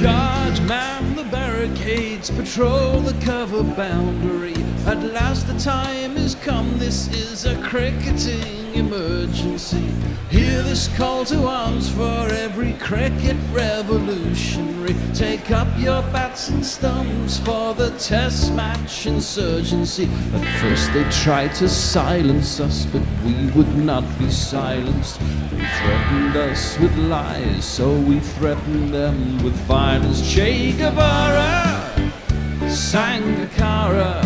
Guards man the barricades, patrol the cover boundary. At last the time is come, this is a cricketing emergency. Hear this call to arms for every cricket revolutionary. Take up your bats and stumps for the test match insurgency. At first they tried to silence us, but we would not be silenced. They threatened us with lies, so we threatened them with violence. Che Guevara, Sangakkara,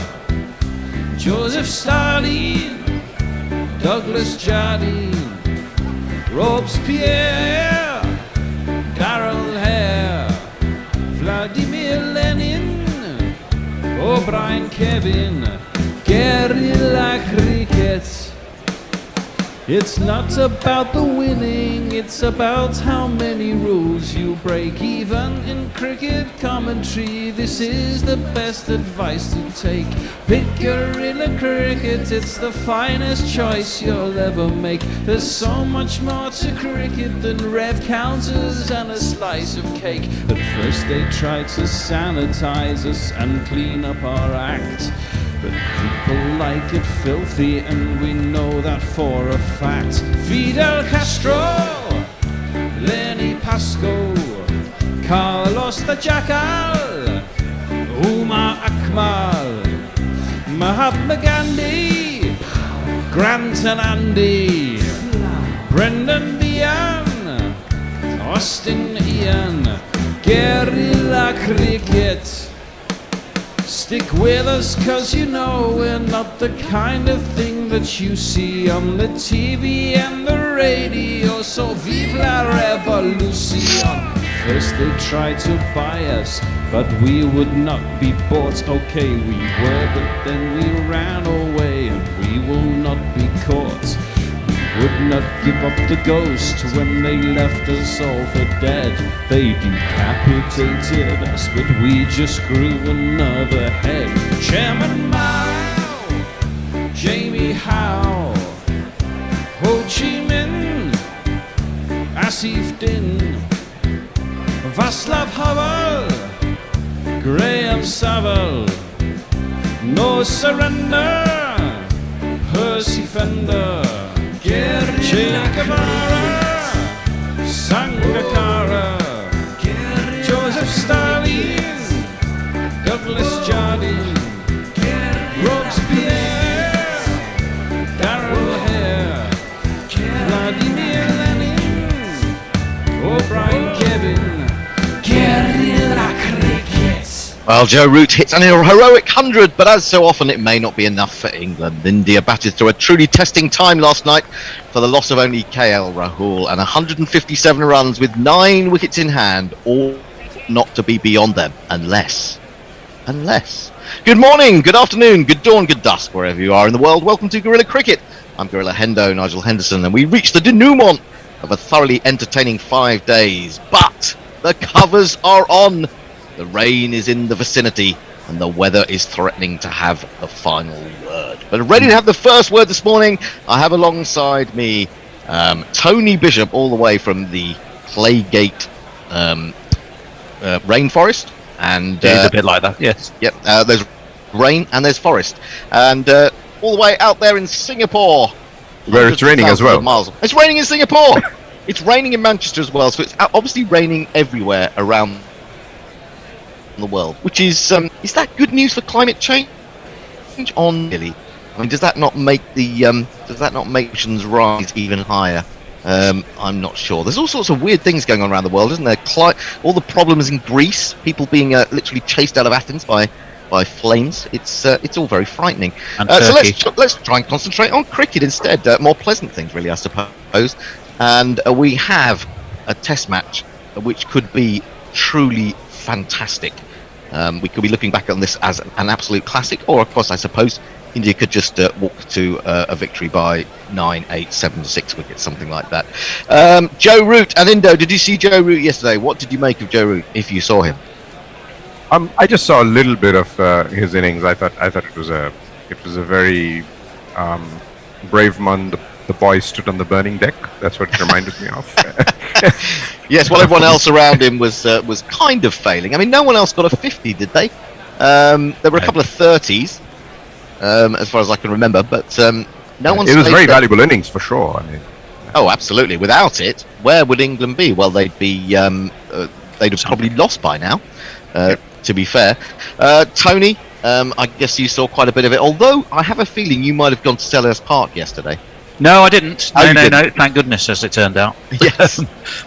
Joseph Stalin, Douglas Jardine, Robespierre, Darrell Hare, Vladimir Lenin, O'Brien Kevin, guerrilla cricket. It's not about the winning, it's about how many rules you break. Even in cricket commentary, this is the best advice to take. Pick guerrilla cricket, it's the finest choice you'll ever make. There's so much more to cricket than rev counters and a slice of cake. At first they tried to sanitize us and clean up our act, but people like it filthy, and we know that for a fact. Fidel Castro, Lenny Pascoe, Carlos the Jackal, Umar Akmal, Mahatma Gandhi, Grant and Andy, Brendan Behan, Austin Ian, guerrilla cricket. Stick with us, cause you know we're not the kind of thing that you see on the TV and the radio. So vive la revolution. First they tried to buy us, but we would not be bought. Okay, we were, but then we ran away, and we will not be caught. Would not give up the ghost when they left us all for dead. They decapitated us, but we just grew another head. Chairman Mao, Jamie Howe, Ho Chi Minh, Asif Din, Václav Havel, Graham Saville, No Surrender, Percy Fender, Che Guevara, Sangakkara, Joseph Stalin, Douglas Jardine, Robespierre, Darrell Hare, Vladimir Lenin, O'Brien Kevin, guerrilla cricket. Well, Joe Root hits an heroic 100, but as so often it may not be enough for England. India batted through a truly testing time last night for the loss of only KL Rahul and 157 runs with 9 wickets in hand, all not to be beyond them, unless. Good morning, good afternoon, good dawn, good dusk, wherever you are in the world. Welcome to Guerrilla Cricket. I'm Guerrilla Hendo, Nigel Henderson, and we reached the denouement of a thoroughly entertaining 5 days. But the covers are on. The rain is in the vicinity, and the weather is threatening to have the final word. But ready to have the first word this morning, I have alongside me Tony Bishop, all the way from the Claygate rainforest. And it's a bit like that, yes. Yep, there's rain and there's forest. And all the way out there in Singapore. Where it's raining as well. Miles. It's raining in Singapore! It's raining in Manchester as well, so it's obviously raining everywhere around the world, which is that good news for climate change? Really, I mean, does that not make oceans rise even higher? I'm not sure. There's all sorts of weird things going on around the world, isn't there? All the problems in Greece, people being literally chased out of Athens by flames. It's all very frightening. So let's try and concentrate on cricket instead. More pleasant things, really, I suppose. And we have a test match which could be truly fantastic. We could be looking back on this as an absolute classic, or of course I suppose India could just walk to a victory by 9, 8, 7, 6 wickets, something like that. Joe Root and Indo, did you see Joe Root yesterday? What did you make of Joe Root, if you saw him? I just saw a little bit of his innings. I thought it was a very brave man. The boy stood on the burning deck. That's what it reminded me of. Yes, well, everyone else around him was kind of failing. I mean, no one else got a 50, did they? There were a couple of 30s, as far as I can remember, but no one. It was very valuable innings for sure. I mean, oh, absolutely. Without it, where would England be? Well, they'd have probably lost by now. To be fair, Tony, I guess you saw quite a bit of it. Although I have a feeling you might have gone to Selhurst Park yesterday. No, I didn't. Oh, No. Thank goodness, as it turned out. Yes.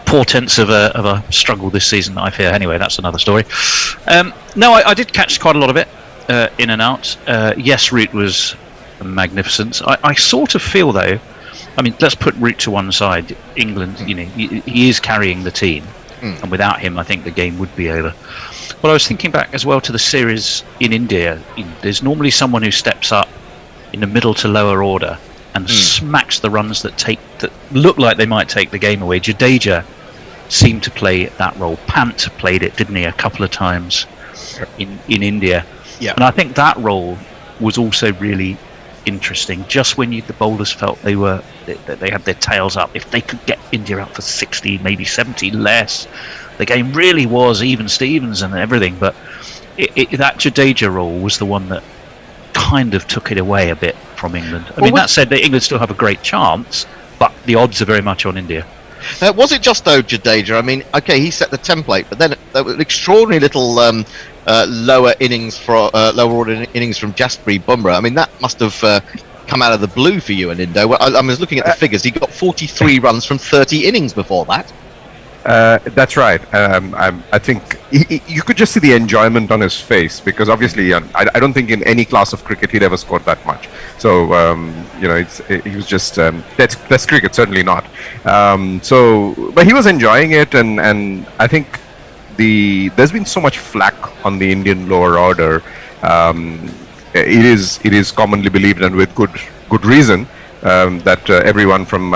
Portents of a struggle this season, I fear. Anyway, that's another story. No, I did catch quite a lot of it, in and out. Yes, Root was magnificent. I sort of feel, though, I mean, let's put Root to one side. England, he is carrying the team, and without him, I think the game would be over. But I was thinking back as well to the series in India. There's normally someone who steps up in the middle to lower order and smacks the runs that look like they might take the game away. Jadeja seemed to play that role. Pant played it, didn't he, a couple of times in India. Yeah. And I think that role was also really interesting. Just when the bowlers felt they had their tails up, if they could get India out for 60, maybe 70 less, the game really was even Stevens and everything. But that Jadeja role was the one that kind of took it away a bit from England. I mean, that said, that England still have a great chance, but the odds are very much on India. Was it just though Jadeja? I mean, okay, he set the template, but then there was an extraordinary little lower order innings from Jasprit Bumrah. I mean, that must have come out of the blue for you and Indo. Well, I was looking at the figures. He got 43 runs from 30 innings before that. That's right. I think you could just see the enjoyment on his face, because obviously I don't think in any class of cricket he'd ever scored that much. So he was just that's cricket, certainly not. But he was enjoying it, and I think there's been so much flack on the Indian lower order. It is commonly believed, and with good reason, that everyone from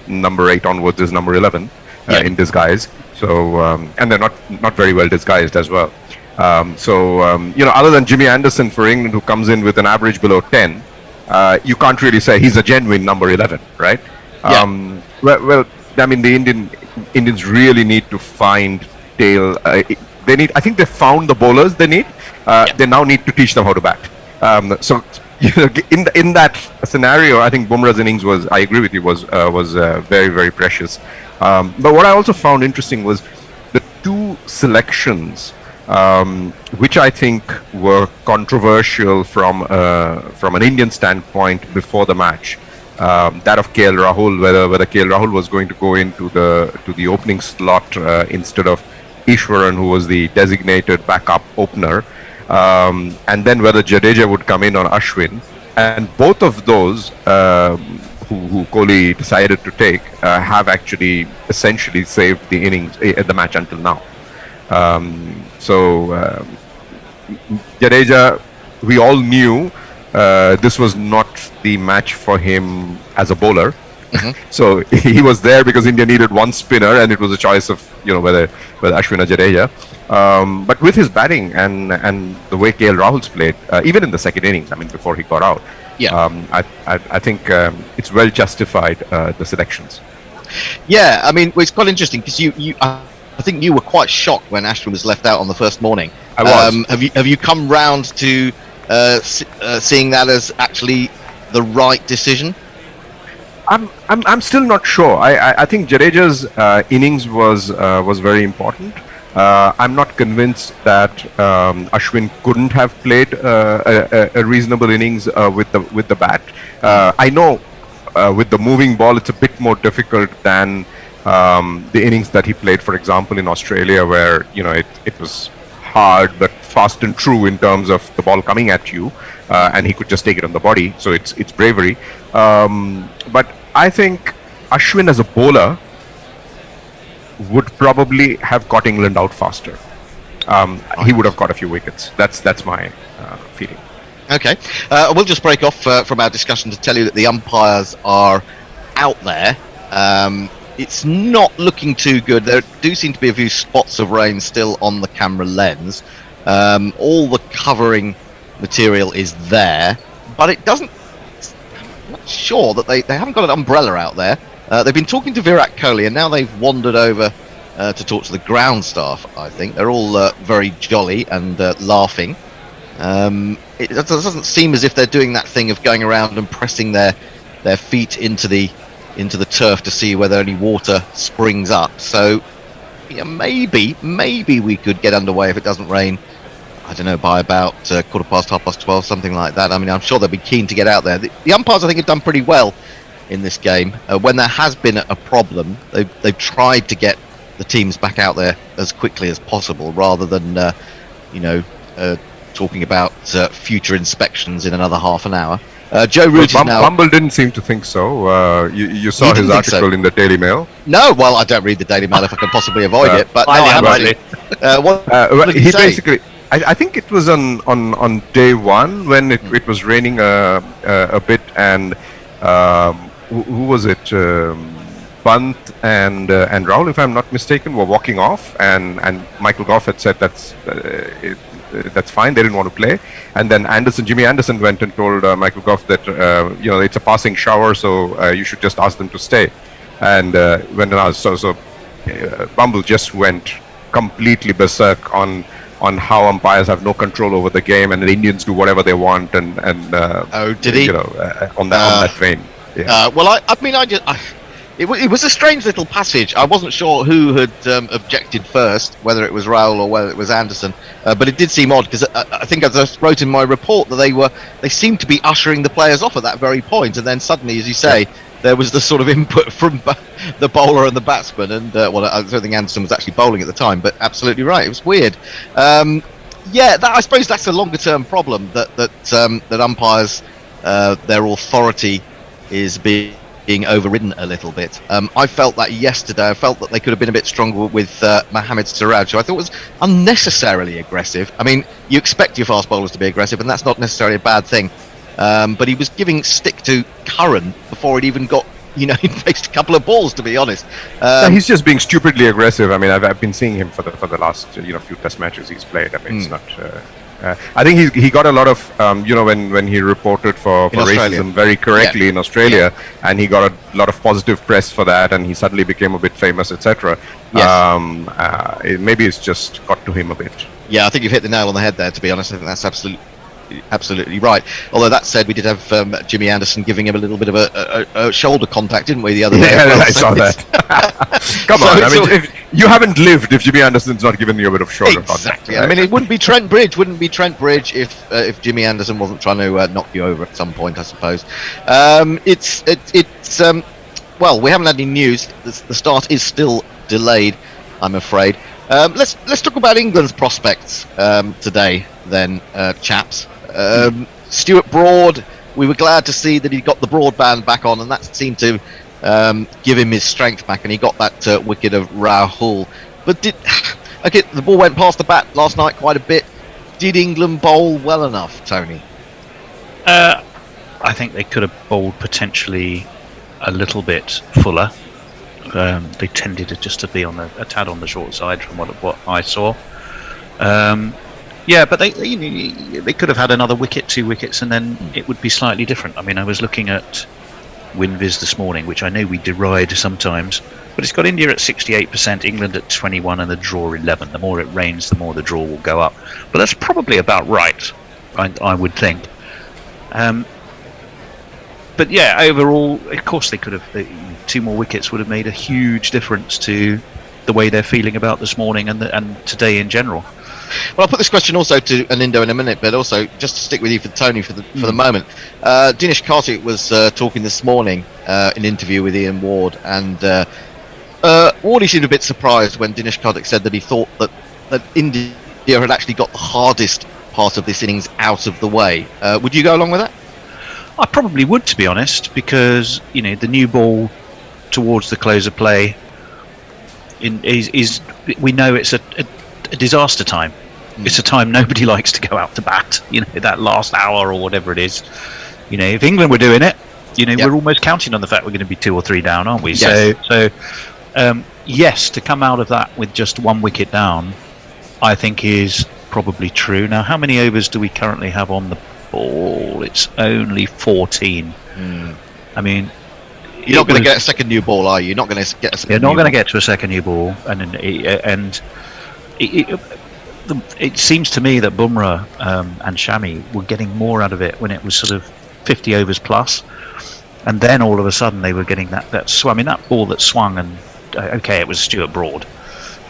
number 8 onwards is number 11. In disguise, so and they're not very well disguised as well. Other than Jimmy Anderson for England, who comes in with an average below 10, you can't really say he's a genuine number 11, right? Well, I mean, the Indians really need to find tail. They need. I think they found the bowlers they need. They now need to teach them how to bat. In that scenario, I think Bumrah's innings was. I agree with you. Was very, very precious. But what I also found interesting was the two selections, which I think were controversial from an Indian standpoint before the match. That of KL Rahul, whether KL Rahul was going to go into the opening slot instead of Ishwaran, who was the designated backup opener, and then whether Jadeja would come in on Ashwin, and both of those. Who Kohli decided to take have actually essentially saved the innings at the match until now. Jadeja, we all knew this was not the match for him as a bowler. So he was there because India needed one spinner, and it was a choice of whether Ashwin or Jadeja. But with his batting and the way KL Rahul's played, even in the second innings, I mean, before he got out, I think it's well justified, the selections. Yeah, I mean, it's quite interesting because I think you were quite shocked when Ashwin was left out on the first morning. I was. Have you come round to seeing that as actually the right decision? I'm still not sure. I think Jadeja's innings was very important. I'm not convinced that Ashwin couldn't have played a reasonable innings with the bat. I know with the moving ball it's a bit more difficult than the innings that he played, for example, in Australia, where it was hard but fast and true in terms of the ball coming at you, and he could just take it on the body. So it's bravery. But I think Ashwin as a bowler would probably have got England out faster. He would have got a few wickets. That's my feeling. Okay, we'll just break off from our discussion to tell you that the umpires are out there. It's not looking too good. There do seem to be a few spots of rain still on the camera lens. All the covering material is there, but it doesn't. I'm not sure that they haven't got an umbrella out there. They've been talking to Virat Kohli, and now they've wandered over to talk to the ground staff. I think they're all very jolly and laughing. It doesn't seem as if they're doing that thing of going around and pressing their feet into the turf to see whether any water springs up. So yeah, maybe we could get underway if it doesn't rain. I don't know, by about 12:15, something like that. I mean, I'm sure they'll be keen to get out there. The umpires, I think, have done pretty well in this game. When there has been a problem, they've tried to get the teams back out there as quickly as possible, rather than talking about future inspections in another half an hour. Joe Root is now... Bumble didn't seem to think so. You saw his article in the Daily Mail. No, well, I don't read the Daily Mail if I can possibly avoid it. But he basically, I think it was on day one when it was raining a bit, and who was it? Bunt and Rahul, if I'm not mistaken, were walking off, and Michael Goff had said that's fine. They didn't want to play, and then Jimmy Anderson went and told Michael Goff that it's a passing shower, so you should just ask them to stay. And when asked, so Bumble just went completely berserk on how umpires have no control over the game, and the Indians do whatever they want, and did he? On that vein. Yeah. It was a strange little passage. I wasn't sure who had objected first, whether it was Rahul or whether it was Anderson, but it did seem odd, because I think, as I wrote in my report, that they seemed to be ushering the players off at that very point, and then suddenly, as you say, there was the sort of input from the bowler and the batsman, and I don't think Anderson was actually bowling at the time, but absolutely right, it was weird. I suppose that's a longer term problem, that umpires, their authority is being overridden a little bit. I felt that yesterday. I felt that they could have been a bit stronger with Mohammad Siraj, who I thought was unnecessarily aggressive. I mean, you expect your fast bowlers to be aggressive, and that's not necessarily a bad thing. But he was giving stick to Curran before he'd even got, he faced a couple of balls, to be honest. He's just being stupidly aggressive. I mean, I've been seeing him for the last few Test matches he's played. I mean, it's not. I think he got a lot of when he reported for racism very correctly in Australia, and he got a lot of positive press for that, and he suddenly became a bit famous, etc. Yes. Maybe it's just got to him a bit. Yeah, I think you've hit the nail on the head there, to be honest. I think that's absolutely right. Although that said, we did have Jimmy Anderson giving him a little bit of a shoulder contact, didn't we, the other day? Yeah, I saw that. Come on, I mean, if you haven't lived if Jimmy Anderson's not given you a bit of shoulder contact. Exactly. Right? I mean, it wouldn't be Trent Bridge if Jimmy Anderson wasn't trying to knock you over at some point, I suppose. Well, we haven't had any news. The start is still delayed, I'm afraid. Let's talk about England's prospects today, then, chaps. Stuart Broad, we were glad to see that he got the broadband back on, and that seemed to give him his strength back, and he got that wicket of Rahul. But the ball went past the bat last night quite a bit. Did England bowl well enough, Tony? I think they could have bowled potentially a little bit fuller. They tended to be on a tad on the short side from what I saw. But they could have had another wicket, 2 wickets, and then it would be slightly different. I mean, I was looking at WinViz this morning, which I know we deride sometimes, but it's got India at 68%, England at 21%, and the draw 11%. The more it rains, the more the draw will go up. But that's probably about right, I would think. But yeah, overall, of course, they could have. 2 more wickets would have made a huge difference to the way they're feeling about this morning and today in general. Well, I'll put this question also to Anindo in a minute, but also just to stick with you for Tony for the moment. Dinesh Karthik was talking this morning in an interview with Ian Ward, and Wardy seemed a bit surprised when Dinesh Karthik said that he thought that India had actually got the hardest part of this innings out of the way. Would you go along with that? I probably would, to be honest, because the new ball towards the close of play is we know it's a disaster time. It's a time nobody likes to go out to bat. That last hour or whatever it is. If England were doing it, we're almost counting on the fact we're going to be 2 or 3 down, aren't we? Yes. So yes, to come out of that with just 1 wicket down, I think is probably true. Now, how many overs do we currently have on the ball? It's only 14. I mean, You're not going to get a second new ball, are you? You're not going to get a second You're not going to ball. get to a second new ball, it seems to me that Bumrah and Shami were getting more out of it when it was sort of 50 overs plus, and then all of a sudden they were getting that swung. I mean, that ball that swung, and okay, it was Stuart Broad,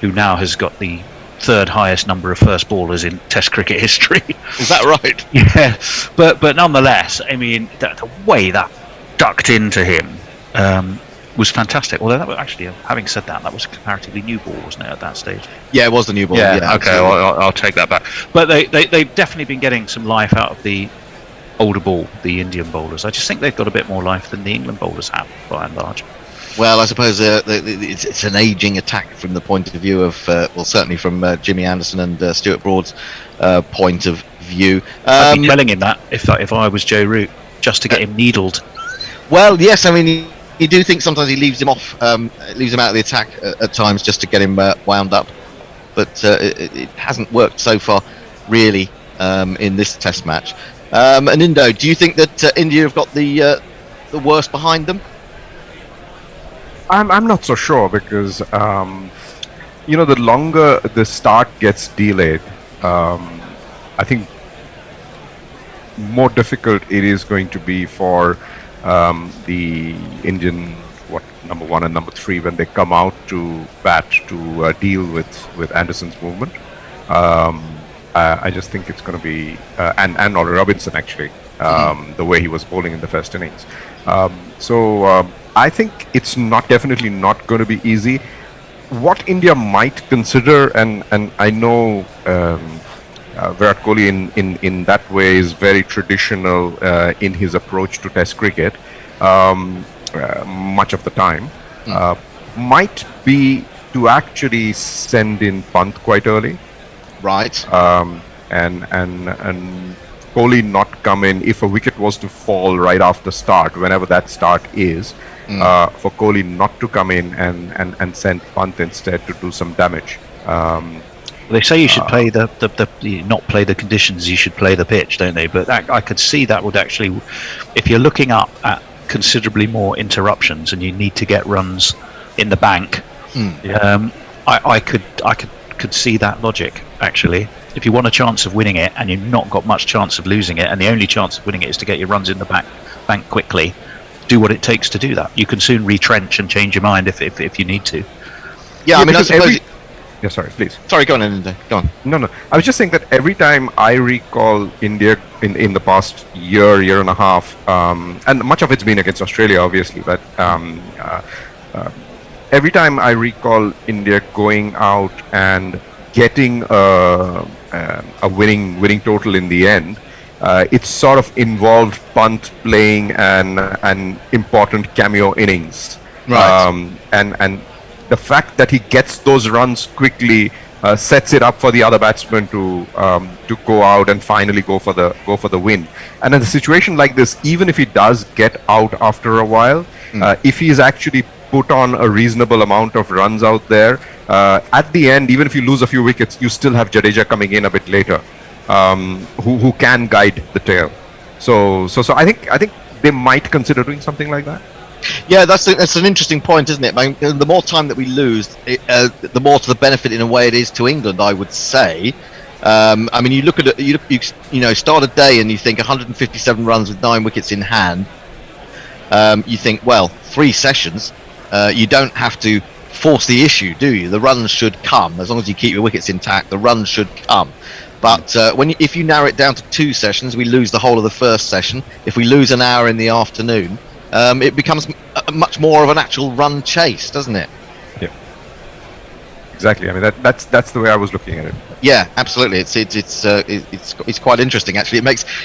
who now has got the third highest number of first ballers in Test cricket history. Is that right? Yeah, but nonetheless, I mean, the way that ducked into him was fantastic. Although that was actually, having said that, that was a comparatively new ball, wasn't it, at that stage? Yeah, it was the new ball. Yeah, okay, I'll take that back. But they've definitely been getting some life out of the older ball, the Indian bowlers. I just think they've got a bit more life than the England bowlers have, by and large. Well, I suppose it's an ageing attack from the point of view of, certainly from Jimmy Anderson and Stuart Broad's point of view. I'd be telling him that if I was Joe Root, just to get him needled. Well, yes, I mean, you do think sometimes he leaves him off, leaves him out of the attack at times just to get him wound up. But it hasn't worked so far, really, in this Test match. And Indo, do you think that India have got the worst behind them? I'm not so sure because the longer the start gets delayed, I think more difficult it is going to be for the Indian number 1 and number 3 when they come out to bat to deal with Anderson's movement. I just think it's going to be and Ollie Robinson actually the way he was bowling in the first innings. I think it's definitely not going to be easy. What India might consider, and I know Virat Kohli in that way is very traditional in his approach to Test cricket much of the time, might be to actually send in Pant quite early. Right. And Kohli not come in if a wicket was to fall right after start, whenever that start is, for Kohli not to come in and send Pant instead to do some damage. They say you should play not play the conditions, you should play the pitch, don't they? But I could see that would actually, if you're looking up at considerably more interruptions and you need to get runs in the bank, I could see that logic actually. If you want a chance of winning it and you've not got much chance of losing it, and the only chance of winning it is to get your runs in the bank quickly, do what it takes to do that. You can soon retrench and change your mind if you need to. Yeah, I mean, I suppose. Yeah, sorry, please. Sorry, go on, Indo. Go on. No. I was just saying that every time I recall India in the past year and a half, and much of it's been against Australia, obviously, but every time I recall India going out and getting a winning total in the end, it's sort of involved Pant playing an important cameo innings, right? And the fact that he gets those runs quickly sets it up for the other batsman to go out and finally go for the win. And in a situation like this, even if he does get out after a while, if he's actually put on a reasonable amount of runs out there, at the end, even if you lose a few wickets, you still have Jadeja coming in a bit later, who can guide the tail. So I think they might consider doing something like that. Yeah, that's an interesting point, isn't it? I mean, the more time that we lose, the more to the benefit in a way it is to England, I would say. I mean, you look at it, you start a day and you think 157 runs with 9 wickets in hand. You think, well, 3 sessions, you don't have to force the issue, do you? The runs should come as long as you keep your wickets intact. The runs should come. But if you narrow it down to 2 sessions, we lose the whole of the first session. If we lose an hour in the afternoon, it becomes much more of an actual run chase, doesn't it? Yeah, exactly. I mean, that's the way I was looking at it. Yeah, absolutely. It's quite interesting actually.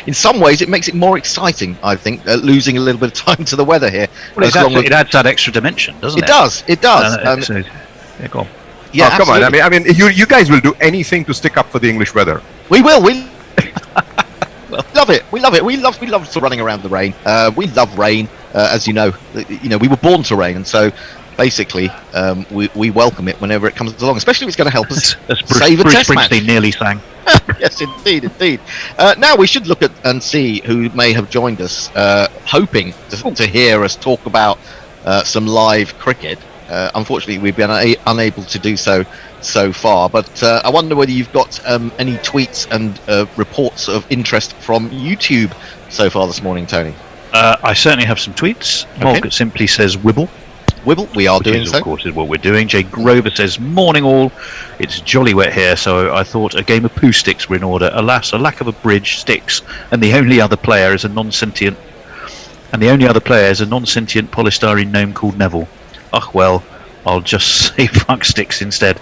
In some ways it makes it more exciting, I think, losing a little bit of time to the weather here. Well, it adds that extra dimension, doesn't it? It does. Yeah, go on. Yeah, come on. I mean, you guys will do anything to stick up for the English weather. We will. Love it. We love it. We love sort of running around the rain. We love rain, as you know. We were born to rain, and so basically we welcome it whenever it comes along, especially if it's going to help us save a Test match. Springsteen nearly sang. Yes, indeed. Now we should look at and see who may have joined us, hoping to hear us talk about some live cricket. Unfortunately, we've been unable to do so far. But I wonder whether you've got any tweets and reports of interest from YouTube so far this morning, Tony. I certainly have some tweets. Okay. Mog simply says Wibble. Wibble, we are Which doing is, so. of course, is what we're doing. Jay Grover says, morning all. It's jolly wet here, so I thought a game of poo sticks were in order. Alas, a lack of a bridge sticks, and the only other player is a non-sentient polystyrene gnome called Neville. Ugh, well, I'll just say fuck sticks instead.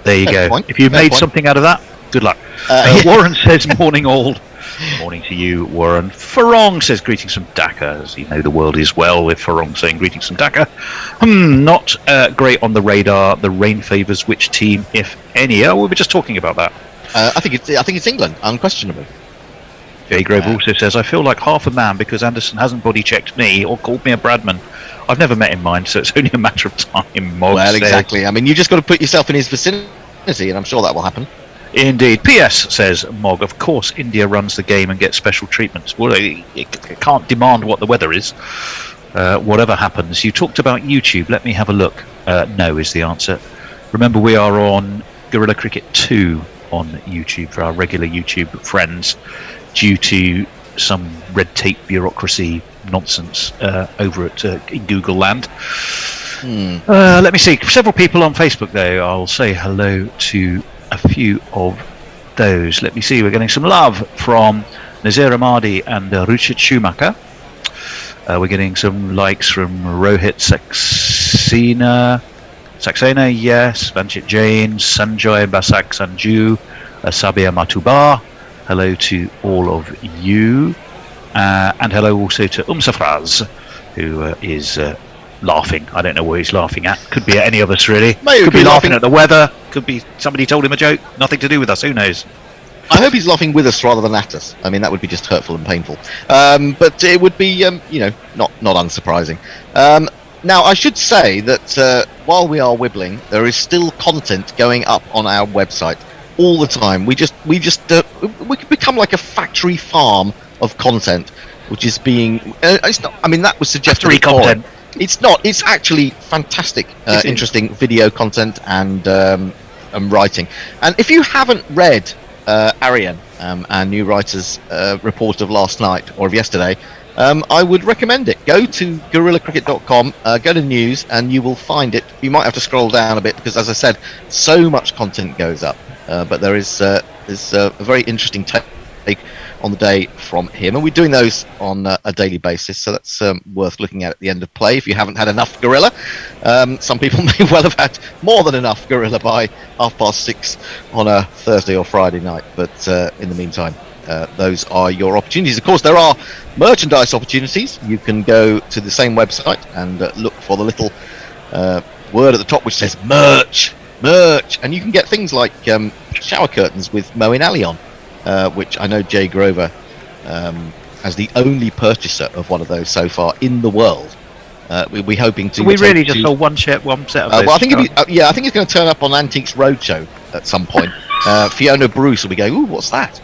There you Fair go. point. If you Fair made point. something out of that, good luck. Warren says, morning all. Morning to you, Warren. Farong says, greetings from Dhaka. As you know, the world is well with Farong saying greetings from Dhaka. Not great on the radar. The rain favours which team, if any? Oh, we were just talking about that. I think it's England, unquestionably. Jay Grove also says, I feel like half a man because Anderson hasn't body checked me or called me a Bradman. I've never met him, mind, so it's only a matter of time. Mog Well, says. exactly. I mean, you just got to put yourself in his vicinity, and I'm sure that will happen. Indeed. P.S. says Mog, of course India runs the game and gets special treatments. Well, it can't demand what the weather is. Whatever happens. You talked about YouTube. Let me have a look. No is the answer. Remember, we are on Guerrilla Cricket 2 on YouTube for our regular YouTube friends due to some red tape bureaucracy nonsense over at Google Land. Let me see. Several people on Facebook, though. I'll say hello to a few of those. Let me see. We're getting some love from Nazir Ahmadi and Richard Schumacher. We're getting some likes from Rohit Saxena, yes. Vanchit Jain, Sanjoy Basak Sanju, Sabia Matubar. Hello to all of you. And hello also to Safraz, who is laughing. I don't know what he's laughing at. Could be at any of us, really. Maybe could be laughing at the weather. Could be somebody told him a joke. Nothing to do with us. Who knows? I hope he's laughing with us rather than at us. I mean, that would be just hurtful and painful. But it would be, not unsurprising. Now, I should say that while we are wibbling, there is still content going up on our website all the time. We could become like a factory farm of content, which is being. It's not. I mean, that was suggested. Factory content. It's not. It's actually fantastic, interesting video content and writing. And if you haven't read Arian, our new writer's report of last night or of yesterday, I would recommend it. Go to guerrillacricket.com, go to news, and you will find it. You might have to scroll down a bit because, as I said, so much content goes up. But there is a very interesting take on the day from him, and we're doing those on a daily basis, so that's worth looking at the end of play if you haven't had enough Guerrilla. Some people may well have had more than enough Guerrilla by 6:30 on a Thursday or Friday night, but in the meantime, those are your opportunities. Of course, there are merchandise opportunities. You can go to the same website and look for the little word at the top which says merch, and you can get things like shower curtains with Moeen Ali on, which I know Jay Grover, as the only purchaser of one of those so far in the world, we're hoping to. We really just saw one set of those. Well, I think I think it's going to turn up on Antiques Roadshow at some point. Fiona Bruce will be going, "Ooh, what's that?"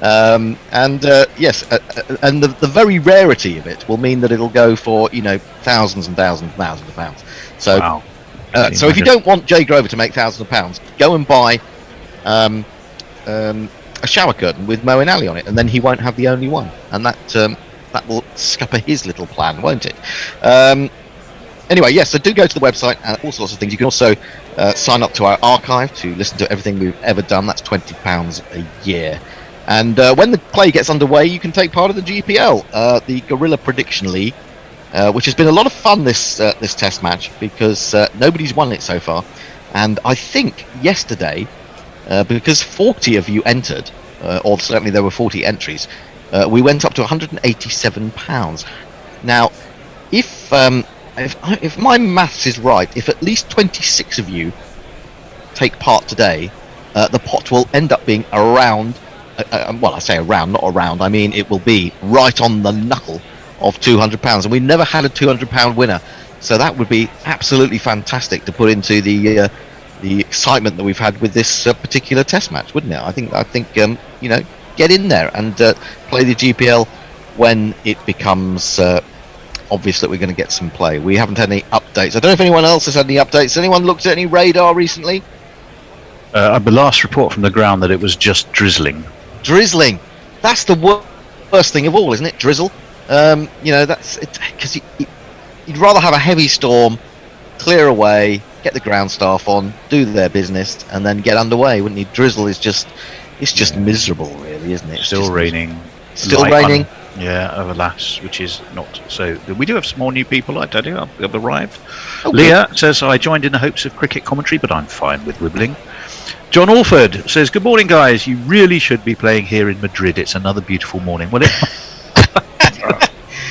Yes, and the very rarity of it will mean that it'll go for thousands and thousands and thousands of pounds. So, wow. So if you don't want Jay Grover to make thousands of pounds, go and buy a shower curtain with Moeen Ali on it, and then he won't have the only one, and that will scupper his little plan, won't it? Anyway, yes, so do go to the website and all sorts of things. You can also sign up to our archive to listen to everything we've ever done. That's £20 a year. And when the play gets underway, you can take part of the GPL, the Guerrilla Prediction League, which has been a lot of fun this test match because nobody's won it so far. And I think yesterday, because 40 of you entered, or certainly there were 40 entries, we went up to £187. Now, if my maths is right, if at least 26 of you take part today, the pot will end up being around. Well, I say around, not around. I mean, it will be right on the knuckle of £200, and we've never had a £200 winner, so that would be absolutely fantastic to put into the excitement that we've had with this particular test match, wouldn't it? I think get in there and play the GPL when it becomes obvious that we're going to get some play. We haven't had any updates. I don't know if anyone else has had any updates. Has anyone looked at any radar recently? The last report from the ground that it was just drizzling. Drizzling. That's the worst thing of all, isn't it? Drizzle. That's it, because you'd rather have a heavy storm, clear away, get the ground staff on, do their business, and then get underway, wouldn't you? Drizzle is just miserable, really, isn't it? It's Still raining. Still raining. Alas, which is not so good. We do have some more new people, I tell you, have arrived. Oh, Leah says, I joined in the hopes of cricket commentary, but I'm fine with wibbling. John Alford says, good morning, guys. You really should be playing here in Madrid. It's another beautiful morning. Well,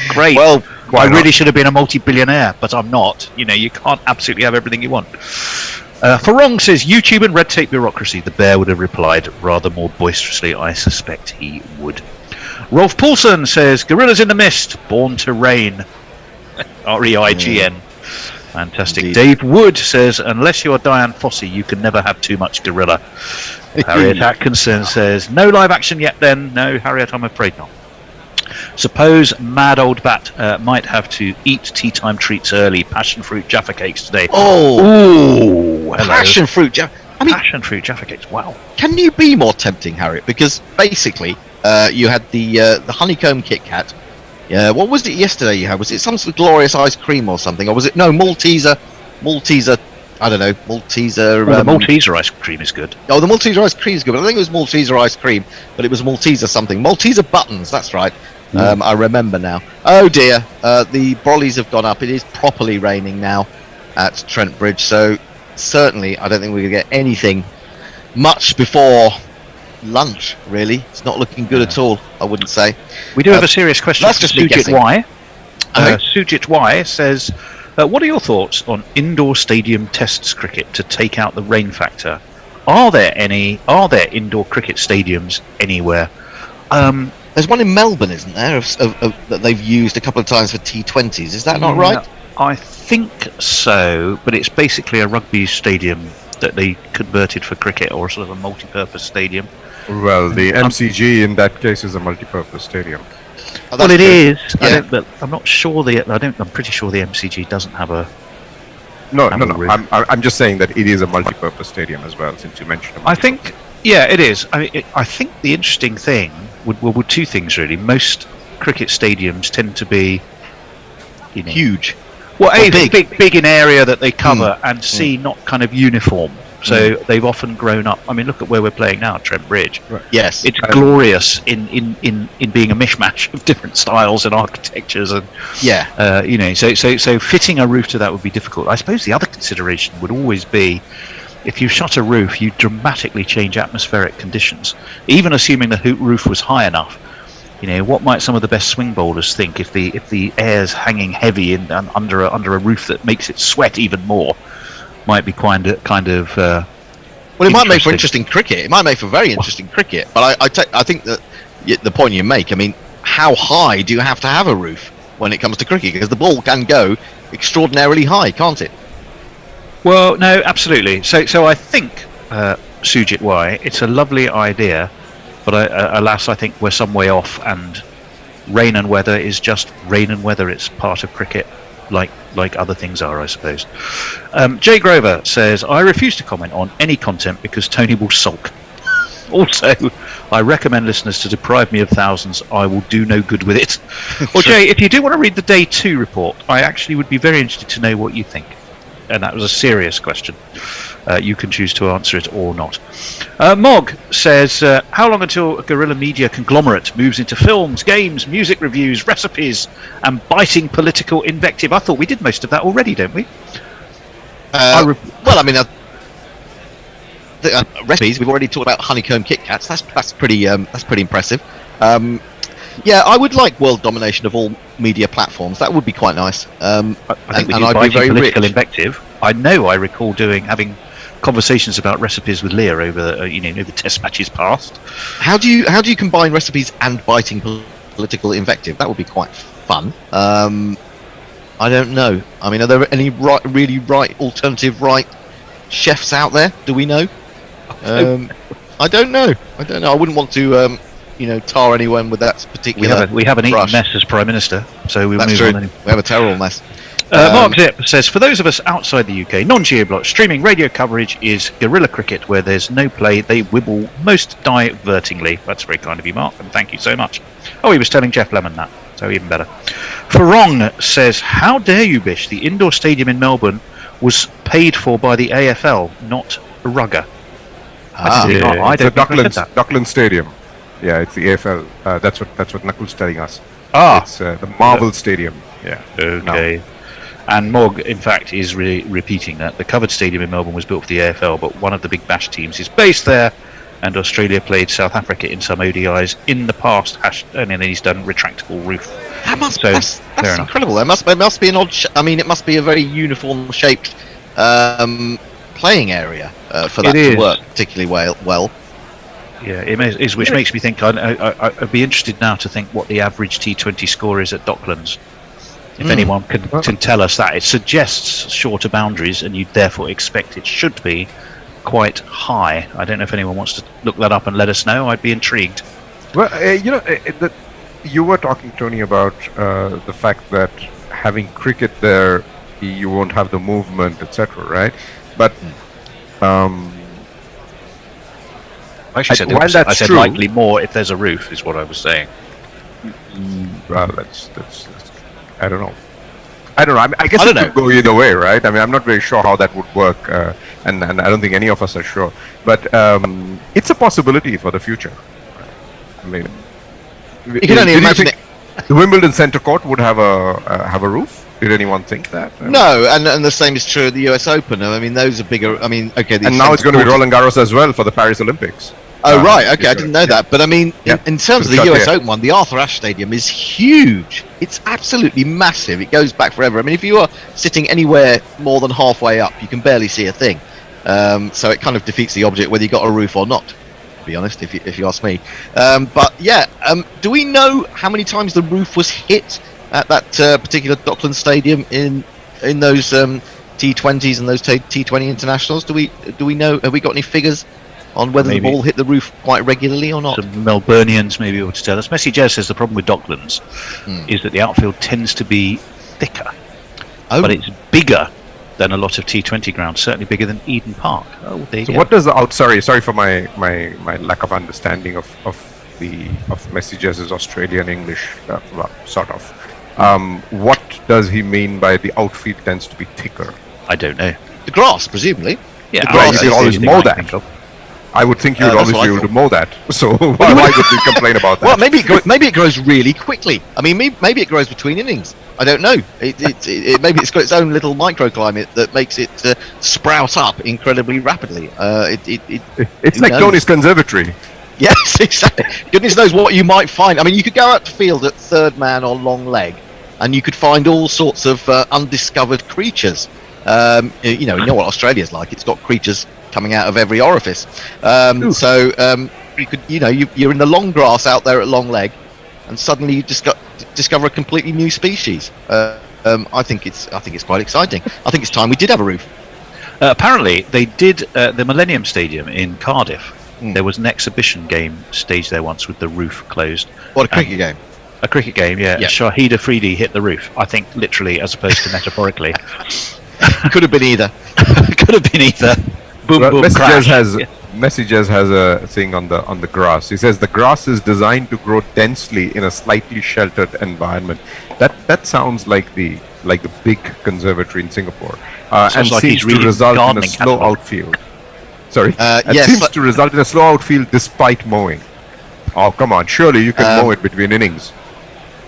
great. Well, I really should have been a multi-billionaire, but I'm not. You can't absolutely have everything you want. Farong says, YouTube and red tape bureaucracy. The bear would have replied rather more boisterously. I suspect he would. Rolf Paulson says, Gorillas in the Mist, Born to Reign. REIGN. Fantastic. Indeed. Dave Wood says, unless you are Diane Fossey, you can never have too much gorilla. Harriet Atkinson says, no live action yet then. No, Harriet, I'm afraid not. Suppose Mad Old Bat might have to eat tea time treats early. Passion fruit Jaffa cakes today. Oh, hello. passion fruit Jaffa. Passion fruit Jaffa cakes. Wow. Can you be more tempting, Harriet? Because basically, you had the honeycomb Kit Kat. Yeah, what was it yesterday you had? Was it some sort of glorious ice cream or something? Or was it, Malteser, I don't know, Malteser... the Malteser ice cream is good. Oh, the Malteser ice cream is good, but I think it was Malteser ice cream, but it was Malteser something. Malteser buttons, that's right. I remember now. Oh dear, the brollies have gone up. It is properly raining now at Trent Bridge, so certainly I don't think we're going to get anything much before lunch, really. It's not looking good at all, I wouldn't say. We do have a serious question that's from just me Sujit guessing. Y. Okay. Sujit Y says, what are your thoughts on indoor stadium tests cricket to take out the rain factor? Are there indoor cricket stadiums anywhere? There's one in Melbourne, isn't there, that they've used a couple of times for T20s. Is that not right? I think so, but it's basically a rugby stadium that they converted for cricket, or sort of a multi-purpose stadium. Well, the MCG in that case is a multi-purpose stadium. Oh, Well, it true. is. Yeah. But I'm not sure I'm pretty sure the MCG doesn't have a. No. roof. I'm just saying that it is a multi-purpose stadium as well, since you mentioned it. I think, yeah, it is. I mean, I think the interesting thing would two things really. Most cricket stadiums tend to be, Huge. well, Or A, big. big in area that they cover, and C, not kind of uniform. So they've often grown up. I mean, look at where we're playing now, Trent Bridge. Right. Yes. It's glorious in being a mishmash of different styles and architectures, and Yeah. so fitting a roof to that would be difficult. I suppose the other consideration would always be, if you shut a roof, you dramatically change atmospheric conditions. Even assuming the roof was high enough, what might some of the best swing bowlers think if the air's hanging heavy under a roof that makes it sweat even more? Might be kind of. Well, it might make for interesting cricket. It might make for very interesting cricket. But I think that the point you make. I mean, how high do you have to have a roof when it comes to cricket? Because the ball can go extraordinarily high, can't it? Well, no, absolutely. So I think, Sujit Y, it's a lovely idea, but alas, I think we're some way off. And rain and weather is just rain and weather. It's part of cricket, like other things are, I suppose. Jay Grover says, I refuse to comment on any content because Tony will sulk. Also, I recommend listeners to deprive me of thousands. I will do no good with it. Well, Jay, if you do want to read the Day 2 report, I actually would be very interested to know what you think. And that was a serious question. You can choose to answer it or not. Mog says, how long until a guerrilla media conglomerate moves into films, games, music reviews, recipes, and biting political invective? I thought we did most of that already, don't we? Well, I mean, the recipes, we've already talked about honeycomb Kit Kats. That's pretty impressive. Yeah, I would like world domination of all media platforms. That would be quite nice. I think we and do I'd be biting very political rich. invective. I know I recall having conversations about recipes with Leah over the test matches past. How do you combine recipes and biting political invective? That would be quite fun. I don't know. I mean, are there any really alternative right chefs out there? Do we know? I don't know. I wouldn't want to, tar anyone with that particular. We have an eaten brush. mess as Prime Minister, so we'll That's move true. on. Anyway. We have a terrible mess. Mark Zip says, for those of us outside the UK, non-geoblock streaming radio coverage is guerrilla cricket where there's no play, they wibble most divertingly. That's very kind of you, Mark, and thank you so much. Oh, he was telling Jeff Lemon that, so even better. Farong says, how dare you, Bish, the indoor stadium in Melbourne was paid for by the AFL, not Rugger. I don't think I said that. Docklands Stadium. Yeah, it's the AFL. That's what Nakul's telling us. It's the Marvel Stadium. Yeah. Okay. No. And Mog, in fact, is repeating that. The covered stadium in Melbourne was built for the AFL, but one of the big bash teams is based there, and Australia played South Africa in some ODIs in the past, and then he's done retractable roof. That's incredible. It must be an odd. It must be a very uniform shaped playing area for that to work particularly well. Yeah, it is, which makes me think. I'd be interested now to think what the average T20 score is at Docklands. If anyone can tell us that, it suggests shorter boundaries, and you'd therefore expect it should be quite high. I don't know if anyone wants to look that up and let us know. I'd be intrigued. Well, you were talking, Tony, about the fact that having cricket there, you won't have the movement, etc. Right? But I actually said while that's I said true, likely more if there's a roof, is what I was saying. Well, that's I don't know. I guess it could go either way, right? I'm not very sure how that would work, and I don't think any of us are sure. But it's a possibility for the future. You can only imagine it. The Wimbledon Centre Court would have a roof. Did anyone think that? No, and the same is true of the US Open. Those are bigger. Okay, and now it's going to be Roland Garros as well for the Paris Olympics. Oh right, okay, I didn't know that. But in terms of the US Open one, the Arthur Ashe Stadium is huge. It's absolutely massive. It goes back forever. If you are sitting anywhere more than halfway up, you can barely see a thing. So it kind of defeats the object whether you got a roof or not. To be honest, if you ask me. Do we know how many times the roof was hit at that particular Docklands Stadium in those T20s and those T20 internationals? Do we know? Have we got any figures on whether the ball hit the roof quite regularly or not? Some Melburnians may be able to tell us. Messi Jez says the problem with Docklands is that the outfield tends to be thicker, but it's bigger than a lot of T20 grounds. Certainly bigger than Eden Park. Oh, there you go. What does the sorry for my lack of understanding of Messi Jez's Australian English, sort of. What does he mean by the outfield tends to be thicker? I don't know. The grass, presumably. Yeah, the grass. You always mow that. I would think you would always be able to mow that. So why would you complain about that? Well, maybe it grows really quickly. Maybe it grows between innings. I don't know. Maybe it's got its own little microclimate that makes it sprout up incredibly rapidly. It's like Tony's conservatory. Yes, exactly. Goodness knows what you might find. You could go out to field at third man or long leg, and you could find all sorts of undiscovered creatures. You know what Australia's like. It's got creatures coming out of every orifice. You could, you're in the long grass out there at long leg, and suddenly you discover a completely new species. I think it's quite exciting. I think it's time we did have a roof. Apparently, they did the Millennium Stadium in Cardiff. There was an exhibition game staged there once with the roof closed. What, a cricket game? A cricket game, yeah. Shahid Afridi hit the roof. I think literally as opposed to metaphorically. Could have been either. Boom, boom, crash. Messages has a thing on the grass. He says the grass is designed to grow densely in a slightly sheltered environment. That sounds like the big conservatory in Singapore, and like seems to result in a slow outfield. Sorry, seems to result in a slow outfield despite mowing. Oh come on! Surely you can mow it between innings.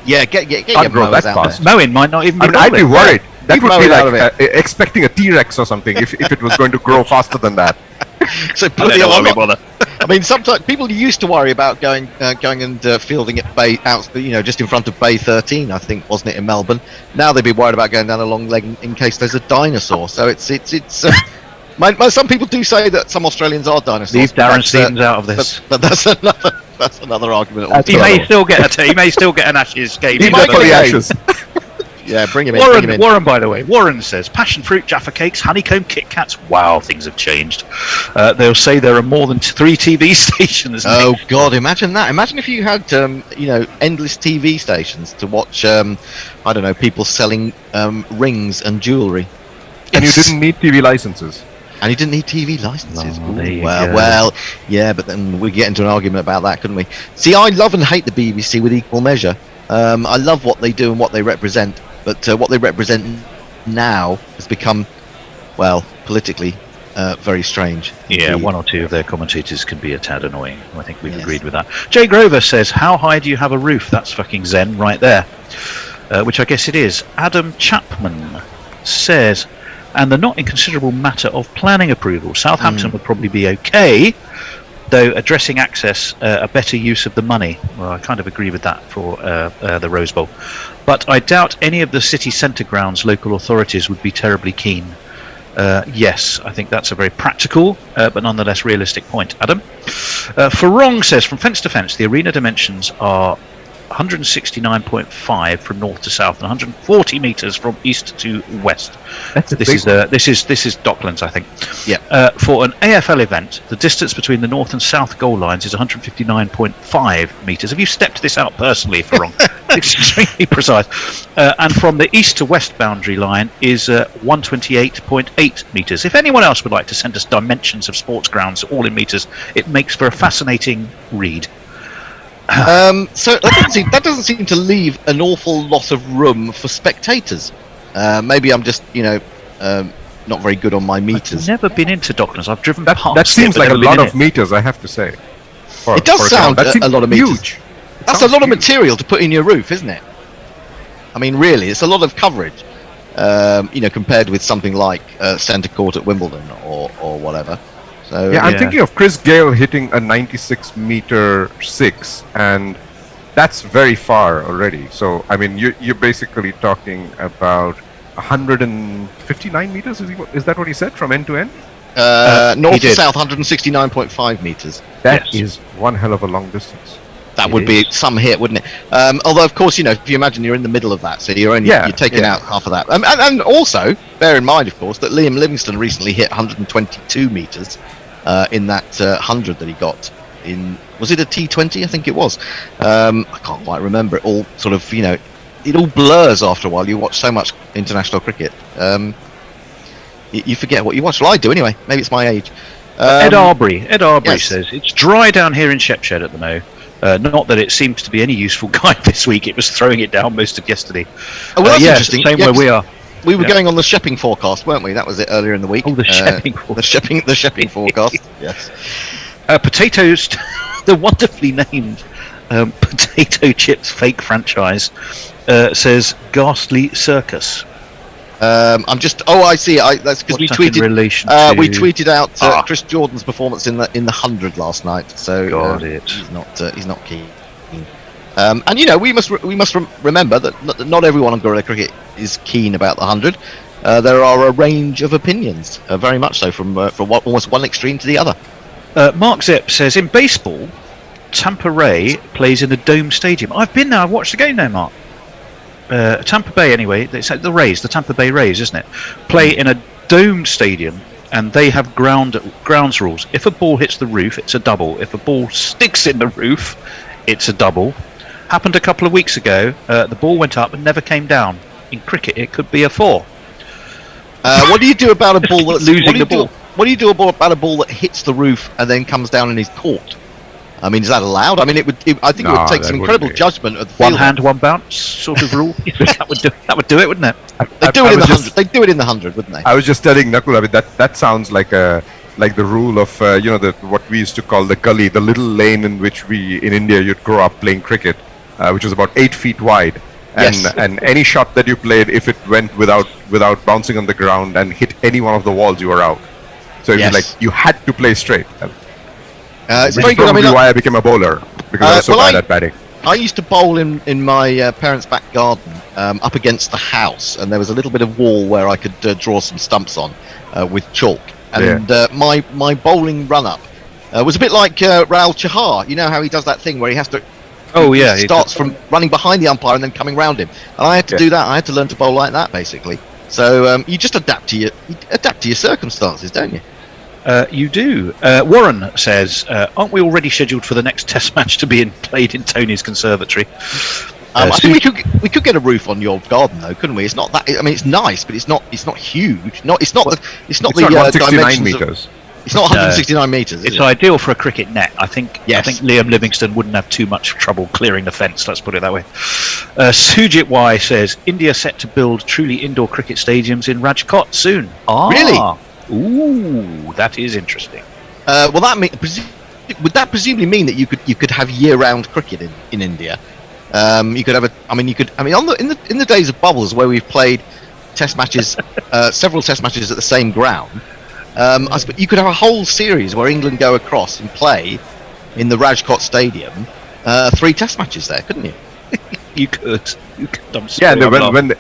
Yeah, get your mowers out there. Mowing might not even be. I'd be worried. That would be like expecting a T-Rex or something if it was going to grow faster than that. So sometimes people used to worry about going and fielding at bay out, just in front of Bay 13, I think, wasn't it, in Melbourne? Now they'd be worried about going down a long leg in case there's a dinosaur. So it's. Some people do say that some Australians are dinosaurs. Leave Darren Stevens out of this. But that's another argument. He may still get an Ashes game. He might get the Ashes. Yeah, bring him in. Warren, by the way. Warren says passion fruit, Jaffa cakes, honeycomb Kit Cats. Wow, things have changed. They'll say there are more than 3 TV stations. Oh God, imagine that. Imagine if you had, endless TV stations to watch, I don't know, people selling rings and jewellery. And you didn't need TV licenses. And you didn't need TV licenses. Oh, there you go. Well, yeah, but then we get into an argument about that, couldn't we? See, I love and hate the BBC with equal measure. I love what they do and what they represent, but what they represent now has become, well, politically very strange. Yeah, indeed. 1 or 2 of their commentators can be a tad annoying. I think we've agreed with that. Jay Grover says, how high do you have a roof? That's fucking zen right there. Which I guess it is. Adam Chapman says, and the not inconsiderable matter of planning approval. Southampton would probably be okay, though addressing access a better use of the money. Well, I kind of agree with that for the Rose Bowl. But I doubt any of the city centre grounds local authorities would be terribly keen. Yes, I think that's a very practical but nonetheless realistic point. Adam? Farong says, from fence to fence, the arena dimensions are 169.5 from north to south and 140 metres from east to west. This is Docklands, I think. Yeah. For an AFL event, the distance between the north and south goal lines is 159.5 metres. Have you stepped this out personally, Farong? It's extremely precise. And from the east to west boundary line is 128.8 metres. If anyone else would like to send us dimensions of sports grounds, all in metres, it makes for a fascinating read. So that doesn't seem to leave an awful lot of room for spectators. Maybe I'm just, not very good on my meters. I've never been into Docklands. I've driven past. That seems it, like a lot of it. meters, I have to say. It does sound a lot of meters. Huge. That's a lot of material to put in your roof, isn't it? I mean, really, it's a lot of coverage. Compared with something like Centre Court at Wimbledon or whatever. So, yeah, I'm thinking of Chris Gale hitting a 96 meter 6, and that's very far already. So, I mean, you're basically talking about 159 meters. Is that what he said from end to end? North to south, 169.5 meters. That is one hell of a long distance. That would be some hit, wouldn't it? Although, of course, if you imagine you're in the middle of that, so you're taking out half of that. And also, bear in mind, of course, that Liam Livingston recently hit 122 meters in that 100 that he got in. Was it a T20? I think it was. I can't quite remember. It all sort of, it all blurs after a while. You watch so much international cricket. You forget what you watch. Well, I do anyway. Maybe it's my age. Ed Arbery says, it's dry down here in Shepshed at the moment. Not that it seems to be any useful guide this week. It was throwing it down most of yesterday. Oh, well, that's interesting. Same where we are. We were going on the Shepping forecast, weren't we? That was it earlier in the week. Oh, the Shepping forecast. The Shepping forecast. Yes. Potatoes, the wonderfully named Potato Chips fake franchise says Ghastly Circus. I'm just. Oh, I see. That's because we tweeted. We tweeted out Chris Jordan's performance in the 100 last night. So he's not keen. And we must remember that not everyone on Guerrilla Cricket is keen about the 100. There are a range of opinions, very much so, from almost one extreme to the other. Mark Zipp says, in baseball, Tampa Ray plays in the Dome Stadium. I've been there. I've watched the game now, Mark. Tampa Bay, anyway. It's the Rays, the Tampa Bay Rays, isn't it? Play in a domed stadium, and they have grounds rules. If a ball hits the roof, it's a double. If a ball sticks in the roof, it's a double. Happened a couple of weeks ago. The ball went up and never came down. In cricket, it could be a 4. What do you do about a ball that's losing the ball? What do you do about a ball that hits the roof and then comes down and is caught? I mean, is that allowed? I mean, I think it would take some incredible judgment of the fielder. One hand, one bounce sort of rule. that would do it, wouldn't it? They'd do it in the 100. They'd do it in the 100, wouldn't they? I was just telling Nakul, I mean, that sounds like the rule of what we used to call the gully, the little lane in which in India you'd grow up playing cricket, which was about 8 feet wide. And any shot that you played, if it went without bouncing on the ground and hit any one of the walls, you were out. So it was like you had to play straight. It's which very is good. probably why I became a bowler, because I was so bad at batting. I used to bowl in my parents' back garden up against the house, and there was a little bit of wall where I could draw some stumps on with chalk. And my bowling run-up was a bit like Raul Chahar. You know how he does that thing where he has to... He starts from running behind the umpire and then coming round him. And I had to do that. I had to learn to bowl like that, basically. So you just adapt to your circumstances, don't you? You do. Warren says, aren't we already scheduled for the next test match to be played in Tony's conservatory? I think we could get a roof on your garden though, couldn't we? It's not that. I mean, it's nice, but it's not huge. It's not the 169 dimensions meters. It's not 169 meters. It's ideal for a cricket net. I think Yes. Liam Livingston wouldn't have too much trouble clearing the fence. Let's put it that way. Sujit Y says, India set to build truly indoor cricket stadiums in Rajkot soon. Really? Ooh, that is interesting. Well, would that presumably mean that you could have year-round cricket in India? You could have in the days of bubbles where we've played test matches, several test matches at the same ground. You could have a whole series where England go across and play in the Rajkot Stadium, 3 test matches there, couldn't you? You could. Yeah, and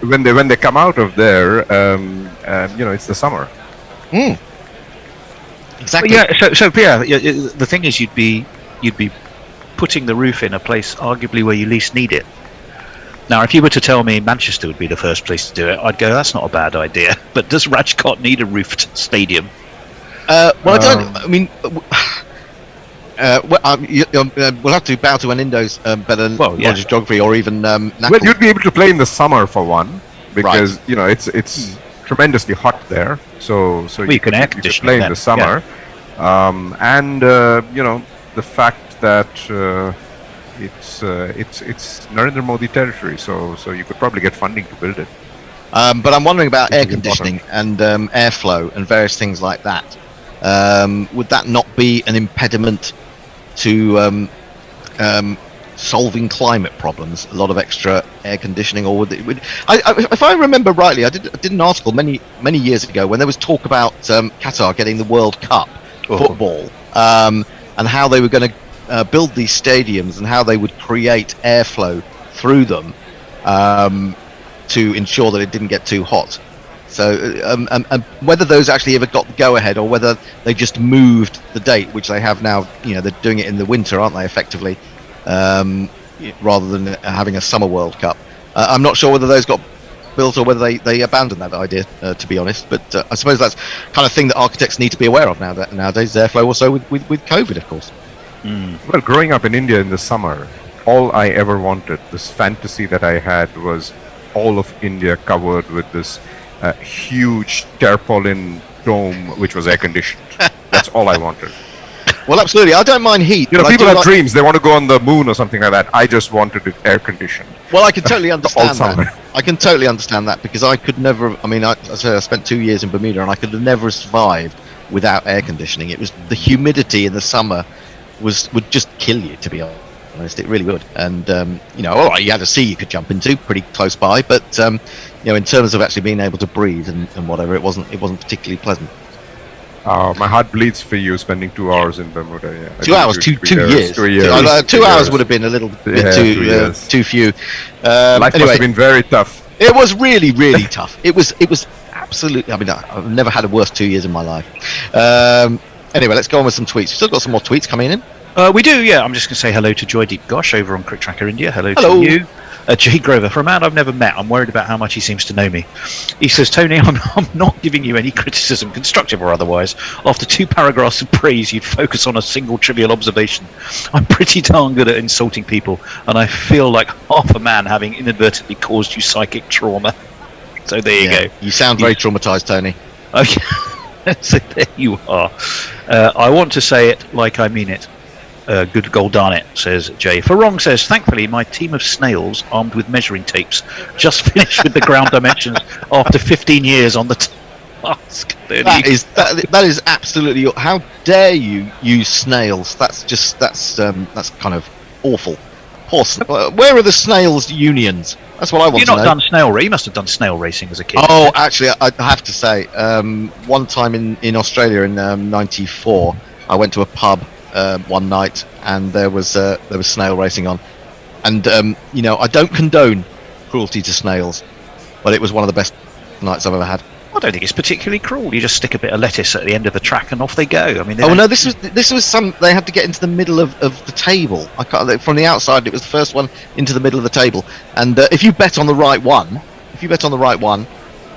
when they come out of there, it's the summer. Exactly. But the thing is, you'd be putting the roof in a place arguably where you least need it. Now, if you were to tell me Manchester would be the first place to do it, I'd go, that's not a bad idea. But does Rajkot need a roofed stadium? I don't. I mean, we'll have to bow to an Indo's better knowledge of geography, or even Nakul. Well, you'd be able to play in the summer for one, because it's tremendously hot there. So you can air condition play in the summer, and the fact that it's Narendra Modi territory, so you could probably get funding to build it. But I'm wondering about air conditioning and airflow and various things like that. Would that not be an impediment to solving climate problems? A lot of extra air conditioning, or if I remember rightly, I did an article many years ago when there was talk about Qatar getting the World Cup football, and how they were going to build these stadiums and how they would create airflow through them to ensure that it didn't get too hot. So and whether those actually ever got the go-ahead, or whether they just moved the date, which they have now. They're doing it in the winter, aren't they, effectively, rather than having a summer World Cup. I'm not sure whether those got built or whether they abandoned that idea, to be honest. But I suppose that's kind of thing that architects need to be aware of nowadays. Airflow also with COVID, of course. Well, growing up in India in the summer, all I ever wanted, this fantasy that I had, was all of India covered with this huge tarpaulin dome which was air conditioned. That's all I wanted. Well, absolutely. I don't mind heat. People have dreams. They want to go on the moon or something like that. I just wanted it air conditioned. Well, I can totally understand that. I can totally understand that, because I could never. I mean, I spent 2 years in Bermuda, and I could have never survived without air conditioning. It was the humidity in the summer would just kill you, to be honest. It really would. And all right, you had a sea you could jump into pretty close by, but in terms of actually being able to breathe and whatever, it wasn't particularly pleasant. My heart bleeds for you spending 2 hours in Bermuda. Yeah. 2 hours, 2 years. 2 years. 2 hours would have been a little bit too few. Life must have been very tough. It was really, really tough. It was absolutely. I mean, I've never had a worse 2 years in my life. Anyway, let's go on with some tweets. We've still got some more tweets coming in. We do, yeah. I'm just going to say hello to Joydeep Gosh over on Crick Tracker India. Hello to you. Jay Grover, for a man I've never met, I'm worried about how much he seems to know me. He says, Tony, I'm not giving you any criticism, constructive or otherwise. After 2 paragraphs of praise, you'd focus on a single trivial observation. I'm pretty darn good at insulting people, and I feel like half a man having inadvertently caused you psychic trauma. So there you go. You sound very traumatized, Tony. Okay. So there you are. I want to say it like I mean it. Good gold darn it, says Jay. Farong says, thankfully my team of snails armed with measuring tapes just finished with the ground dimensions after 15 years on the task. That is absolutely. How dare you use snails? That's kind of awful. Where are the snails unions? That's what I want to know. You must have done snail racing as a kid. Oh, actually, I have to say, one time in Australia in '94, I went to a pub one night, and there was snail racing on, and I don't condone cruelty to snails, but it was one of the best nights I've ever had. I don't think it's particularly cruel. You just stick a bit of lettuce at the end of the track and off they go. I mean, this was some. They had to get into the middle of the table. From the outside, it was the first one into the middle of the table. And if you bet on the right one,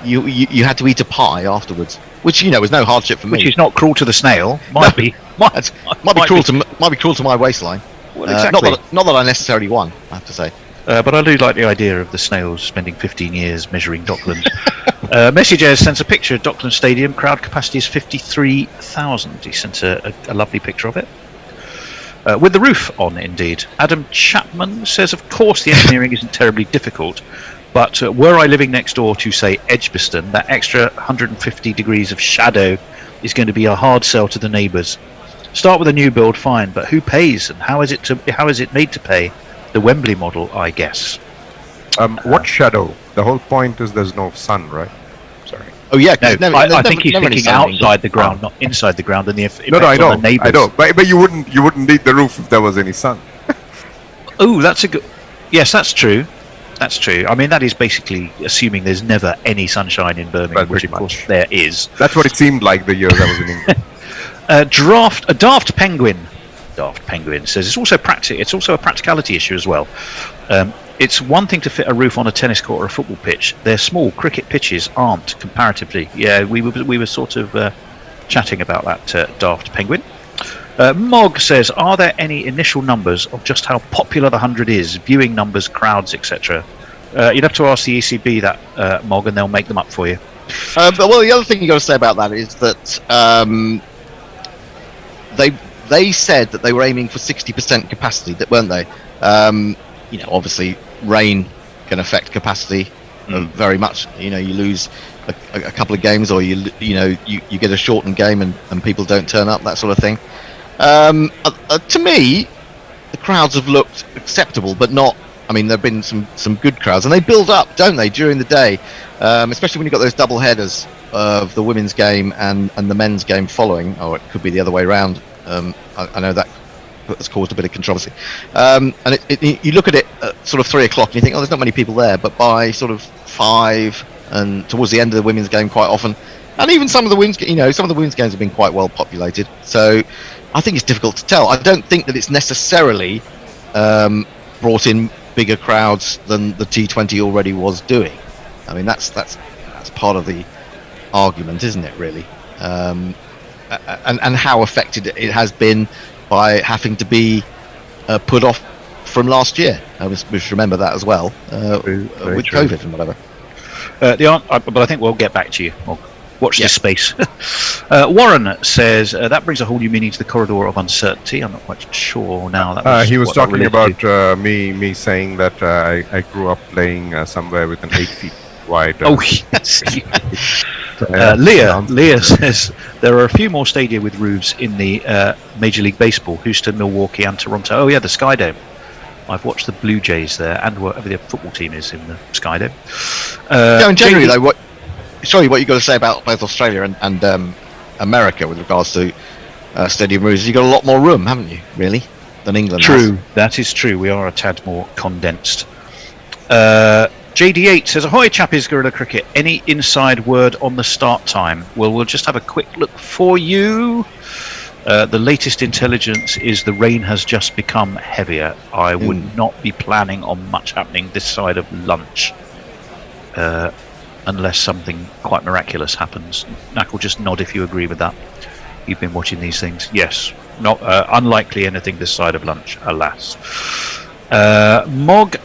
you had to eat a pie afterwards, which was no hardship for me. Which is not cruel to the snail. Might be cruel to my waistline. Well, exactly. Not that I necessarily won, I have to say. But I do like the idea of the snails spending 15 years measuring Docklands. Message sends a picture of Docklands Stadium. Crowd capacity is 53,000. He sent a lovely picture of it. With the roof on, indeed. Adam Chapman says, of course the engineering isn't terribly difficult, but were I living next door to, say, Edgbaston, that extra 150 degrees of shadow is going to be a hard sell to the neighbours. Start with a new build, fine, but who pays, and how is it made to pay? The Wembley model, I guess. What shadow? The whole point is there's no sun, right? Sorry. Oh yeah, no, I think he's thinking outside the ground, not inside the ground, and the effect I know, on the neighbours. I know, but you wouldn't need the roof if there was any sun. Oh, that's a good. Yes, that's true. That's true. I mean, that is basically assuming there's never any sunshine in Birmingham, which of course there is. That's what it seemed like the years I was in England. A Daft Penguin says it's also a practicality issue as well. It's one thing to fit a roof on a tennis court or a football pitch. They're small. Cricket pitches aren't, comparatively. Yeah, we were sort of chatting about that, Daft Penguin. Mog says, are there any initial numbers of just how popular the 100 is? Viewing numbers, crowds, etc. You'd have to ask the ECB that, Mog, and they'll make them up for you. But the other thing you got to say about that is that they said that they were aiming for 60% capacity, weren't they? Obviously rain can affect capacity very much. You lose a couple of games, or you get a shortened game and people don't turn up, that sort of thing. To me, the crowds have looked acceptable, but not. I mean, there have been some good crowds, and they build up, don't they, during the day? Especially when you've got those double headers of the women's game and the men's game following, or it could be the other way around. I know that has caused a bit of controversy. And you look at it at sort of 3 o'clock and you think, oh, there's not many people there. But by sort of 5 and towards the end of the women's game, quite often, and even some of the women's games have been quite well populated. So I think it's difficult to tell. I don't think that it's necessarily brought in bigger crowds than the T20 already was doing. I mean, that's part of the argument, isn't it? Really. And how affected it has been by having to be put off from last year. We should remember that as well, with COVID and whatever. But I think we'll get back to you. Watch this space. Warren says, that brings a whole new meaning to the corridor of uncertainty. I'm not quite sure now. He was talking about me saying that I grew up playing somewhere with an 8 feet wide. Oh, yes. Leah says there are a few more stadia with roofs in the Major League Baseball, Houston, Milwaukee and Toronto. Oh yeah, the Sky Dome. I've watched the Blue Jays there and whatever the football team is in the Sky Dome. And generally though, what you got to say about both Australia and America with regards to stadium roofs, you've got a lot more room, haven't you, really, than England True, has. That is true. We are a tad more condensed. JD8 says, ahoy chappies, Guerrilla Cricket. Any inside word on the start time? Well, we'll just have a quick look for you. The latest intelligence is the rain has just become heavier. I would not be planning on much happening this side of lunch, unless something quite miraculous happens. Knackle, just nod if you agree with that. You've been watching these things. Yes, not unlikely anything this side of lunch, alas. Warren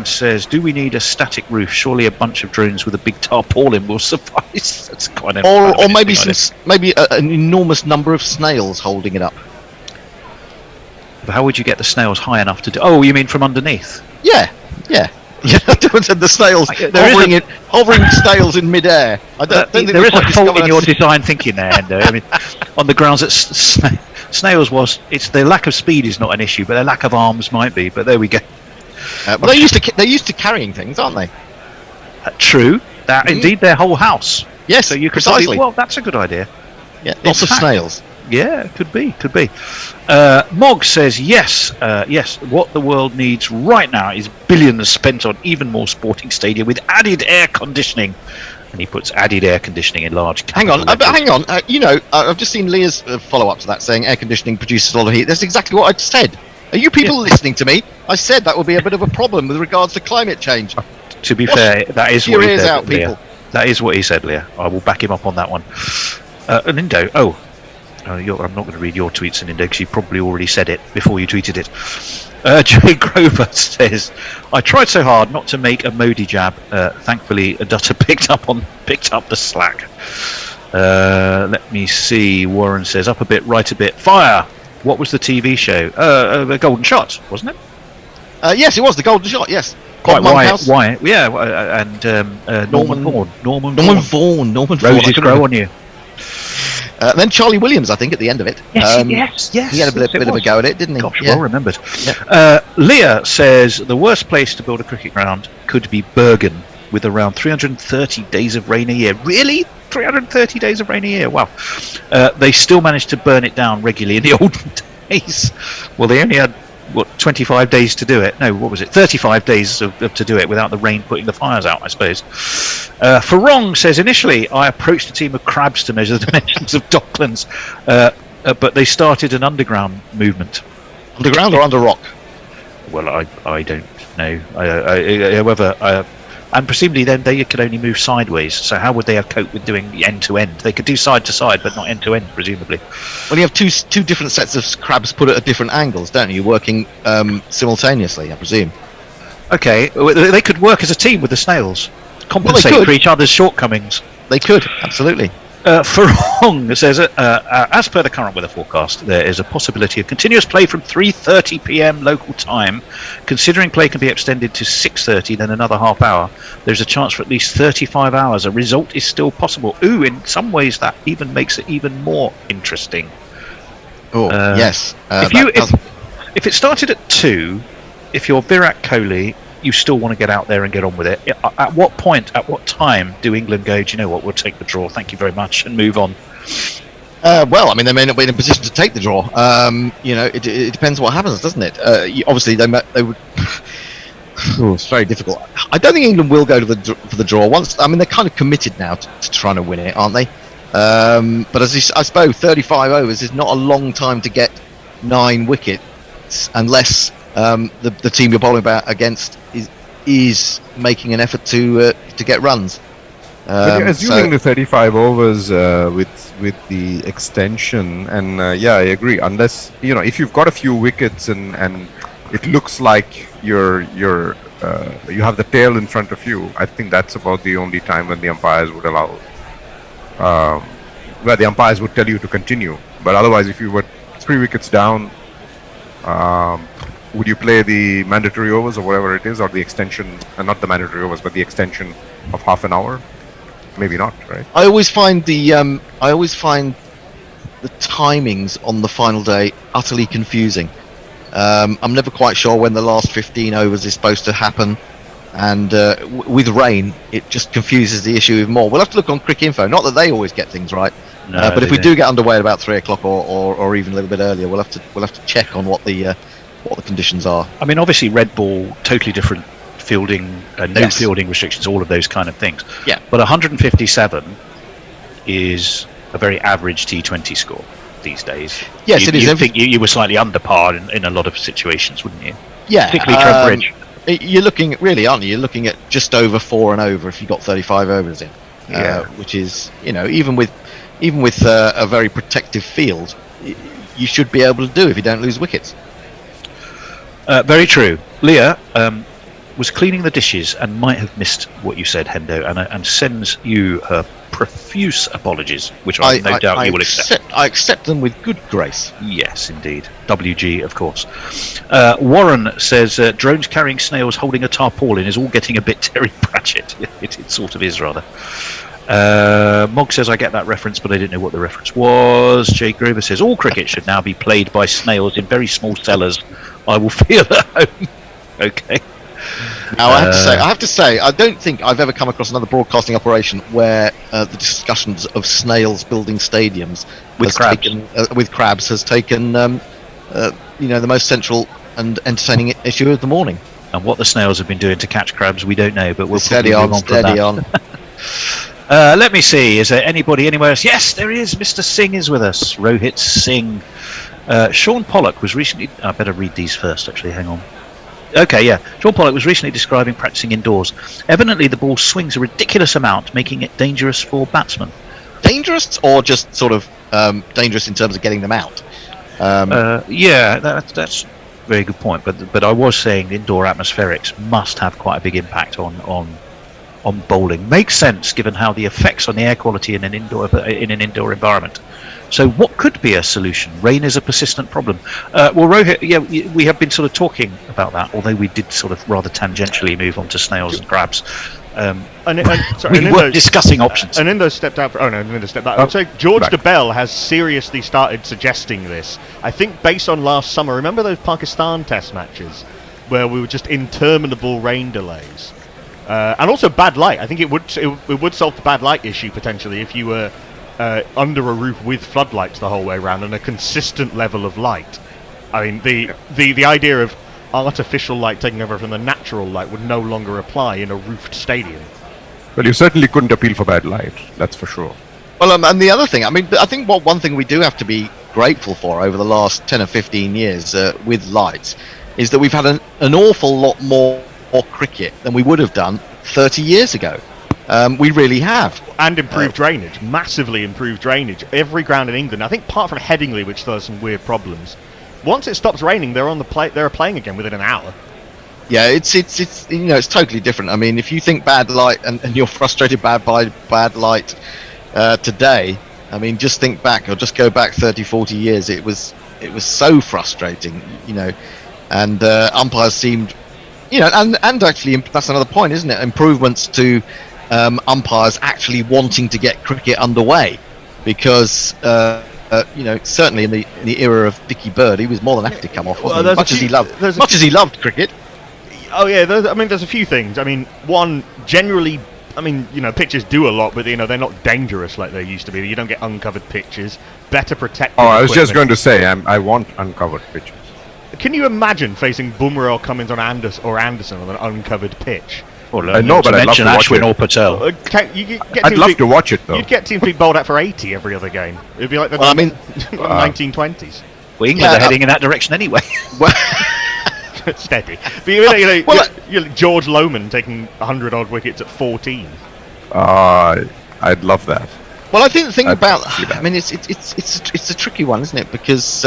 says, do we need a static roof? Surely a bunch of drones with a big tarpaulin will suffice. That's quite or maybe an enormous number of snails holding it up. But how would you get the snails high enough to do? Oh, you mean from underneath? Yeah. The snails hovering snails in midair. I don't think there is a fault in your design thinking there, Endo. I mean, on the grounds that snails it's their lack of speed is not an issue, but their lack of arms might be. But there we go. But they're used to carrying things, aren't they? True. Indeed, their whole house. Yes, so you could precisely. Well, that's a good idea. Yeah, lots of snails. Yeah, could be. Mog says yes. What the world needs right now is billions spent on even more sporting stadia with added air conditioning. And he puts added air conditioning in large. Hang on. I've just seen Leah's follow-up to that, saying air conditioning produces a lot of heat. That's exactly what I said. Are you people listening to me? I said that would be a bit of a problem with regards to climate change. To be fair, that is your what he ears said, out, Leah. people. That is what he said, Leah. I will back him up on that one. Nindo, I'm not going to read your tweets, Nindo, because you probably already said it before you tweeted it. Jay Grover says, I tried so hard not to make a Modi jab. Thankfully, Dutta picked up the slack. Let me see. Warren says, up a bit, right a bit. Fire! What was the TV show? The Golden Shot, wasn't it? Yes, it was the Golden Shot. Yes. Quite. Bob Why? Monkhouse. Why? Yeah. And Norman Vaughan. Norman Vaughan. Roses grow on you. Then Charlie Williams, I think, at the end of it. Yes. He had a bit of a go at it, didn't he? Gosh, Yeah. well remembered. Yeah. Leah says the worst place to build a cricket ground could be Bergen, with around 330 days of rain a year. Really? 330 days of rain a year? Wow. They still managed to burn it down regularly in the olden days. Well, they only had 25 days to do it. No, what was it? 35 days to do it without the rain putting the fires out, I suppose. Farong says, initially I approached a team of crabs to measure the dimensions of docklands, but they started an underground movement. Underground or under rock? Well, I don't know. However, and presumably then they could only move sideways. So how would they have coped with doing the end to end? They could do side to side, but not end to end, presumably. Well, you have two different sets of crabs put at different angles, don't you? Working simultaneously, I presume. Okay, they could work as a team with the snails, compensate for each other's shortcomings. They could, absolutely. Farong says, as per the current weather forecast, there is a possibility of continuous play from 3:30 p.m. local time. Considering play can be extended to 6:30, then another half hour, there's a chance for at least 35 hours. A result is still possible. Ooh, in some ways that even makes it even more interesting. Oh, yes. If it started at 2, if you're Virat Kohli, you still want to get out there and get on with it. At what point, at what time do England go, do you know what, we'll take the draw, thank you very much, and move on? Well, I mean, they may not be in a position to take the draw. It depends what happens, doesn't it? Obviously, they would... it's very difficult. I don't think England will go for the draw once. I mean, they're kind of committed now to trying to win it, aren't they? But I suppose 35 overs is not a long time to get 9 wickets, unless the team you're bowling against is making an effort to get runs. But you're assuming the 35 overs with the extension, and I agree. Unless if you've got a few wickets and it looks like you have the tail in front of you, I think that's about the only time when the umpires would allow, where the umpires would tell you to continue. But otherwise, if you were 3 wickets down, would you play the mandatory overs or whatever it is, or the extension, not the mandatory overs, but the extension of half an hour? Maybe not, right? I always find the timings on the final day utterly confusing. I'm never quite sure when the last 15 overs is supposed to happen, and with rain, it just confuses the issue even more. We'll have to look on Cricket Info. Not that they always get things right, but if we do get underway at about 3 o'clock or even a little bit earlier, we'll have to check on what the conditions are. I mean, obviously, red ball, totally different fielding, fielding restrictions, all of those kind of things. Yeah. But 157 is a very average T20 score these days. Yes, it is. You'd think you were slightly under par in a lot of situations, wouldn't you? Yeah. Particularly Trent Bridge. You're looking at, really, aren't you? You're looking at just over 4 and over if you got 35 overs in. Which is, even with a very protective field, you should be able to do if you don't lose wickets. Very true. Leah was cleaning the dishes and might have missed what you said, Hendo, and sends you her profuse apologies, which I no doubt you will accept. I accept them with good grace. Yes, indeed. WG, of course. Warren says, drones carrying snails holding a tarpaulin is all getting a bit Terry Pratchett. It sort of is, rather. Mog says, I get that reference, but I didn't know what the reference was. Jay Grover says, all cricket should now be played by snails in very small cellars. I will feel at home. Okay. Now, I have to say, I don't think I've ever come across another broadcasting operation where the discussions of snails building stadiums with crabs has taken the most central and entertaining issue of the morning. And what the snails have been doing to catch crabs, we don't know, but we'll steady on from steady that. on. Let me see. Is there anybody anywhere else? Yes, there is. Mr. Singh is with us. Rohit Singh. Sean Pollock was recently... I better read these first, actually. Hang on. Okay, yeah. Sean Pollock was recently describing practicing indoors. Evidently, the ball swings a ridiculous amount, making it dangerous for batsmen. Dangerous, or just sort of dangerous in terms of getting them out? Yeah, that's a very good point. But I was saying indoor atmospherics must have quite a big impact on bowling. Makes sense given how the effects on the air quality in an indoor environment. So what could be a solution? Rain is a persistent problem. Well, Rohit, yeah, we have been sort of talking about that, although we did sort of rather tangentially move on to snails and crabs. We were discussing options. And Indo stepped out. Indo stepped out. So George DeBell has seriously started suggesting this. I think based on last summer. Remember those Pakistan Test matches where we were just interminable rain delays, and also bad light. I think it would solve the bad light issue potentially if you were under a roof with floodlights the whole way around and a consistent level of light. I mean, the idea of artificial light taking over from the natural light would no longer apply in a roofed stadium. Well, you certainly couldn't appeal for bad light, that's for sure. Well, and the other thing, I mean, I think one thing we do have to be grateful for over the last 10 or 15 years with lights is that we've had an awful lot more cricket than we would have done 30 years ago. We really have. And improved drainage, massively improved drainage. Every ground in England, I think apart from Headingley, which still has some weird problems, once it stops raining, they're playing again within an hour. Yeah, it's totally different. I mean, if you think bad light and you're frustrated by bad light today, I mean, just think back or just go back 30, 40 years. It was so frustrating, and umpires seemed, and actually that's another point, isn't it? Improvements to umpires actually wanting to get cricket underway, because certainly in the era of Dickie Bird, he was more than happy to come off, wasn't he? Much as he loved cricket. Oh yeah, there's a few things. I mean, one, generally, pitches do a lot, but they're not dangerous like they used to be. You don't get uncovered pitches. Better protected. I was just going to say, I want uncovered pitches. Can you imagine facing Bumrah or Cummins on Anderson on an uncovered pitch? I know, but I'd love to watch it. Or Patel. I'd love to watch it, though. You'd get teams being bowled out for 80 every other game. It'd be like the 1920s. Well, England are heading in that direction anyway. Steady. But George Lohman taking 100-odd wickets at 14. I'd love that. Well, I think the thing about, I mean, it's a tricky one, isn't it? Because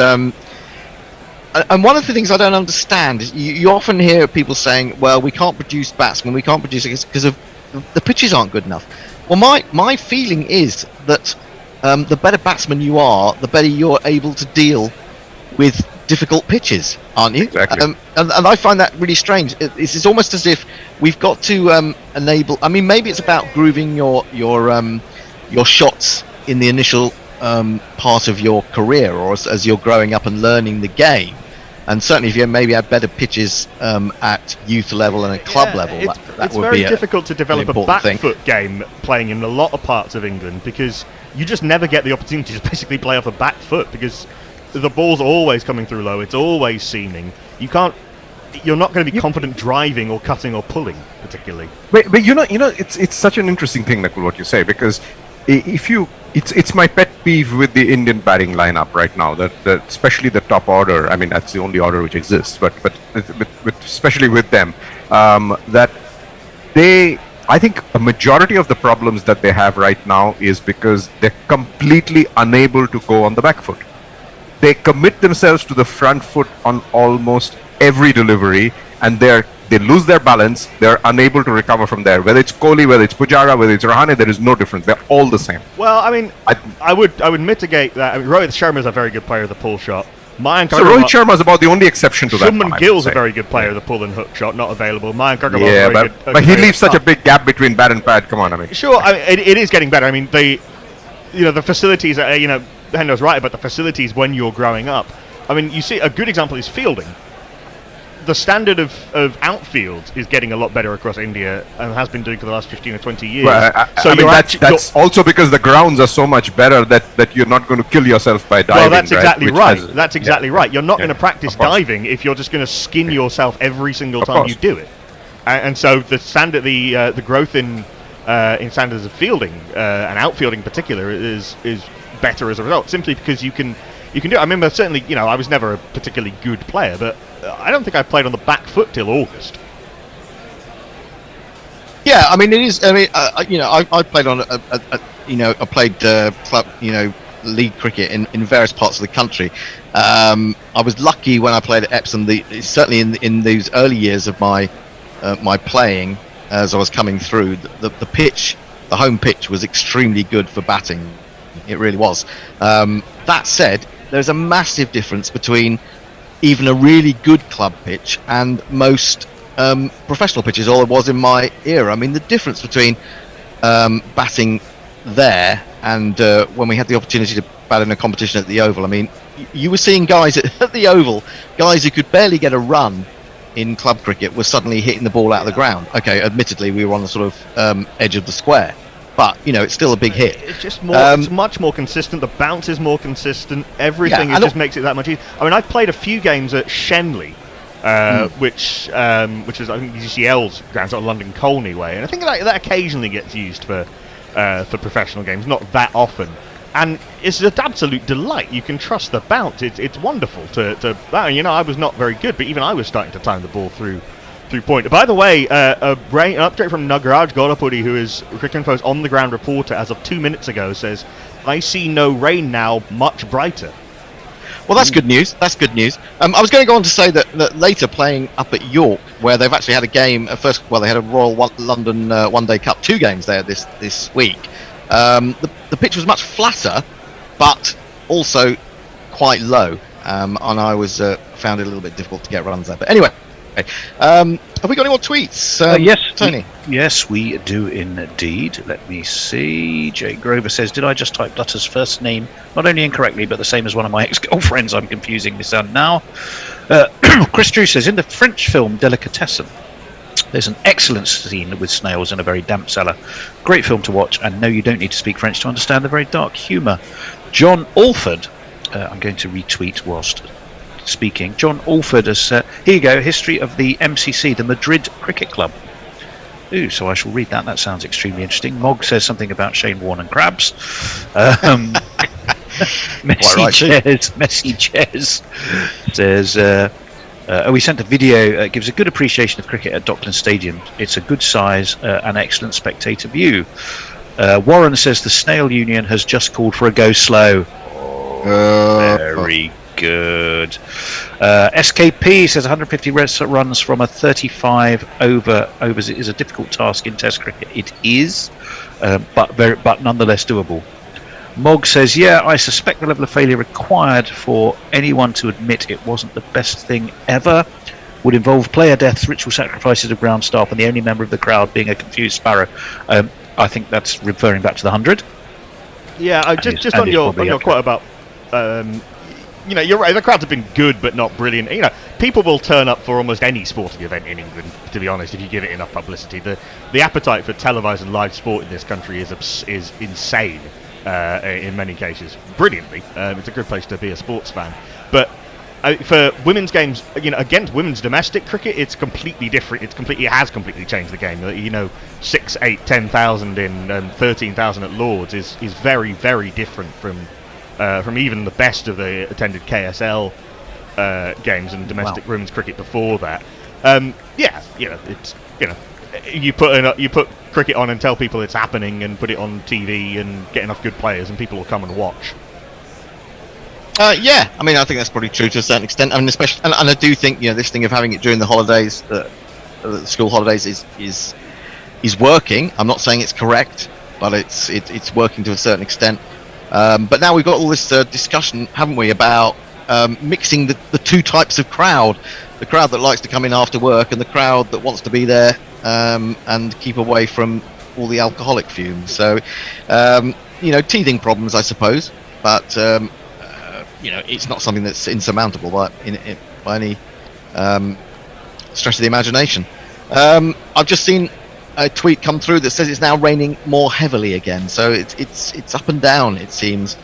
and one of the things I don't understand is you often hear people saying, "Well, we can't produce batsmen, we can't produce it because of the pitches aren't good enough." Well, my feeling is that the better batsman you are, the better you're able to deal with difficult pitches, aren't you? Exactly. And I find that really strange. It's almost as if we've got to enable. I mean, maybe it's about grooving your shots in the initial part of your career, or as you're growing up and learning the game. And certainly, if you maybe had better pitches at youth level and at club level, that would be it's very difficult to develop a back foot game playing in a lot of parts of England, because you just never get the opportunity to basically play off a back foot, because the ball's always coming through low. It's always seaming. You're not going to be confident driving or cutting or pulling particularly. But it's such an interesting thing, Nakul, what you say, because it's my pet peeve with the Indian batting lineup right now, that especially the top order. I mean, that's the only order which exists, but especially with them, that I think a majority of the problems that they have right now is because they're completely unable to go on the back foot. They commit themselves to the front foot on almost every delivery, and they lose their balance. They're unable to recover from there. Whether it's Kohli, whether it's Pujara, whether it's Rahane, there is no difference. They're all the same. Well, I mean, I would mitigate that. I mean, Rohit Sharma is a very good player of the pull shot. Rohit Sharma is about the only exception to that. Shubman Gill's a very good player of the pull and hook shot, not available. Mayank Agarwal is very good. But he leaves such a big gap between bat and pad. Come on, I mean. Sure, it is getting better. I mean, the facilities, Hendo's right about the facilities when you're growing up. I mean, you see, a good example is fielding. The standard of outfield is getting a lot better across India and has been doing for the last 15 or 20 years. Well, that's also because the grounds are so much better that you're not going to kill yourself by diving. Well, that's exactly right. That's exactly right. You're not going to practice diving if you're just going to skin yourself every single time you do it. And so the standard, the growth in standards of fielding and outfielding in particular is better as a result, simply because you can you can do it. I remember certainly, I was never a particularly good player, but I don't think I played on the back foot till August. Yeah, I mean, it is. I mean, I played on I played club, league cricket in various parts of the country. I was lucky when I played at Epsom. Certainly in those early years of my playing, as I was coming through, the pitch, the home pitch, was extremely good for batting. It really was. That said, there's a massive difference between even a really good club pitch and most professional pitches, or it was in my era. I mean, the difference between batting there and when we had the opportunity to bat in a competition at the Oval. I mean, you were seeing guys at the Oval, guys who could barely get a run in club cricket were suddenly hitting the ball out of the ground. Okay, admittedly, we were on the sort of edge of the square, but it's still a big hit. It's just more. It's much more consistent. The bounce is more consistent. Everything it just makes it that much easier. I mean, I've played a few games at Shenley, which is I think UCL's ground, sort of London Colney way, and I think that occasionally gets used for professional games, not that often. And it's an absolute delight. You can trust the bounce. It's wonderful to I was not very good, but even I was starting to time the ball through point. By the way, an update from Nagaraj Golapudi, who is Cricket Info's on-the-ground reporter as of 2 minutes ago, says, "I see no rain now, much brighter." Well, that's good news. That's good news. I was going to go on to say that later, playing up at York, where they've actually had a game. They had a Royal London One Day Cup, 2 games there this week. The pitch was much flatter, but also quite low, and I found it a little bit difficult to get runs there. But anyway, have we got any more tweets? Yes, Tony. Yes, we do indeed. Let me see. Jay Grover says, "Did I just type Dutter's first name not only incorrectly, but the same as one of my ex-girlfriends? I'm confusing this out now." Chris Drew says, "In the French film Delicatessen, there's an excellent scene with snails in a very damp cellar. Great film to watch, and no, you don't need to speak French to understand the very dark humour." John Alford, I'm going to retweet whilst speaking. John Alford has here you go, history of the MCC, the Madrid Cricket Club. Ooh, so I shall read that. That sounds extremely interesting. Mog says something about Shane Warne and crabs. Messy Chairs says, we sent a video. Gives a good appreciation of cricket at Dockland Stadium. It's a good size and excellent spectator view. Warren says the Snail Union has just called for a go slow. Very good. SKP says 150 runs from a 35 overs is a difficult task in Test cricket. It is, but nonetheless doable. Mog says, "Yeah, I suspect the level of failure required for anyone to admit it wasn't the best thing ever would involve player deaths, ritual sacrifices of ground staff, and the only member of the crowd being a confused sparrow." I think that's referring back to the 100. Yeah, just on your quote about, you're right. The crowds have been good, but not brilliant. People will turn up for almost any sporting event in England. To be honest, if you give it enough publicity, the appetite for televised and live sport in this country is insane. In many cases, brilliantly. It's a good place to be a sports fan. But for women's games, against women's domestic cricket, it's completely different. It has completely changed the game. 6, 8, 10,000 in 13,000 at Lords is very, very different from even the best of the attended KSL games and domestic women's cricket before that. You put cricket on and tell people it's happening, and put it on TV and get enough good players, and people will come and watch. I mean, I think that's probably true to a certain extent. I mean, especially, and I do think this thing of having it during the holidays, the school holidays, is working. I'm not saying it's correct, but it's working to a certain extent. But now we've got all this discussion, haven't we, about mixing the 2 types of crowd: the crowd that likes to come in after work, and the crowd that wants to be there and keep away from all the alcoholic fumes. So, teething problems, I suppose, but it's not something that's insurmountable by any stretch of the imagination. I've just seen a tweet come through that says it's now raining more heavily again, so it's up and down, it seems,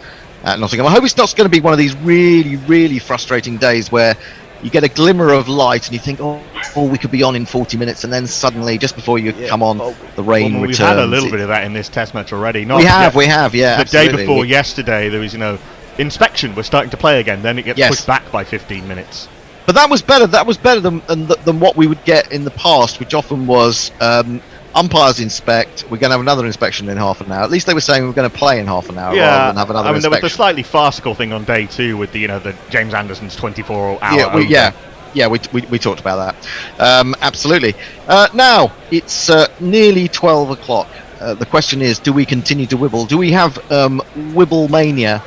at Nottingham. I hope it's not going to be one of these really, really frustrating days where you get a glimmer of light and you think, oh, we could be on in 40 minutes, and then suddenly, just before you come on, the rain returns. We've had a little bit of that in this Test match already. We have, yeah. The absolutely. day before yesterday, there was, inspection was starting to play again. Then it gets pushed back by 15 minutes. But that was better. That was better than what we would get in the past, which often was umpires inspect. We're going to have another inspection in half an hour. At least they were saying we're going to play in half an hour rather than have another inspection. There was the slightly farcical thing on day 2 with the James Anderson's 24-hour. We talked about that. Absolutely. Now it's nearly 12 o'clock. The question is, do we continue to wibble? Do we have wibble mania?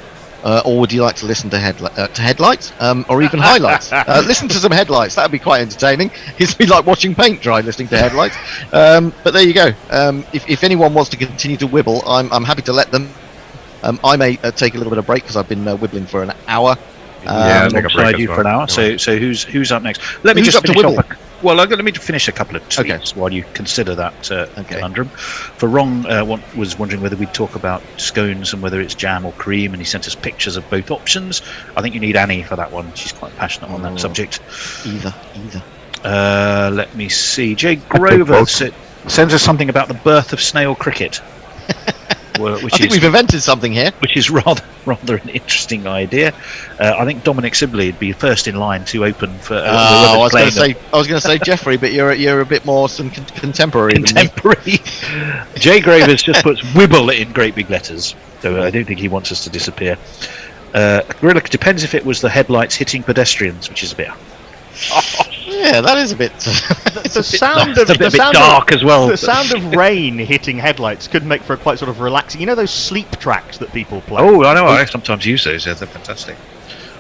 Or would you like to listen to headlights or even highlights? Listen to some headlights. That would be quite entertaining. It'd be like watching paint dry listening to headlights. But there you go. If anyone wants to continue to wibble, I'm happy to let them. I may take a little bit of break because I've been wibbling for an hour. Take a break for an hour. So who's up next? Let me just finish off. Let me finish a couple of tweets while you consider that conundrum. For Ron was wondering whether we'd talk about scones and whether it's jam or cream, and he sent us pictures of both options. I think you need Annie for that one. She's quite passionate on that subject. Either. Let me see. Jay Grover sends us something about the birth of snail cricket. I think we've invented something here, which is rather an interesting idea. I think Dominic Sibley would be first in line to open for. I was going to say Jeffrey, but you're a bit more contemporary. Jay Gravers just puts "wibble" in great big letters, so I don't think he wants us to disappear. Gorilla, depends if it was the headlights hitting pedestrians, which is a bit. Yeah, that is a bit. The sound dark as well. The sound of rain hitting headlights could make for a quite sort of relaxing. You know those sleep tracks that people play. Oh, I know. I sometimes use those. They're fantastic.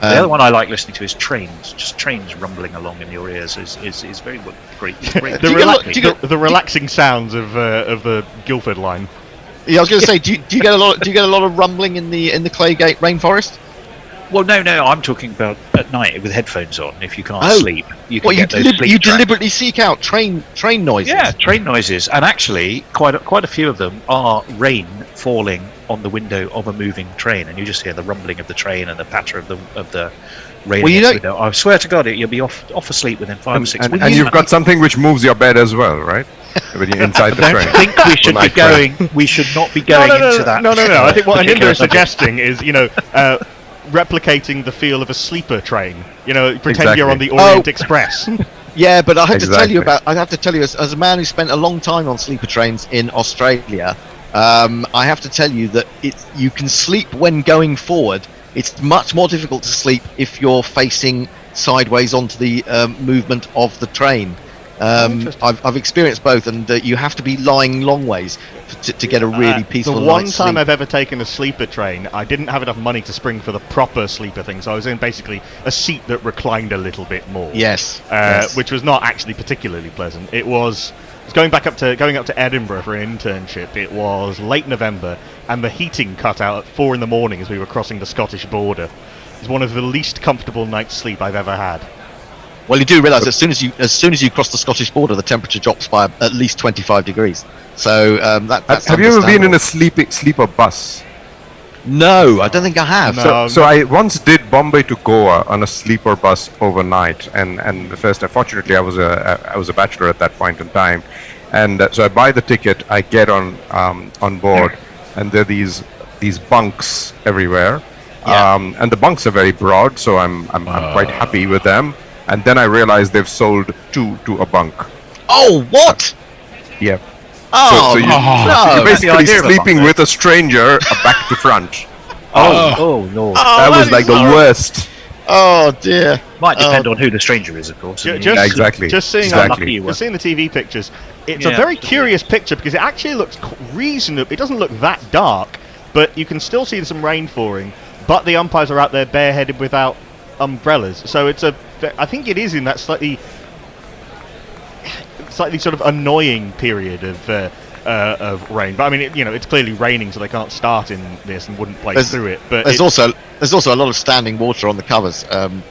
The other one I like listening to is trains. Just trains rumbling along in your ears is very great. The relaxing sounds of the Guildford line. Yeah, I was going to say, do you get a lot of rumbling in the Claygate rainforest? Well, no, I'm talking about at night with headphones on. If you can't sleep, you can get those sleep tracks. Deliberately seek out train noises. Yeah, train noises, and actually, quite a few of them are rain falling on the window of a moving train, and you just hear the rumbling of the train and the patter of the rain. Well, I swear to God, you'll be off asleep within 5 or 6 minutes. And you've got something which moves your bed as well, right? When you're inside the train. I think we should be going. We should not be going into that. No. I think what Anindo is suggesting is, replicating the feel of a sleeper train. Pretend you're on the Orient Express. Yeah, but I have to tell you, as a man who spent a long time on sleeper trains in Australia, I have to tell you that you can sleep when going forward. It's much more difficult to sleep if you're facing sideways onto the movement of the train. I've experienced both, and you have to be lying long ways to get a really peaceful night's sleep. The one time I've ever taken a sleeper train, I didn't have enough money to spring for the proper sleeper thing, so I was in basically a seat that reclined a little bit more. Yes. Which was not actually particularly pleasant. It was going up to Edinburgh for an internship. It was late November, and the heating cut out at 4 in the morning as we were crossing the Scottish border. It was one of the least comfortable nights' sleep I've ever had. Well, you do realise as soon as you cross the Scottish border, the temperature drops by at least 25 degrees. So that's. Have you ever been in a sleeper bus? No, I don't think I have. So I once did Bombay to Goa on a sleeper bus overnight, and fortunately I was a bachelor at that point in time, and so I buy the ticket, I get on board, and there are these bunks everywhere, and the bunks are very broad, so I'm quite happy with them. And then I realized they've sold 2 to a bunk. Oh, what? Yeah. Oh, so you're basically sleeping with a stranger back to front. Oh no. That was like the worst. Oh dear. Might depend on who the stranger is, of course. Exactly. Just seeing the TV pictures, it's a very curious picture because it actually looks reasonable. It doesn't look that dark, but you can still see some rain falling. But the umpires are out there bareheaded without umbrellas, so I think it is in that slightly sort of annoying period of rain. But I mean, it's clearly raining, so they can't start in this and wouldn't play through it. But there's also a lot of standing water on the covers.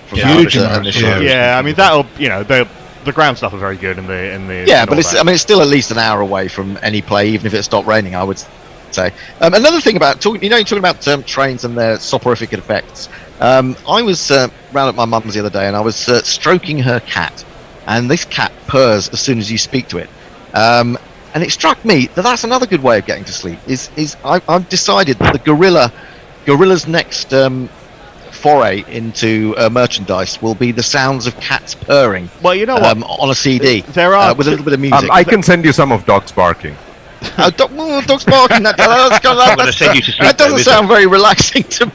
Huge amounts. Yeah, I mean that'll the ground stuff are very good and the but it's still at least an hour away from any play, even if it stopped raining, I would say. Another thing about talking about trains and their soporific effects. I was round at my mum's the other day, and I was stroking her cat, and this cat purrs as soon as you speak to it. And it struck me that that's another good way of getting to sleep. I've decided that the gorilla's next foray into merchandise will be the sounds of cats purring. Well, you know what? On a CD, there are with a little bit of music. I can send you some of dogs barking. Dogs barking. That doesn't sound very relaxing to me.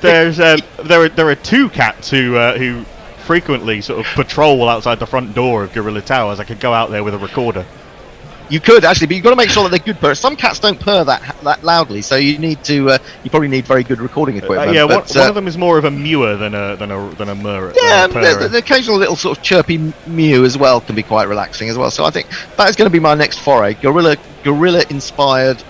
There are two cats who frequently sort of patrol outside the front door of Gorilla Towers. I could go out there with a recorder. You could actually, but you've got to make sure that they're good purrs. Some cats don't purr that loudly, so you need to. You probably need very good recording equipment. One of them is more of a mewer than a murr. Yeah, the occasional little sort of chirpy mew as well can be quite relaxing as well. So I think that is going to be my next foray. Gorilla inspired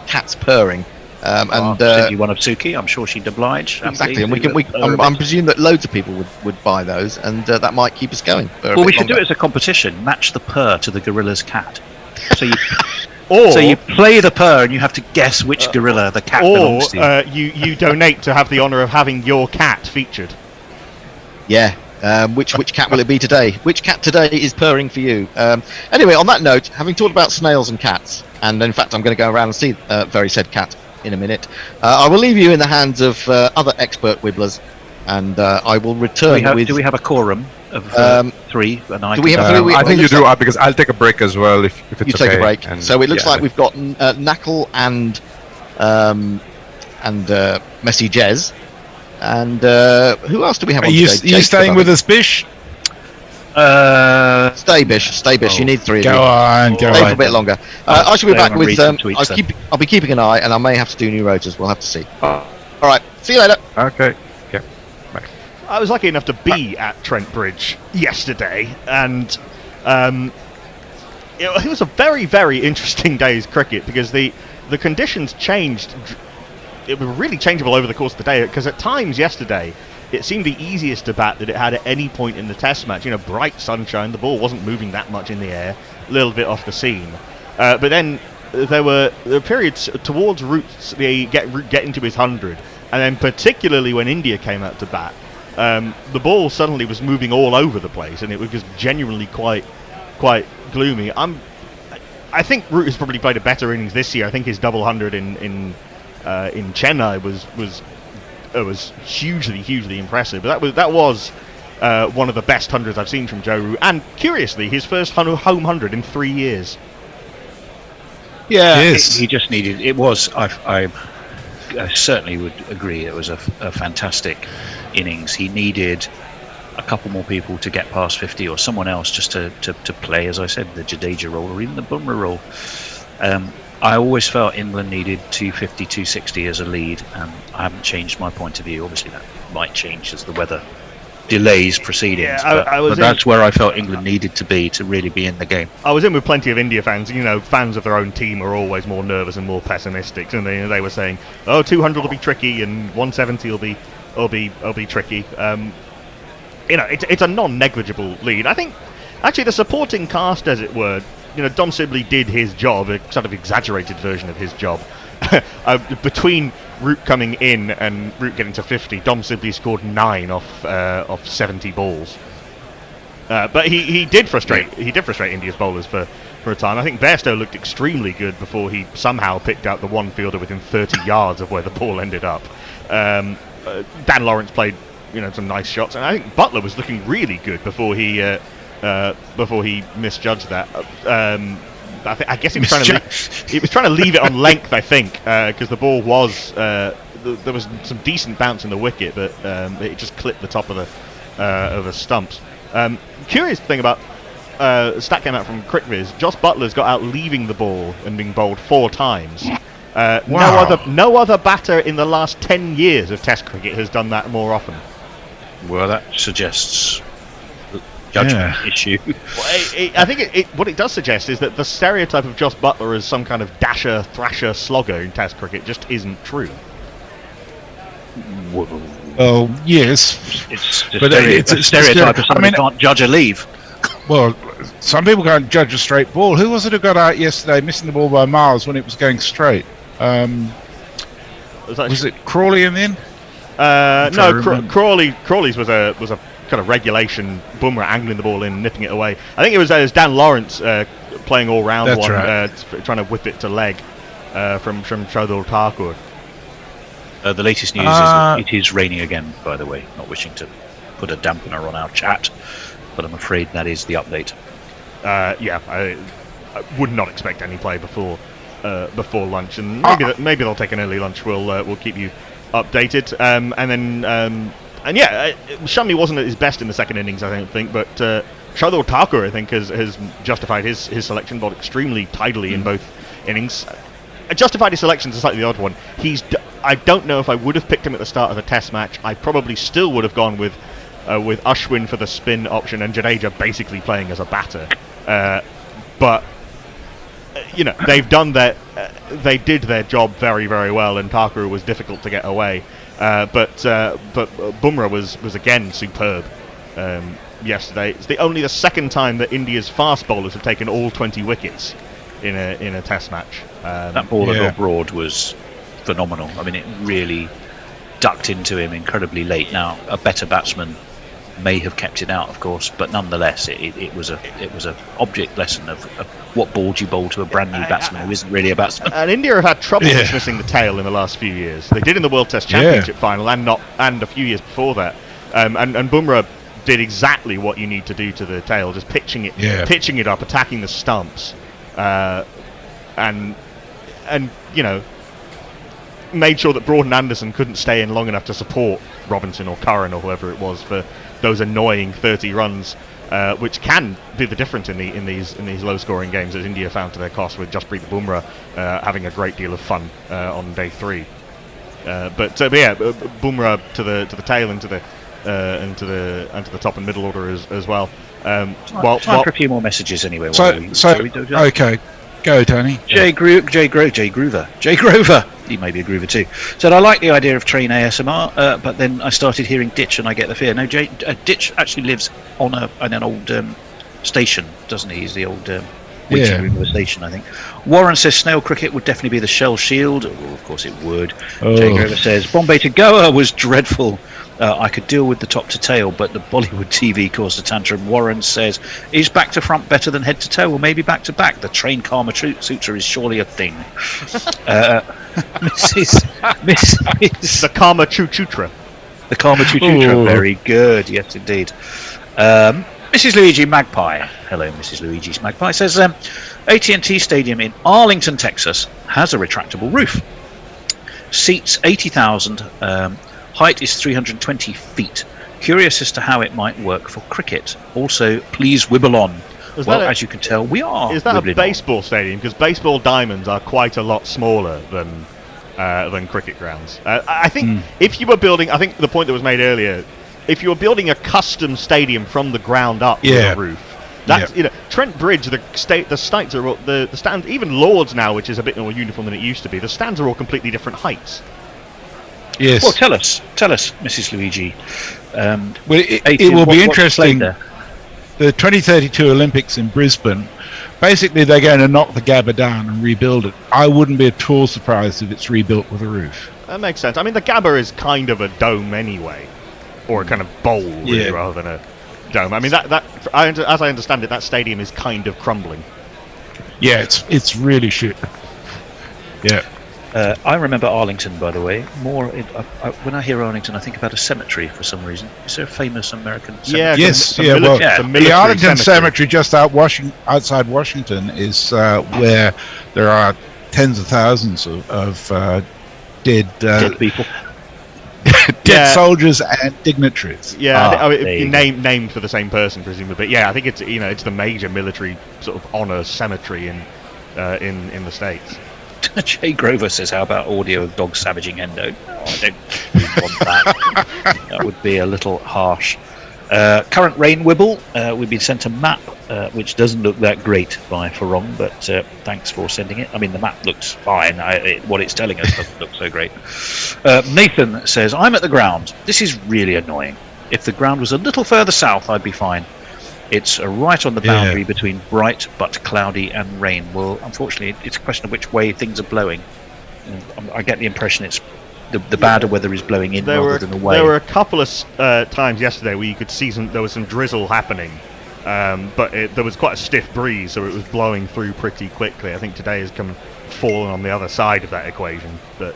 cats purring. I'll send you one of Suki. I'm sure she'd oblige. Exactly, and I'm presume that loads of people would buy those, and that might keep us going. Well, we should do it as a competition. Match the purr to the gorilla's cat. So you play the purr, and you have to guess which gorilla the cat belongs to. You donate to have the honour of having your cat featured. Yeah. Which cat will it be today? Which cat today is purring for you? Anyway, on that note, having talked about snails and cats, and in fact I'm going to go around and see very said cat in a minute, I will leave you in the hands of other expert wibblers, and I will return Do we have a quorum of 3? And do we have 3? I think you do, because I'll take a break as well if it's okay. You take a break. So it looks like we've got Knuckle and Messy Jez. And who else do we have on today? Are you staying with us, Bish? Stay, Bish. You need 3 of you. Go on. Stay for a bit longer. I shall be back with. I'll be keeping an eye, and I may have to do new rotors. We'll have to see. All right. See you later. Okay. Yeah. Bye. I was lucky enough to be at Trent Bridge yesterday, and it was a very, very interesting day's cricket because the conditions changed. It was really changeable over the course of the day, because at times yesterday it seemed the easiest to bat that it had at any point in the test match. You know, bright sunshine, the ball wasn't moving that much in the air, a little bit off the seam. But then there were periods towards Root's getting to his 100, and then particularly when India came out to bat, the ball suddenly was moving all over the place, and it was just genuinely quite gloomy. I think Root has probably played a better innings this year. I think his double 100 in Chennai was hugely impressive. But that was one of the best hundreds I've seen from Joe Root, and curiously, his first home 100 in 3 years. Yeah, yes. He just needed. It was. I certainly would agree. It was a fantastic innings. He needed a couple more people to get past 50, or someone else just to play, as I said, the Jadeja role or even the Bumrah role. I always felt England needed 250, 260 as a lead, and I haven't changed my point of view. Obviously, that might change as the weather delays proceedings, but that's where I felt England needed to be to really be in the game. I was in with plenty of India fans. You know, fans of their own team are always more nervous and more pessimistic, and they were saying, "Oh, 200 will be tricky, and 170 will be tricky." You know, it's a non-negligible lead. I think, actually, the supporting cast, as it were. You know, Dom Sibley did his job, a sort of exaggerated version of his job. Between Root coming in and Root getting to 50, Dom Sibley scored 9 off 70 balls. But he did frustrate India's bowlers for a time. I think Bairstow looked extremely good before he somehow picked out the one fielder within 30 yards of where the ball ended up. Dan Lawrence played some nice shots, and I think Butler was looking really good before he misjudged that. I guess he was trying to leave it on length. I think because the ball was there was some decent bounce in the wicket, but it just clipped the top of the stumps. Curious thing about stat came out from CricViz. Joss Butler's got out leaving the ball and being bowled 4 times. Wow. No other batter in the last 10 years of Test cricket has done that more often. Well, that suggests judgment issue. Well, I think what it does suggest is that the stereotype of Joss Butler as some kind of dasher, thrasher, slogger in Test cricket just isn't true. Well, yes, it's a stereotype of someone who can't judge a leave. Well, some people can't judge a straight ball. Who was it who got out yesterday, missing the ball by miles when it was going straight? Was it Crawley in the end? No, Crawley's was a kind of regulation Bumrah angling the ball in, nipping it away. I think it was Dan Lawrence playing all round. That's one, right. Trying to whip it to leg from Shardul Thakur. The latest news is that it is raining again, by the way. Not wishing to put a dampener on our chat, but I'm afraid that is the update. I would not expect any play before lunch, and maybe they'll take an early lunch. We'll keep you updated, Shammi wasn't at his best in the second innings, I don't think, but Shardul Thakur, I think, has justified his selection, bowled extremely tidily in both innings. Justified his selection is a slightly odd one. I don't know if I would have picked him at the start of the Test match. I probably still would have gone with Ashwin for the spin option and Jadeja basically playing as a batter. But they've done they did their job very, very well, and Thakur was difficult to get away. But Bumrah was again superb yesterday. It's the second time that India's fast bowlers have taken all 20 wickets in a Test match. That ball that got Broad was phenomenal. I mean, it really ducked into him incredibly late. Now, a better batsman may have kept it out, of course, but nonetheless, it was a object lesson of what ball do you bowl to a brand new batsman who isn't really a batsman. And India have had trouble dismissing the tail in the last few years. They did in the World Test Championship final, and a few years before that. And Bumrah did exactly what you need to do to the tail, just pitching it up, attacking the stumps, and made sure that Broad and Anderson couldn't stay in long enough to support Robinson or Curran or whoever it was for those annoying 30 runs, which can be the difference in these low-scoring games, as India found to their cost, with Jasprit Bumrah having a great deal of fun on day 3. Bumrah to the tail and to the top and middle order as well. Time for a few more messages anyway. Okay. Go, Tony. Jay Grover. He may be a Groover too. Said, I like the idea of train ASMR, but then I started hearing Ditch and I get the fear. No, Ditch actually lives on an old station, doesn't he? He's the old waiting room of a station, I think. Warren says snail cricket would definitely be the Shell Shield. Oh, of course it would. Jay Grover says Bombay to Goa was dreadful. I could deal with the top to tail, but the Bollywood TV caused a tantrum. Warren says, is back to front better than head to toe, or maybe back to back? The train Kama Sutra is surely a thing. The Kama Chuchutra. The Kama Chuchutra, very good, yes indeed. Mrs. Luigi Magpie, hello Mrs. Luigi's Magpie, says AT&T Stadium in Arlington, Texas has a retractable roof. Seats 80,000, height is 320 feet. Curious as to how it might work for cricket. Also, please wibble on. As you can tell, we are. Is that a baseball stadium? Because baseball diamonds are quite a lot smaller than cricket grounds. I think if you were building, I think the point that was made earlier, if you were building a custom stadium from the ground up with a roof, that's Trent Bridge, the stands are the stands, even Lords now, which is a bit more uniform than it used to be. The stands are all completely different heights. Yes. Well, tell us, Mrs. Luigi. It will be interesting. The 2032 Olympics in Brisbane, basically they're going to knock the Gabba down and rebuild it. I wouldn't be at all surprised if it's rebuilt with a roof. That makes sense. I mean, the Gabba is kind of a dome anyway, or a kind of bowl really, rather than a dome. I mean, as I understand it, that stadium is kind of crumbling. Yeah, it's really shit. Yeah. I remember Arlington, by the way. When I hear Arlington, I think about a cemetery for some reason. Is there a famous American cemetery? The Arlington Cemetery just outside Washington is where there are tens of thousands of dead people. Dead soldiers and dignitaries. Yeah, named for the same person, presumably. But yeah, I think it's the major military sort of honor cemetery in the States. Jay Grover says, how about audio of dogs savaging Endo? I don't want that. That would be a little harsh. Current rain wibble. We've been sent a map, which doesn't look that great by Farong, but thanks for sending it. I mean, the map looks fine. What it's telling us doesn't look so great. Nathan says, I'm at the ground. This is really annoying. If the ground was a little further south, I'd be fine. It's right on the boundary between bright but cloudy and rain. Well, unfortunately, it's a question of which way things are blowing. I get the impression it's the badder weather is blowing in rather than away. There were a couple of times yesterday where you could see there was some drizzle happening, but there was quite a stiff breeze, so it was blowing through pretty quickly. I think today has come fallen on the other side of that equation. But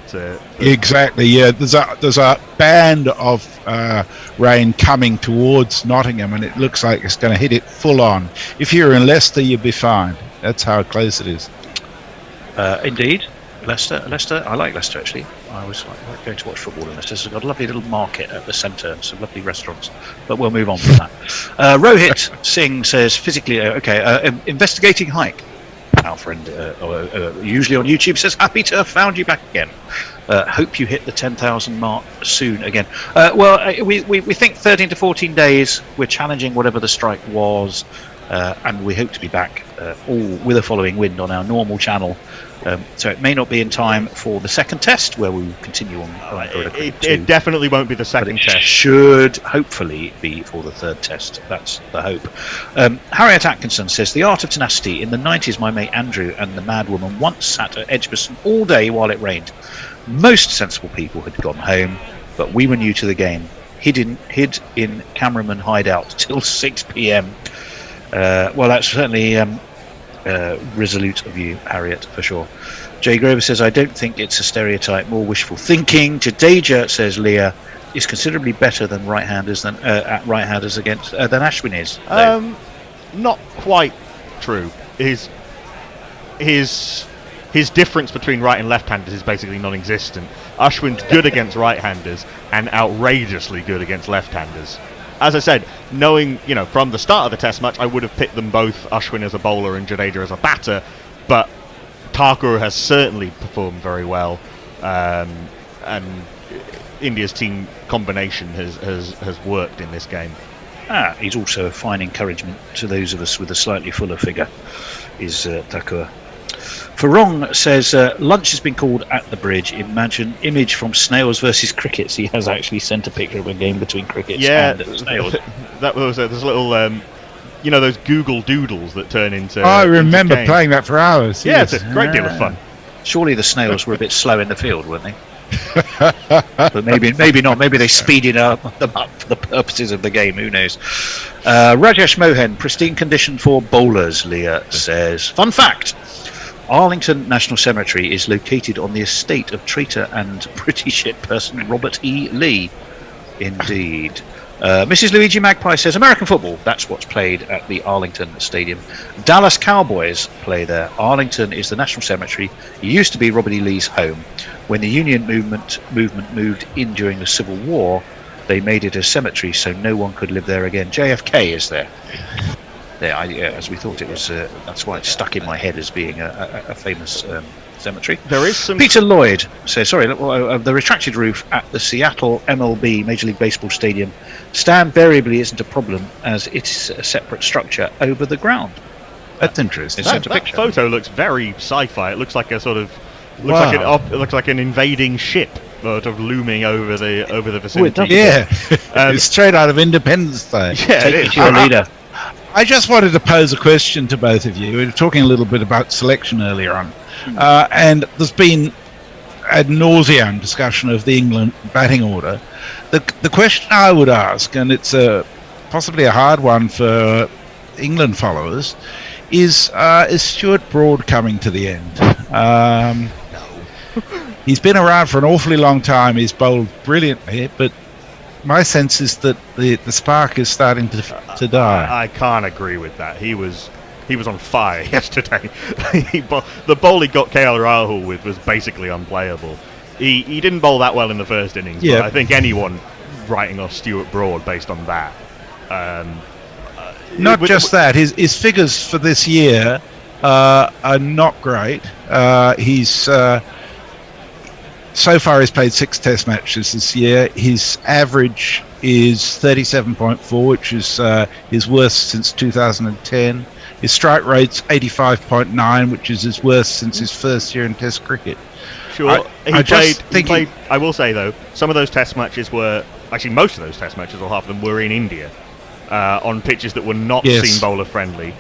exactly, yeah. There's a band of rain coming towards Nottingham, and it looks like it's going to hit it full on. If you're in Leicester, you'll be fine. That's how close it is. Indeed. Leicester. I like Leicester actually. I always like going to watch football in Leicester. It's got a lovely little market at the centre and some lovely restaurants. But we'll move on from that. Rohit Singh says physically investigating hike. Our friend, usually on YouTube, says happy to have found you back again. Hope you hit the 10,000 mark soon again. We think 13 to 14 days. We're challenging whatever the strike was, and we hope to be back all with a following wind on our normal channel. So it may not be in time for the second test, where we will continue on. It definitely won't be the second test. Should hopefully be for the third test. That's the hope. Harriet Atkinson says, the art of tenacity. In the 90s, my mate Andrew and the madwoman once sat at Edgbaston all day while it rained. Most sensible people had gone home, but we were new to the game. Hid in cameraman hideout till 6 p.m. Well, that's certainly resolute of you, Harriet, for sure. Jay Grover says, I don't think it's a stereotype, more wishful thinking. Jadeja, says Leah, is considerably better than right-handers at right-handers against than Ashwin is. Not quite true. His difference between right and left-handers is basically non-existent. Ashwin's good against right-handers and outrageously good against left-handers. As I said, knowing, from the start of the test match, I would have picked them both, Ashwin as a bowler and Jadeja as a batter, but Thakur has certainly performed very well, and India's team combination has worked in this game. He's also a fine encouragement to those of us with a slightly fuller figure, is Thakur. Farong says, lunch has been called at the bridge. Image from Snails versus Crickets. He has actually sent a picture of a game between Crickets and Snails. That was there's a little, those Google Doodles that turn into. I remember playing that for hours. Yeah, it's a great deal of fun. Surely the Snails were a bit slow in the field, weren't they? But maybe not. Maybe they speeded them up for the purposes of the game. Who knows? Rajesh Mohan, pristine condition for bowlers. Leah says, fun fact. Arlington National Cemetery is located on the estate of traitor and pretty shit person Robert E. Lee. Indeed. Mrs. Luigi Magpie says, American football, that's what's played at the Arlington Stadium. Dallas Cowboys play there. Arlington is the National Cemetery. It used to be Robert E. Lee's home. When the Union movement moved in during the Civil War, they made it a cemetery so no one could live there again. JFK is there. As we thought it was, that's why it's stuck in my head as being a famous cemetery. There is some. Peter Lloyd says, sorry, the retracted roof at the Seattle MLB Major League Baseball Stadium stand variably isn't a problem as it's a separate structure over the ground. That's interesting. That photo looks very sci-fi. It looks like a sort of looks like an invading ship sort of looming over the vicinity. It's straight out of Independence Day. Yeah, it is. Your leader. I just wanted to pose a question to both of you. We were talking a little bit about selection earlier on, and there's been ad nauseam discussion of the England batting order. The question I would ask, and it's possibly a hard one for England followers, is Stuart Broad coming to the end? No. He's been around for an awfully long time. He's bowled brilliantly, but my sense is that the spark is starting to die. I can't agree with that. He was on fire yesterday. The bowl he got KL Rahul with was basically unplayable. He didn't bowl that well in the first innings, but I think anyone writing off Stuart Broad based on that. Not just that, his figures for this year are not great. He's so far he's played 6 test matches this year. His average is 37.4, which is his worst since 2010. His strike rate's 85.9, which is his worst since his first year in test cricket. Sure, I will say though, some of those test matches were actually most of those test matches, or half of them, were in India on pitches that were not seam bowler friendly.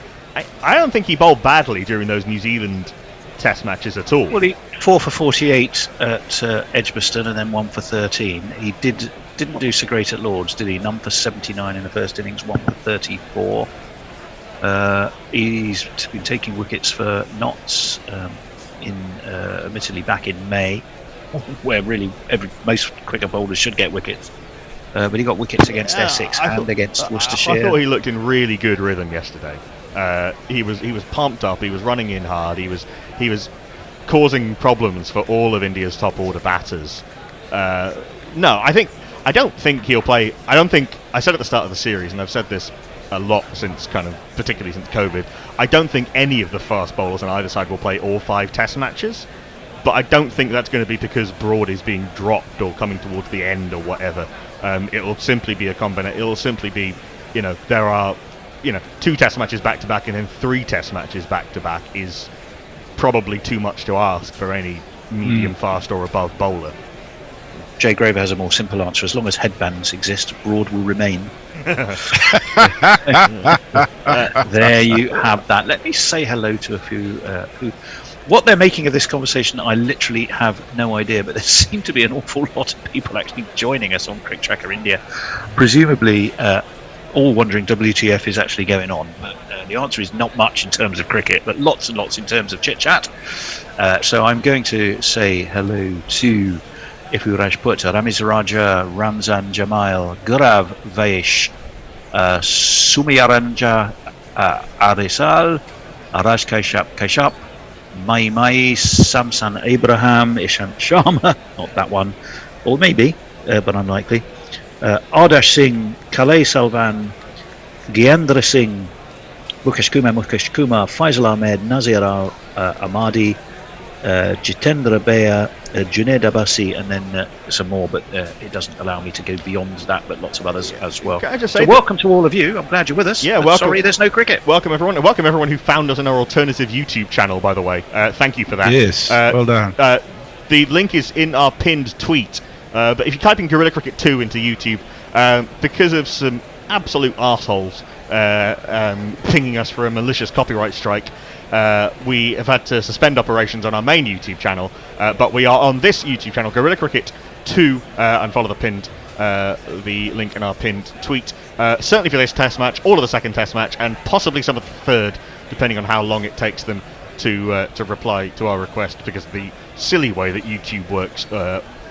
I don't think he bowled badly during those New Zealand test matches at all. Well, he 4 for 48 at Edgbaston and then 1 for 13. He didn't do so great at Lords, did he? None for 79 in the first innings, 1 for 34. He's been taking wickets for Notts. admittedly back in May, where really most cricket bowlers should get wickets. But he got wickets against Essex and against Worcestershire. I thought he looked in really good rhythm yesterday. He was pumped up. He was running in hard. He was causing problems for all of India's top order batters. No, I don't think he'll play. I said at the start of the series, and I've said this a lot since particularly since COVID. I don't think any of the fast bowlers on either side will play all 5 Test matches. But I don't think that's going to be because Broad is being dropped or coming towards the end or whatever. It'll simply be a combination. It'll simply be, there are, 2 Test matches back to back and then 3 Test matches back to back is probably too much to ask for any medium fast or above bowler. Jay Graver has a more simple answer. As long as headbands exist, Broad will remain. There you have that. Let me say hello to a few who. What they're making of this conversation, I literally have no idea, but there seem to be an awful lot of people actually joining us on Cricket Tracker India, presumably all wondering WTF is actually going on. But the answer is not much in terms of cricket, but lots and lots in terms of chit-chat. So I'm going to say hello to Ifu Rajput, Ramiz Raja, Ramzan Jamal, Gurav Vaish, Sumiyaranja Arisal, Araj Kaishap, Mai, Samsan Abraham, Ishant Sharma, not that one, or maybe, but unlikely. Ardash Singh, Kalei Salvan, Gyendra Singh, Mukesh Kumar, Faisal Ahmed, Nazir Ahmadi, Jitendra Baya, Junaid Abbasi, and then some more, but it doesn't allow me to go beyond that, but lots of others as well. Can I just say welcome to all of you. I'm glad you're with us. Yeah, welcome. Sorry there's no cricket. Welcome everyone. Welcome everyone who found us on our alternative YouTube channel, by the way. Thank you for that. Yes, well done. The link is in our pinned tweet, but if you type in Guerrilla Cricket 2 into YouTube, because of some absolute arseholes pinging us for a malicious copyright strike, we have had to suspend operations on our main YouTube channel, but we are on this YouTube channel, Guerrilla Cricket 2, and follow the link in our pinned tweet. Certainly for this Test match, all of the second Test match, and possibly some of the third, depending on how long it takes them to reply to our request, because of the silly way that YouTube works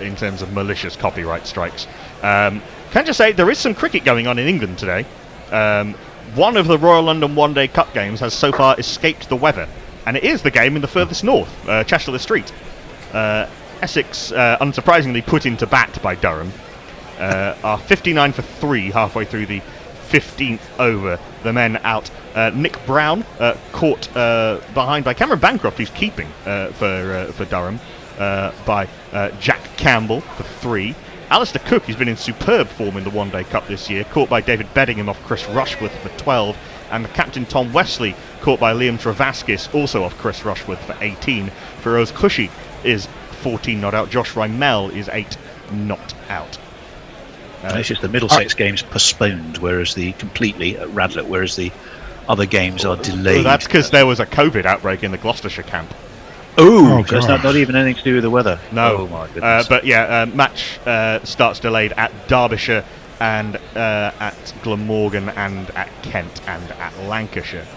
in terms of malicious copyright strikes. Can I just say, there is some cricket going on in England today. One of the Royal London One Day Cup games has so far escaped the weather, and it is the game in the furthest north, Chester Street. Essex, unsurprisingly put into bat by Durham, are 59 for 3 halfway through the 15th over. The men out. Nick Brown caught behind by Cameron Bancroft, who's keeping for Durham, by Jack Campbell for 3. Alistair Cook, who's been in superb form in the One Day Cup this year, caught by David Beddingham off Chris Rushworth for 12, and the captain Tom Wesley caught by Liam Travaskis, also off Chris Rushworth for 18. Feroz Khushi is 14 not out. Josh Rymel is 8 not out. It's just the Middlesex games postponed, whereas the other games are delayed. Well, that's because there was a COVID outbreak in the Gloucestershire camp. Oh, so it's not even anything to do with the weather. No. Oh my goodness. But yeah, match starts delayed at Derbyshire and at Glamorgan and at Kent and at Lancashire.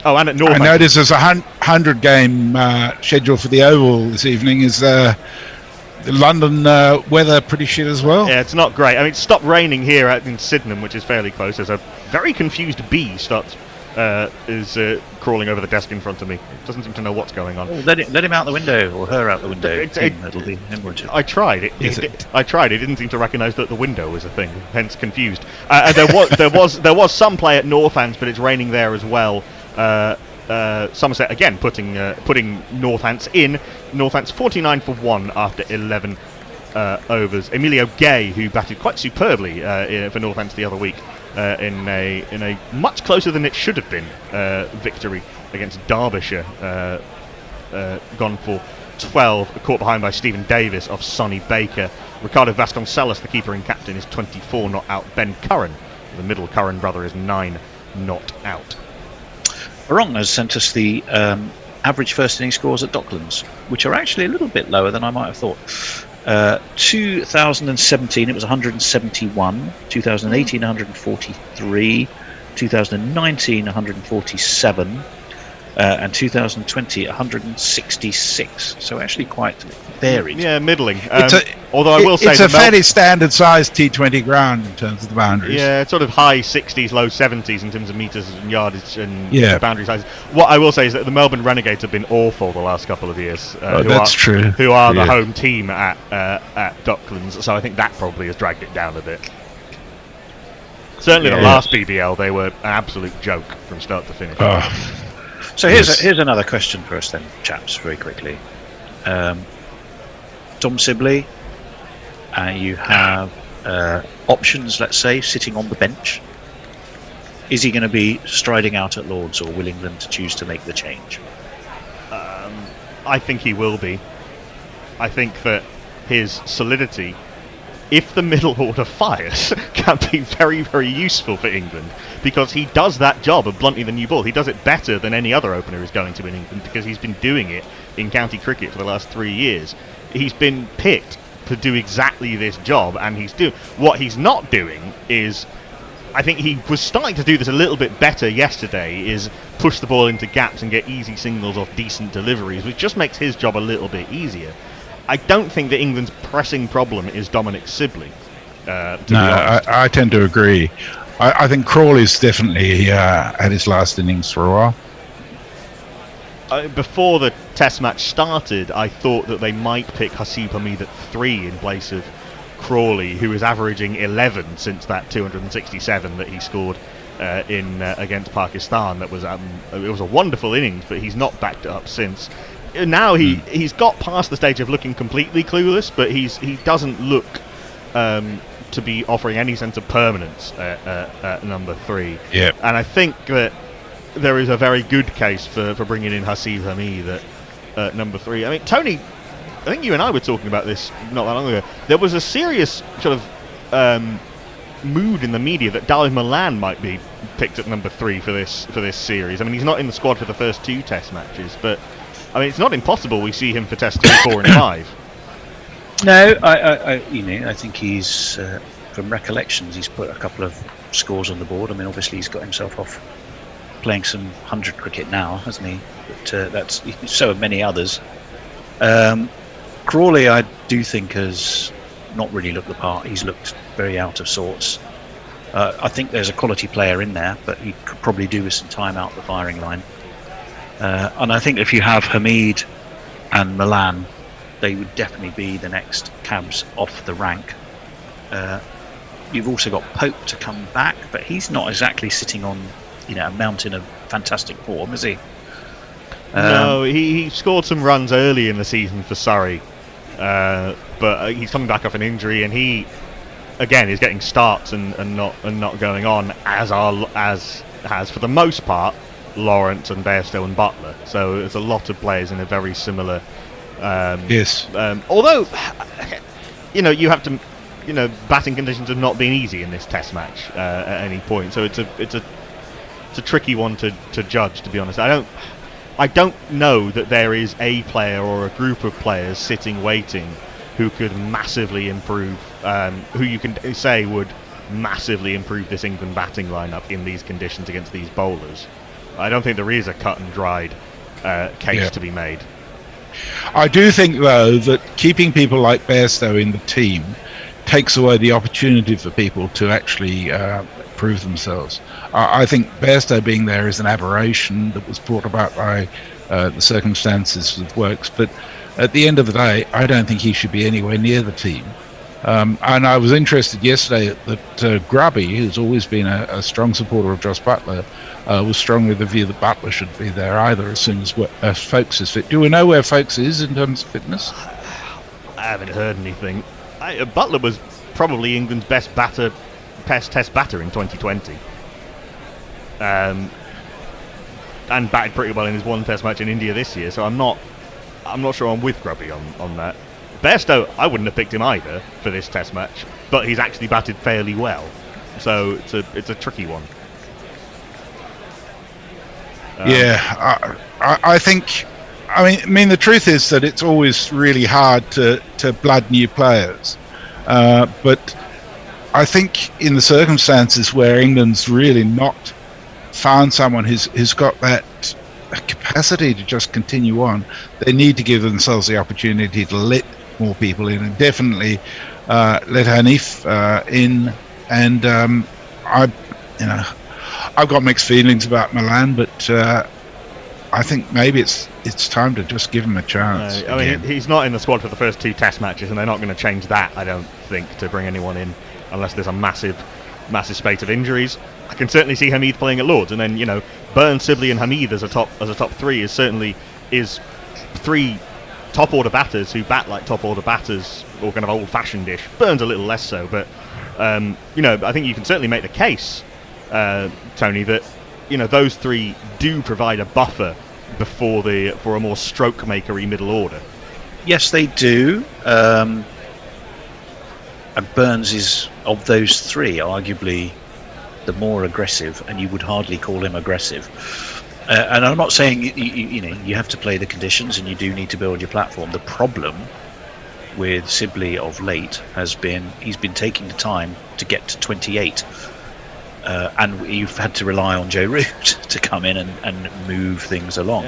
Oh, and at Northampton. I notice there's a 100-game schedule for the Oval this evening. Is the London weather pretty shit as well? Yeah, it's not great. I mean, it stopped raining here in Sydenham, which is fairly close. There's a very confused bee is crawling over the desk in front of me. Doesn't seem to know what's going on. Oh, let him out the window, or her out the window. It'll be hemorrhage. I tried. I tried. It didn't seem to recognise that the window was a thing. Hence confused. And there was some play at Northants, but it's raining there as well. Somerset again putting Northants in. Northants 49 for 1 after 11 overs. Emilio Gay, who batted quite superbly for Northants the other week, in a much closer than it should have been victory against Derbyshire, gone for 12, caught behind by Stephen Davis of Sonny Baker. Ricardo Vasconcelos, the keeper and captain, is 24 not out. Ben Curran, the middle Curran brother, is 9 not out. Barong has sent us the average first inning scores at Docklands, which are actually a little bit lower than I might have thought. 2017 it was 171, 2018 143, 2019 147, And 2020, 166. So actually quite varied. Yeah, middling. Although I will say it's a fairly standard sized T20 ground in terms of the boundaries. Yeah, it's sort of high 60s, low 70s in terms of meters and yardage and boundary sizes. What I will say is that the Melbourne Renegades have been awful the last couple of years. That's true. Who are the home team at Docklands, so I think that probably has dragged it down a bit. Certainly the last BBL, they were an absolute joke from start to finish. So here's another question for us then, chaps, very quickly. Tom Sibley, you have options, let's say, sitting on the bench. Is he going to be striding out at Lords, or will England choose to make the change? I think he will be. I think that his solidity, if the middle order fires, can be very, very useful for England, because he does that job of blunting the new ball. He does it better than any other opener is going to in England, because he's been doing it in county cricket for the last 3 years. He's been picked to do exactly this job, and what he's not doing is, I think he was starting to do this a little bit better yesterday, is push the ball into gaps and get easy singles off decent deliveries, which just makes his job a little bit easier. I don't think that England's pressing problem is Dominic Sibley. I tend to agree. I think Crawley's definitely at his last innings for a while. Before the test match started, I thought that they might pick Hasib Hamid at 3 in place of Crawley, who is averaging 11 since that 267 that he scored in against Pakistan. That was it was a wonderful innings, but he's not backed it up since. Now he's got past the stage of looking completely clueless, but he doesn't look to be offering any sense of permanence at number 3. Yeah, and I think that there is a very good case for bringing in Hasib Hamid at number 3. I mean, Tony, I think you and I were talking about this not that long ago. There was a serious sort of mood in the media that Dali Milan might be picked at number 3 for this series. I mean, he's not in the squad for the first 2 test matches, but I mean, it's not impossible we see him for test 3, 4 and 5. No, I think he's, from recollections, he's put a couple of scores on the board. I mean, obviously he's got himself off playing some 100 cricket now, hasn't he? But that's so have many others. Crawley, I do think, has not really looked the part. He's looked very out of sorts. I think there's a quality player in there, but he could probably do with some time out the firing line. And I think if you have Hamid and Milan, they would definitely be the next cabs off the rank. You've also got Pope to come back, but he's not exactly sitting on a mountain of fantastic form, is he? No, he scored some runs early in the season for Surrey, but he's coming back off an injury, and he again is getting starts and not going on as has for the most part Lawrence and Bairstow and Butler. So there's a lot of players in a very similar. Yes. Although you have to, batting conditions have not been easy in this Test match at any point. So it's a tricky one to judge, to be honest. I don't know that there is a player or a group of players sitting waiting who could massively improve, who you can say would massively improve this England batting lineup in these conditions against these bowlers. I don't think there is a cut and dried case to be made. I do think, though, that keeping people like Bairstow in the team takes away the opportunity for people to actually prove themselves. I think Bairstow being there is an aberration that was brought about by the circumstances of Works, but at the end of the day, I don't think he should be anywhere near the team. And I was interested yesterday that Grubby, who's always been a strong supporter of Joss Buttler, was strongly of the view that Buttler should be there either as soon as Folkes is fit. Do we know where Folkes is in terms of fitness? I haven't heard anything. Butler was probably England's best test batter in 2020. And batted pretty well in his one test match in India this year, so I'm not sure I'm with Grubby on that. Bairstow, I wouldn't have picked him either for this test match, but he's actually batted fairly well, so it's a tricky one. I think. I mean, the truth is that it's always really hard to blood new players, but I think in the circumstances where England's really not found someone who's got that capacity to just continue on. They need to give themselves the opportunity to let more people in, and definitely let Hanif in. And I've got mixed feelings about Milan, but I think maybe it's time to just give him a chance. I mean, he's not in the squad for the first 2 Test matches, and they're not going to change that, I don't think, to bring anyone in unless there's a massive spate of injuries. I can certainly see Hamid playing at Lords, and then Burns, Sibley, and Hamid as a top 3 is 3 top order batters who bat like top order batters, or kind of old-fashioned-ish. Burns a little less so, but I think you can certainly make the case, Tony, that those 3 do provide a buffer for a more stroke-makery middle order. Yes, they do. And Burns is, of those 3, arguably the more aggressive, and you would hardly call him aggressive. And I'm not saying you have to play the conditions, and you do need to build your platform. The problem with Sibley of late has been he's been taking the time to get to 28. And you've had to rely on Joe Root to come in and move things along.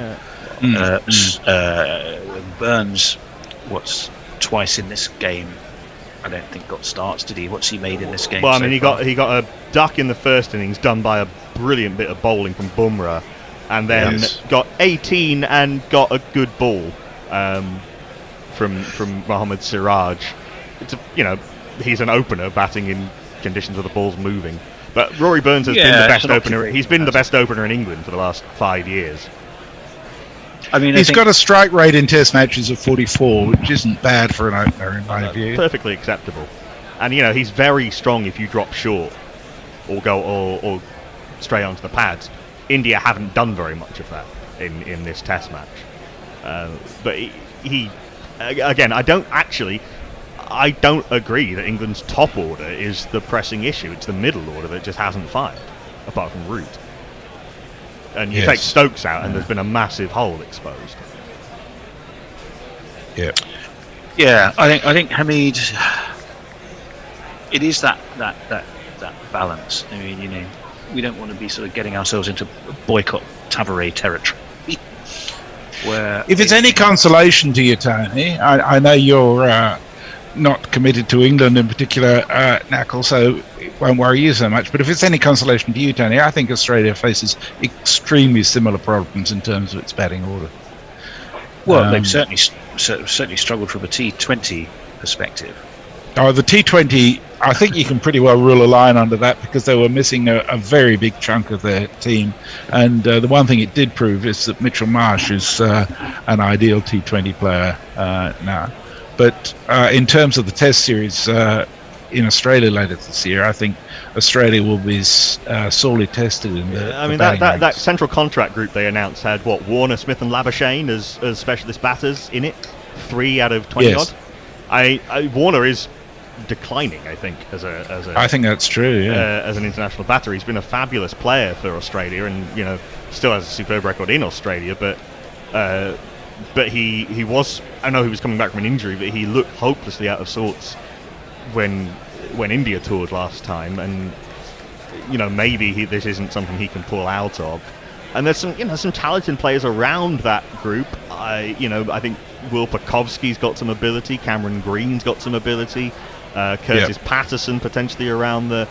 Burns, twice in this game, I don't think got starts, did he? What's he made in this game? Well, I mean, he got a duck in the first innings done by a brilliant bit of bowling from Bumrah, and then got 18 and got a good ball from Mohammad Siraj. He's an opener batting in conditions where the ball's moving. But Rory Burns has been the best opener. He's been the best opener in England for the last 5 years. I mean, he's got a strike rate in Test matches of 44, which isn't bad for an opener in my view. Perfectly acceptable. And he's very strong if you drop short or go or straight onto the pads. India haven't done very much of that in this Test match. But he again, I don't agree that England's top order is the pressing issue. It's the middle order that just hasn't fired, apart from Root. And you take Stokes out, and there's been a massive hole exposed. Yeah, I think Hamid. It is that balance. I mean, we don't want to be sort of getting ourselves into boycott Tavares territory. Where if it's any consolation to you, Tony, I know you're not committed to England in particular, Knackle, so it won't worry you so much. But if it's any consolation to you, Tony, I think Australia faces extremely similar problems in terms of its batting order. Well, they've certainly struggled from a T20 perspective. Oh, the T20, I think you can pretty well rule a line under that because they were missing a very big chunk of their team. And the one thing it did prove is that Mitchell Marsh is an ideal T20 player now. But in terms of the Test series in Australia later this year, I think Australia will be sorely tested in the I mean, that central contract group they announced had, Warner, Smith and Labuschagne as specialist batters in it? 3 out of 20 odd? Warner is declining, I think, I think that's true, as an international batter. He's been a fabulous player for Australia, and still has a superb record in Australia, but he was, I know he was coming back from an injury, but he looked hopelessly out of sorts when India toured last time, and maybe this isn't something he can pull out of. And there's some talented players around that group. I think Will Pucovski's got some ability, Cameron Green's got some ability, Curtis Patterson potentially around the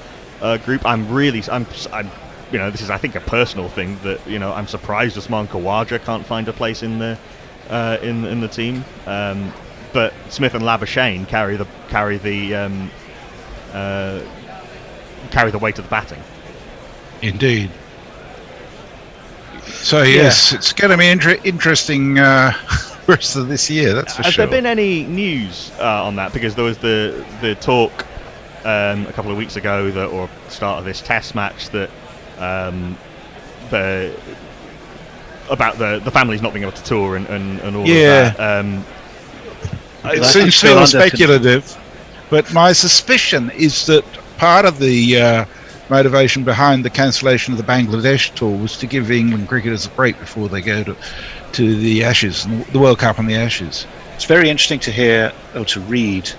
group. This is, I think, a personal thing that I'm surprised Usman Khawaja can't find a place in the team. But Smith and Labuschagne carry the weight of the batting. Indeed. So yes, it's going to be interesting rest of this year. That's for sure. Has there been any news on that? Because there was the talk a couple of weeks ago or start of this Test match that about the families not being able to tour and all of that. It seems still speculative, but my suspicion is that part of the motivation behind the cancellation of the Bangladesh tour was to give England cricketers a break before they go to the Ashes, the World Cup and the Ashes. It's very interesting to hear or to read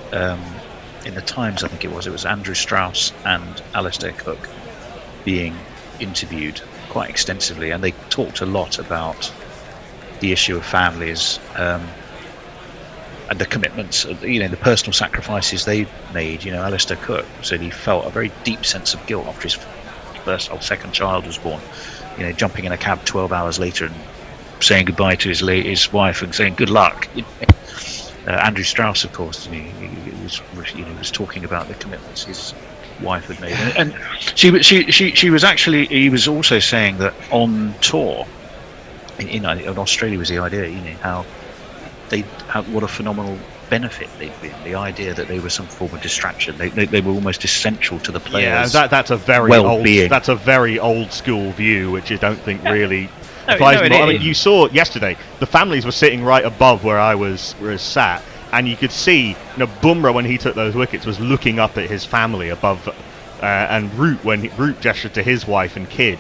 in the Times, I think it was Andrew Strauss and Alistair Cook being interviewed quite extensively, and they talked a lot about the issue of families and the commitments, the personal sacrifices they made. Alistair Cook said he felt a very deep sense of guilt after his first or second child was born. Jumping in a cab 12 hours later and saying goodbye to his wife and saying good luck. Andrew Strauss, of course, he was talking about the commitments his wife had made, and she was actually. He was also saying that on tour, in Australia was the idea, how what a phenomenal benefit they've been. The idea that they were some form of distraction. They were almost essential to the players. Yeah, that's a very well-being. That's a very old school view, which I don't think really. You saw yesterday the families were sitting right above where I was sat, and you could see Bumrah, when he took those wickets, was looking up at his family above, and Root gestured to his wife and kid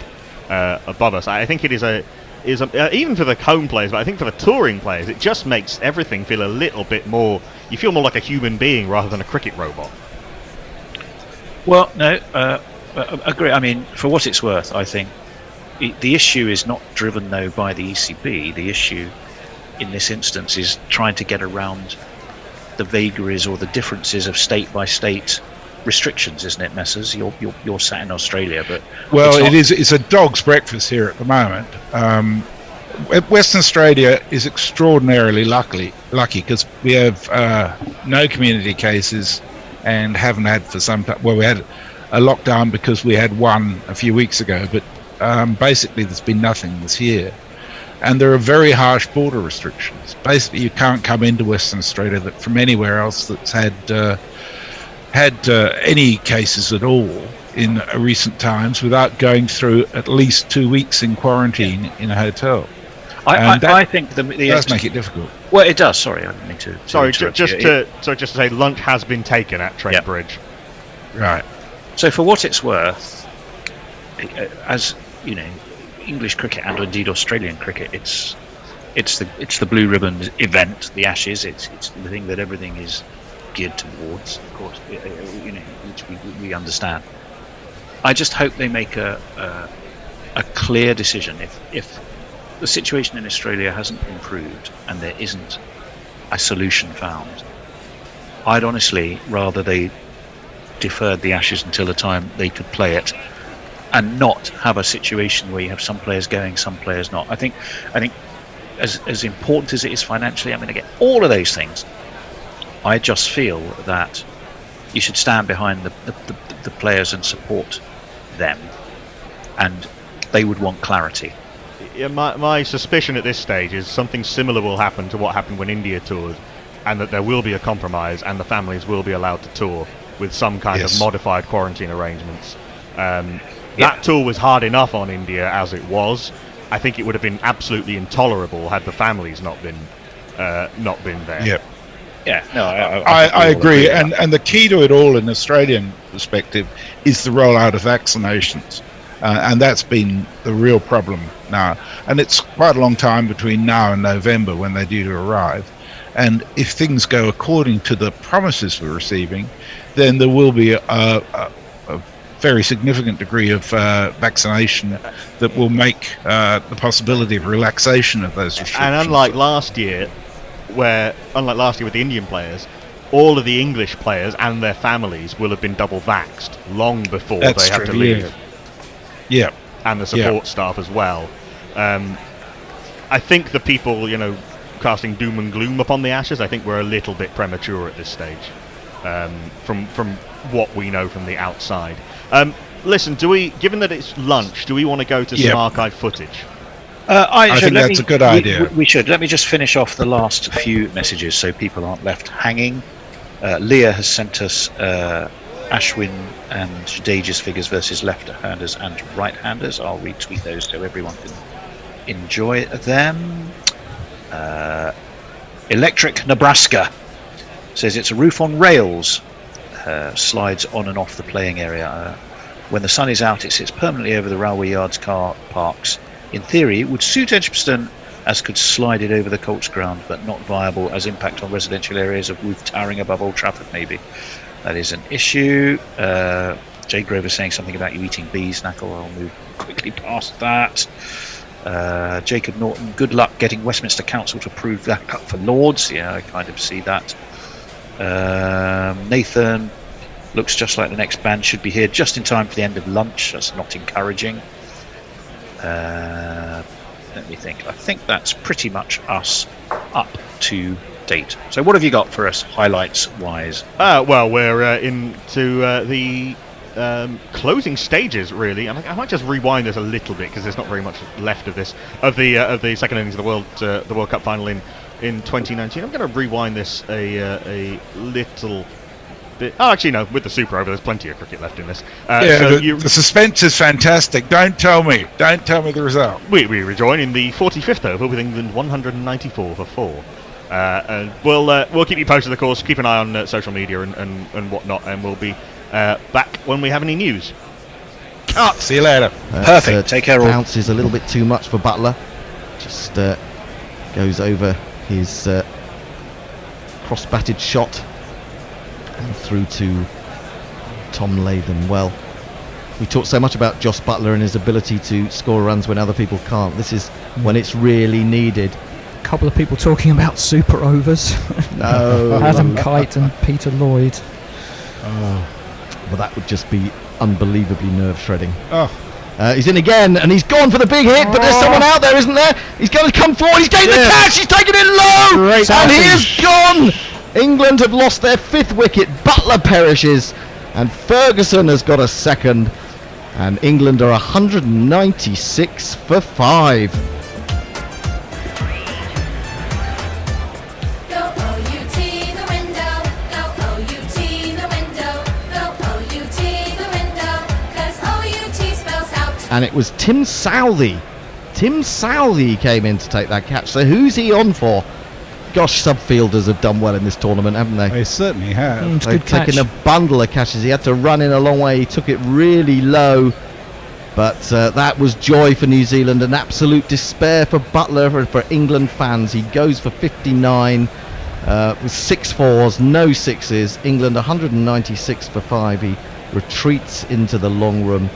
above us. I think it is even for the home players, but I think for the touring players, it just makes everything feel a little bit more. You feel more like a human being rather than a cricket robot. Well, no, agree. I mean, for what it's worth, I think the issue is not driven, though, by the ECB. The issue in this instance is trying to get around the vagaries or the differences of state-by-state restrictions, isn't it, Messrs? You're sat in Australia, but it's a dog's breakfast here at the moment. Western Australia is extraordinarily lucky because we have no community cases and haven't had for some time. Well, we had a lockdown because we had one a few weeks ago, but basically there's been nothing this year. And there are very harsh border restrictions. Basically, you can't come into Western Australia from anywhere else that's had any cases at all in recent times without going through at least 2 weeks in quarantine in a hotel. I think that does make it difficult. Well, it does. Sorry, I didn't mean to. Just to say, lunch has been taken at Trent Bridge. Right. So, for what it's worth, as English cricket and indeed Australian cricket, it's the blue ribbon event, the Ashes. It's the thing that everything is geared towards, of course, which we understand. I just hope they make a clear decision. If the situation in Australia hasn't improved and there isn't a solution found, I'd honestly rather they deferred the Ashes until the time they could play it, and not have a situation where you have some players going, some players not. I think as important as it is financially, I'm going to get all of those things. I just feel that you should stand behind the players and support them, and they would want clarity. Yeah, my suspicion at this stage is something similar will happen to what happened when India toured, and that there will be a compromise and the families will be allowed to tour with some kind of modified quarantine arrangements. That tour was hard enough on India as it was. I think it would have been absolutely intolerable had the families not been there. Yep. Yeah, no, I agree. And the key to it all in Australian perspective is the rollout of vaccinations. And that's been the real problem now. And it's quite a long time between now and November when they're due to arrive. And if things go according to the promises we're receiving, then there will be a very significant degree of vaccination that will make the possibility of relaxation of those restrictions. And unlike last year with the Indian players, all of the English players and their families will have been double vaxxed long before they had to leave. Yeah. And the support staff as well. I think the people, casting doom and gloom upon the Ashes, I think we're a little bit premature at this stage, from what we know from the outside. Listen, given that it's lunch, do we want to go to some archive footage? I think that's a good idea. We should. Let me just finish off the last few messages so people aren't left hanging. Leah has sent us Ashwin and Jadeja's figures versus left-handers and right-handers. I'll retweet those so everyone can enjoy them. Electric Nebraska says it's a roof on rails. Slides on and off the playing area. When the sun is out, it sits permanently over the railway yard's car parks. In theory, it would suit Edgbaston, as could slide it over the Colts ground, but not viable as impact on residential areas of roof towering above Old Trafford, maybe. That is an issue. Jay Grover saying something about you eating bees, Knuckle. I'll move quickly past that. Jacob Norton, good luck getting Westminster Council to approve that cut for Lords. Yeah, I kind of see that. Nathan, looks just like the next band should be here just in time for the end of lunch. That's not encouraging. Let me think. I think that's pretty much us up to date. So what have you got for us, highlights-wise? Well, we're into the closing stages, really. And I might just rewind this a little bit because there's not very much left of this of the second innings of the World Cup final in 2019. I'm going to rewind this a little bit. Oh, actually, no. With the Super Over, there's plenty of cricket left in this. The suspense is fantastic. Don't tell me the result. We rejoin in the 45th over with England 194 for 4. And we'll keep you posted, of course. Keep an eye on social media and whatnot, and we'll be back when we have any news. Cut. See you later. Perfect. Take care all. Bounces a little bit too much for Butler. Just goes over his cross-batted shot and through to Tom Latham. Well, we talked so much about Joss Butler and his ability to score runs when other people can't. This is when it's really needed. A couple of people talking about super overs. No. Adam Kite and Peter Lloyd. Well, that would just be unbelievably nerve-shredding. Oh. He's in again, and he's gone for the big hit, but there's someone out there, isn't there? He's going to come forward, he's getting the catch, he's taking it low, Great and he outing. is gone! England have lost their 5th wicket, Butler perishes, and Ferguson has got a second, and England are 196 for 5. Go OUT the window, go OUT the window, go OUT the window, 'cause OUT spells out. And it was Tim Southey. Tim Southey came in to take that catch, so who's he on for? Gosh, subfielders have done well in this tournament, haven't they? They certainly have. It's They've good catch. taken a bundle of catches. He had to run in a long way. He took it really low. But that was joy for New Zealand, an absolute despair for Butler, for England fans. He goes for 59 with 6 fours, no 6s. England 196 for 5. He retreats into the long room.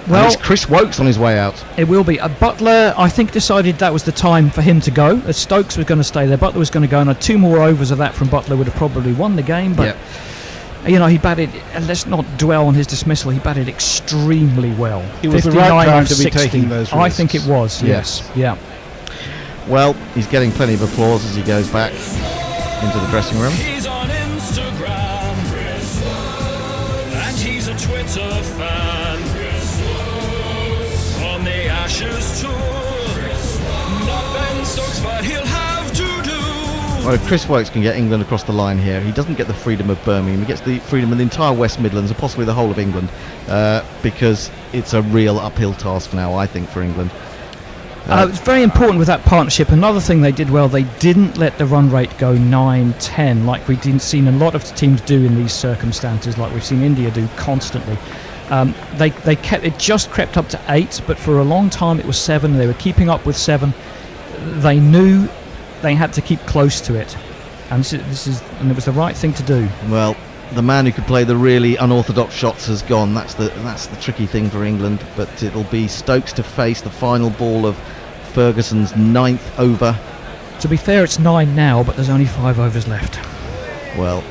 Well, And it's Chris Wokes on his way out. it will be. Butler, I think, decided that was the time for him to go. Stokes was going to stay there. Butler was going to go, and 2 more overs of that from Butler would have probably won the game. But, he batted, and let's not dwell on his dismissal, he batted extremely well. It was the right 59 time of to be 60. taking those I think it risks. was, yes. Yeah. Well, he's getting plenty of applause as he goes back into the dressing room. He's on Instagram, and he's a Twitter fan. On the Ashes tour, not Ben Stokes, but he'll have to do. Well, if Chris Wokes can get England across the line here, he doesn't get the freedom of Birmingham. He gets the freedom of the entire West Midlands and possibly the whole of England, because it's a real uphill task now, I think, for England. It's very important with that partnership. Another thing they did well, they didn't let the run rate go 9-10 like we've seen a lot of teams do in these circumstances, like we've seen India do constantly. They kept it, just crept up to 8, but for a long time it was 7. They were keeping up with 7. They knew they had to keep close to it, and and it was the right thing to do. Well, the man who could play the really unorthodox shots has gone. That's the tricky thing for England. But it'll be Stokes to face the final ball of Ferguson's 9th over. To be fair, it's 9 now, but there's only 5 overs left. Well,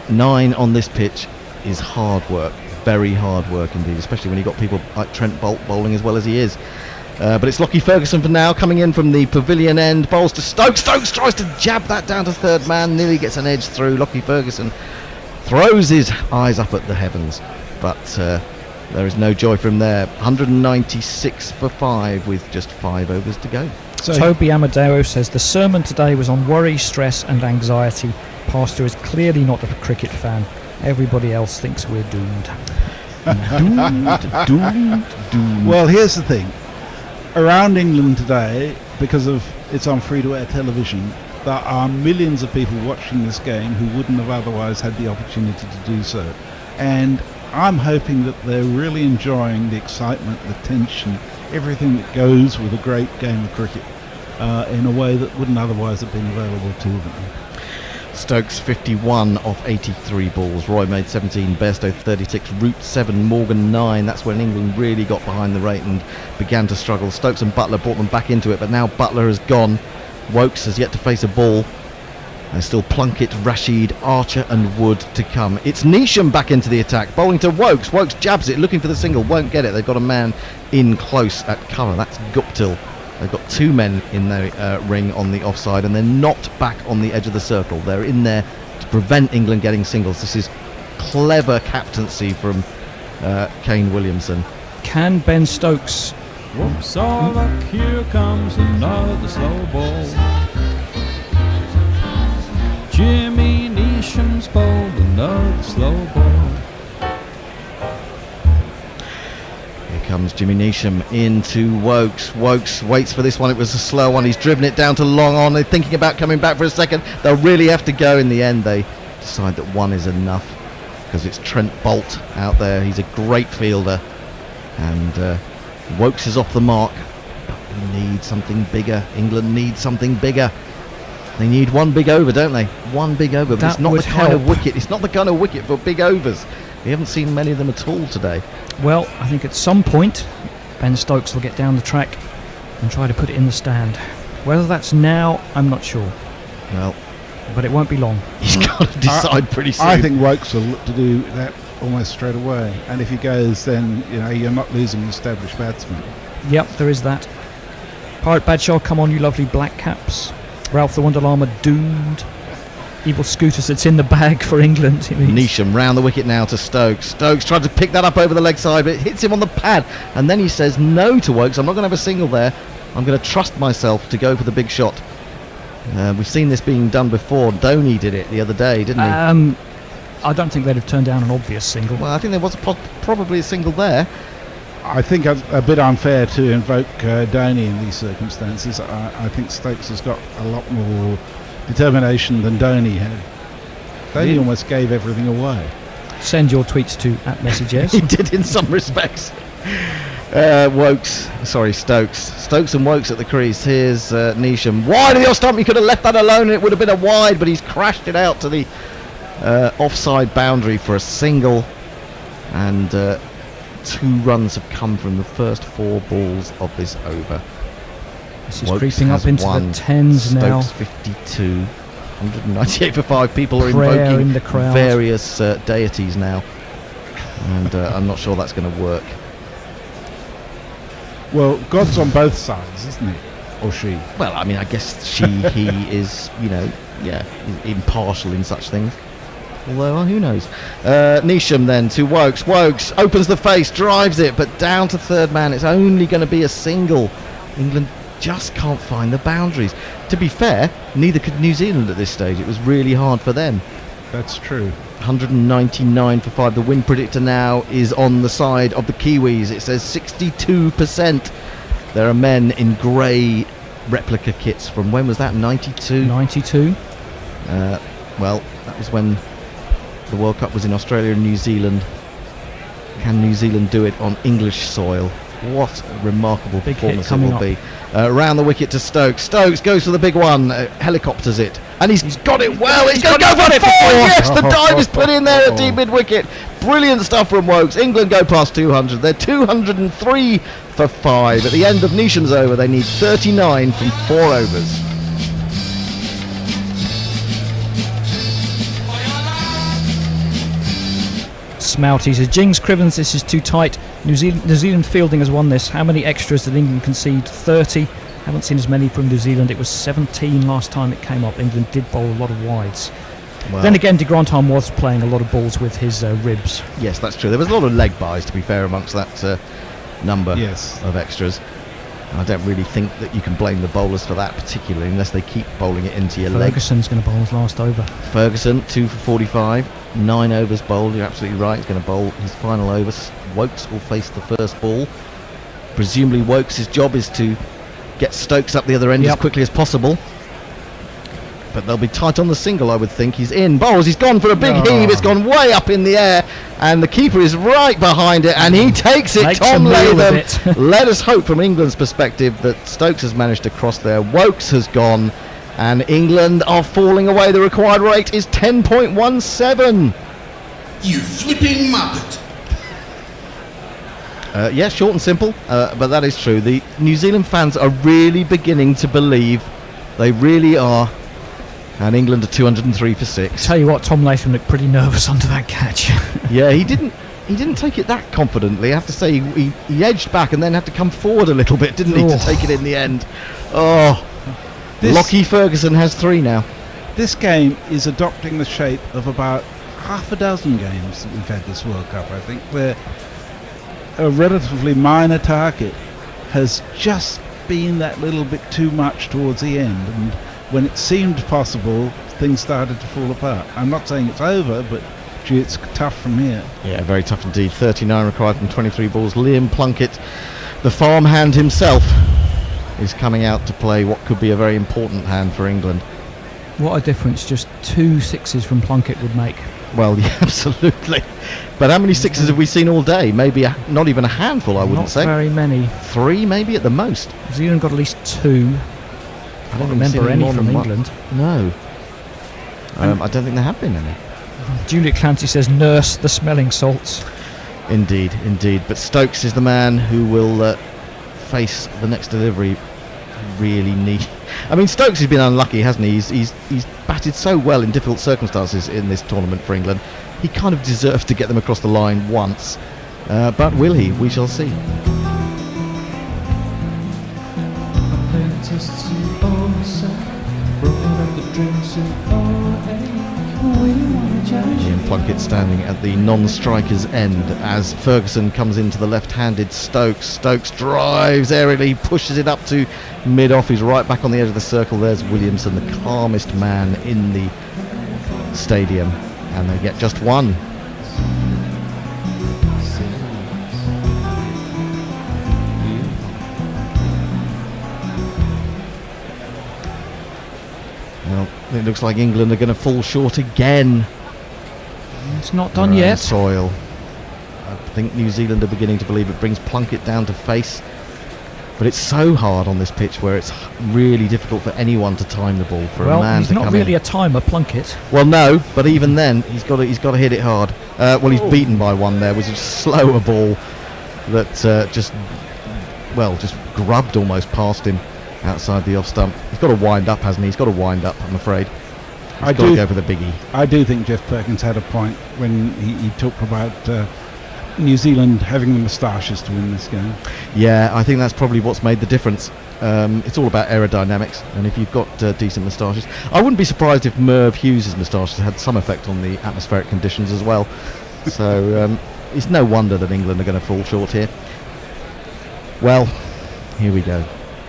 9 on this pitch is hard work, very hard work indeed, especially when you've got people like Trent bowling as well as he is. But it's Lockie Ferguson for now, coming in from the pavilion end, bowls to Stokes. Stokes tries to jab that down to third man, nearly gets an edge through. Lockie Ferguson throws his eyes up at the heavens, but there is no joy from there. 196 for 5 with just 5 overs to go. So Toby Amadeo says the sermon today was on worry, stress and anxiety. Pastor is clearly not a cricket fan. Everybody else thinks we're doomed. Doomed. well, here's the thing. Around England today, because of it's on free-to-air television, there are millions of people watching this game who wouldn't have otherwise had the opportunity to do so. And I'm hoping that they're really enjoying the excitement, the tension, everything that goes with a great game of cricket in a way that wouldn't otherwise have been available to them. Stokes 51 off 83 balls. Roy made 17, Bairstow 36, Root 7, Morgan 9. That's when England really got behind the rate and began to struggle. Stokes and Butler brought them back into it, but now Butler has gone. Wokes has yet to face a ball. There's still Plunkett, Rashid, Archer and Wood to come. It's Neesham back into the attack, bowling to Wokes. Wokes jabs it, looking for the single, won't get it. They've got a man in close at cover. That's Guptill. They've got two men in the ring on the offside, and they're not back on the edge of the circle. They're in there to prevent England getting singles. This is clever captaincy from Kane Williamson. Can Ben Stokes? Whoops, all luck, here comes another slow ball. Jimmy Neesham's bowled another slow ball. Here comes Jimmy Neesham into Wokes. Wokes waits for this one. It was a slow one. He's driven it down to long on. They're thinking about coming back for a second. They'll really have to go in the end. They decide that one is enough because it's Trent Bolt out there. He's a great fielder. And Wokes is off the mark. But we need something bigger. England needs something bigger. They need one big over, don't they? One big over. But it's not the kind of wicket. It's not the kind of wicket for big overs. We haven't seen many of them at all today. Well, I think at some point Ben Stokes will get down the track and try to put it in the stand. Whether that's now, I'm not sure. Well, but it won't be long. He's got to decide pretty soon. I think Wokes will look to do that almost straight away. And if he goes, then you're not losing an established batsman. Yep, there is that. Pirate Badshaw, come on, you lovely black caps. Ralph the Wonder Llama doomed. Evil Scooter sits in the bag for England. Neesham round the wicket now to Stokes. Stokes tried to pick that up over the leg side, but it hits him on the pad. And then he says no to Wokes. I'm not going to have a single there. I'm going to trust myself to go for the big shot. We've seen this being done before. Dhoni did it the other day, didn't he? I don't think they'd have turned down an obvious single. Well, I think there was probably a single there. I think a bit unfair to invoke Dhoni in these circumstances. I think Stokes has got a lot more determination than Dhoni had. Dhoni almost gave everything away. Send your tweets to @messages. He did in some respects. Stokes. Stokes and Wokes at the crease. Here's Neesham. Wide of the off stump. He could have left that alone and it would have been a wide, but he's crashed it out to the offside boundary for a single. And 2 runs have come from the first 4 balls of this over. This is creeping up into the tens now. Stokes 52. 198 for 5. People are Prayer invoking in the crowd. various deities now. And I'm not sure that's going to work. Well, God's on both sides, isn't he? Or she? Well, I mean, I guess he is, impartial in such things. Although, who knows? Neesham then to Wokes. Wokes opens the face, drives it, but down to third man. It's only going to be a single. England just can't find the boundaries. To be fair, neither could New Zealand at this stage. It was really hard for them. That's true. 199 for 5. The win predictor now is on the side of the Kiwis. It says 62%. There are men in grey replica kits from, when was that? 92? 92. Well, that was when the World Cup was in Australia and New Zealand. Can New Zealand do it on English soil? What a remarkable Big performance hit it will coming be. Round the wicket to Stokes. Stokes goes for the big one, helicopters it, and he's got it well. He's going to go for 4. Yes, the dive is put in there at deep mid wicket. Brilliant stuff from Wokes. England go past 200. They're 203 for 5. At the end of Neesham's over, they need 39 from 4 overs. Smouty says, Jings, Crivens, this is too tight. New Zealand fielding has won this. How many extras did England concede? 30. Haven't seen as many from New Zealand. It was 17 last time it came up. England did bowl a lot of wides. Well, then again, de Grantham was playing a lot of balls with his ribs. Yes, that's true. There was a lot of leg buys, to be fair, amongst that number of extras. I don't really think that you can blame the bowlers for that particularly, unless they keep bowling it into your leg. Ferguson's going to bowl his last over. Ferguson, 2 for 45. 9 overs bowled. You're absolutely right. He's going to bowl his final overs. Wokes will face the first ball. Presumably Wokes' job is to get Stokes up the other end as quickly as possible. But they'll be tight on the single, I would think. He's in. Bowls. He's gone for a big heave. It's gone way up in the air. And the keeper is right behind it. And he takes it. Tom Latham. Let us hope from England's perspective that Stokes has managed to cross there. Wokes has gone. And England are falling away. The required rate is 10.17. You flipping muppet. Yeah, short and simple, but that is true. The New Zealand fans are really beginning to believe. They really are. And England are 203 for 6. Tell you what, Tom Latham looked pretty nervous under that catch. Yeah, he didn't take it that confidently. I have to say, he edged back and then had to come forward a little bit, didn't he, to take it in the end. Oh, Lockie Ferguson has 3 now. This game is adopting the shape of about half a dozen games that we've had this World Cup, I think, where a relatively minor target has just been that little bit too much towards the end, and when it seemed possible, things started to fall apart. I'm not saying it's over, but gee, it's tough from here. Yeah, very tough indeed. 39 required from 23 balls. Liam Plunkett, the farmhand himself, is coming out to play what could be a very important hand for England. What a difference just 2 sixes from Plunkett would make. Well, yeah, absolutely. But how many sixes have we seen all day? Maybe not even a handful, I wouldn't say. Not very many. 3 maybe at the most. New Zealand got at least 2. I don't remember any from England. No. I don't think there have been any. Juliet Clancy says, nurse the smelling salts. Indeed, indeed. But Stokes is the man who will face the next delivery. Really neat. I mean, Stokes has been unlucky, hasn't he? He's batted so well in difficult circumstances in this tournament for England. He kind of deserves to get them across the line once. But will he? We shall see. Ian Plunkett standing at the non-striker's end as Ferguson comes into the left-handed Stokes. Stokes drives aerially, pushes it up to mid-off. He's right back on the edge of the circle. There's Williamson, the calmest man in the stadium, and they get just 1. Well, it looks like England are going to fall short again. It's not done yet. Soil. I think New Zealand are beginning to believe it. Brings Plunkett down to face, but it's so hard on this pitch where it's really difficult for anyone to time the ball for a man to come in. Well, he's not really a timer, Plunkett. Well, no, but even then, he's got to hit it hard. Well, he's beaten by 1 there, which is a slower ball that just grubbed almost past him outside the off stump. He's got to wind up, hasn't he? He's got to wind up, I'm afraid. He's got to go for the biggie. I do think Jeff Perkins had a point when he talked about New Zealand having the moustaches to win this game. Yeah, I think that's probably what's made the difference. It's all about aerodynamics, and if you've got decent moustaches, I wouldn't be surprised if Merv Hughes' moustaches had some effect on the atmospheric conditions as well. So it's no wonder that England are going to fall short here. Well, here we go.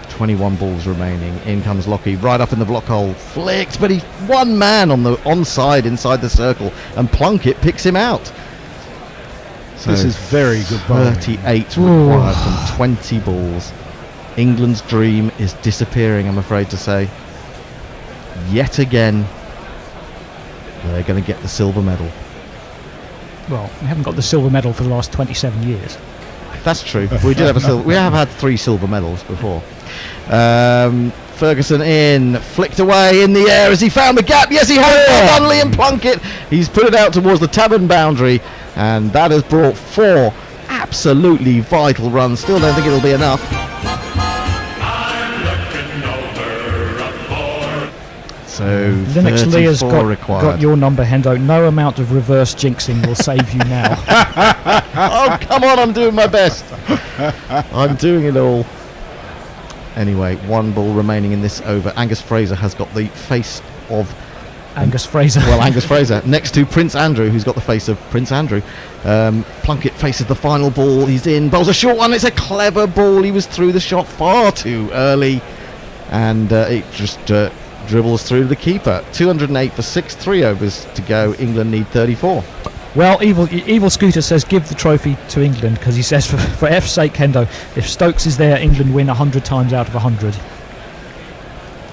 21 balls remaining. In comes Lockie, right up in the block hole, flicked, but he's 1 man on the onside inside the circle, and Plunkett picks him out. So this is very good bowling. 38 required from 20 balls. England's dream is disappearing, I'm afraid to say. Yet again, they're going to get the silver medal. Well, we haven't got the silver medal for the last 27 years. That's true. We did have we have had 3 silver medals before. Ferguson in, flicked away in the air as he found the gap. Yes, he has. Well done, Liam Plunkett. He's put it out towards the tavern boundary, and that has brought 4 absolutely vital runs. Still don't think it'll be enough. So Linux Leah's required. got your number, Hendo. No amount of reverse jinxing will save you now. Oh, come on, I'm doing my best. I'm doing it all. Anyway, 1 ball remaining in this over. Angus Fraser has got the face of... Angus Fraser. Well, Angus Fraser. Next to Prince Andrew, who's got the face of Prince Andrew. Plunkett faces the final ball. He's in. Bowls a short one. It's a clever ball. He was through the shot far too early. And it just... dribbles through the keeper. 208 for 6, 3 overs to go. England need 34. Well, Evil Scooter says give the trophy to England, because he says for F's sake, Hendo, if Stokes is there, England win 100 times out of 100.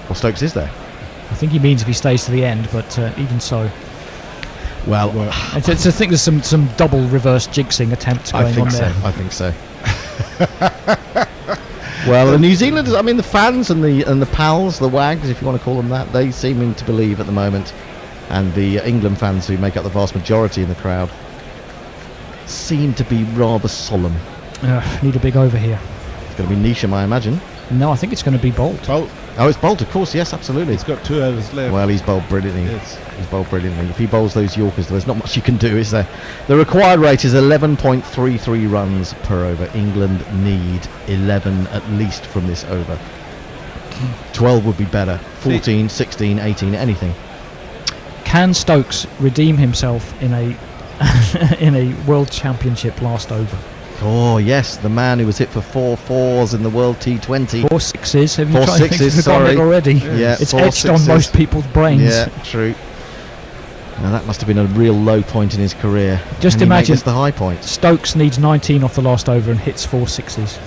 Well, Stokes is there. I think he means if he stays to the end, but even so. Well, I think there's some double reverse jinxing attempts going on there. I think so. Well, the New Zealanders, I mean, the fans and the pals, the wags, if you want to call them that, they seem to believe at the moment, and the England fans who make up the vast majority in the crowd seem to be rather solemn. Need a big over here. It's going to be Neesham, I imagine. No, I think it's going to be Bolt. Bolt. Oh, it's Bolt, of course, yes, absolutely. He's got 2 overs left. Well, he's bowled brilliantly. Yes. He's bowled brilliantly. If he bowls those Yorkers, there's not much you can do, is there? The required rate is 11.33 runs per over. England need 11 at least from this over. 12 would be better. 14, 16, 18, anything. Can Stokes redeem himself in a in a World Championship last over? Oh, yes, the man who was hit for 4 4s in the World T20. 4 6s. Have you 4 tried to think 6s, you've forgotten sorry. it already? Yeah, It's 4 etched on 6s. most people's brains. Yeah, true. Now, that must have been a real low point in his career. Just Can he make imagine this the high point. Stokes needs 19 off the last over and hits 4 6s.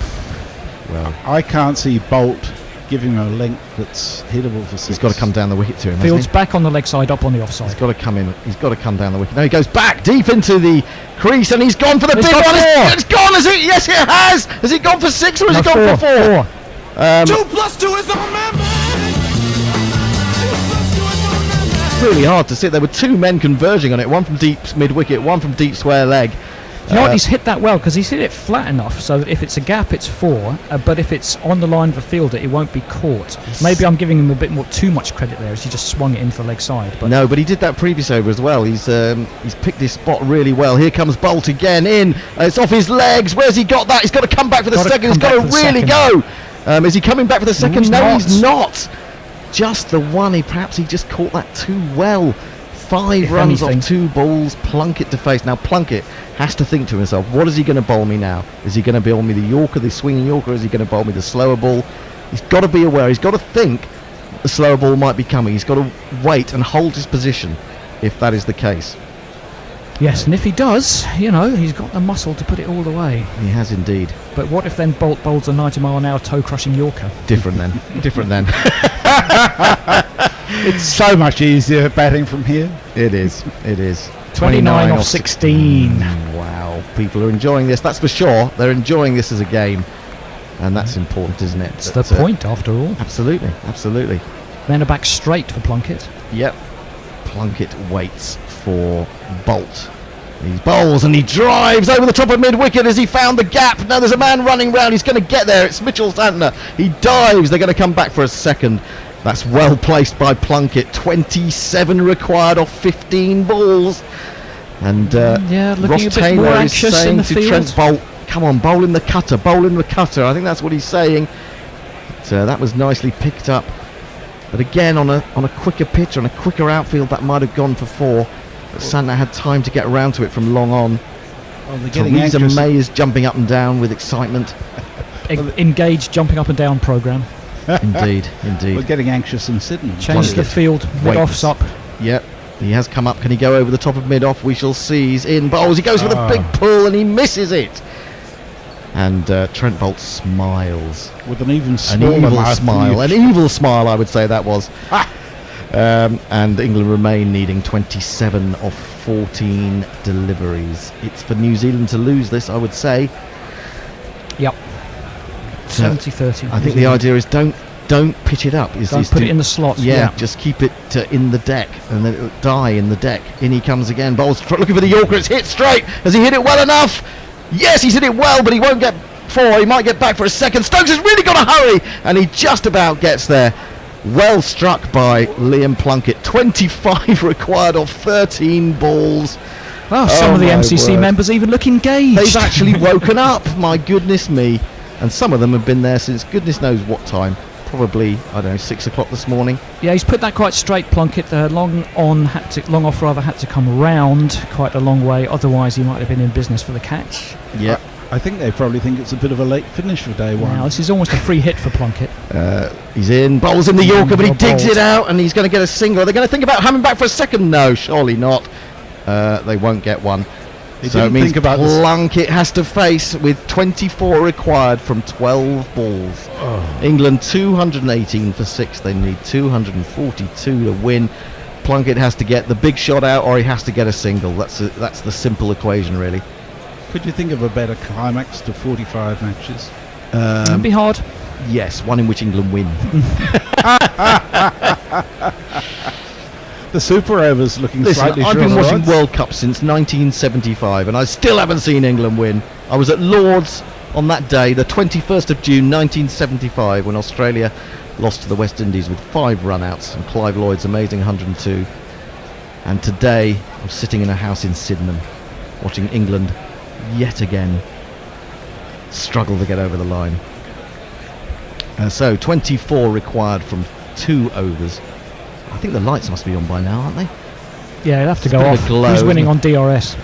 Well, I can't see Bolt giving him a length that's hittable for 6. he's got to come down the wicket to him, Fields hasn't back on the leg side, up on the he? offside. He's got to come in. He's got to come down the wicket. No, he goes back deep into the crease, and he's gone for the He's big got one. 4. It's gone, has it? Yes, it has. Has it gone for 6 or has No, it gone for 4? 2 plus 2 is a man. Really hard to see. There were 2 men converging on it. One from deep mid wicket, one from deep square leg. You know what? He's hit that well because he's hit it flat enough so that if it's a gap, it's 4. But if it's on the line of a fielder, it won't be caught. Maybe I'm giving him a bit more too much credit there as he just swung it into the leg side. But No, but he did that previous over as well. He's picked his spot really well. Here comes Bolt again in. It's off his legs. Where's he got that? He's got to come back for the Gotta second. He's come got to back for the really second. go. Is he coming back for the second? he's No, not. he's not. Just the one. Perhaps he just caught that too well. 5 If runs anything. off 2 balls. Plunkett to face. Now Plunkett has to think to himself, what is he going to bowl me now? Is he going to bowl me the Yorker, the swinging Yorker, or is he going to bowl me the slower ball? He's got to be aware. He's got to think the slower ball might be coming. He's got to wait and hold his position if that is the case. yes, and if he does, you know, he's got the muscle to put it all the way. He has indeed. But what if then Bolt bowls a 90-mile-an-hour toe-crushing Yorker? Different then. Different then. It's so much easier batting from here. It is. It is. 29 off 16. Wow. People are enjoying this. That's for sure. They're enjoying this as a game. And that's important, isn't it? It's the point, after all. Absolutely. Absolutely. Men are back straight for Plunkett. Yep. Plunkett waits for Bolt. He bowls and he drives over the top of mid-wicket as he found the gap. Now there's a man running round. He's going to get there. It's Mitchell Santner. He dives. They're going to come back for a second. That's well placed by Plunkett. 27 required off 15 balls. And Yeah, looking Ross a bit Taylor more is anxious in saying the to field. Trent Bolt, come on, bowl in the cutter, bowl in the cutter. I think that's what he's saying. But, that was nicely picked up. But again, on a quicker pitch, on a quicker outfield, that might have gone for 4. But Santner had time to get around to it from long on. Oh, they're getting Theresa anxious. May is jumping up and down with excitement. Engaged jumping up and down programme. Indeed, We're indeed. getting anxious in Sydney. Change the field. Mid-off's up. Yep, he has come up. Can he go over the top of mid-off? We shall see. He's in bowls. He goes for the big pull and he misses it. And Trent Bolt smiles. With an even An smaller evil mouth smile. than An evil smile, I would say that was. And England remain needing 27 of 14 deliveries. It's for New Zealand to lose this, I would say. Yep. 70-30. I think the idea is don't pitch it up. Don't put it in the slot. Yeah, just keep it in the deck, and then it'll die in the deck. In he comes again. Bowles looking for the Yorker. It's hit straight. Has he hit it well enough? Yes, he's hit it well, but he won't get 4. He might get back for a second. Stokes has really got to hurry, and he just about gets there. Well struck by Liam Plunkett. 25 required off 13 balls. Oh, some of the my MCC word. members even look engaged. They've actually woken up. My goodness me. And some of them have been there since goodness knows what time. Probably, I don't know, 6 o'clock this morning. Yeah, he's put that quite straight, Plunkett. Long off had to come round quite a long way. Otherwise, he might have been in business for the catch. Yep. I think they probably think it's a bit of a late finish for day one. Now, this is almost a free hit for Plunkett. He's in, bowls in the Yorker, but he Well digs bowled. it out and he's going to get a single. They're going to think about having back for a second. No, surely not. They won't get one. They So it didn't means think about this. Plunkett has to face with 24 required from 12 balls. England 218 for 6. They need 242 to win. Plunkett has to get the big shot out or he has to get a single. That's the simple equation, really. Could you think of a better climax to 45 matches? It'd be hard. Yes, one in which England win. The Super Overs looking Listen, slightly I've short been of watching odds. World Cup since 1975, and I still haven't seen England win. I was at Lord's on that day, the 21st of June 1975, when Australia lost to the West Indies with 5 run-outs and Clive Lloyd's amazing 102. And today, I'm sitting in a house in Sydenham, watching England yet again struggle to get over the line. So 24 required from 2 overs. I think the lights must be on by now, aren't they? Yeah, it'll have to It's a go bit of off. a glow, Who's winning isn't on DRS?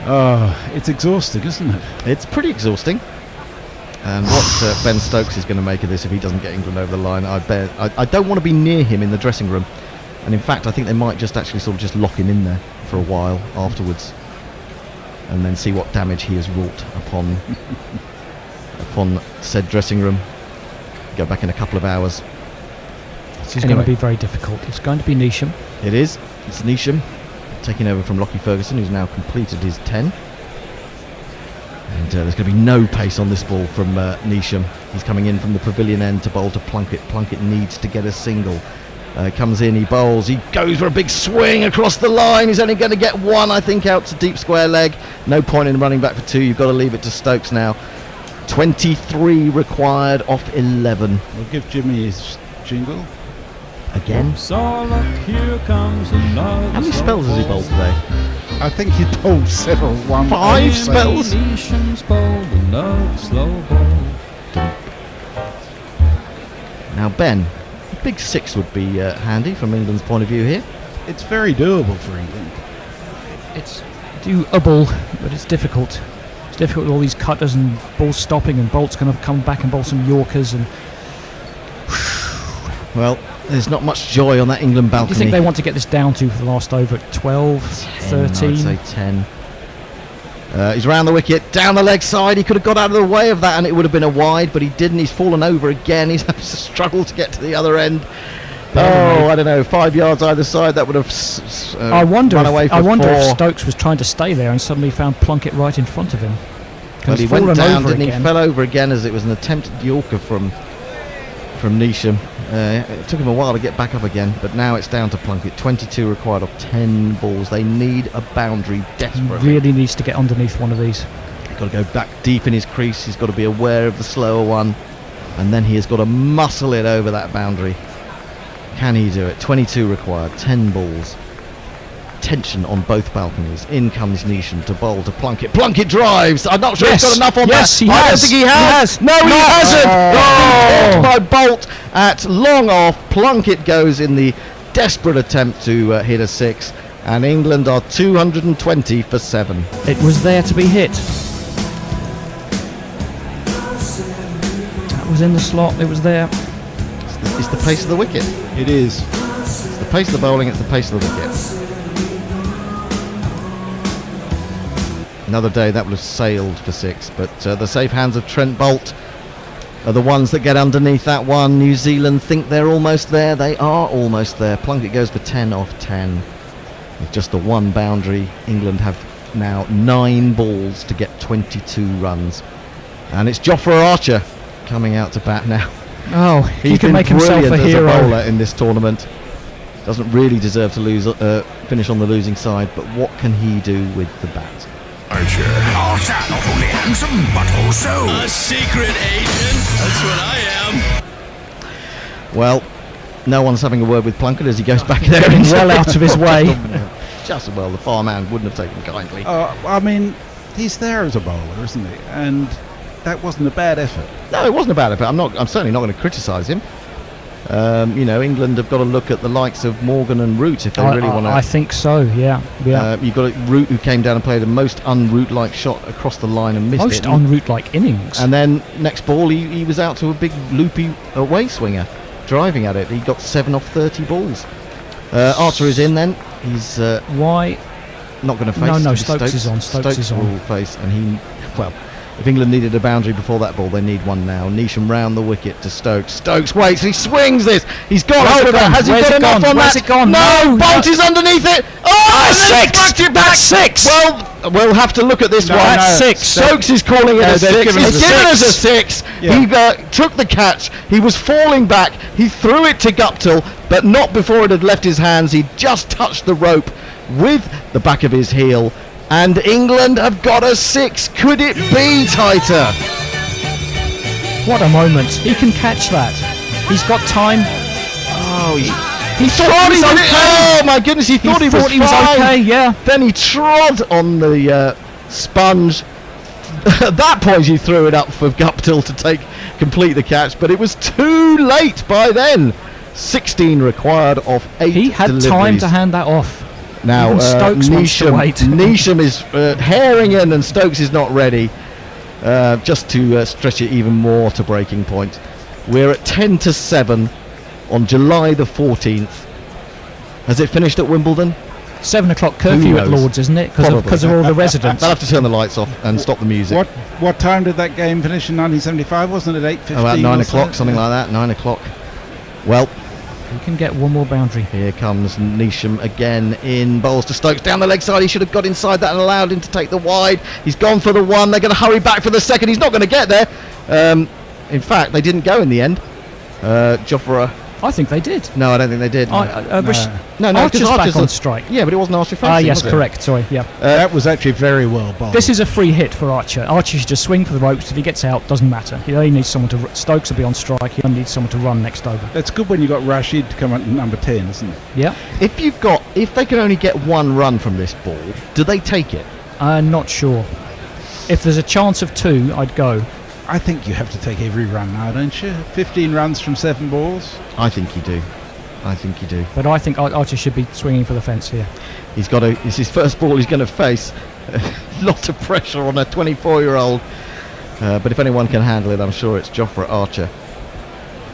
Oh, it's exhausting, isn't it? It's pretty exhausting. And what Ben Stokes is going to make of this if he doesn't get England over the line, I don't want to be near him in the dressing room. And in fact, I think they might just actually sort of just lock him in there for a while afterwards, and then see what damage he has wrought upon said dressing room. Go back in a couple of hours. It's going to be very difficult. It's going to be Neesham. It is. It's Neesham taking over from Lockie Ferguson, who's now completed his 10. And there's going to be no pace on this ball from Neesham. He's coming in from the pavilion end to bowl to Plunkett. Plunkett needs to get a single. Comes in, he bowls, he goes for a big swing across the line. He's only going to get 1, I think, out to deep square leg. No point in running back for 2. You've got to leave it to Stokes now. 23 required off 11. We'll give Jimmy his jingle. Again? So look, here comes another. How many spells has he bowled today? I think he bowled several. 5 spells? Neesham's bowled another slow ball. Now, Ben, a big 6 would be handy from England's point of view here. It's very doable for England. It's doable, but it's difficult. It's difficult with all these cutters and balls stopping, and Bolt's going to come back and bowl some Yorkers. And Well, there's not much joy on that England balcony. do you think they want to get this down to for the last over at 12, 13? I'd say 10. He's round the wicket, down the leg side. He could have got out of the way of that and it would have been a wide, but he didn't. He's fallen over again. He's having to struggle to get to the other end. I don't know, 5 yards either side. That would have I wonder run away for if 4. Stokes was trying to stay there and suddenly found Plunkett right in front of him. But he He's went fallen down, over didn't he? again. Fell over again as it was an attempted Yorker from Neesham. It took him a while to get back up again, but now it's down to Plunkett. 22 required off 10 balls. They need a boundary He desperately. really needs to get underneath one of these. He's got to go back deep in his crease. He's got to be aware of the slower one, and then he has got to muscle it over that boundary. Can he do it? 22 required, 10 balls. Tension on both balconies. In comes Neesham to bowl to Plunkett. Plunkett drives. I'm not sure Yes. he's got enough on Yes, that. he I don't has. think he He has. has. No, he hasn't. Oh. Caught by Bolt at long off. Plunkett goes in the desperate attempt to hit a 6, and England are 220 for 7. It was there to be hit. That was in the slot. It was there. It's the pace of the wicket. It is. It's the pace of the bowling. It's the pace of the wicket. Another day that would have sailed for 6, but the safe hands of Trent Bolt are the ones that get underneath that one. New Zealand think they're almost there. They are almost there. Plunkett goes for 10 off 10 with just the 1 boundary. England have now 9 balls to get 22 runs, and it's Jofra Archer coming out to bat now. Oh, he He's can been make himself brilliant a as hero. a bowler in this tournament. Doesn't really deserve to lose, finish on the losing side, but what can he do with the bat? Archer. Archer, not only handsome, but also A secret agent? That's what I am. Well, no one's having a word with Plunkett as he goes back there. Getting well out of his way. Just well, the farmhand wouldn't have taken kindly. I mean, he's there as a bowler, isn't he? And that wasn't a bad effort. No, it wasn't a bad effort. I'm certainly not going to criticise him. England have got to look at the likes of Morgan and Root if they really want to. I think so. Yeah. You've got Root, who came down and played a most un-Root-like shot across the line and missed Most it. en route like innings. And then next ball, he was out to a big loopy away swinger, driving at it. He got 7 off 30 balls. Archer is in then. He's Why? not going to face. No, It'll be Stokes is on. Stokes is on. will face, and If England needed a boundary before that ball, they need one now. Neesham round the wicket to Stokes. Stokes waits, he swings this. He's got Where's over it that. gone? Has he Where's got it enough gone? on Where's that? it gone? No, No, Bolt no. is underneath it. Oh, That's and then six. whacked it back. That's six. Well, we'll have to look at this No, one. That's no, six. Stokes is calling it No, a they've six. given He's us a given us a six. six. Yeah. He took the catch. He was falling back. He threw it to Guptill, but not before it had left his hands. He just touched the rope with the back of his heel. And England have got a six. Could it be tighter? What a moment. He can catch that. He's got time. Oh, He thought he was okay. Oh my goodness, he thought he was fine. okay, yeah. Then he trod on the sponge. At that point, he threw it up for Guptill to complete the catch, but it was too late by then. 16 required of 8 He had deliveries. time to hand that off. Now, Even Stokes wants to wait. Neesham is herring in, and Stokes is not ready. Just to stretch it even more to breaking point. We're at 10-7 on July the 14th. Has it finished at Wimbledon? 7 o'clock curfew at knows? Lords, isn't it? Probably. Because of all the residents. They'll have to turn the lights off and stop the music. What time did that game finish in 1975? Wasn't it 8:15? About 9 or o'clock, something like that. 9 o'clock. Well, You can get one more boundary. here comes Neesham again in bowls to Stokes down the leg side. He should have got inside that and allowed him to take the wide. He's gone for the one. They're going to hurry back for the second. He's not going to get there. In fact, they didn't go in the end. Jofra. I think they did. No, I don't think they did. No, Because Archer's back Archer's on strike. Yeah, but it wasn't Archer facing. Ah, yes, was it? correct. Sorry, yeah. That was actually very well bowled. This is a free hit for Archer. Archer should just swing for the ropes. If he gets out, doesn't matter. He only needs someone to. Stokes will be on strike. He only needs someone to run next over. That's good when you got Rashid to come at number 10, isn't it? Yeah. If they can only get one run from this ball, do they take it? Not sure. If there's a chance of 2, I'd go. I think you have to take every run now, don't you? 15 runs from 7 balls. I think you do. But I think Archer should be swinging for the fence here. It's his first ball he's going to face. A lot of pressure on a 24-year-old. But if anyone can handle it, I'm sure it's Jofra Archer.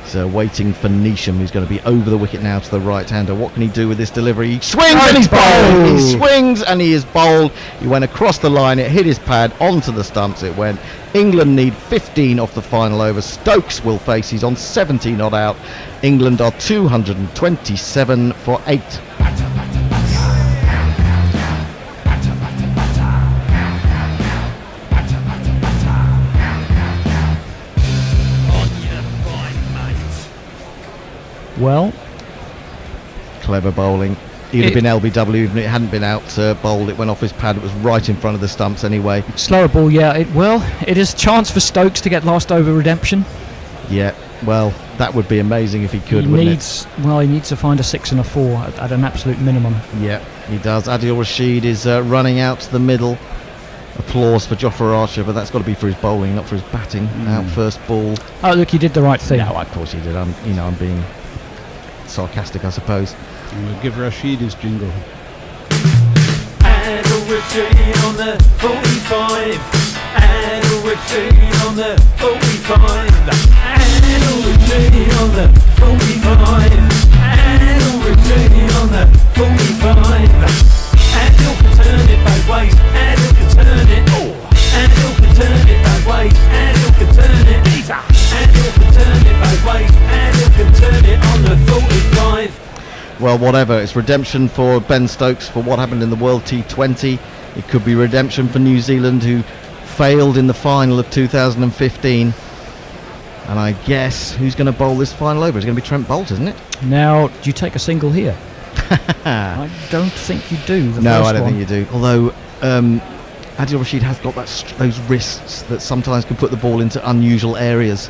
He's waiting for Neesham, who's going to be over the wicket now to the right-hander. What can he do with this delivery? He swings and he's bowled! He swings and he is bowled. He went across the line, it hit his pad, onto the stumps it went. England need 15 off the final over. Stokes will face, he's on 17 not out. England are 227 for 8. Well, Clever bowling. He'd have been LBW even if it hadn't been out bowled. It went off his pad. It was right in front of the stumps anyway. slower ball, yeah. It is a chance for Stokes to get last over redemption. Yeah, well, that would be amazing if he could, He wouldn't needs to find a 6 and a 4 at an absolute minimum. it? Yeah, he does. Adil Rashid is running out to the middle. Applause for Jofra Archer, but that's got to be for his bowling, not for his batting. Out first ball. Oh, look, he did the right thing. No, of course he did. I'm being sarcastic, I suppose. And we'll give Rashid his jingle. Adil Rashid on the 45. Adil Rashid on the 45. Adil Rashid on the 45. Adil Rashid on the 45. Adil can turn it both ways. Adil can turn it. Adil can turn it both ways. Adil can turn it. Adil can turn it both ways. Adil can turn it on the 45. Well, whatever. It's redemption for Ben Stokes for what happened in the World T20. It could be redemption for New Zealand, who failed in the final of 2015. And I guess who's going to bowl this final over? It's going to be Trent Bolt, isn't it? Now, do you take a single here? I don't think you do. No, I don't think you do. Although Adil Rashid has got those wrists that sometimes can put the ball into unusual areas.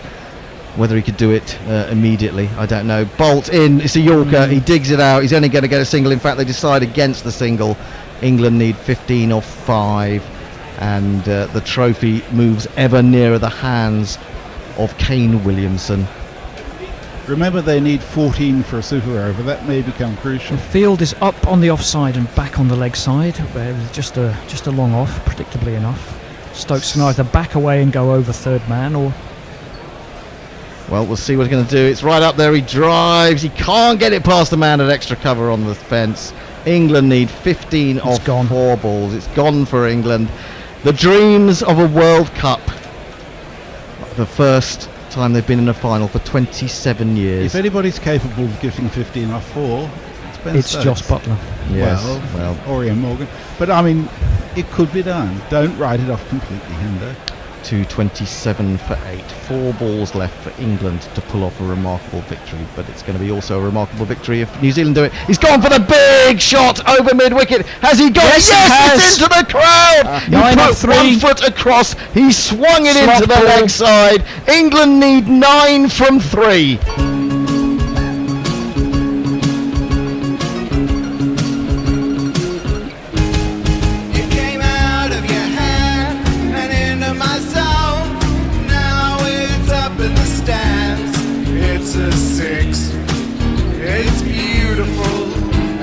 Whether he could do it immediately, I don't know. Bolt in, it's a Yorker, he digs it out, he's only going to get a single. In fact, they decide against the single. England need 15 off 5, and the trophy moves ever nearer the hands of Kane Williamson. Remember, they need 14 for a super over. That may become crucial. The field is up on the offside and back on the leg side, where it's just a long off, predictably enough. Stokes can either back away and go over third man, or... Well, we'll see what he's going to do. It's right up there. He drives. He can't get it past the man at extra cover on the fence. England need 15 off 4 balls. It's gone for England. The dreams of a World Cup. The first time they've been in a final for 27 years. If anybody's capable of getting 15 off 4, It's Josh Butler. Yes. Well, Orion Morgan. But I mean, it could be done. Don't write it off completely, Hendo. 227 for 8. 4 balls left for England to pull off a remarkable victory, but it's going to be also a remarkable victory if New Zealand do it. He's gone for the big shot over mid-wicket. Has he gone? Yes, it's into the crowd! He 9 put of 3. 1 foot across. He swung it Slot into the ball. leg side. England need 9 from 3. You came out of your hair and into my soul. Now it's up in the stands. It's a 6. It's beautiful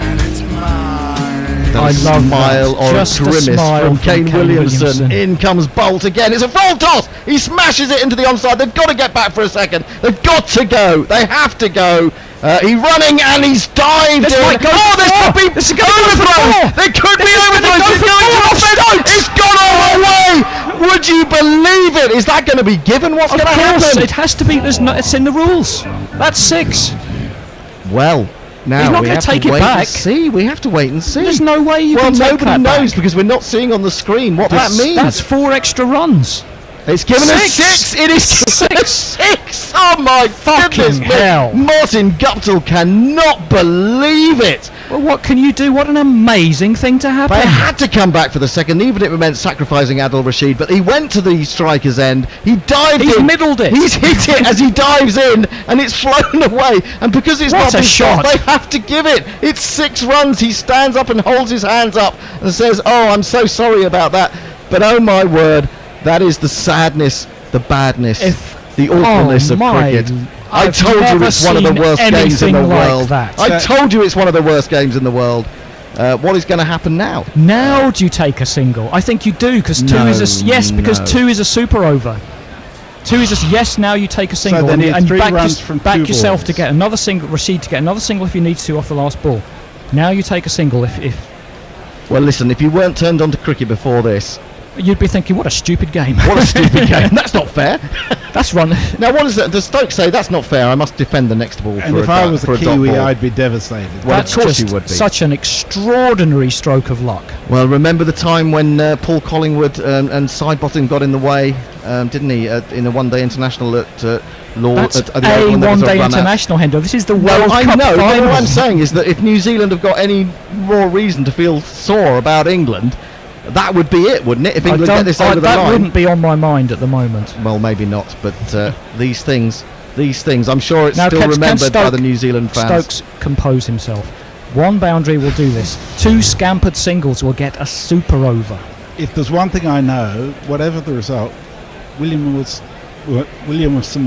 and it's mine. I love smile that. or Just a a grimace smile from from Kane Kane Williamson. Williamson. In comes Bolt again. It's a full toss. He smashes it into the onside. They've got to get back for a second. They've got to go. They have to go. He's running and he's dived This in. might go Oh, for this four. could be This is going for overthrows. four. There could be This is gonna overthrows. go It's for going four. to Stokes. It's gone all the way. Would you believe it? Is that going to be given? What's Of going to course, happen? it has to be. It's in the rules. That's 6. Well, now He's not we gonna have take to it wait back. and see. We have to wait and see. There's no way you well, can take nobody that knows back. because we're not seeing on the screen what that means. That's 4 extra runs. It's given us 6. 6. It is 6. 6. Oh my Fucking goodness me. hell. Martin Guptill cannot believe it. Well, what can you do? What an amazing thing to happen. They had to come back for the second, even if it meant sacrificing Adil Rashid. But he went to the striker's end. He dived He's in. middled it. He's hit it as he dives in, and it's flown away. And because it's What not a been stopped, shot. they have to give it. It's 6 runs. He stands up and holds his hands up and says, "Oh, I'm so sorry about that." But oh my word, that is the sadness, the badness, the awfulness of my cricket. I I've told you never it's one of the seen worst games in the anything like world. that. I told you it's one of the worst games in the world. What is going to happen now? Now do you take a single? I think you do because 2 No, is a yes because no. 2 is a super over. 2 is a yes. Now you take a single they need and 3 back, runs from back 2 yourself to balls. get another single. Rashid to get another single if you need to off the last ball. Now you take a single if Well, listen, if you weren't turned on to cricket before this, you'd be thinking what a stupid game. what a stupid game. That's not fair. That's run. Now, what is that? Does Stokes say that's not fair? I must defend the next ball And for if a I dot- was for a a dot Kiwi, ball. I'd be devastated. Well, That's of course just you would be. such an extraordinary stroke of luck. Well, remember the time when Paul Collingwood and Sidebottom got in the way, didn't he, in the one-day international at Lord's? That's at the Oval a when there was one-day run-out? international, Hendo. This is the Well, World I Cup know, but final. what I'm saying is that if New Zealand have got any more reason to feel sore about England, that would be it, wouldn't it? If England get this over the that line. wouldn't be on my mind at the moment. Well, maybe not, but these things, I'm sure it's Now, still can remembered by Stoke- the New Zealand fans. Stokes compose himself. 1 boundary will do this. 2 scampered singles will get a super over. If there's one thing I know, whatever the result, Williamson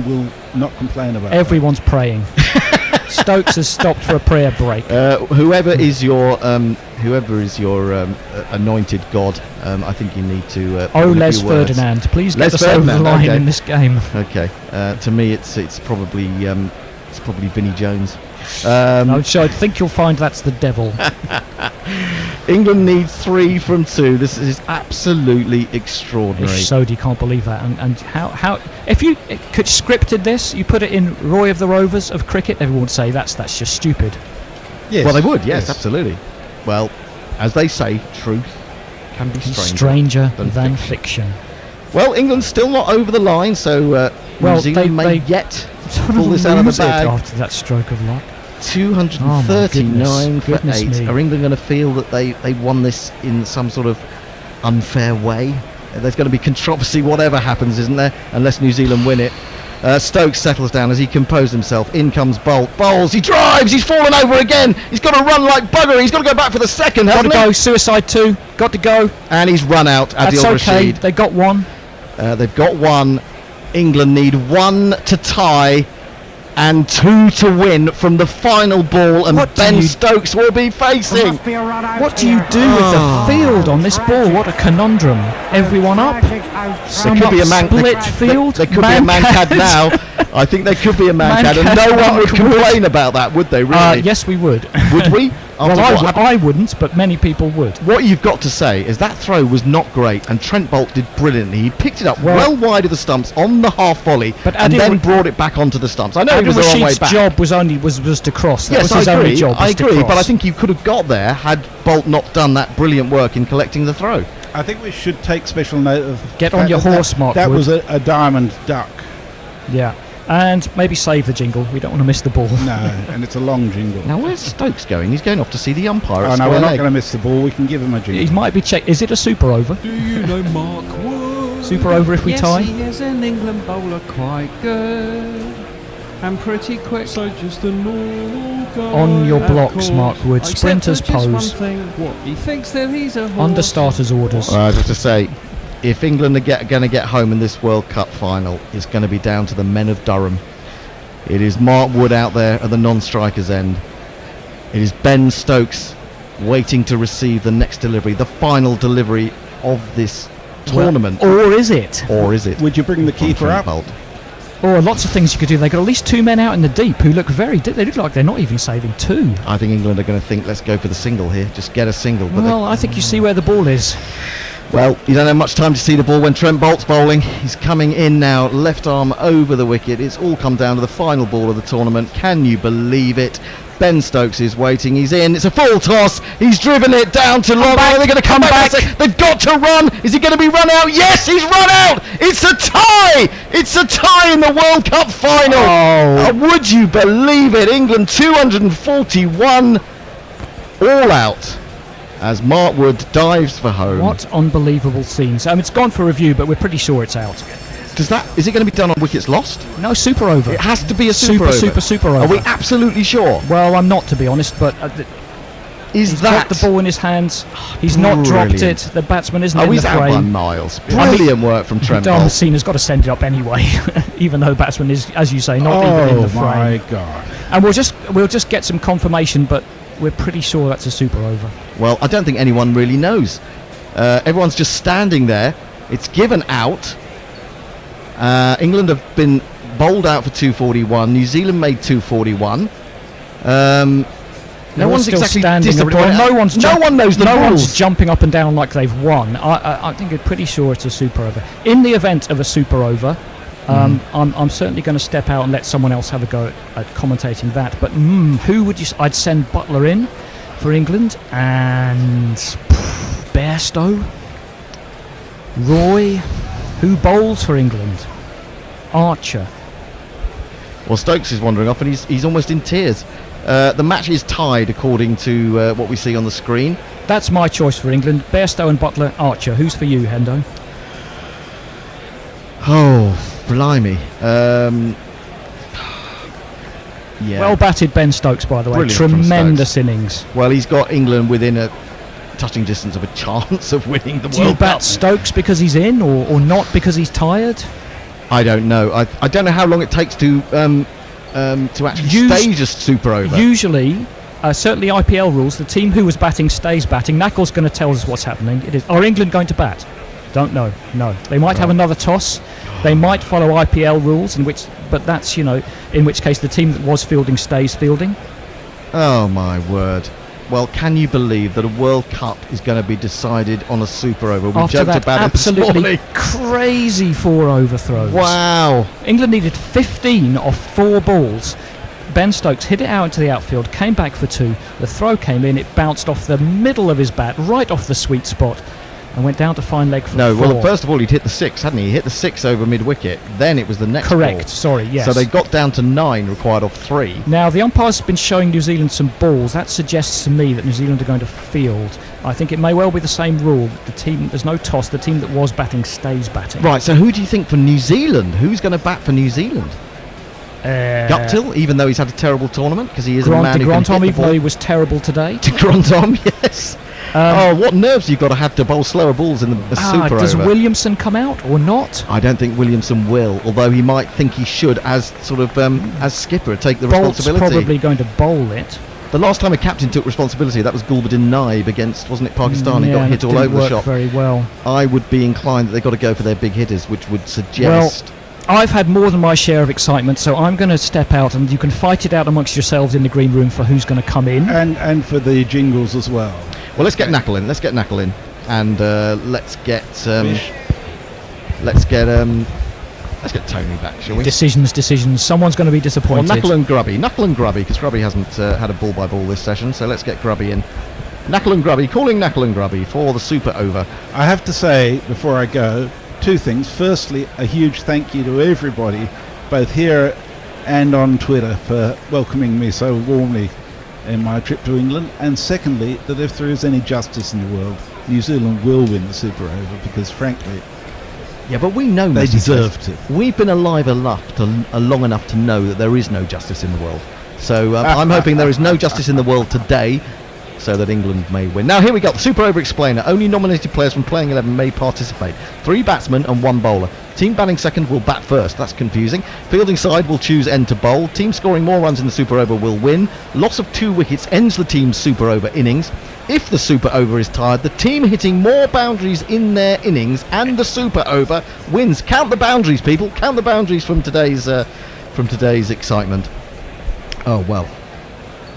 will not complain about Everyone's praying. Stokes has stopped for a prayer break. Whoever is your anointed god, I think you need to. Oh, put a Les few words. Ferdinand, please get Les us over the Ferdinand, line okay. in this game. Okay, to me it's probably Vinnie Jones. No, so I think you'll find that's the devil. England need 3 from 2. This is absolutely extraordinary. Ish Sodi can't believe that. And how if you could scripted this, you put it in Roy of the Rovers of cricket, everyone would say that's just stupid. Yes. Well, they would, yes, absolutely. Well, as they say, truth can be Stranger than fiction. Well, England's still not over the line, so Well, New Zealand may they yet pull this out of the lose it bag. after that stroke of luck. 239 for goodness 8. me. Are England going to feel that they won this in some sort of unfair way? There's going to be controversy, whatever happens, isn't there? Unless New Zealand win it. Stokes settles down as he composed himself. In comes Bolt. Bowls. He drives. He's fallen over again. He's got to run like bugger. He's got to go back for the second. Got to hasn't he? go. Suicide 2. Got to go. And he's run out. That's Adil okay. Rashid. They got 1. They've got 1. England need 1 to tie and 2 to win from the final ball, and What do Ben you- Stokes will be facing. What do you do with the field on this ball? What a conundrum. Everyone up. There could be a man. Split field. There could be a mancad now. I think there could be a mancad, and no Mancad one would Mark Wood. complain about that, would they? Really? Yes, we would. Would we? I wouldn't, but many people would. What you've got to say is that throw was not great, and Trent Boult did brilliantly. He picked it up well wide of the stumps on the half volley, and then brought it back onto the stumps. I know he was the wrong way back. job was to cross. That Yes, was his I agree. only job. I agree, but I think you could have got there had Boult not done that brilliant work in collecting the throw. I think we should take special note of Get the on fact your that horse, Mark That Wood. was a diamond duck. Yeah, and maybe save the jingle. We don't want to miss the ball. No, and it's a long jingle. Now, where's Stokes going? He's going off to see the umpire. Oh at no, square we're not leg. going to miss the ball. We can give him a jingle. He might be checked. Is it a super over? Do you know Mark Wood? Super over if we yes, tie? he is an England bowler, quite good and pretty quick. So just a normal guy. On your of blocks, course. Mark Wood. Except Sprinters for just pose. One thing, what he thinks that he's a horse. Under starters orders. Just to say, if England are going to get home in this World Cup final, it's going to be down to the men of Durham. It is Mark Wood out there at the non-striker's end. It is Ben Stokes waiting to receive the next delivery, the final delivery of this tournament. Or is it? Or is it? Would you bring the keeper Trent up? Boult. Or lots of things you could do. They got at least two men out in the deep who look they look like they're not even saving two. I think England are going to think, let's go for the single here. Just get a single. But Well, I think you see where the ball is. well, you don't have much time to see the ball when Trent Boult's bowling. He's coming in now, left arm over the wicket. It's all come down to the final ball of the tournament. Can you believe it? Ben Stokes is waiting. He's in. It's a full toss. He's driven it down to long. They're going to come back. They've got to run. Is he going to be run out? Yes, he's run out. It's a tie. It's a tie in the World Cup final. Would you believe it? England 241 all out as Mark Wood dives for home. What unbelievable scenes. It's gone for review, but we're pretty sure it's out. Is it going to be done on wickets lost? No, super over. It has to be a super over. Super over. Are we absolutely sure? Well, I'm not, to be honest, but he's got the ball in his hands. He's not dropped it. Brilliant. The batsman isn't in the He's frame. outrun Miles. Brilliant work from Trent Boult. Damascena's got to send it up anyway, even though the batsman is, as you say, not even in the frame. Oh my God! And we'll just get some confirmation, but we're pretty sure that's a super over. Well, I don't think anyone really knows. Everyone's just standing there. It's given out. England have been bowled out for 241. New Zealand made 241. No one's still exactly standing. disappointed. No one knows the rules. one's jumping up and down like they've won. I think I'm pretty sure it's a super over. In the event of a super over, I'm certainly going to step out and let someone else have a go at commentating that. But who would you? I'd send Butler in for England and Bairstow, Roy. Who bowls for England? Archer. Well, Stokes is wandering off and he's almost in tears. The match is tied according to what we see on the screen. That's my choice for England. Bairstow and Butler, Archer. Who's for you, Hendo? Oh, blimey. Yeah. Well batted Ben Stokes, by the way. Brilliant from Tremendous Stokes. innings. Well, he's got England within a touching distance of a chance of winning the Do you World bat Cup. Stokes because he's in or not because he's tired? I don't know. I don't know how long it takes to actually stage a super over. Usually, certainly IPL rules, the team who was batting stays batting. Knackle's going to tell us what's happening. Are England going to bat? Don't know. No. They might have another toss. They might follow IPL rules, but that's, in which case the team that was fielding stays fielding. Oh my word. Well, can you believe that a World Cup is going to be decided on a super over? We After joked that about it this absolutely morning. crazy 4 overthrows. Wow. England needed 15 off 4 balls. Ben Stokes hit it out into the outfield, came back for 2. The throw came in, it bounced off the middle of his bat, right off the sweet spot, and went down to fine leg for 4. Well, first of all, he'd hit the 6, hadn't he? He hit the 6 over mid-wicket. Then it was the next Correct, ball. sorry, yes. So they got down to 9, required off 3. Now, the umpire's been showing New Zealand some balls. That suggests to me that New Zealand are going to field. I think it may well be the same rule. There's no toss. The team that was batting stays batting. Right, so who do you think for New Zealand? Who's going to bat for New Zealand? Guptill, even though he's had a terrible tournament, because he is a man who can hit the even though ball. he was terrible today. De Grantom, yes. What nerves you've got to have to bowl slower balls in the super Does over. Williamson come out or not? I don't think Williamson will, although he might think he should as sort of as skipper take the Bolt's responsibility. probably going to bowl it. The last time a captain took responsibility, that was Gulbuddin Naib against, wasn't it, Pakistan? He Yeah, got hit it all didn't over the work shop. very well. I would be inclined that they've got to go for their big hitters, which would suggest... I've had more than my share of excitement, so I'm going to step out, and you can fight it out amongst yourselves in the green room for who's going to come in. And for the jingles as well. Well, let's get Knackle in. Let's get Knackle in, and let's get Tony back, shall we? Decisions. Someone's going to be Well, disappointed. Knackle and Grubby, because Grubby hasn't had a ball by ball this session, so let's get Grubby in. Knackle and Grubby, calling Knackle and Grubby for the Super Over. I have to say, before I go, two things. Firstly, a huge thank you to everybody, both here and on Twitter, for welcoming me so warmly in my trip to England. And secondly, that if there is any justice in the world, New Zealand will win the Super Over, because frankly, Yeah, but we know they Mr. deserve Chris, to. We've been alive long enough to know that there is no justice in the world. So I'm hoping there is no justice in the world today, so that England may win. Now here we go, Super Over Explainer. Only nominated players from playing 11 may participate. 3 batsmen and 1 bowler. Team batting second will bat first. That's confusing. Fielding side will choose end to bowl. Team scoring more runs in the Super Over will win. Loss of 2 wickets ends the team's Super Over innings. If the Super Over is tied, the team hitting more boundaries in their innings and the Super Over wins. Count the boundaries, people. Count the boundaries from today's excitement. Oh well,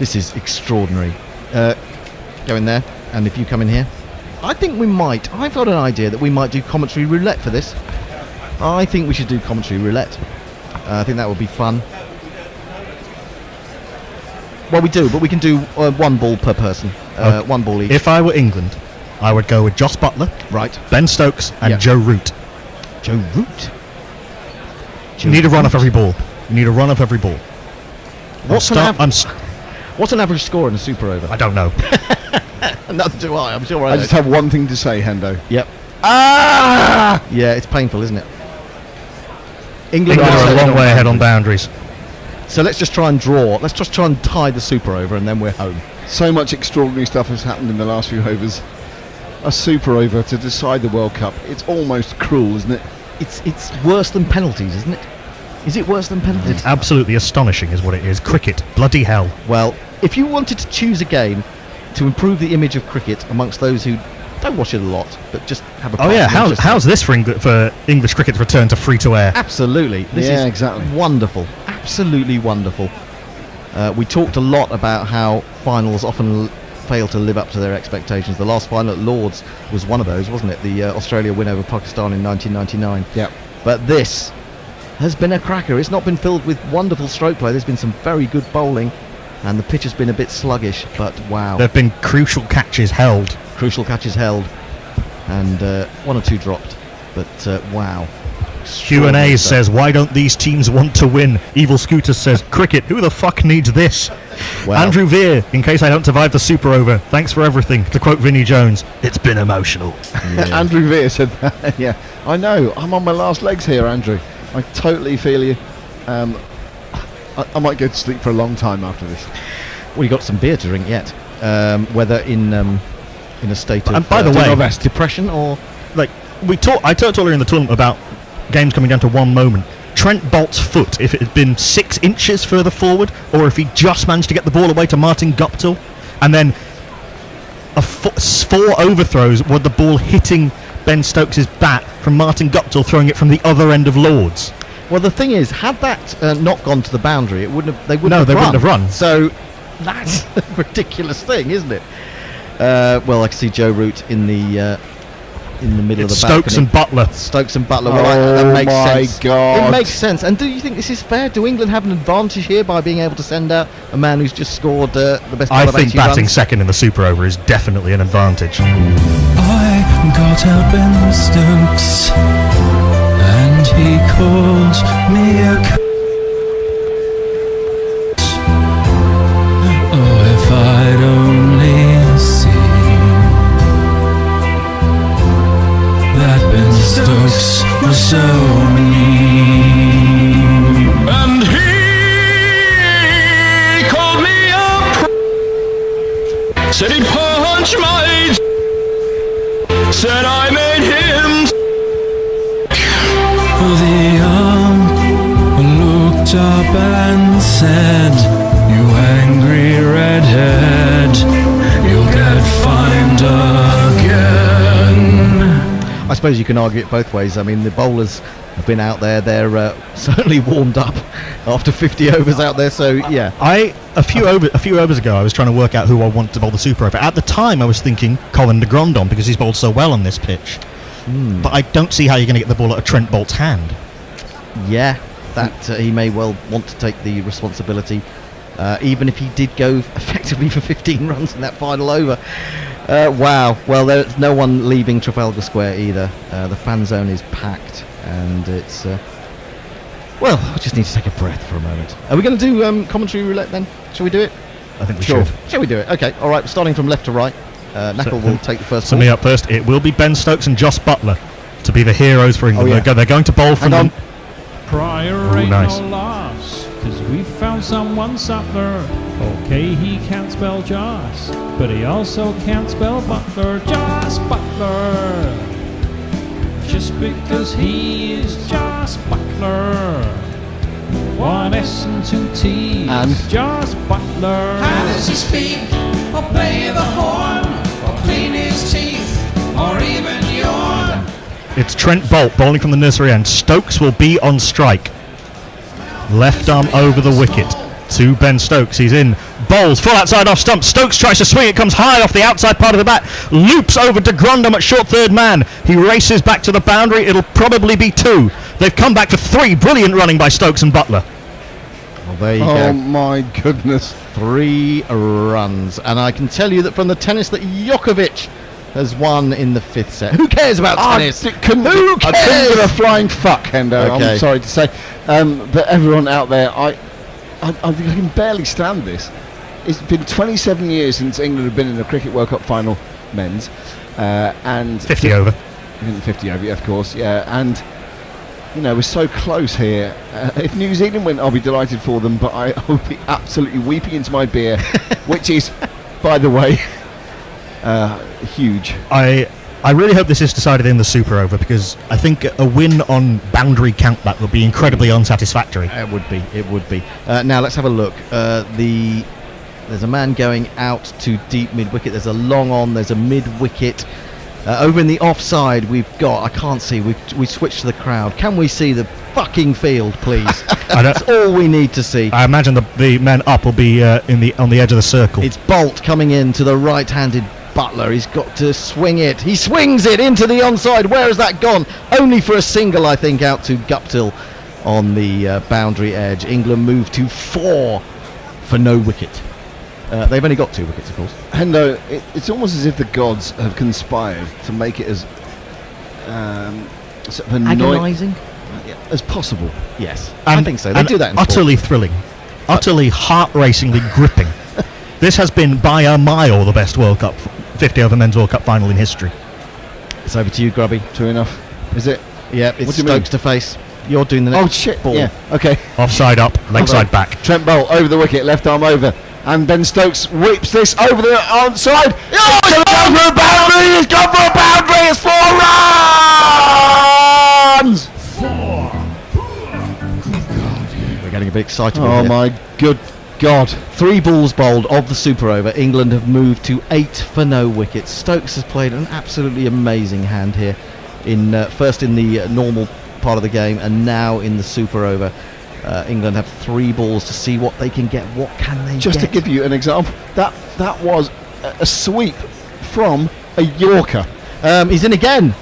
this is extraordinary. Go in there, and if you come in here, I think we might. I've got an idea that we might do commentary roulette for this. I think we should do commentary roulette. I think that would be fun. Well, we do, but we can do 1 ball per person. 1 ball each. If I were England, I would go with Joss Butler, Right. Ben Stokes, and Yeah. Joe Root. Joe Root. You need a run off every ball. You need a run off every ball. What's an average score in a Super Over? I don't know. Neither do I. I'm sure I I just have one thing to say, Hendo. Yep. Ah! Yeah, it's painful, isn't it? England are a long way ahead on boundaries. So let's just try and draw. Let's just try and tie the Super Over, and then we're home. So much extraordinary stuff has happened in the last few overs. A Super Over to decide the World Cup. It's almost cruel, isn't it? It's worse than penalties, isn't it? Is it worse than penalties? It's absolutely astonishing, is what it is. Cricket, bloody hell. Well, if you wanted to choose a game to improve the image of cricket amongst those who don't watch it a lot, but just have a Oh yeah, passing interest in how's this for English cricket's return to free to air? Absolutely. This Yeah, is exactly. wonderful. Absolutely wonderful. We talked a lot about how finals often fail to live up to their expectations. The last final at Lord's was one of those, wasn't it? The Australia win over Pakistan in 1999. Yep. But this has been a cracker. It's not been filled with wonderful stroke play. There's been some very good bowling, and the pitch has been a bit sluggish, but wow. There have been crucial catches held. Crucial catches held, and 1 or 2 dropped, but wow. Q&A says, why don't these teams want to win? Evil Scooter says, cricket, who the fuck needs this? Wow. Andrew Veer, in case I don't survive the Super Over, thanks for everything. To quote Vinnie Jones, it's been emotional. Yeah. Andrew Veer said that. Yeah, I know. I'm on my last legs here, Andrew. I totally feel you. I might go to sleep for a long time after this. Well, you got some beer to drink yet. Whether in a state of And by the way, depression or like I talked earlier in the tournament about games coming down to one moment. Trent Bolt's foot, if it had been 6 inches further forward, or if he just managed to get the ball away to Martin Guptill, and then 4 overthrows with the ball hitting Ben Stokes' bat from Martin Guptill throwing it from the other end of Lord's. well, the thing is, had that not gone to the boundary, it wouldn't have. They wouldn't No, have they run. wouldn't have run. So that's a ridiculous thing, isn't it? Well, I can see Joe Root in the middle It's of the Stokes balcony. and Butler. Stokes and Butler. Oh That makes my sense. God. It makes sense. And do you think this is fair? Do England have an advantage here by being able to send out a man who's just scored the best part I of think 80 batting runs? second in the Super Over is definitely an advantage. I got out Ben Stokes, and he called me a oh, if I'd only seen that Ben Stokes was so mean, and he called me up, said he'd punch my said I made him. The looked up and said, you angry redhead, you'll get fined again. I suppose you can argue it both ways. I mean, the bowlers have been out there. They're certainly warmed up after 50 overs out there. So yeah, A few overs ago, I was trying to work out who I wanted to bowl the super over. At the time, I was thinking Colin de Grandon because he's bowled so well on this pitch. But I don't see how you're going to get the ball out of Trent Bolt's hand. Yeah, that he may well want to take the responsibility, even if he did go effectively for 15 runs in that final over. Wow. Well, there's no one leaving Trafalgar Square either. The fan zone is packed, and it's... well, we just need to take a breath for a moment. Are we going to do commentary roulette then? Shall we do it? I think we should. Shall we do it? Okay, all right, starting from left to right. Knuckle will take the first So ball. me up first. It will be Ben Stokes and Joss Butler to be the heroes for England. Oh, yeah. They're going to bowl from Hang the... on. Prior ain't nice. no loss, 'cause we found someone subtler. Okay, he can't spell Joss, but he also can't spell Butler. Joss Butler. Just because he is Joss Butler. One S and two T's. And? Joss Butler. How does he speak? Or play the horn? Or clean his teeth? Or even yawn? It's Trent Bolt bowling from the nursery end. Stokes will be on strike. Left arm over the wicket to Ben Stokes. He's in. Bowls full outside off stump. Stokes tries to swing. It comes high off the outside part of the bat. Loops over de Grandon at short third man. He races back to the boundary. It'll probably be 2. They've come back for 3. Brilliant running by Stokes and Butler. Well, there you Oh go. my goodness. 3 runs. And I can tell you that from the tennis that Djokovic has won in the 5th set. Who cares about tennis? I couldn't give a flying fuck, Hendo. Okay. I'm sorry to say. But everyone out there, I can barely stand this. It's been 27 years since England have been in a Cricket World Cup final, men's. And 50 over. 50 over, yeah, of course, yeah. And, you know, we're so close here. If New Zealand win, I'll be delighted for them, but I will be absolutely weeping into my beer, which is, by the way, huge. I really hope this is decided in the super over because I think a win on boundary countback would be incredibly unsatisfactory. It would be. It would be. Now let's have a look. There's a man going out to deep mid wicket. There's a long on. There's a mid wicket. Over in the offside, we've got. I can't see. We switched to the crowd. Can we see the fucking field, please? That's all we need to see. I imagine the men up will be on the edge of the circle. It's Bolt coming in to the right-handed Butler. He's got to swing it. He swings it into the onside. Where has that gone? Only for a single, I think, out to Guptill on the boundary edge. England move to 4 for no wicket. They've only got 2 wickets, of course. Hendo, it's almost as if the gods have conspired to make it as sort of annoying Agonising? as possible. Yes, I think so. They do that in utterly sport. thrilling, utterly heart-racingly gripping. This has been by a mile the best World Cup 50 over men's World Cup final in history. It's over to you, Grubby. True enough. Is it? Yeah, it's What do you mean? Stokes to face. You're doing the next Oh shit! ball. Yeah. Okay. Offside up, leg side back. Trent Bolt over the wicket, left arm over, and Ben Stokes whips this over the onside. Oh, he's gone for a boundary! He's gone for a boundary! It's 4 runs! We're getting a bit excited. Oh here. my good God! 3 balls bowled of the super over. England have moved to 8 for no wickets. Stokes has played an absolutely amazing hand here. First in the normal part of the game, and now in the super over. England have 3 balls to see what they can get. What can they Just get? to give you an example, that was a sweep from a Yorker. He's in again,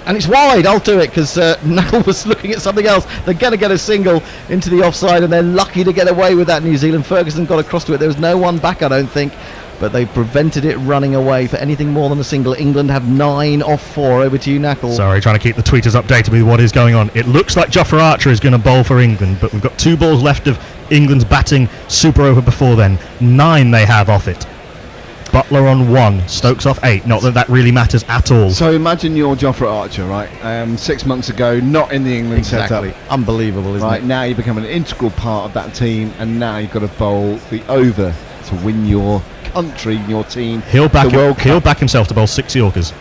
and it's wide. I'll do it because Knuckle was looking at something else. They're going to get a single into the offside, and they're lucky to get away with that. New Zealand. Ferguson got across to it. There was no one back, I don't think, but they prevented it running away for anything more than a single. England have 9 off 4. Over to you, Knuckle. Sorry, trying to keep the tweeters updated with what is going on. It looks like Jofra Archer is going to bowl for England, but we've got 2 balls left of England's batting super over before then. 9 they have off it. Butler on 1, Stokes off 8. Not that really matters at all. So imagine you're Jofra Archer, right? 6 months ago, not in the England Exactly. setup. Unbelievable, isn't Right, it? now you become an integral part of that team, and now you've got to bowl the over to win your country, your team. He'll back the World he'll Cup. back himself to bowl 6 Yorkers.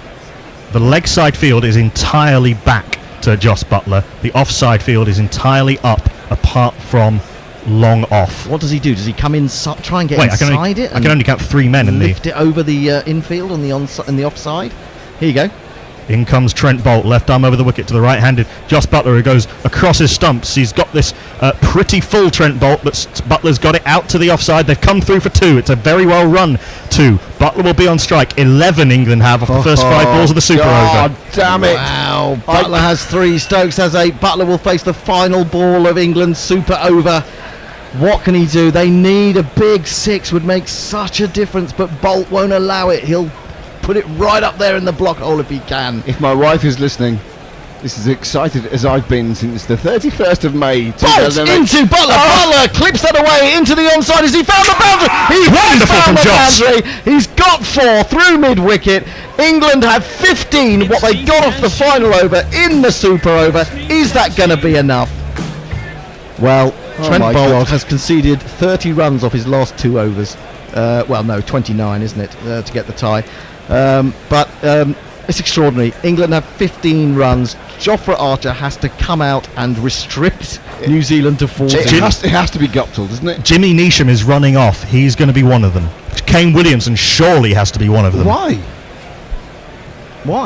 The leg side field is entirely back to Joss Butler. The offside field is entirely up, apart from long off. What does he do? Does he come in, try and get Wait, inside I can only count 3 men in the... lift it over the infield on the offside. Here you go. In comes Trent Bolt, left arm over the wicket to the right-handed Joss Buttler, who goes across his stumps. He's got this pretty full Trent Bolt, but Butler's got it out to the offside. They've come through for 2. It's a very well run 2. Butler will be on strike. 11 England have off the first 5 balls of the super over. Damn it! Wow, Butler has 3, Stokes has 8. Butler will face the final ball of England's super over. What can he do? They need a big 6, would make such a difference, but Bolt won't allow it. He'll put it right up there in the block hole if he can. If my wife is listening, this is as excited as I've been since the 31st of May. Bolt into Butler. Butler clips that away into the onside as he found the boundary. He has found the boundary. He's got 4 through mid-wicket. England have 15, what they got off the final over in the super over. Is that going to be enough? Well, Trent Bolt has conceded 30 runs off his last 2 overs. Well, no, 29, isn't it, to get the tie. But it's extraordinary. England have 15 runs. Jofra Archer has to come out and restrict New Zealand to 14. It has to be Guptill, doesn't it? Jimmy Neesham is running off. He's going to be one of them. Kane Williamson surely has to be one of them. Why?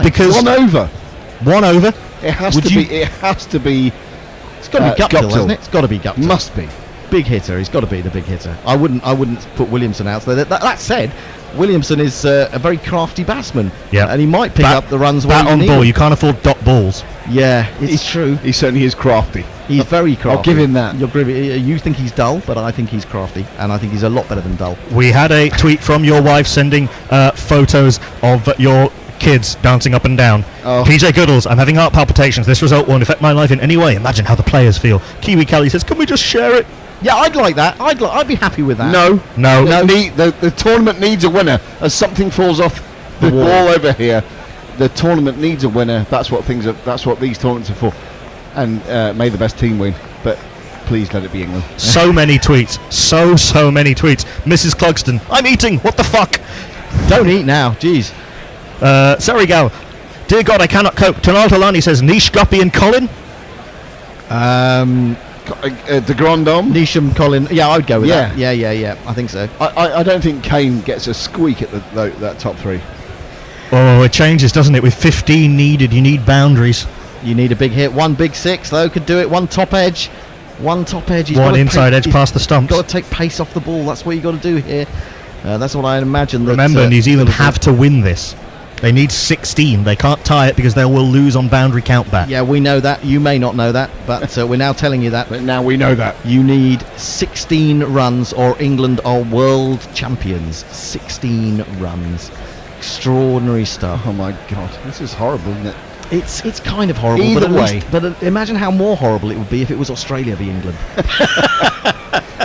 Because 1 over. 1 over? It has to be. It has to be. It's got to be Guptill, hasn't it? It's got to be Guptill. Must be. Big hitter. He's got to be the big hitter. I wouldn't put Williamson out there. That said, Williamson is a very crafty batsman. Yeah. And he might pick up the runs. Bat on ball. You can't afford dot balls. Yeah, it's true. He certainly is crafty. He's very crafty. I'll give him that. You think he's dull, but I think he's crafty, and I think he's a lot better than dull. We had a tweet from your wife sending photos of your kids dancing up and down. PJ Goodalls, I'm having heart palpitations. This result won't affect my life in any way. Imagine how the players feel. Kiwi Kelly says, can we just share it? Yeah, I'd like that. I'd be happy with that. No. No. The tournament needs a winner. As something falls off the wall over here, the tournament needs a winner. That's what these tournaments are for. And may the best team win. But please let it be England. So many tweets. So many tweets. Mrs. Clugston, I'm eating. What the fuck? Don't eat now. Jeez. Sarigal, dear God, I cannot cope. Tonal Talani says Nish, Guppy and Colin. De Grandhomme. Neesham, Colin. Yeah, I would go with that. Yeah. I think so. I don't think Kane gets a squeak at that top 3. Oh, it changes, doesn't it? With 15 needed, you need boundaries. You need a big hit. 1 big 6, though, could do it. 1 top edge. He's one inside edge past the stumps. Got to take pace off the ball. That's what you got to do here. That's what I imagine. Remember, New Zealand have to win this. They need 16. They can't tie it because they will lose on boundary countback. Yeah, we know that. You may not know that, but we're now telling you that. But now we know that. You need 16 runs or England are world champions. 16 runs. Extraordinary stuff. Oh my God, this is horrible, isn't it? It's kind of horrible. Either way. But imagine how more horrible it would be if it was Australia v England.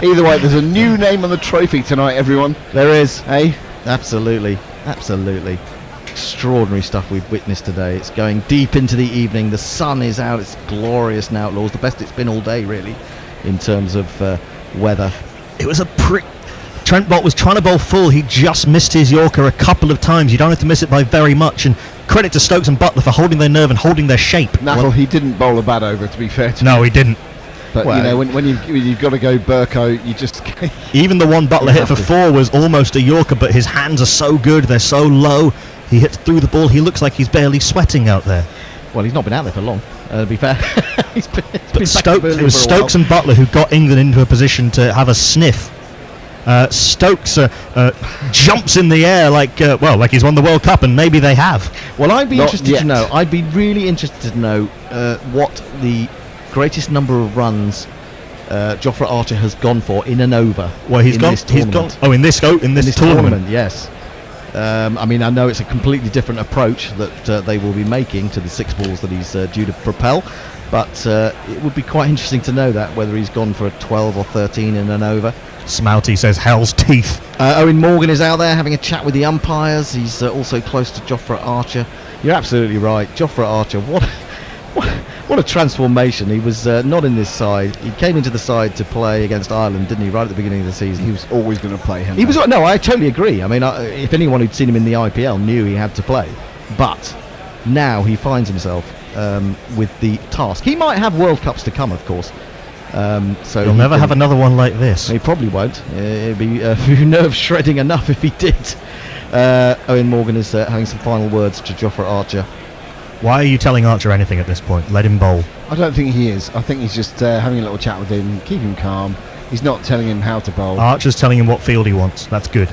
Either way, there's a new name on the trophy tonight, everyone. There is. Hey? Absolutely. Extraordinary stuff we've witnessed today. It's going deep into the evening. The sun is out. It's glorious now, Outlaws. The best it's been all day, really, in terms of weather. It was Trent Bolt was trying to bowl full. He just missed his Yorker a couple of times. You don't have to miss it by very much. And credit to Stokes and Butler for holding their nerve and holding their shape. Nattle, he didn't bowl a bad over, to be fair to No, he didn't. But, when you've got to go Burko, you just... Even the one Butler hit for 4 was almost a Yorker, but his hands are so good. They're so low. He hits through the ball. He looks like he's barely sweating out there. Well, he's not been out there for long, to be fair. It was Stokes and Butler who got England into a position to have a sniff. Stokes jumps in the air like he's won the World Cup, and maybe they have. Well, I'd be interested to know. I'd be really interested to know what the greatest number of runs Jofra Archer has gone for in an over. Well, he's gone. Oh, in this tournament. Yes. I mean, I know it's a completely different approach that they will be making to the 6 balls that he's due to propel, but it would be quite interesting to know that, whether he's gone for a 12 or 13 in an over. Smouty says hell's teeth. Owen Morgan is out there having a chat with the umpires. He's also close to Jofra Archer. You're absolutely right. Jofra Archer, what a transformation. He was not in this side. He came into the side to play against Ireland, didn't he, right at the beginning of the season? He was always going to play him. No, I totally agree. I mean, if anyone who'd seen him in the IPL knew he had to play. But now he finds himself with the task. He might have World Cups to come, of course. So he'll never have another one like this. He probably won't. It'd be nerve-shredding enough if he did. Owen Morgan is having some final words to Jofra Archer. Why are you telling Archer anything at this point? Let him bowl. I don't think he is. I think he's just having a little chat with him, keep him calm. He's not telling him how to bowl. Archer's telling him what field he wants. That's good.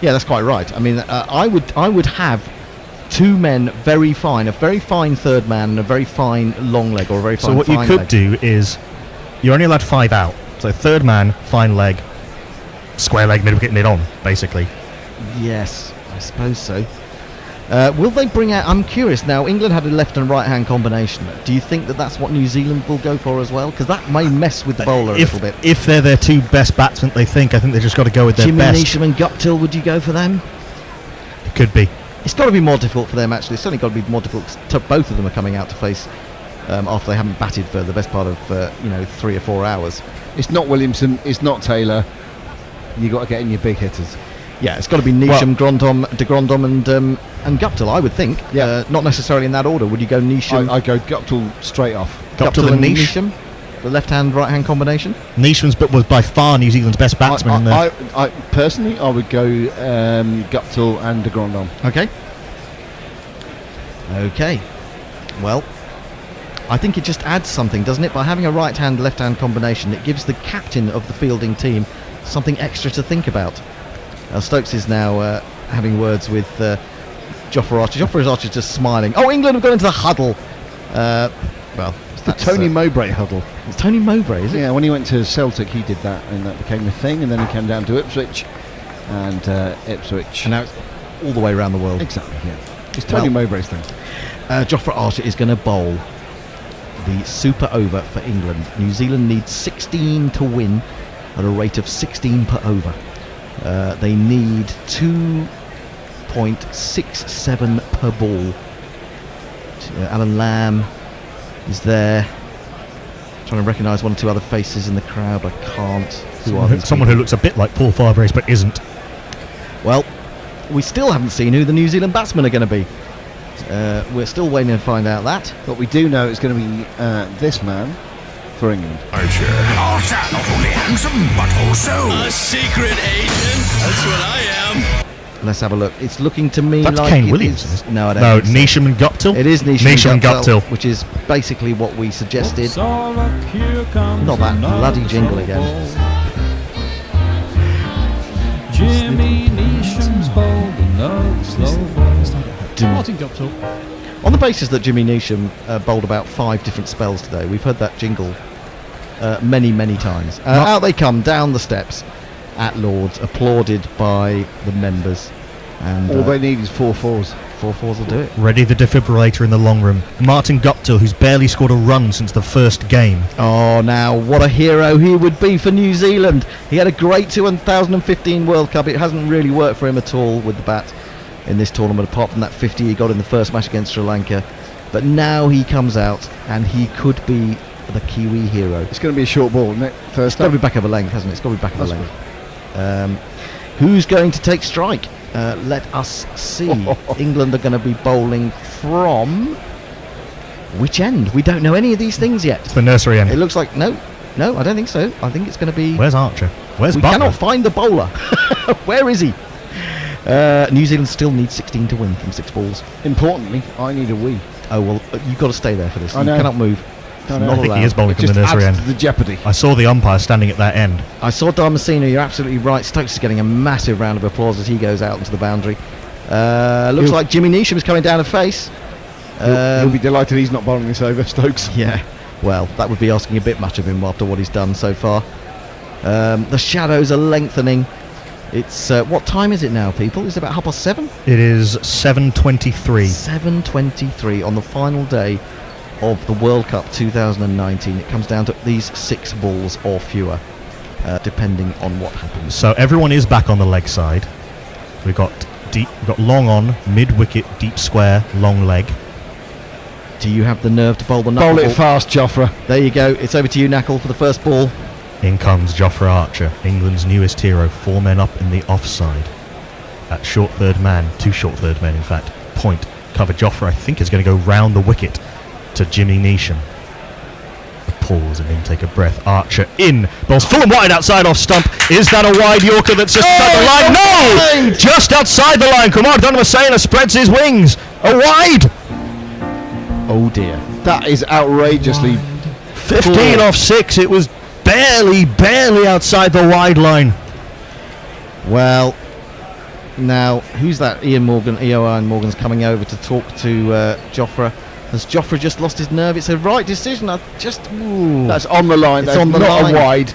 Yeah, that's quite right. I mean, I would have two men very fine, a very fine third man and a very fine long leg, or a very fine. So what you fine could leg. do is you're only allowed 5 out. So third man, fine leg, square leg, mid wicket, mid on, basically. Yes, I suppose so. Will they bring out? I'm curious now. England had a left and right hand combination. Do you think that that's what New Zealand will go for as well? Because that may mess with the bowler a little bit. If they're their two best batsmen, I think they've just got to go with their Jimmy best. Neesham and Guptill, would you go for them? It could be. It's got to be more difficult for them, actually. It's certainly got to be more difficult. Both of them are coming out to face after they haven't batted for the best part of 3 or 4 hours. It's not Williamson. It's not Taylor. You got to get in your big hitters. Yeah, it's got to be Neesham, de Grandom, and Guptill, I would think. Yeah. Not necessarily in that order. Would you go Neesham? I go Guptill straight off. Guptill and Neesham? The left-hand, right-hand combination? Neesham's was by far New Zealand's best batsman. I personally, I would go Guptill and de Grandom. Okay. Well, I think it just adds something, doesn't it? By having a right-hand, left-hand combination, it gives the captain of the fielding team something extra to think about. Stokes is now having words with Jofra Archer. Jofra Archer's just smiling. Oh, England have gone into the huddle. Well, it's the Tony Mowbray huddle. It's Tony Mowbray, is it? Yeah, when he went to Celtic, he did that, and that became a thing. And then he came down to Ipswich, and Ipswich. And now it's all the way around the world. Exactly. Yeah, it's Tony Mowbray's thing. Jofra Archer is going to bowl the super over for England. New Zealand needs 16 to win at a rate of 16 per over. They need 2.67 per ball. Alan Lamb is there. Trying to recognise 1 or 2 other faces in the crowd. I can't. Someone who looks a bit like Paul Farbrace but isn't. Well, we still haven't seen who the New Zealand batsmen are going to be. We're still waiting to find out that. But we do know it's going to be this man for England. Archer. Archer, not only handsome, but also a secret agent. That's what I am. Let's have a look. It's looking to me That's like Kane it Williams. is- No, I don't No, think so. Neesham and Guptill. It is Neesham and Guptill. which is basically what we suggested. Here comes Not that another bloody jingle slow again. ball. Jimmy Neesham's bowled another slow ball. Martin Guptill. On the basis that Jimmy Neesham bowled about 5 different spells today, we've heard that jingle many, many times. Out they come down the steps at Lord's, applauded by the members. And All they need is 4 fours. 4 fours will do it. Ready the defibrillator in the long room. Martin Guptill, who's barely scored a run since the first game. Oh, now what a hero he would be for New Zealand. He had a great 2015 World Cup. It hasn't really worked for him at all with the bat in this tournament, apart from that 50 he got in the first match against Sri Lanka. But now he comes out and he could be the Kiwi hero. It's going to be a short ball, isn't it? First It's got to up. be back over length, hasn't it? It's got to be back over That's length. Who's going to take strike? Let us see. England are going to be bowling from which end? We don't know any of these things yet. It's the nursery end. It looks like no, I don't think so. I think it's going to be. Where's Archer? Where's We Butler? cannot find the bowler. Where is he? New Zealand still needs 16 to win from 6 balls. Importantly, I need a wee. Oh well, you've got to stay there for this. I You know. cannot move. I know. Not I think he allowed. is bowling It from the just nursery adds end. to the jeopardy. I saw the umpire standing at that end. I saw Damasceno, you're absolutely right. Stokes is getting a massive round of applause as he goes out into the boundary. Looks He'll- like Jimmy Neesham's coming down a face. He'll be delighted he's not bowling this over, Stokes. Yeah, well, that would be asking a bit much of him after what he's done so far. The shadows are lengthening. It's what time is it now, people? Is it about 7:30? It is 7:23. 7:23 on the final day of the World Cup 2019. It comes down to these 6 balls or fewer, depending on what happens. So everyone is back on the leg side. We've got deep, we've got long on, mid wicket, deep square, long leg. Do you have the nerve to bowl the knuckle Bowl it ball? fast, Jofra. There you go. It's over to you, Knuckle, for the first ball. In comes Jofra Archer, England's newest hero, 4 men up in the offside. At short third man, 2 short third men in fact. Point, cover Jofra I think is going to go round the wicket to Jimmy Neesham. A pause and then take a breath. Archer in, ball's full and wide outside off stump. Is that a wide Yorker that's just outside the line? No! Just outside the line. Kumar Dhanmasena spreads his wings. A wide! Oh dear. That is outrageously 15 poor. off 6. It was barely outside the wide line. Well, now who's that? Ian Morgan's coming over to talk to Joffre. Has Joffre just lost his nerve? It's a right decision. That's on the line. It's That's on the not line. a wide.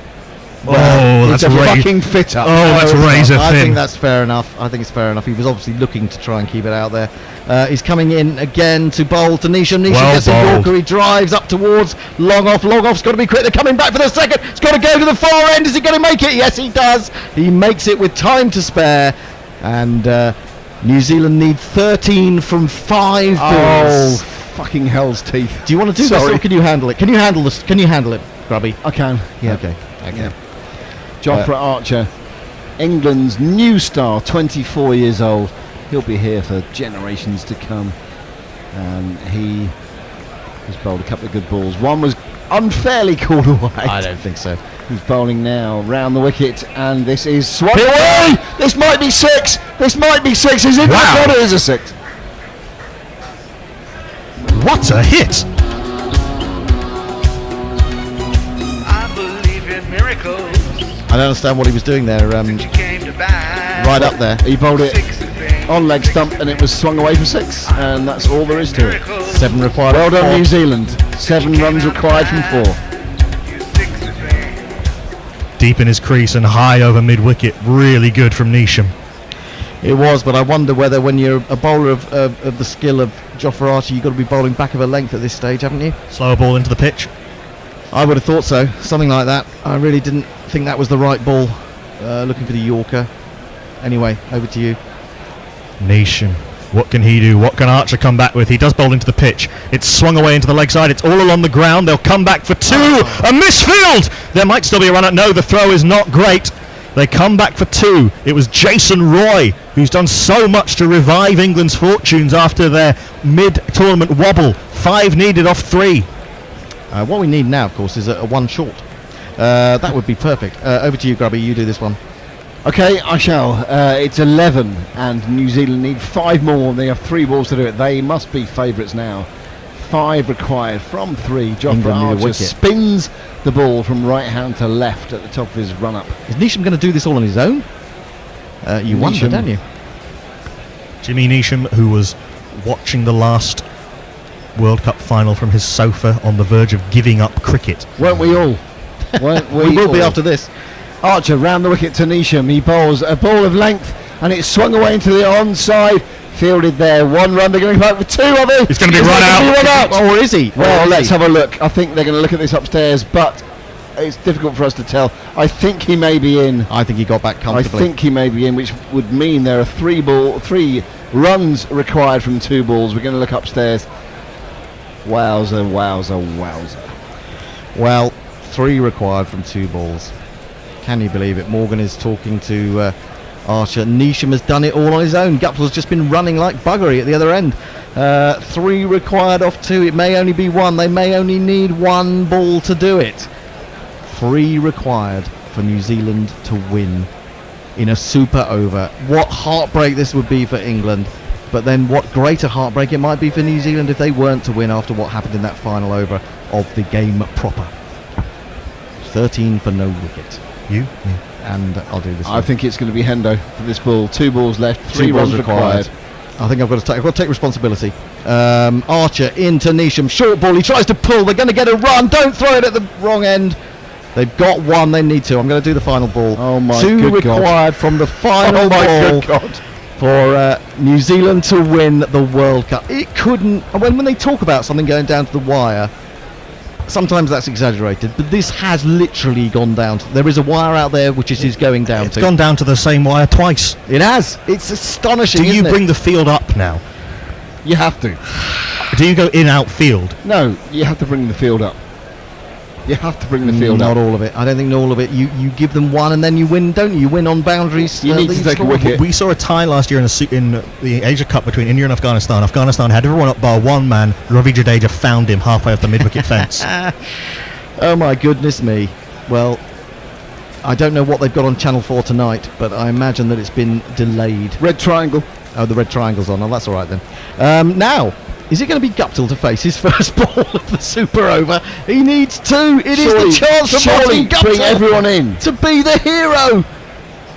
Oh, It's that's a ra- fucking fit up. Oh, that's razor I thin. think that's fair enough. I think it's fair enough. He was obviously looking to try and keep it out there. He's coming in again to bowl to Neesham. Neesham Well gets a bowled. Yorker. He drives up towards long off. Long off's got to be quick. They're coming back for the second. It's got to go to the far end. Is he going to make it? Yes, he does. He makes it with time to spare. And New Zealand need 13 from 5 Oh, balls. fucking hell's teeth. Do you want to do this, Sorry. or can you handle it? Can you handle this? Can you handle it, Grubby? I can. Yeah. Okay. Yeah. Joffre Archer, England's new star, 24 years old. He'll be here for generations to come. He has bowled a couple of good balls. One was unfairly called away. I don't think so. He's bowling now round the wicket, and this is swung away. This might be 6. This might be 6. Is it? Wow. It is a 6. What a hit! I believe in miracles. I don't understand what he was doing there. You came to buy. Right up there. He bowled it Six of things. on leg stump, and it was swung away for 6, and that's all there is to it. Miracles. 7 required. Well done, Four. New Zealand. 7 runs required from 4. You six of things. Deep in his crease and high over mid-wicket. Really good from Neesham. It was, but I wonder whether when you're a bowler of the skill of Joffre Archer, you've got to be bowling back of a length at this stage, haven't you? Slower ball into the pitch. I would have thought so. Something like that. I really didn't think that was the right ball. Looking for the Yorker. Anyway, over to you. Neesham. What can he do? What can Archer come back with? He does bowl into the pitch. It's swung away into the leg side. It's all along the ground. They'll come back for 2. A misfield! There might still be a run out. No, the throw is not great. They come back for 2. It was Jason Roy who's done so much to revive England's fortunes after their mid-tournament wobble. 5 needed off 3. What we need now, of course, is a 1 short. That would be perfect. Over to you, Grubby. You do this one. Okay, I shall. It's 11, and New Zealand need 5 more. They have 3 balls to do it. They must be favourites now. 5 required from 3. Joffre England need a Archer wicket. spins the ball from right hand to left at the top of his run-up. Is Neesham going to do this all on his own? You wonder, Neesham. don't you? Jimmy Neesham, who was watching the last World Cup final from his sofa on the verge of giving up cricket. Weren't we all? Weren't we We will be all? after this. Archer round the wicket to Neesham. He bowls a ball of length, and it's swung away into the onside. Fielded there. 1 run. They're going back for 2, are they? It's gonna be Is run that out. gonna be run out? Or is he? Well, let's have a look. I think they're going to look at this upstairs, but it's difficult for us to tell. I think he may be in. I think he got back I comfortably. think he may be in, which would mean there are 3 runs required from 2 balls. We're going to look upstairs. Wowza, wowza, wowza. Well, 3 required from 2 balls. Can you believe it? Morgan is talking to Archer. Neesham has done it all on his own. Guptill's just been running like buggery at the other end. 3 required off 2. It may only be 1. They may only need 1 ball to do it. 3 required for New Zealand to win in a super over. What heartbreak this would be for England. But then what greater heartbreak it might be for New Zealand if they weren't to win after what happened in that final over of the game proper. 13 for no wicket. You? And I'll do this I one. think it's going to be Hendo for this ball. 2 balls left, 3 2 runs balls required. I think I've got to take responsibility. Archer into Neesham. Short ball. He tries to pull. They're going to get a run. Don't throw it at the wrong end. They've got 1. They need to. I'm going to do the final ball. Oh my 2 good God. required from the final Oh my ball good God. for New Zealand to win the World Cup. It couldn't. When they talk about something going down to the wire, sometimes that's exaggerated, but this has literally gone down to, there is a wire out there which is going down It's to. gone down to the same wire twice. It has. It's astonishing. Do you isn't it? bring the field up now? You have to. Do you go in outfield? No, you have to bring the field up. You have to bring the field Not up. all of it. I don't think all of it. You give them 1 and then you win, don't you? You win on boundaries. You need that to you take a score. wicket. We saw a tie last year in the Asia Cup between India and Afghanistan. Afghanistan had everyone up bar 1 man. Ravi Jadeja found him halfway off the mid-wicket fence. Oh my goodness me. Well, I don't know what they've got on Channel 4 tonight, but I imagine that it's been delayed. Red triangle. Oh, the red triangle's on. Oh, that's all right then. Now, Is it going to be Guptill to face his first ball of the Super Over? He needs two. It is the chance for Martin Guptill bring everyone in to be the hero.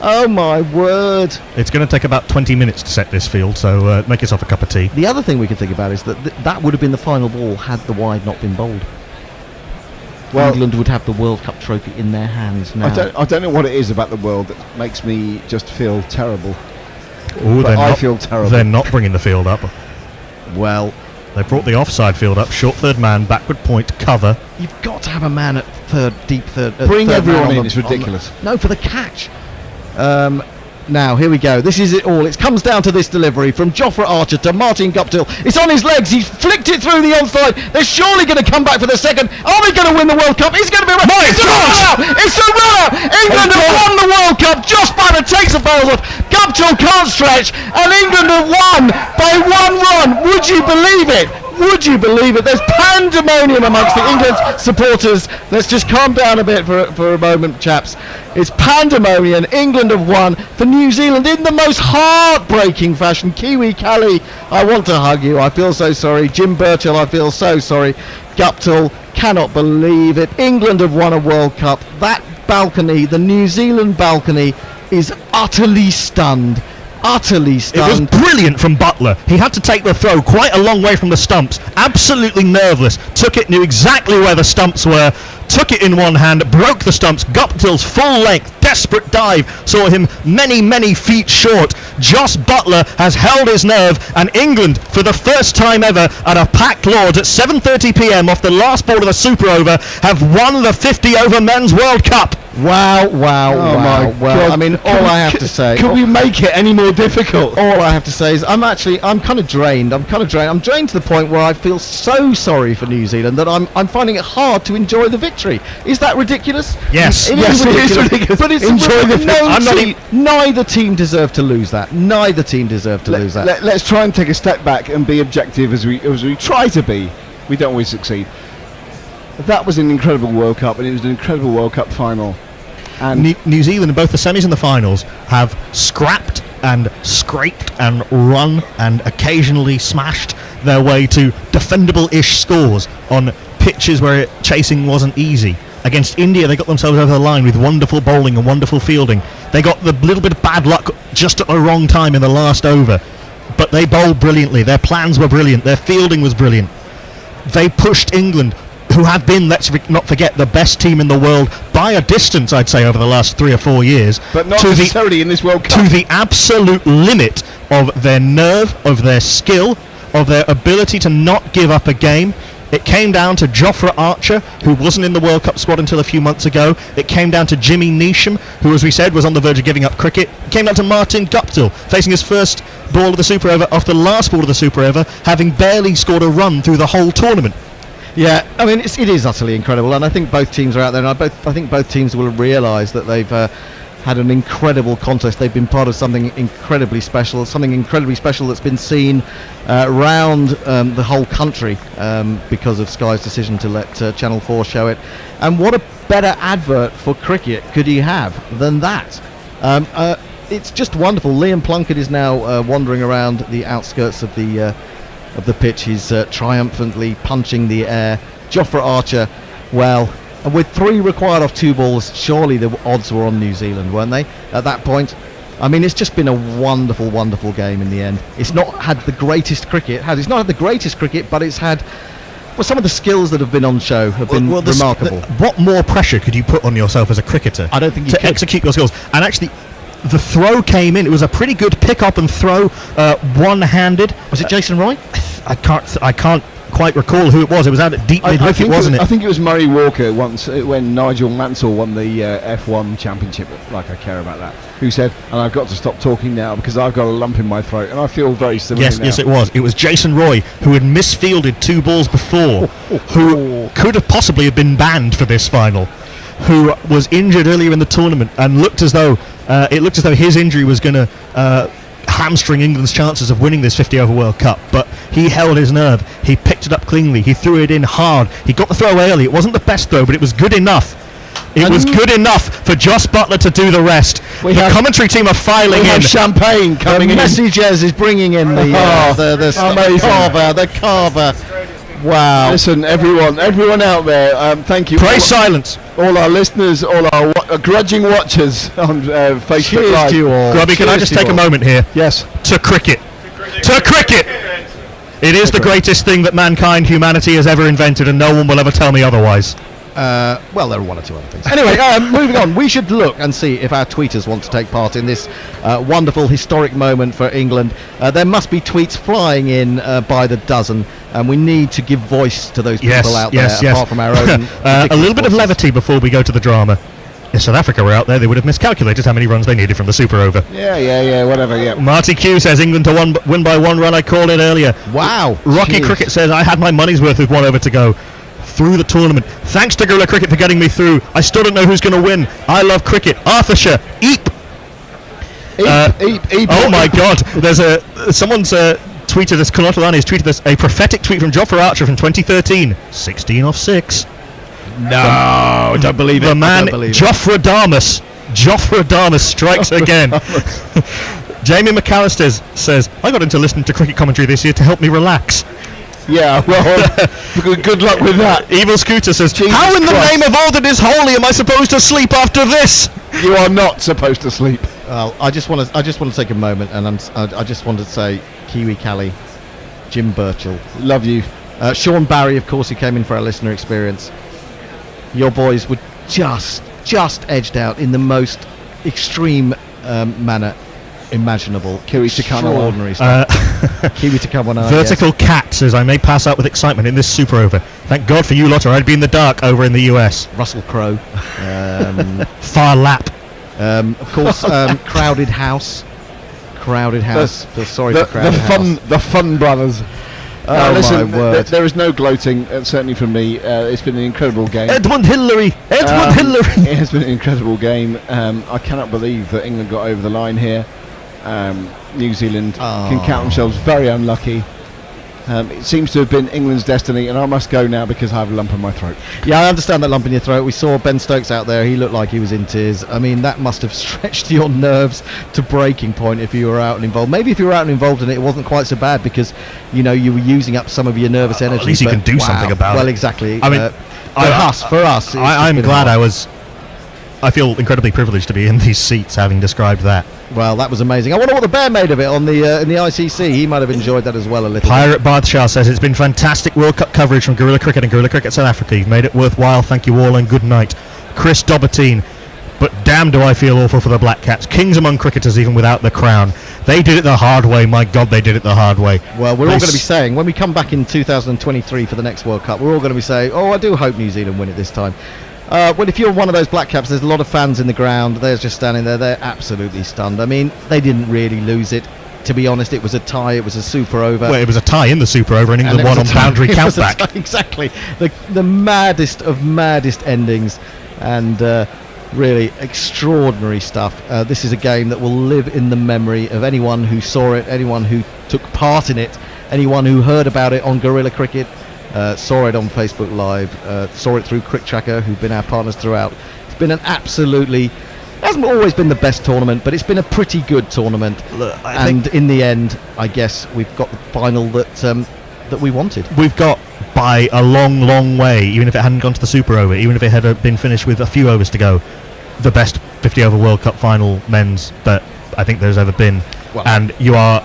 Oh my word. It's going to take about 20 minutes to set this field, so make yourself a cup of tea. The other thing we could think about is that that would have been the final ball had the wide not been bowled. Well, England would have the World Cup trophy in their hands now. I don't know what it is about the world that makes me just feel terrible. Ooh, But I feel terrible. They're not bringing the field up. Well, they brought the offside field up, short third man, backward point, cover. You've got to have a man at deep third. Bring third everyone man in, on it's the- ridiculous. No, for the catch. Now, here we go. This is it all. It comes down to this delivery from Jofra Archer to Martin Guptill. It's on his legs. He's flicked it through the onside. They're surely going to come back for the second. Are they going to win the World Cup? He's going to be... It's a run-out! It's a run-out! England have won the World Cup. Josh Buttler takes the bails off. Guptill can't stretch. And England have won by 1 run. Would you believe it? Would you believe it? There's pandemonium amongst the England supporters. Let's just calm down a bit for a moment, chaps. It's pandemonium. England have won for New Zealand in the most heartbreaking fashion. Kiwi Callie, I want to hug you. I feel so sorry. Jim Burchell, I feel so sorry. Guptill, cannot believe it. England have won a World Cup. That balcony, the New Zealand balcony, is utterly stunned. Utterly stunned. It was brilliant from Buttler. He had to take the throw quite a long way from the stumps. Absolutely nerveless. Took it, knew exactly where the stumps were. Took it in one hand, broke the stumps. Guptill's full length, desperate dive saw him many, many feet short. Josh Buttler has held his nerve, and England, for the first time ever at a packed Lords at 7:30 p.m. off the last ball of the Super Over, have won the 50 over men's World Cup. Wow, wow, Oh wow. my Well, God. I mean, all I have to say... Could we make it any more difficult? All I have to say is I'm kind of drained. I'm drained to the point where I feel so sorry for New Zealand that I'm finding it hard to enjoy the victory. Is that ridiculous? Yes. It Yes, is it is ridiculous. ridiculous. But it's Enjoy the victory. neither team deserved to lose that. Neither team deserved to lose that. Let's try and take a step back and be objective as we try to be. We don't always succeed. That was an incredible World Cup, and it was an incredible World Cup final. And New Zealand in both the semis and the finals have scrapped and scraped and run and occasionally smashed their way to defendable-ish scores on pitches where chasing wasn't easy. Against India, they got themselves over the line with wonderful bowling and wonderful fielding. They got the little bit of bad luck just at the wrong time in the last over. But they bowled brilliantly. Their plans were brilliant. Their fielding was brilliant. They pushed England, who have been, let's not forget, the best team in the world by a distance, I'd say, over the last 3 or 4 years. but not to necessarily in this World Cup. to the absolute limit of their nerve, of their skill, of their ability to not give up a game. It came down to Jofra Archer, who wasn't in the World Cup squad until a few months ago. It came down to Jimmy Neesham, who, as we said, was on the verge of giving up cricket. It came down to Martin Guptill, facing his first ball of the Super Over off the last ball of the Super Over, having barely scored a run through the whole tournament. Yeah, I mean, it is utterly incredible, and I think both teams are out there, and I think both teams will realise that they've had an incredible contest. They've been part of something incredibly special that's been seen around the whole country because of Sky's decision to let Channel 4 show it. And what a better advert for cricket could he have than that? It's just wonderful. Liam Plunkett is now wandering around the outskirts of the pitch. He's triumphantly punching the air. Jofra Archer, well, and with 3 required off 2 balls, surely the odds were on New Zealand, weren't they, at that point? I mean, it's just been a wonderful, wonderful game in the end. It's not had the greatest cricket, it's not had the greatest cricket, but it's had, well, some of the skills that have been on show have been remarkable. What more pressure could you put on yourself as a cricketer? I don't think you to could. execute your skills. And actually, the throw came in. It was a pretty good pick up and throw, one-handed. Was it Jason Roy? I can't quite recall who it was. It was out at deep mid-wicket, wasn't it? I think it was Murray Walker once when Nigel Mansell won the F1 championship. Like I care about that. Who said, "And I've got to stop talking now because I've got a lump in my throat," and I feel very similar. Yes, it was. It was Jason Roy, who had misfielded 2 balls before, who could have possibly have been banned for this final, who was injured earlier in the tournament and looked as though his injury was going to hamstring England's chances of winning this 50 over World Cup. But he held his nerve. He picked it up cleanly. He threw it in hard. He got the throw early. It wasn't the best throw, but it was good enough. It was good enough for Joss Butler to do the rest. The commentary team are filing in. Champagne coming the in. Messages is bringing in the carver. Wow. Listen, everyone out there, thank you. Pray silence. All our listeners, all our grudging watchers on Facebook Cheers Live. to you all. Grubby, can I just take a moment here? Yes. To cricket. To cricket! It is the greatest thing that humanity has ever invented, and no one will ever tell me otherwise. Well, there are one or two other things. Anyway, moving on. We should look and see if our tweeters want to take part in this wonderful historic moment for England. There must be tweets flying in by the dozen, and we need to give voice to those people out there, apart from our own. A little bit of levity before we go to the drama. If South Africa were out there, they would have miscalculated how many runs they needed from the super over. Yeah, whatever, yeah. Marty Q says England to win by 1 run. I called it earlier. Wow. Rocky Cricket says I had my money's worth with 1 over to go. Through the tournament. Thanks to Guerrilla Cricket for getting me through. I still don't know who's going to win. I love cricket. Arthurshire. Eep. Eep. Oh my God. There's someone's tweeted us. Konotolani has tweeted us a prophetic tweet from Jofra Archer from 2013. 16 off 6. No, don't believe it. The man Jofra Damas strikes again. Jamie McAllister says I got into listening to cricket commentary this year to help me relax. Yeah, well, good luck with that. Evil Scooter says, Jesus how in the Christ. name of all that is holy am I supposed to sleep after this? You are not supposed to sleep. I just want to take a moment, and I just want to say, Kiwi Callie, Jim Birchall, love you. Sean Barry, of course, who came in for our listener experience. Your boys were just edged out in the most extreme manner imaginable. Kiwi Takanawa. Extraordinary stuff. Kiwi Takanawa. Vertical Cat says, I may pass out with excitement in this super over. Thank God for you lot, or I'd be in the dark over in the US. Russell Crowe. Far Lap. Of course, Crowded House. Feel sorry for Crowded House. The Fun Brothers. Listen, there is no gloating, certainly from me. It's been an incredible game. Edmund Hillary! It has been an incredible game. I cannot believe that England got over the line here. New Zealand can count themselves very unlucky. It seems to have been England's destiny, and I must go now because I have a lump in my throat. Yeah, I understand that lump in your throat. We saw Ben Stokes out there. He looked like he was in tears. I mean, that must have stretched your nerves to breaking point if you were out and involved. Maybe if you were out and involved in it, it wasn't quite so bad because, you were using up some of your nervous energy. At least you can do something about it. Well, exactly. I mean, for us. I'm glad I feel incredibly privileged to be in these seats having described that. Well, that was amazing. I wonder what the bear made of it on the in the ICC. He might have enjoyed that as well a little. Pirate Bathshah says it's been fantastic World Cup coverage from Guerrilla Cricket and Guerrilla Cricket South Africa. You've made it worthwhile. Thank you all and good night. Chris Dobertine. But damn do I feel awful for the Black Cats. Kings among cricketers even without the crown. They did it the hard way. My God, they did it the hard way. Well, we're all going to be saying, when we come back in 2023 for the next World Cup, we're all going to be saying, I do hope New Zealand win it this time. Well, if you're one of those Black Caps, there's a lot of fans in the ground. They're just standing there. They're absolutely stunned. I mean, they didn't really lose it. To be honest, it was a tie. It was a super over. Well, it was a tie in the super over, and England won on boundary countback. Exactly. The maddest of maddest endings, and really extraordinary stuff. This is a game that will live in the memory of anyone who saw it, anyone who took part in it, anyone who heard about it on Guerrilla Cricket. Saw it on Facebook Live, saw it through Crick Tracker, who've been our partners throughout. It's been an absolutely, hasn't always been the best tournament, but it's been a pretty good tournament. Look, and in the end, I guess we've got the final that we wanted. We've got by a long, long way, even if it hadn't gone to the super over, even if it had been finished with a few overs to go, the best 50 over World Cup final men's that I think there's ever been. Well, and you are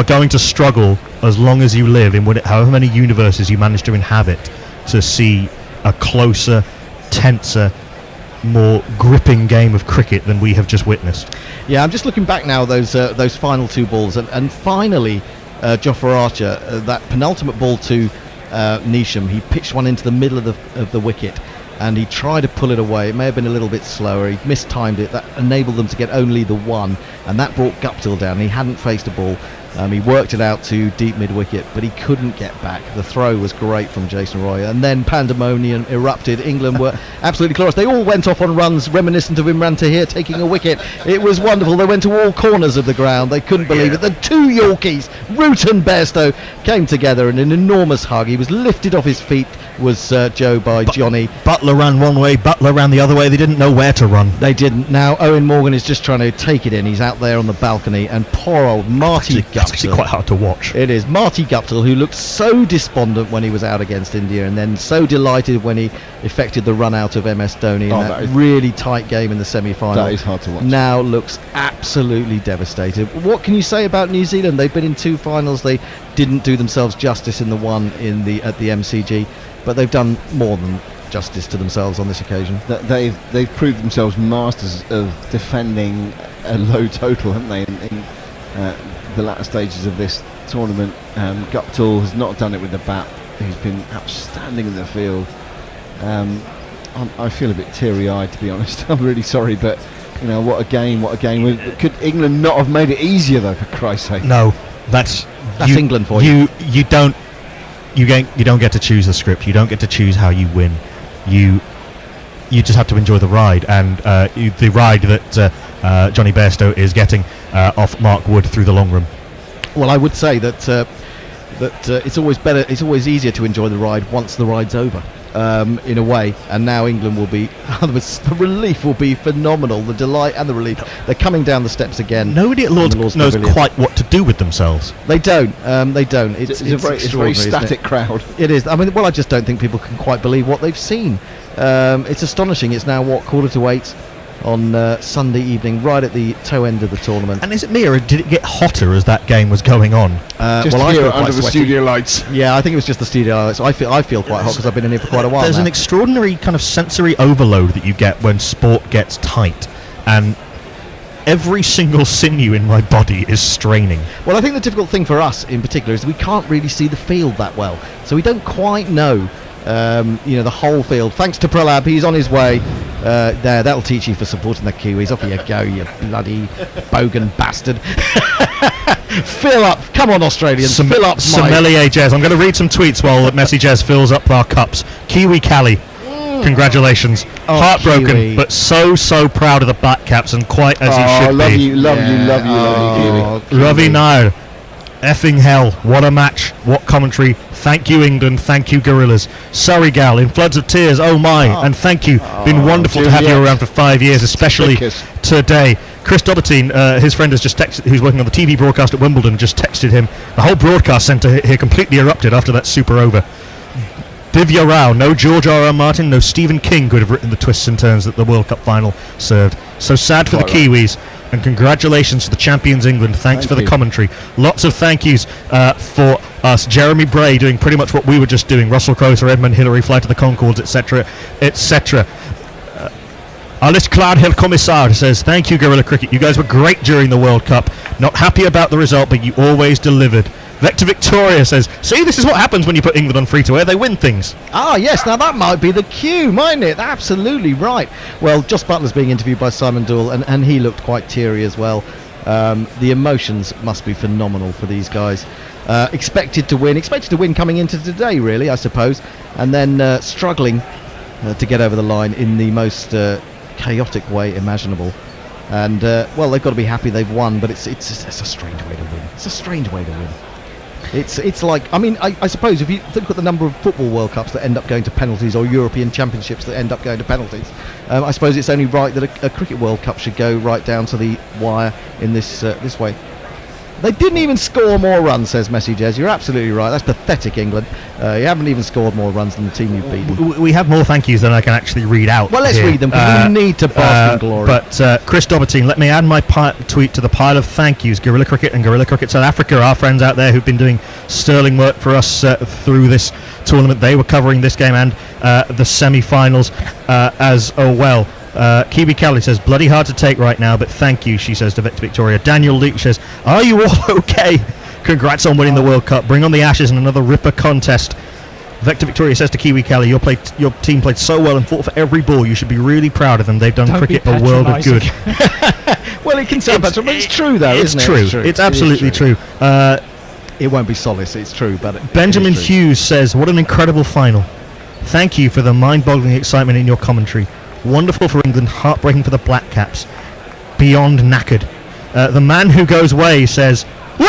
going to struggle as long as you live in however many universes you manage to inhabit to see a closer, tenser, more gripping game of cricket than we have just witnessed. Yeah, I'm just looking back now, those final two balls, and finally Jofra Archer, that penultimate ball to Neesham, he pitched one into the middle of the wicket and he tried to pull it away. It may have been a little bit slower. He mistimed it. That enabled them to get only the one, and that brought Guptill down. He hadn't faced a ball. He worked it out to deep mid-wicket, but he couldn't get back. The throw was great from Jason Roy, and then pandemonium erupted. England were absolutely glorious. They all went off on runs reminiscent of Imran Tahir taking a wicket. It was wonderful. They went to all corners of the ground. They couldn't believe it. The two Yorkies, Root and Bairstow, came together in an enormous hug. He was lifted off his feet, was Joe by Johnny. Butler ran one way, Butler ran the other way. They didn't know where to run. They didn't. Now Owen Morgan is just trying to take it in. He's out there on the balcony, and poor old Marty It's actually Guptill. quite hard to watch. It is Marty Guptill, who looked so despondent when he was out against India, and then so delighted when he effected the run out of MS Dhoni in that really tight game in the semi-final. That is hard to watch. Now looks absolutely devastated. What can you say about New Zealand? They've been in 2 finals. They didn't do themselves justice in the one at the MCG, but they've done more than justice to themselves on this occasion. They've proved themselves masters of defending a low total, haven't they? In the latter stages of this tournament, Guptill has not done it with the bat. He's been outstanding in the field. I feel a bit teary-eyed, to be honest. I'm really sorry, but what a game! Could England not have made it easier, though? For Christ's sake! No, that's England for you. You don't get to choose the script. You don't get to choose how you win. You just have to enjoy the ride, and the ride that Johnny Bairstow is getting off Mark Wood through the long room. Well, I would say that it's always better. It's always easier to enjoy the ride once the ride's over. In a way, and now England will be the relief will be phenomenal, the delight and the relief. They're coming down the steps again. Nobody at Lord's knows quite what to do with themselves. They don't. It's a very static crowd. It is. I mean, I just don't think people can quite believe what they've seen. It's astonishing. It's now 7:45 on Sunday evening, right at the toe end of the tournament. And is it me, or did it get hotter as that game was going on? Just here under the studio lights. Yeah, I think it was just the studio lights. I feel quite hot because I've been in here for quite a while. There's now. an extraordinary kind of sensory overload that you get when sport gets tight, and every single sinew in my body is straining. Well, I think the difficult thing for us in particular is we can't really see the field that well, so we don't quite know the whole field. Thanks to Pralab, he's on his way. That'll teach you for supporting the Kiwis. Off you go, you bloody bogan bastard. Fill up. Come on, Australians. Fill up. Sommelier Jez. I'm going to read some tweets while Messi Jez fills up our cups. Kiwi Cali. Congratulations. Heartbroken, Kiwi. but so proud of the Black Caps, and quite as he should love be. you, Kiwi. Ravi Nair. Effing hell, what a match, what commentary. Thank you, England, thank you, Gorillas. Surrey Gal, in floods of tears, oh my, and thank you. Been wonderful to have you around for 5 years, especially today. Chris Dobertine, his friend has just texted, who's working on the TV broadcast at Wimbledon, just texted him. The whole broadcast centre here completely erupted after that super over. Divya Rao, no George R.R. Martin, no Stephen King could have written the twists and turns that the World Cup final served. So sad for the Kiwis, and congratulations to the champions England. Thanks for the commentary. Lots of thank yous for us. Jeremy Bray doing pretty much what we were just doing. Russell Croser, Edmund Hillary, Flight to the Concords, etc., etc. Alice Clad Hill Commissar says, thank you, Guerrilla Cricket. You guys were great during the World Cup. Not happy about the result, but you always delivered. Vector Victoria says, see, this is what happens when you put England on free-to-air. They win things. Ah, yes, now that might be the cue, mightn't it? Absolutely right. Well, Joss Butler's being interviewed by Simon Dool, and he looked quite teary as well. The emotions must be phenomenal for these guys. Expected to win coming into today, really, I suppose, and then struggling to get over the line in the most chaotic way imaginable. And, well, they've got to be happy they've won, but it's a strange way to win. It's a strange way to win. It's like, I mean, I suppose if you look at the number of football World Cups that end up going to penalties, or European Championships that end up going to penalties, I suppose it's only right that a Cricket World Cup should go right down to the wire in this way. They didn't even score more runs, says Messi Jez. You're absolutely right. That's pathetic, England. You haven't even scored more runs than the team you've beaten. We have more thank yous than I can actually read out. Well, let's read them, because we need to bask in glory. But Chris Dobertine, let me add my tweet to the pile of thank yous. Guerrilla Cricket and Guerrilla Cricket South Africa, our friends out there who've been doing sterling work for us through this tournament. They were covering this game and the semi-finals as well. Kiwi Kelly says, bloody hard to take right now, but thank you, she says to Vector Victoria. Daniel Leach says, are you all okay? Congrats on winning the World Cup. Bring on the Ashes and another ripper contest. Vector Victoria says to Kiwi Kelly, your team played so well and fought for every ball. You should be really proud of them. They've done cricket a world of good. Well, it can sound better, but it's true, though, isn't it? It's true. It's absolutely true. It won't be solace, it's true. But Benjamin Hughes says, what an incredible final. Thank you for the mind-boggling excitement in your commentary. Wonderful for England, heartbreaking for the Black Caps. Beyond knackered. The man who goes away says, I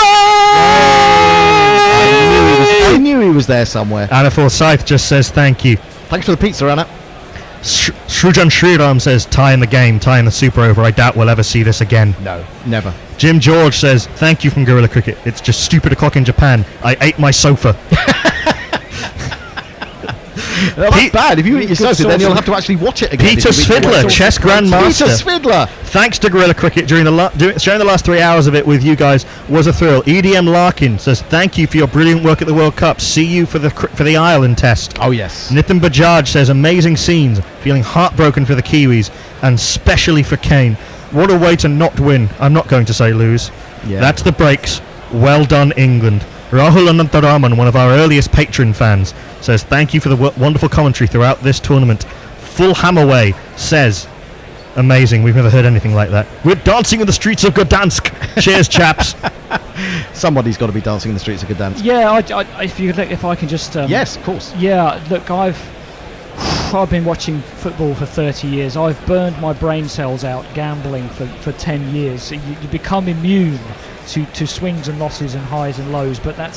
I knew he was there somewhere. Anna Forsyth just says thank you. Thanks for the pizza, Anna. Shrujan Sriram says tie in the game, tie in the super over. I doubt we'll ever see this again. No, never. Jim George says thank you from Guerrilla Cricket. It's just stupid o'clock in Japan. I ate my sofa. That's bad. If you eat your sofa, then you'll have to actually watch it again. Peter Svidler, chess grandmaster. Peter Svidler. Thanks to Guerrilla Cricket during the last 3 hours of it with you guys was a thrill. EDM Larkin says thank you for your brilliant work at the World Cup. See you for the Ireland test. Oh yes. Nitin Bajaj says amazing scenes. Feeling heartbroken for the Kiwis and specially for Kane. What a way to not win. I'm not going to say lose. Yeah. That's the breaks. Well done, England. Rahul Anantaraman, one of our earliest patron fans, says thank you for the wonderful commentary throughout this tournament. Full Hammerway says amazing. We've never heard anything like that. We're dancing in the streets of Gdansk. Cheers, chaps. Somebody's got to be dancing in the streets of Gdansk. Yeah, if I can just. Yes, of course. Yeah, look, I've been watching football for 30 years. I've burned my brain cells out gambling for 10 years. You become immune to swings and losses and highs and lows, but that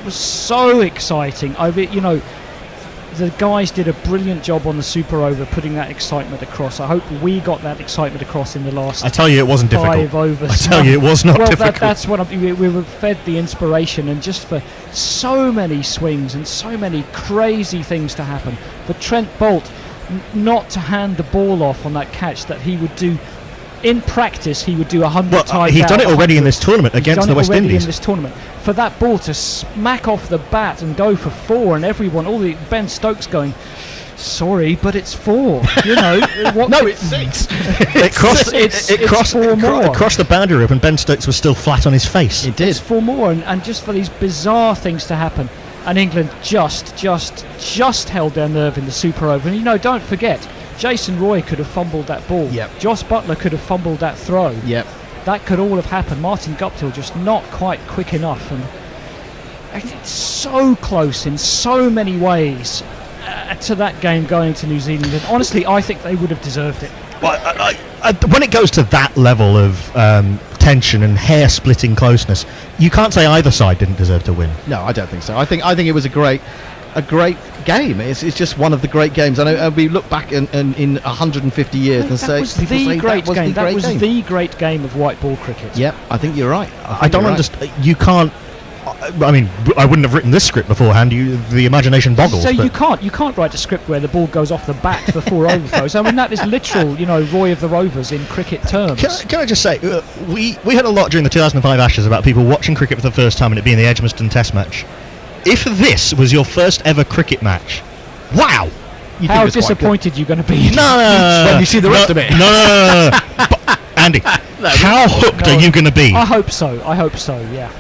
was so exciting. The guys did a brilliant job on the Super Over putting that excitement across. I hope we got that excitement across in the last. I tell you, it wasn't 5 difficult. overs. I tell you, it was not difficult. That's what we were fed the inspiration, and just for so many swings and so many crazy things to happen. For Trent Bolt not to hand the ball off on that catch that he would do. In practice, he would do 100 times. He's done it already in this tournament against the West Indies. In this tournament, for that ball to smack off the bat and go for 4, and Ben Stokes going, sorry, but it's 4. No, it's 6. It crossed 4 more. It crossed the boundary rope, and Ben Stokes was still flat on his face. It did. It's 4 more, and just for these bizarre things to happen, and England just held their nerve in the Super Over. And don't forget, Jason Roy could have fumbled that ball. Yep. Joss Butler could have fumbled that throw. Yep. That could all have happened. Martin Guptill just not quite quick enough, and it's so close in so many ways to that game going to New Zealand. And honestly, I think they would have deserved it. Well, when it goes to that level of tension and hair-splitting closeness, you can't say either side didn't deserve to win. No, I don't think so. I think it was a great game. It's just one of the great games. I know we look back in 150 years and say that was the great game of white ball cricket. Yep, I think you're right. I don't understand. You can't. I mean, I wouldn't have written this script beforehand. The imagination boggles. So you can't write a script where the ball goes off the bat for 4 overthrows. I mean, that is literal, Roy of the Rovers in cricket terms. Can I just say, we had a lot during the 2005 Ashes about people watching cricket for the first time and it being the Edgbaston Test match. If this was your first ever cricket match, wow! How disappointed you're going to be no, when you see the rest of it? No. But, Andy, how hooked are you going to be? I hope so, yeah.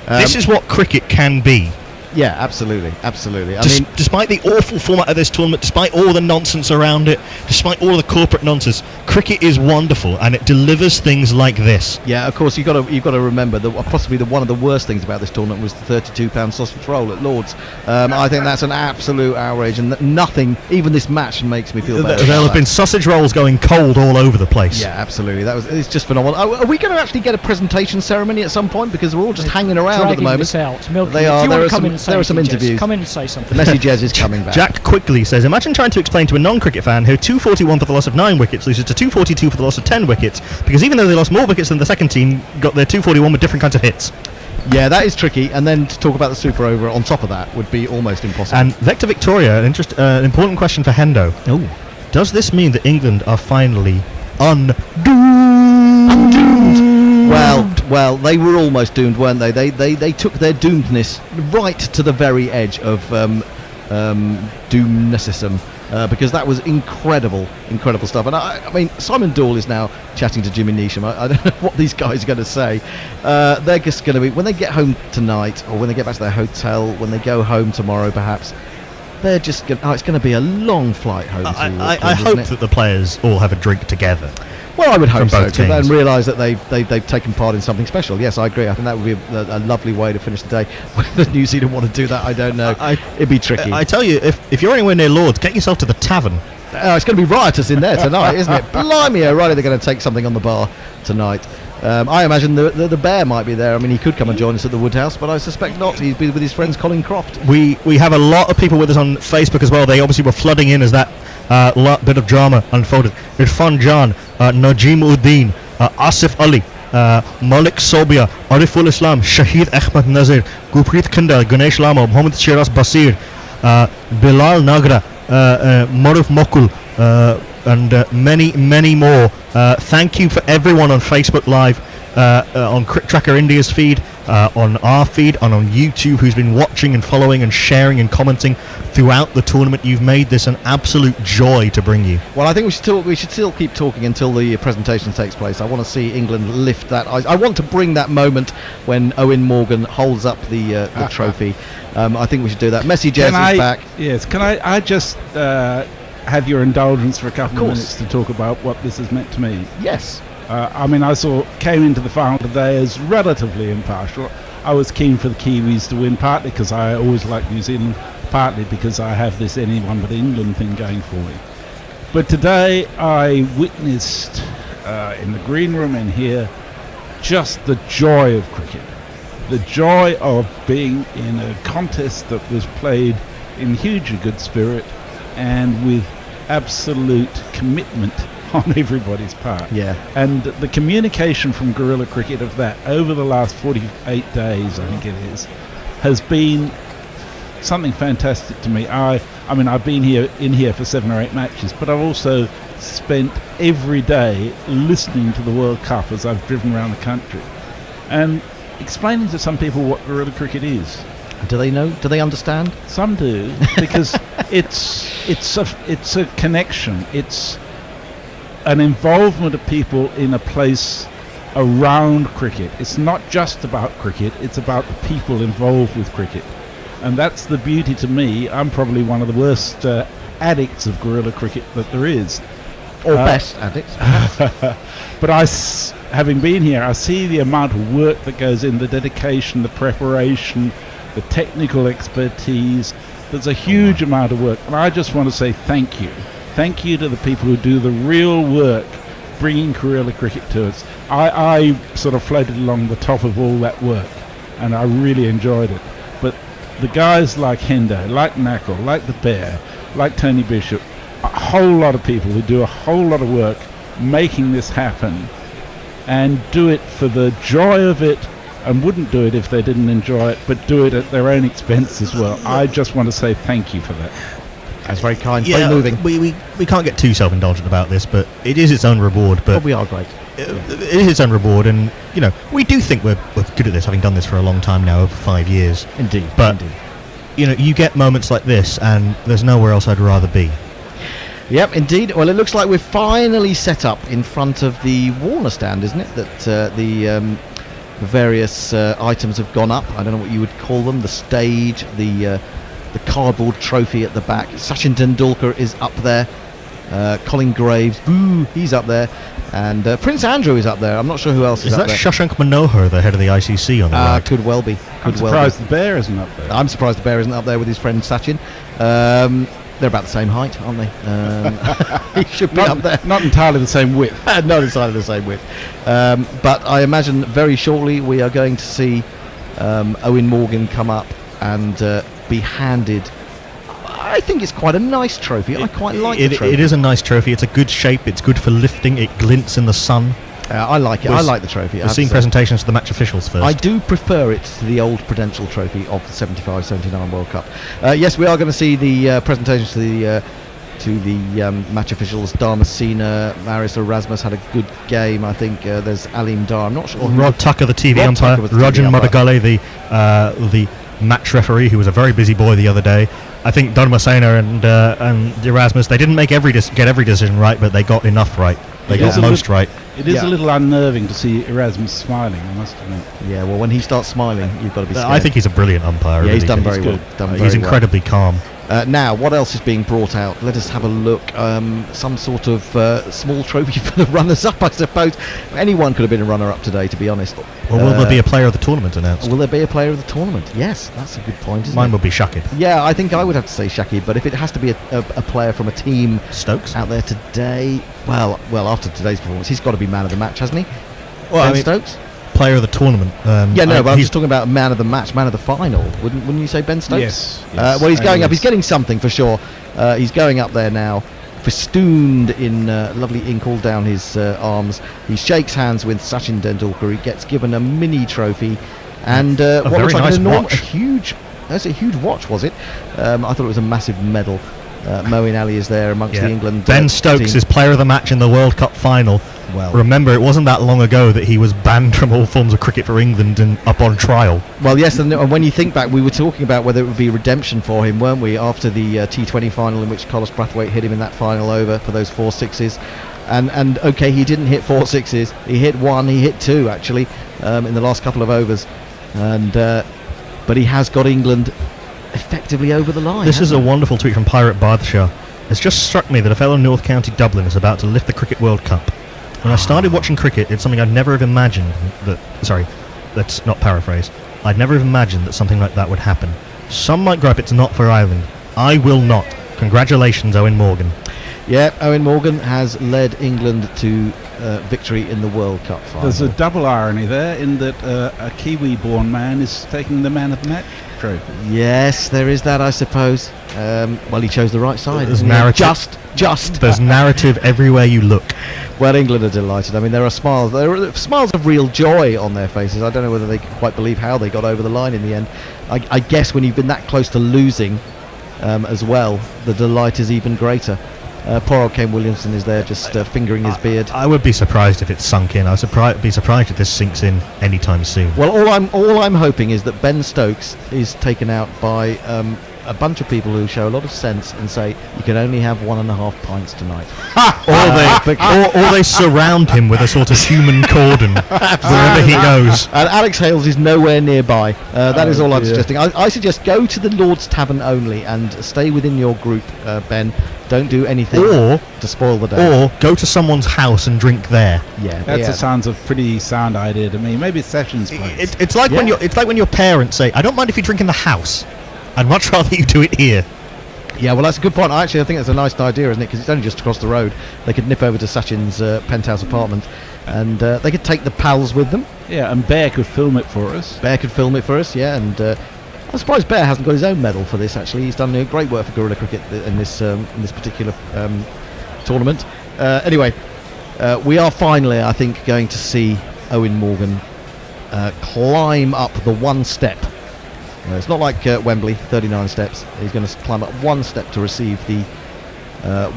This is what cricket can be. Yeah, absolutely. Despite the awful format of this tournament, despite all the nonsense around it, despite all the corporate nonsense, cricket is wonderful and it delivers things like this. Yeah, of course, you've got to remember that possibly one of the worst things about this tournament was the £32 sausage roll at Lords. I think that's an absolute outrage, and nothing, even this match, makes me feel better. There'll have been sausage rolls going cold all over the place. Yeah, absolutely. It's just phenomenal. Are we going to actually get a presentation ceremony at some point? Because we're all just hanging around at the moment. They are. There are some interviews. Come in and say something. Messi Jez is coming back. Jack quickly says, imagine trying to explain to a non-cricket fan who 241 for the loss of 9 wickets loses to 242 for the loss of 10 wickets, because even though they lost more wickets than the second team, got their 241 with different kinds of hits. Yeah, that is tricky, and then to talk about the Super Over on top of that would be almost impossible. And Vector Victoria, an important question for Hendo. Oh. Does this mean that England are finally undoomed? Well, they were almost doomed, weren't they? They took their doomedness right to the very edge of doomnessism, because that was incredible stuff. And I mean, Simon Doyle is now chatting to Jimmy Neesham. I don't know what these guys are going to say. They're just going to be, when they get home tonight, or when they get back to their hotel, when they go home tomorrow, perhaps. They're just going. It's going to be a long flight home. I hope that the players all have a drink together. Well, I would hope so, and realise that they've taken part in something special. Yes, I agree. I think that would be a lovely way to finish the day. Whether New Zealand want to do that, I don't know. It'd be tricky. I tell you, if you're anywhere near Lords, get yourself to the tavern. It's going to be riotous in there tonight, isn't it? Blimey, O'Reilly, they're going to take something on the bar tonight. I imagine the bear might be there. I mean, he could come and join us at the Woodhouse, but I suspect not. He'd be with his friends Colin Croft. We have a lot of people with us on Facebook as well. They obviously were flooding in as that bit of drama unfolded. Irfan Jan, Najim Uddin, Asif Ali, Malik Sobia, Ariful Islam, Shahid Ahmed Nazir, Gurpreet Kandal, Ganesh Lama, Mohammed Shiraz Basir, Bilal Nagra, Maruf Mokul, and many more. Thank you for everyone on Facebook Live, on Crit Tracker India's feed, on our feed, and on YouTube, who's been watching and following and sharing and commenting throughout the tournament. You've made this an absolute joy to bring you. Well, I think we should still keep talking until the presentation takes place. I want to see England lift that. I want to bring that moment when Owen Morgan holds up the trophy. I think we should do that. Messi Jez is back. Yes, can I just have your indulgence for a couple of minutes to talk about what this has meant to me? Yes. I mean, came into the final today as relatively impartial. I was keen for the Kiwis to win, partly because I always like New Zealand, partly because I have this anyone but England thing going for me. But today I witnessed in the green room in here just the joy of cricket. The joy of being in a contest that was played in hugely good spirit and with absolute commitment on everybody's part. Yeah. And the communication from guerrilla cricket of that over the last 48 days, I think it is, has been something fantastic to me. I mean, I've been in here for 7 or 8 matches, but I've also spent every day listening to the World Cup as I've driven around the country and explaining to some people what guerrilla cricket is. Do they know? Do they understand? Some do, because it's a connection. It's an involvement of people in a place around cricket. It's not just about cricket, it's about the people involved with cricket. And that's the beauty to me. I'm probably one of the worst addicts of guerrilla cricket that there is. Or best addicts. But having been here, I see the amount of work that goes in, the dedication, the preparation, the technical expertise. There's a huge amount of work. And I just want to say thank you. Thank you to the people who do the real work bringing guerrilla cricket to us. I sort of floated along the top of all that work and I really enjoyed it. But the guys like Hendo, like Knackle, like the Bear, like Tony Bishop, a whole lot of people who do a whole lot of work making this happen and do it for the joy of it and wouldn't do it if they didn't enjoy it, but do it at their own expense as well. I just want to say thank you for that. That's very kind, very moving. We can't get too self-indulgent about this, but it is its own reward. But we are great. It is its own reward, and we do think we're good at this, having done this for a long time now, over 5 years. Indeed. But you get moments like this, and there's nowhere else I'd rather be. Yep, indeed. Well, it looks like we're finally set up in front of the Warner stand, isn't it? That the various items have gone up. I don't know what you would call them. The stage, the cardboard trophy at the back. Sachin Tendulkar is up there. Colin Graves, boo, he's up there. And Prince Andrew is up there. I'm not sure who else is up there. Is that Shashank Manohar, the head of the ICC, on the right? Could well be. I'm surprised the Bear isn't up there. I'm surprised the Bear isn't up there with his friend Sachin. They're about the same height, aren't they? He should be up there. Not entirely the same width. Not entirely the same width. But I imagine very shortly we are going to see Owen Morgan come up and be handed. I think it's quite a nice trophy. I quite like the trophy. It is a nice trophy. It's a good shape. It's good for lifting. It glints in the sun. I like it. I like the trophy. We've seen presentations to the match officials first. I do prefer it to the old Prudential Trophy of the 75-79 World Cup. Yes, we are going to see the presentations to the match officials. Damasina, Maris Erasmus had a good game. I think there's Alim Dar. I'm not sure. Rod Tucker, the TV umpire. Rajan Madagale, the match referee, who was a very busy boy the other day. I think Damasina and Erasmus, they didn't get every decision right, but they got enough right. They got most right. It is a little unnerving to see Erasmus smiling, I must admit. Yeah, well, when he starts smiling, you've got to be scared. I think he's a brilliant umpire. Yeah, he's done very well. He's incredibly calm. Now, what else is being brought out? Let us have a look. Some sort of small trophy for the runners-up, I suppose. Anyone could have been a runner-up today, to be honest. Well, will there be a player of the tournament announced? Will there be a player of the tournament? Yes, that's a good point, isn't Mine it? would be Shakib. Yeah, I think I would have to say Shakib, but if it has to be a player from a team Stokes out there today, well, after today's performance, he's got to be man of the match, hasn't he? Well, Ben I mean, Stokes? Player of the tournament. Yeah, no, but I'm he's just talking about man of the match, man of the final. Wouldn't you say Ben Stokes? Yes, Well, he's going up. yes. He's getting something for sure. He's going up there now, festooned in lovely ink all down his arms. He shakes hands with Sachin Tendulkar. He gets given a mini trophy and what very looks like nice an enormous, watch. That's a huge watch, was it? I thought it was a massive medal. Moeen Ali is there amongst the England Ben Stokes team. is player of the match in the World Cup final. Well, Remember, it wasn't that long ago that he was banned from all forms of cricket for England and up on trial. well, yes, and when you think back, we were talking about whether it would be redemption for him, weren't we, after the T20 final in which Collis Brathwaite hit him in that final over for those 4 sixes. And okay, he didn't hit 4 sixes. He hit 1, he hit 2, actually, in the last couple of overs. And but he has got England effectively over the line. This is a hasn't he? wonderful tweet from Pirate Bathshah. It's just struck me that a fellow North County Dublin is about to lift the Cricket World Cup. When I started watching cricket, it's something I'd never have imagined that... Sorry, let's not paraphrase. I'd never have imagined that something like that would happen. Some might gripe it's not for Ireland. I will not. Congratulations, Owen Morgan. Yeah, Owen Morgan has led England to victory in the World Cup final. There's a double irony there in that a Kiwi-born man is taking the man of the match trophy. Yes, there is that, I suppose. Well, he chose the right side. There's didn't he? narrative. Just. There's narrative everywhere you look. Well, England are delighted. I mean, there are smiles. There are smiles of real joy on their faces. I don't know whether they can quite believe how they got over the line in the end. I guess when you've been that close to losing as well, the delight is even greater. Poor old Kane Williamson is there just fingering his beard. I would be surprised if it sunk in. I'd be surprised if this sinks in anytime soon. Well, all I'm hoping is that Ben Stokes is taken out by a bunch of people who show a lot of sense and say you can only have 1.5 pints tonight. or they surround him with a sort of human cordon wherever he goes. And Alex Hales is nowhere nearby. That is all I'm suggesting. I suggest go to the Lord's Tavern only and stay within your group, Ben. Don't do anything Or to spoil the day. Or go to someone's house and drink there. Yeah, That sounds a pretty sound idea to me. Maybe it's Sessions' place. It's like when your parents say, "I don't mind if you drink in the house. I'd much rather you do it here." Yeah, well, that's a good point. Actually, I think that's a nice idea, isn't it? Because it's only just across the road. They could nip over to Sachin's penthouse apartment, and they could take the pals with them. Yeah, and Bear could film it for us. Bear could film it for us, yeah, and I'm surprised Bear hasn't got his own medal for this. Actually, he's done great work for Guerrilla Cricket in this particular tournament. Anyway, we are finally, I think, going to see Owen Morgan climb up the one step. It's not like Wembley, 39 steps. He's going to climb up one step to receive the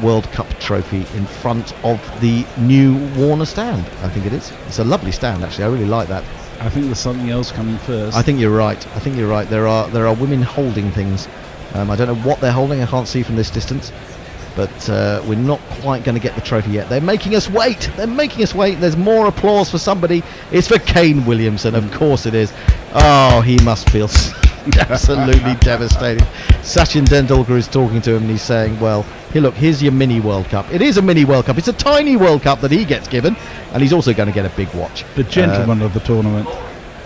World Cup trophy in front of the new Warner stand. I think it is. It's a lovely stand, actually. I really like that. I think there's something else coming first. I think you're right. There are women holding things. I don't know what they're holding. I can't see from this distance. But we're not quite going to get the trophy yet. They're making us wait. There's more applause for somebody. It's for Kane Williamson. Of course it is. Oh, he must feel absolutely devastated. Sachin Tendulkar is talking to him and he's saying, well, here, look, here's your mini World Cup. It is a mini World Cup. It's a tiny World Cup that he gets given. And he's also going to get a big watch. The gentleman of the tournament.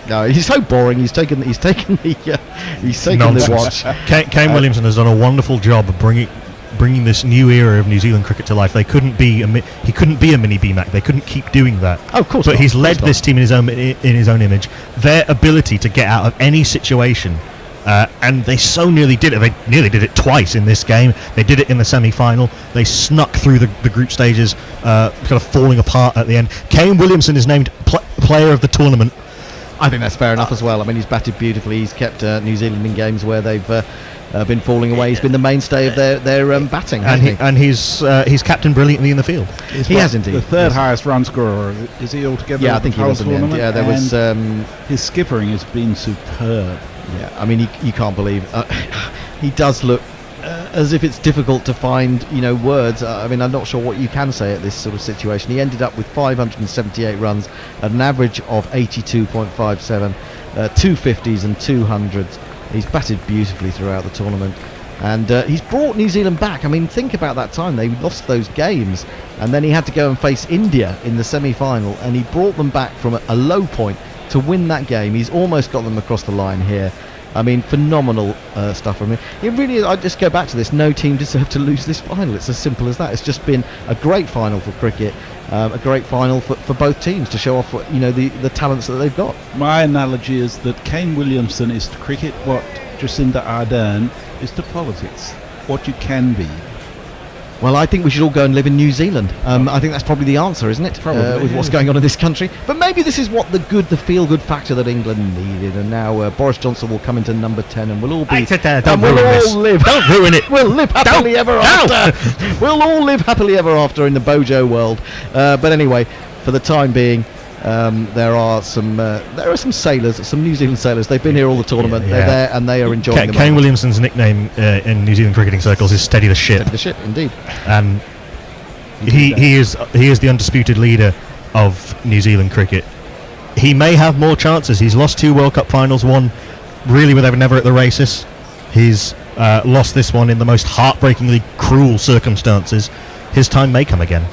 No, he's so boring. He's taken the watch. Kane Williamson has done a wonderful job of bringing this new era of New Zealand cricket to life. He couldn't be a mini BMAC. They couldn't keep doing that. Oh, of course but not. he's led this team in his own image. Their ability to get out of any situation, and they so nearly did it. They nearly did it twice in this game. They did it in the semi-final. They snuck through the group stages, kind of falling apart at the end. Kane Williamson is named player of the tournament. I think that's fair enough as well. I mean, he's batted beautifully. He's kept New Zealand in games where they've been falling away. He's been the mainstay of their batting, and he's captained brilliantly in the field. He has indeed. The third highest run scorer. Is he altogether? Yeah, I think he was in the end. Yeah, there was. His skippering has been superb. Yeah, I mean, you can't believe he does look as if it's difficult to find words. I mean, I'm not sure what you can say at this sort of situation. He ended up with 578 runs at an average of 82.57, 250s and 200s. He's batted beautifully throughout the tournament, and he's brought New Zealand back. I mean, think about that time. They lost those games, and then he had to go and face India in the semi-final, and he brought them back from a low point to win that game. He's almost got them across the line here. I mean, phenomenal stuff from him. It really is. I just go back to this. No team deserved to lose this final. It's as simple as that. It's just been a great final for cricket, a great final for both teams to show off, the talents that they've got. My analogy is that Kane Williamson is to cricket what Jacinda Ardern is to politics, what you can be. Well, I think we should all go and live in New Zealand. I think that's probably the answer, isn't it? Probably, with what's going on in this country. But maybe this is what the feel-good factor that England needed. And now Boris Johnson will come into number 10, and we'll all be. Don't ruin this. Don't ruin it. We'll live happily ever after. We'll all live happily ever after in the Bojo world. But anyway, for the time being, there are some sailors, some New Zealand sailors. They've been here all the tournament. They're there and they are enjoying the Kane moment. Williamson's nickname in New Zealand cricketing circles is Steady the Ship. Steady the ship, indeed. And he is the undisputed leader of New Zealand cricket. He may have more chances. He's lost 2 World Cup finals, one really with never at the races. He's lost this one in the most heartbreakingly cruel circumstances. His time may come again.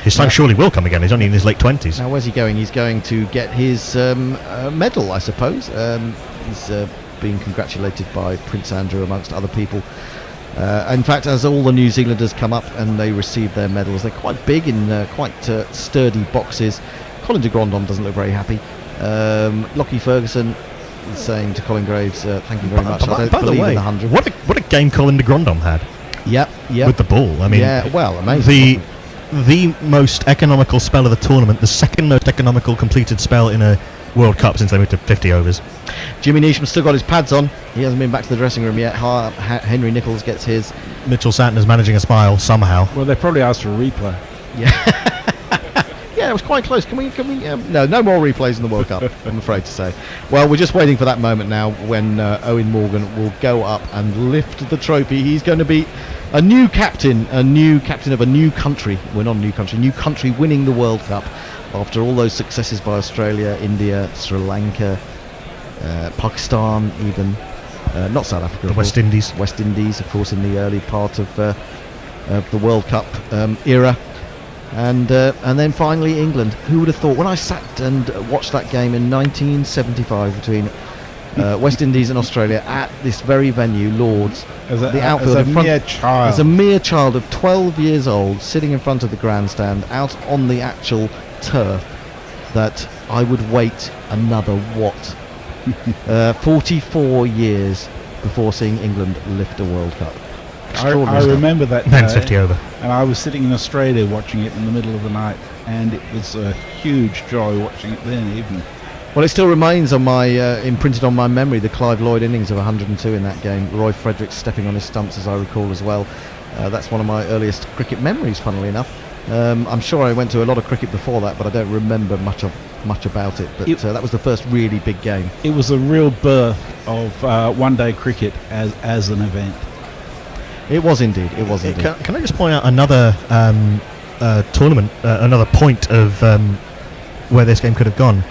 His time surely will come again. He's only in his late 20s. Now, where's he going? He's going to get his medal, I suppose. He's being congratulated by Prince Andrew, amongst other people. In fact, as all the New Zealanders come up and they receive their medals, they're quite big in quite sturdy boxes. Colin de Grandon doesn't look very happy. Lockie Ferguson is saying to Colin Graves, thank you very much. I don't believe in the 100. What a game Colin de Grandon had. Yep. With the ball. I mean, amazing. The most economical spell of the tournament, the second most economical completed spell in a World Cup since they moved to 50 overs. Jimmy Neesham's still got his pads on. He hasn't been back to the dressing room yet. Henry Nichols gets his. Mitchell Santner's managing a smile somehow. Well, they probably asked for a replay. Yeah, it was quite close. Can we? No more replays in the World Cup, I'm afraid to say. Well, we're just waiting for that moment now when Owen Morgan will go up and lift the trophy. He's going to be a new captain of a new country. We're not a new country. New country winning the World Cup after all those successes by Australia, India, Sri Lanka, Pakistan, even not South Africa. The West Indies. West Indies, of course, in the early part of the World Cup era. And then finally England. Who would have thought? When I sat and watched that game in 1975 between West Indies and Australia at this very venue, Lords, the Outfield, as a mere child of 12 years old, sitting in front of the grandstand, out on the actual turf, that I would wait another 44 years before seeing England lift a World Cup. I remember that Men's 50 over. And I was sitting in Australia watching it in the middle of the night, and it was a huge joy watching it then even. Well, it still remains on my imprinted on my memory, the Clive Lloyd innings of 102 in that game. Roy Fredericks stepping on his stumps, as I recall as well. That's one of my earliest cricket memories, funnily enough. I'm sure I went to a lot of cricket before that, but I don't remember much about it. But that was the first really big game. It was a real birth of one-day cricket as an event. It was indeed. It was indeed. Can I just point out another tournament, another point of where this game could have gone?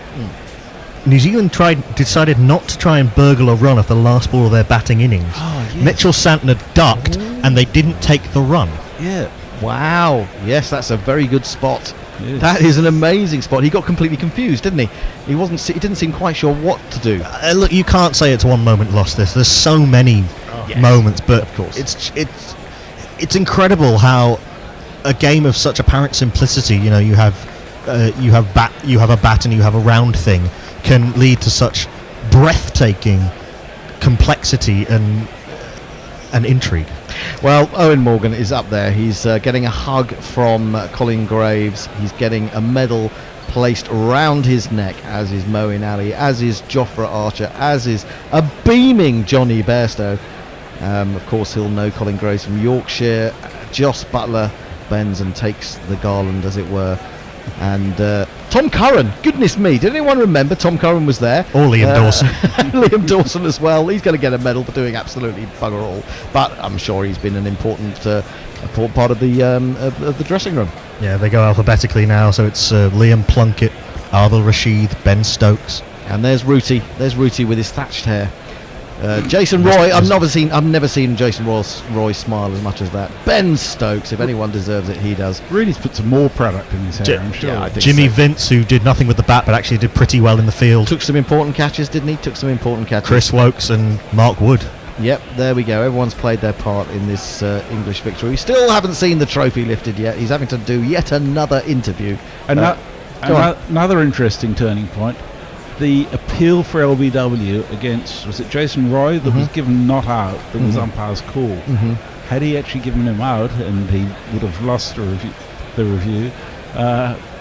New Zealand decided not to try and burgle a run off the last ball of their batting innings. Oh, yes. Mitchell Santner ducked, and they didn't take the run. Yeah. Wow. Yes, that's a very good spot. Yes. That is an amazing spot. He got completely confused, didn't he? He didn't seem quite sure what to do. Look, you can't say it's one moment lost. There's so many moments, but of course, it's incredible how a game of such apparent simplicity, you have a bat and you have a round thing, can lead to such breathtaking complexity and intrigue. Well, Owen Morgan is up there. He's getting a hug from Colin Graves. He's getting a medal placed round his neck, as is Moeen Ali, as is Jofra Archer, as is a beaming Johnny Bairstow. Of course, he'll know Colin Graves from Yorkshire. Joss Butler bends and takes the garland, as it were. And Tom Curran, goodness me, did anyone remember Tom Curran was there? Or Liam Dawson. Liam Dawson as well. He's going to get a medal for doing absolutely bugger all. But I'm sure he's been an important part of the dressing room. Yeah, they go alphabetically now, so it's Liam Plunkett, Adil Rashid, Ben Stokes. And there's Rooty. There's Rooty with his thatched hair. Jason Roy, I've never seen Jason Roy smile as much as that. Ben Stokes, if anyone deserves it, he does. Really put some more product in his hair, I'm sure. Yeah, I think Jimmy so. Vince, who did nothing with the bat but actually did pretty well in the field. Took some important catches, didn't he? Took some important catches. Chris Wokes and Mark Wood. Yep, there we go. Everyone's played their part in this English victory. We still haven't seen the trophy lifted yet. He's having to do yet another interview. Another interesting turning point. The appeal for LBW against, was it Jason Roy, that was given not out, that was umpire's call. Had he actually given him out, and he would have lost the review,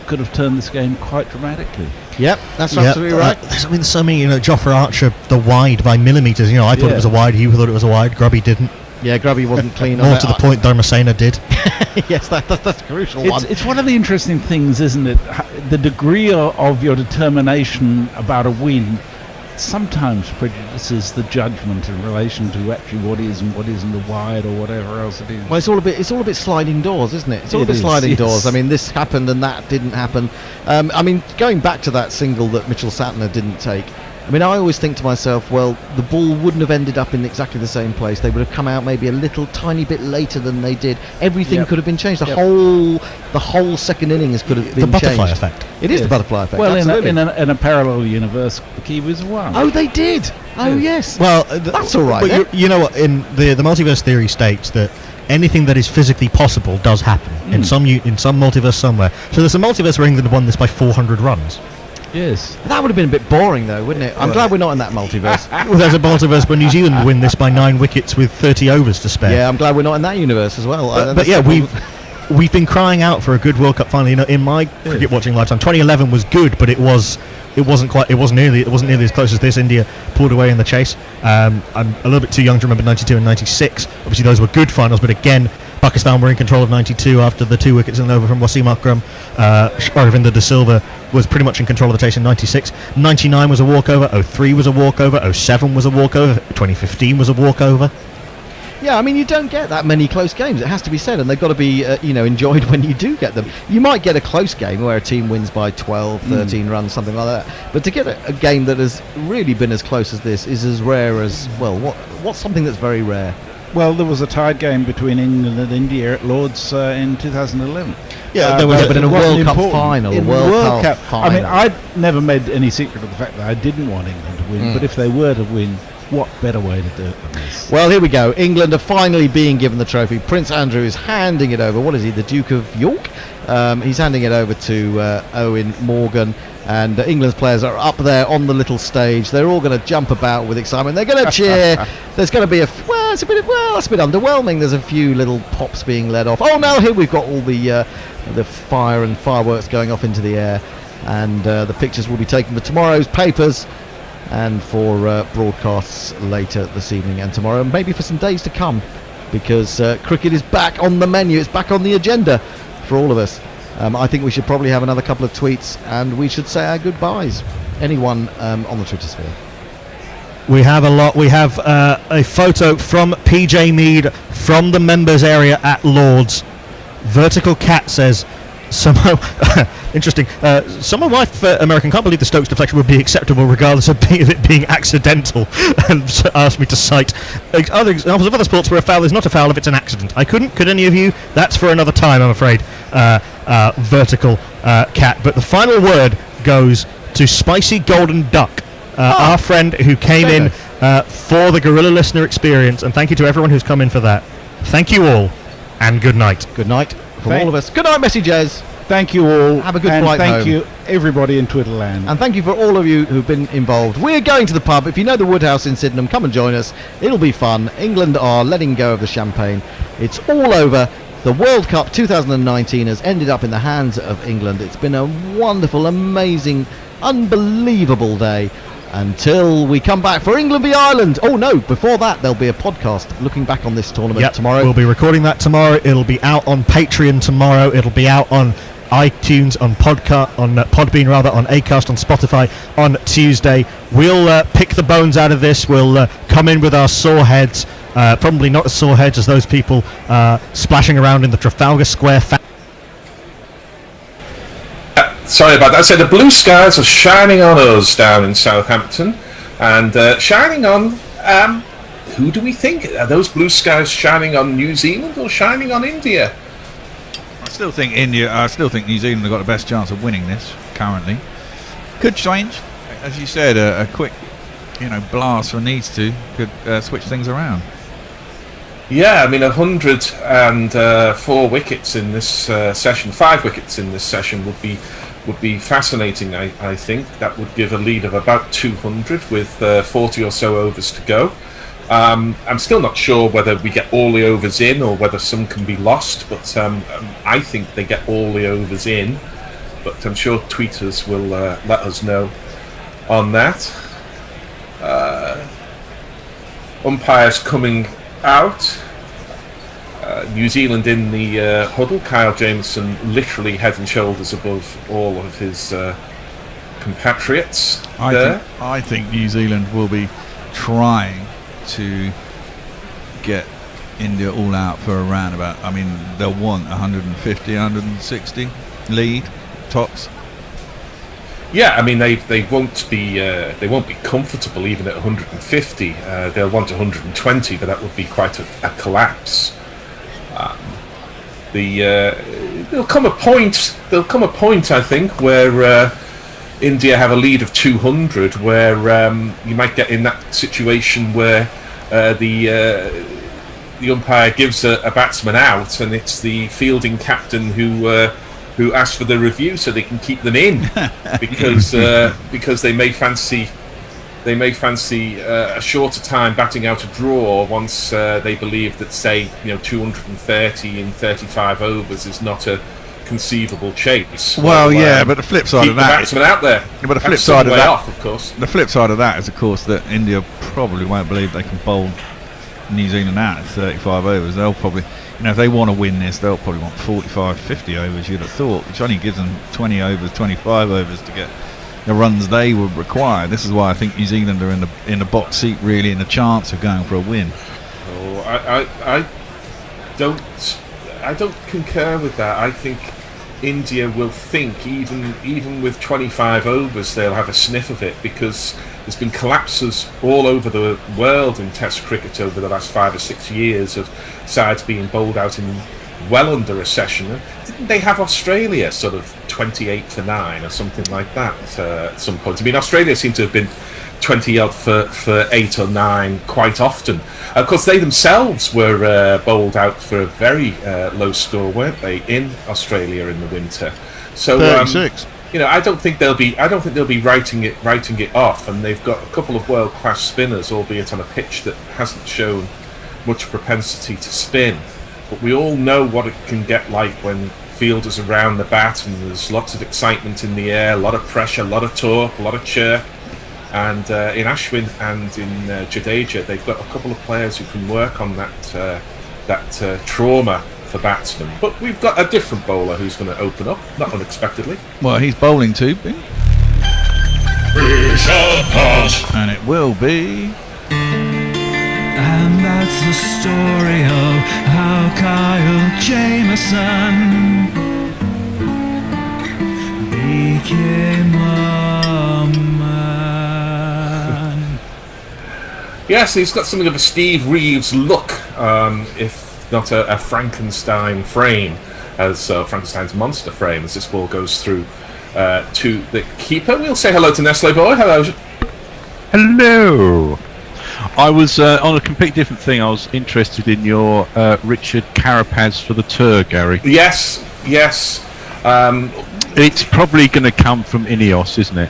could have turned this game quite dramatically. Yep, that's absolutely right. There's been so many, Jofra Archer, the wide by millimetres. I thought it was a wide, you thought it was a wide, Grubby didn't. Yeah, Grubby wasn't clean. More to the point, Dharmasena did. Yes, that's a crucial one. It's one of the interesting things, isn't it? The degree of your determination about a win sometimes prejudices the judgment in relation to actually what is and what isn't a wide or whatever else it is. Well, it's all a bit sliding doors, isn't it? It's all a bit sliding doors. I mean, this happened and that didn't happen. I mean, going back to that single that Mitchell Sattner didn't take, I mean, I always think to myself, well, the ball wouldn't have ended up in exactly the same place. They would have come out maybe a little tiny bit later than they did. Everything could have been changed. The whole second innings could have been changed. The butterfly effect. It is the butterfly effect. Well, absolutely. in a parallel universe, the Kiwis won. Oh, they did. Oh, yes. Well, that's all right. But you know what? In the multiverse theory states that anything that is physically possible does happen in some multiverse somewhere. So there's a multiverse where England won this by 400 runs. Yes. That would have been a bit boring, though, wouldn't it? I'm glad we're not in that multiverse. Well, there's a multiverse where New Zealand win this by 9 wickets with 30 overs to spare. Yeah, I'm glad we're not in that universe as well. But yeah, we've been crying out for a good World Cup final. In my cricket watching lifetime, 2011 was good, but it wasn't nearly as close as this. India pulled away in the chase. I'm a little bit too young to remember 92 and 96. Obviously, those were good finals, but again, Pakistan were in control of 92 after the 2 wickets in over from Wasim Akram. Ravinder De Silva was pretty much in control of the chase in 96. 99 was a walkover. 03 was a walkover. 07 was a walkover. 2015 was a walkover. Yeah, I mean, you don't get that many close games, it has to be said, and they've got to be enjoyed when you do get them. You might get a close game where a team wins by 12, 13 runs, something like that, but to get a game that has really been as close as this is as rare as, well, what's something that's very rare? Well, there was a tied game between England and India at Lord's in 2011. Yeah, but in a World Cup final. In World Cup final. I mean, I'd never made any secret of the fact that I didn't want England to win, but if they were to win, what better way to do it than this? Well, here we go. England are finally being given the trophy. Prince Andrew is handing it over. What is he, the Duke of York? He's handing it over to Owen Morgan. And England's players are up there on the little stage. They're all going to jump about with excitement. They're going to cheer. There's going to be that's a bit underwhelming. There's a few little pops being let off. Oh, now here we've got all the fire and fireworks going off into the air, and the pictures will be taken for tomorrow's papers and for broadcasts later this evening and tomorrow, and maybe for some days to come, because cricket is back on the menu. It's back on the agenda for all of us. I think we should probably have another couple of tweets, and we should say our goodbyes. Anyone on the Twitter sphere? We have a lot. We have a photo from PJ Mead from the members area at Lord's. Vertical Cat says, somehow, interesting, someone wife American can't believe the Stokes deflection would be acceptable regardless of it being accidental, and asked me to cite other examples of other sports where a foul is not a foul if it's an accident. Could any of you? That's for another time, I'm afraid. Vertical Cat. But the final word goes to Spicy Golden Duck, our friend who came in for the Gorilla Listener experience, and thank you to everyone who's come in for that. Thank you all, and good night. Good night from all of us. Good night, messages. Thank you all. Have a good flight home. Thank you, everybody in Twitterland. And thank you for all of you who've been involved. We're going to the pub. If you know the Woodhouse in Sydenham, come and join us. It'll be fun. England are letting go of the champagne. It's all over. The World Cup 2019 has ended up in the hands of England. It's been a wonderful, amazing, unbelievable day. Until we come back for England v Ireland. Oh no, before that there'll be a podcast looking back on this tournament tomorrow. We'll be recording that tomorrow. It'll be out on Patreon tomorrow. It'll be out on iTunes, on Podbean rather, on Acast, on Spotify on Tuesday. We'll pick the bones out of this. We'll come in with our sore heads. Probably not as sore heads as those people splashing around in the Trafalgar Square Sorry about that. So the blue skies are shining on us down in Southampton, and shining on Who do we think? Are those blue skies shining on New Zealand or shining on India? I still think New Zealand have got the best chance of winning this currently. Could change, as you said. A quick, blast when needs to could switch things around. Yeah, I mean 104 wickets in this session, 5 wickets in this session would be fascinating. I think that would give a lead of about 200 with 40 or so overs to go. I'm still not sure whether we get all the overs in or whether some can be lost, but I think they get all the overs in. But I'm sure tweeters will let us know on that. Umpires coming out. New Zealand in the huddle. Kyle Jameson literally head and shoulders above all of his compatriots there. I think New Zealand will be trying to get India all out for a roundabout. I mean, they'll want 150, 160 lead tops. Yeah, I mean they won't be comfortable even at 150. They'll want 120, but that would be quite a collapse. There'll come a point. I think where India have a lead of 200, where you might get in that situation where the umpire gives a batsman out, and it's the fielding captain who asks for the review so they can keep them in because they may fancy a shorter time batting out a draw once they believe that, say, 230 in 35 overs is not a conceivable chase. Well, but the flip side of that, the batsman out there. But the flip side of that, off, of course. The flip side of that is, of course, that India probably won't believe they can bowl New Zealand out at 35 overs. They'll probably, if they want to win this, they'll probably want 45, 50 overs. You'd have thought, which only gives them 20 overs, 25 overs to get the runs they would require. This is why I think New Zealand are in the box seat, really, in the chance of going for a win. I don't concur with that. I think India will think even with 25 overs they'll have a sniff of it, because there's been collapses all over the world in Test cricket over the last 5 or 6 years of sides being bowled out in well under a session. Didn't they have Australia sort of 28 for 9 or something like that at some point? I mean, Australia seem to have been 20 odd for 8 or 9 quite often. Of course, they themselves were bowled out for a very low score, weren't they, in Australia in the winter? So 36. I don't think they'll be writing it off, and they've got a couple of world-class spinners, albeit on a pitch that hasn't shown much propensity to spin. But we all know what it can get like when fielders around the bat and there's lots of excitement in the air, a lot of pressure, a lot of talk, a lot of chirp. And in Ashwin and in Jadeja, they've got a couple of players who can work on that trauma for batsmen. But we've got a different bowler who's going to open up, not unexpectedly. Well, he's bowling too, and it will be. And that's the story of how Kyle Jameson became a man. Yes, he's got something of a Steve Reeves look, if not a Frankenstein frame, as Frankenstein's monster frame, as this ball goes through to the keeper. We'll say hello to Nestle Boy. Hello. Hello. I was on a completely different thing. I was interested in your Richard Carapaz for the tour, Gary. Yes. It's probably going to come from Ineos, isn't it?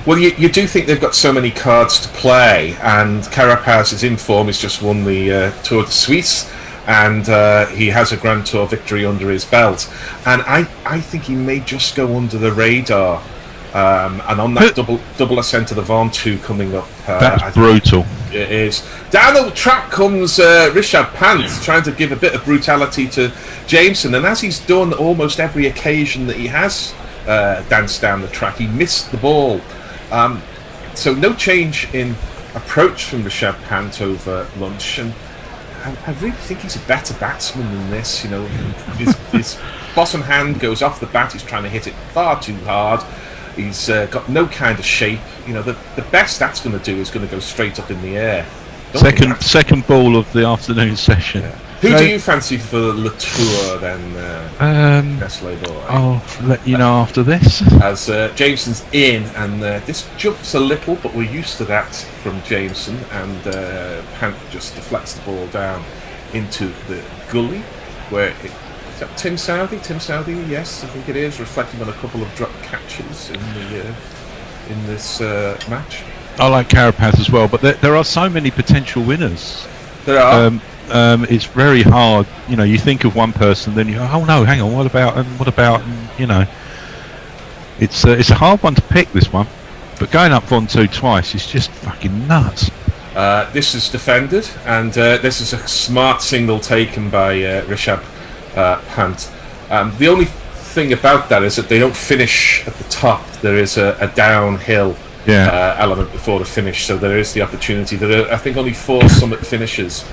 Well, you do think they've got so many cards to play, and Carapaz is in form. He's just won the Tour de Suisse, and he has a Grand Tour victory under his belt. And I think he may just go under the radar. And on that double ascent of the Ventoux coming up, that's brutal. It is. Down the track comes Rishabh Pant, trying to give a bit of brutality to Jameson, and as he's done almost every occasion that he has danced down the track, he missed the ball. So no change in approach from Rishabh Pant over lunch, and I really think he's a better batsman than this. His bottom hand goes off the bat. He's trying to hit it far too hard. He's got no kind of shape. The best that's going to do is going to go straight up in the air. Second ball of the afternoon session. Yeah. Who do you fancy for Le Tour then, Nestle boy? I'll let you know after this. As Jameson's in, and this jumps a little, but we're used to that from Jameson, and Pant just deflects the ball down into the gully, where is that Tim Southey? Tim Southey, yes, I think it is, reflecting on a couple of drop catches in this match. I like Carapaz as well, but there are so many potential winners. There are. It's very hard. You know, you think of one person, then you go, oh no, hang on, what about, you know. It's a hard one to pick, this one. But going up Von 2 twice is just fucking nuts. This is defended, and this is a smart single taken by Rishabh Pant. The only thing about that is that they don't finish at the top. There is a downhill element before the finish, so there is the opportunity. There are, I think, only 4 summit finishes.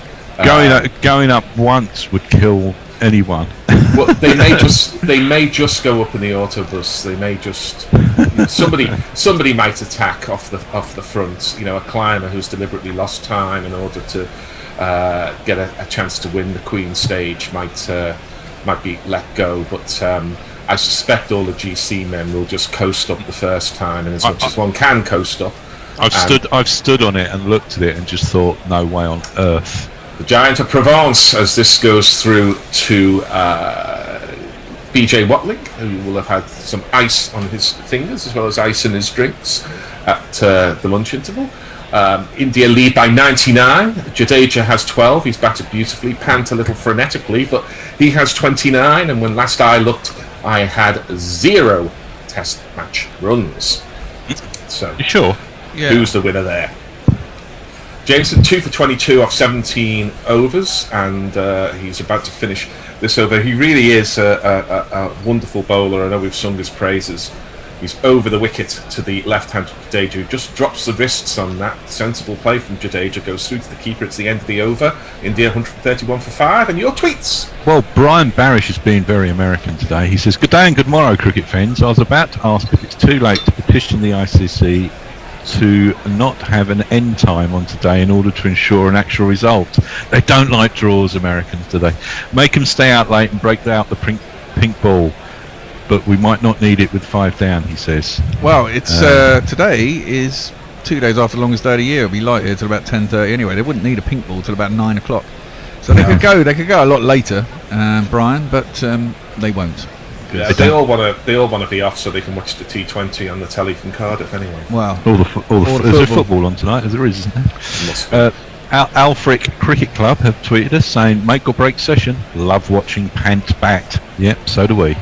Going up once would kill anyone. Well, they may just go up in the autobus. They may just somebody might attack off the front. You know, a climber who's deliberately lost time in order to get a chance to win the Queen stage might be let go. But I suspect all the GC men will just coast up the first time, and as much as one can coast up. I've stood on it and looked at it and just thought, no way on earth. The Giant of Provence, as this goes through to BJ Watling, who will have had some ice on his fingers as well as ice in his drinks at the lunch interval. India lead by 99. Jadeja has 12. He's batted beautifully. Pant a little frenetically, but he has 29. And when last I looked, I had 0 test match runs. So, you sure? Yeah. Who's the winner there? Jameson 2 for 22 off 17 overs, and he's about to finish this over. He really is a wonderful bowler. I know we've sung his praises. He's over the wicket to the left-handed Jadeja, who just drops the wrists on that. Sensible play from Jadeja, goes through to the keeper. It's the end of the over. India 131 for 5, and your tweets. Well, Brian Barish has been very American today. He says, "Good day and good morrow, cricket fans. I was about to ask if it's too late to petition the ICC to not have an end time on today in order to ensure an actual result. They don't like draws, Americans, do they? Make them stay out late and break out the pink ball. But we might not need it with 5 down," he says. Well, it's today is 2 days after the longest day of the year. It'll be light here till about 10:30 anyway. They wouldn't need a pink ball till about 9 o'clock. So they could go a lot later, Brian, but they won't. Yeah, they all want to be off so they can watch the T20 on the telly from Cardiff anyway. Wow. There's a football on tonight, as there is, isn't there? Alfric Cricket Club have tweeted us saying, "Make or break session. Love watching Pant bat." Yep, so do we.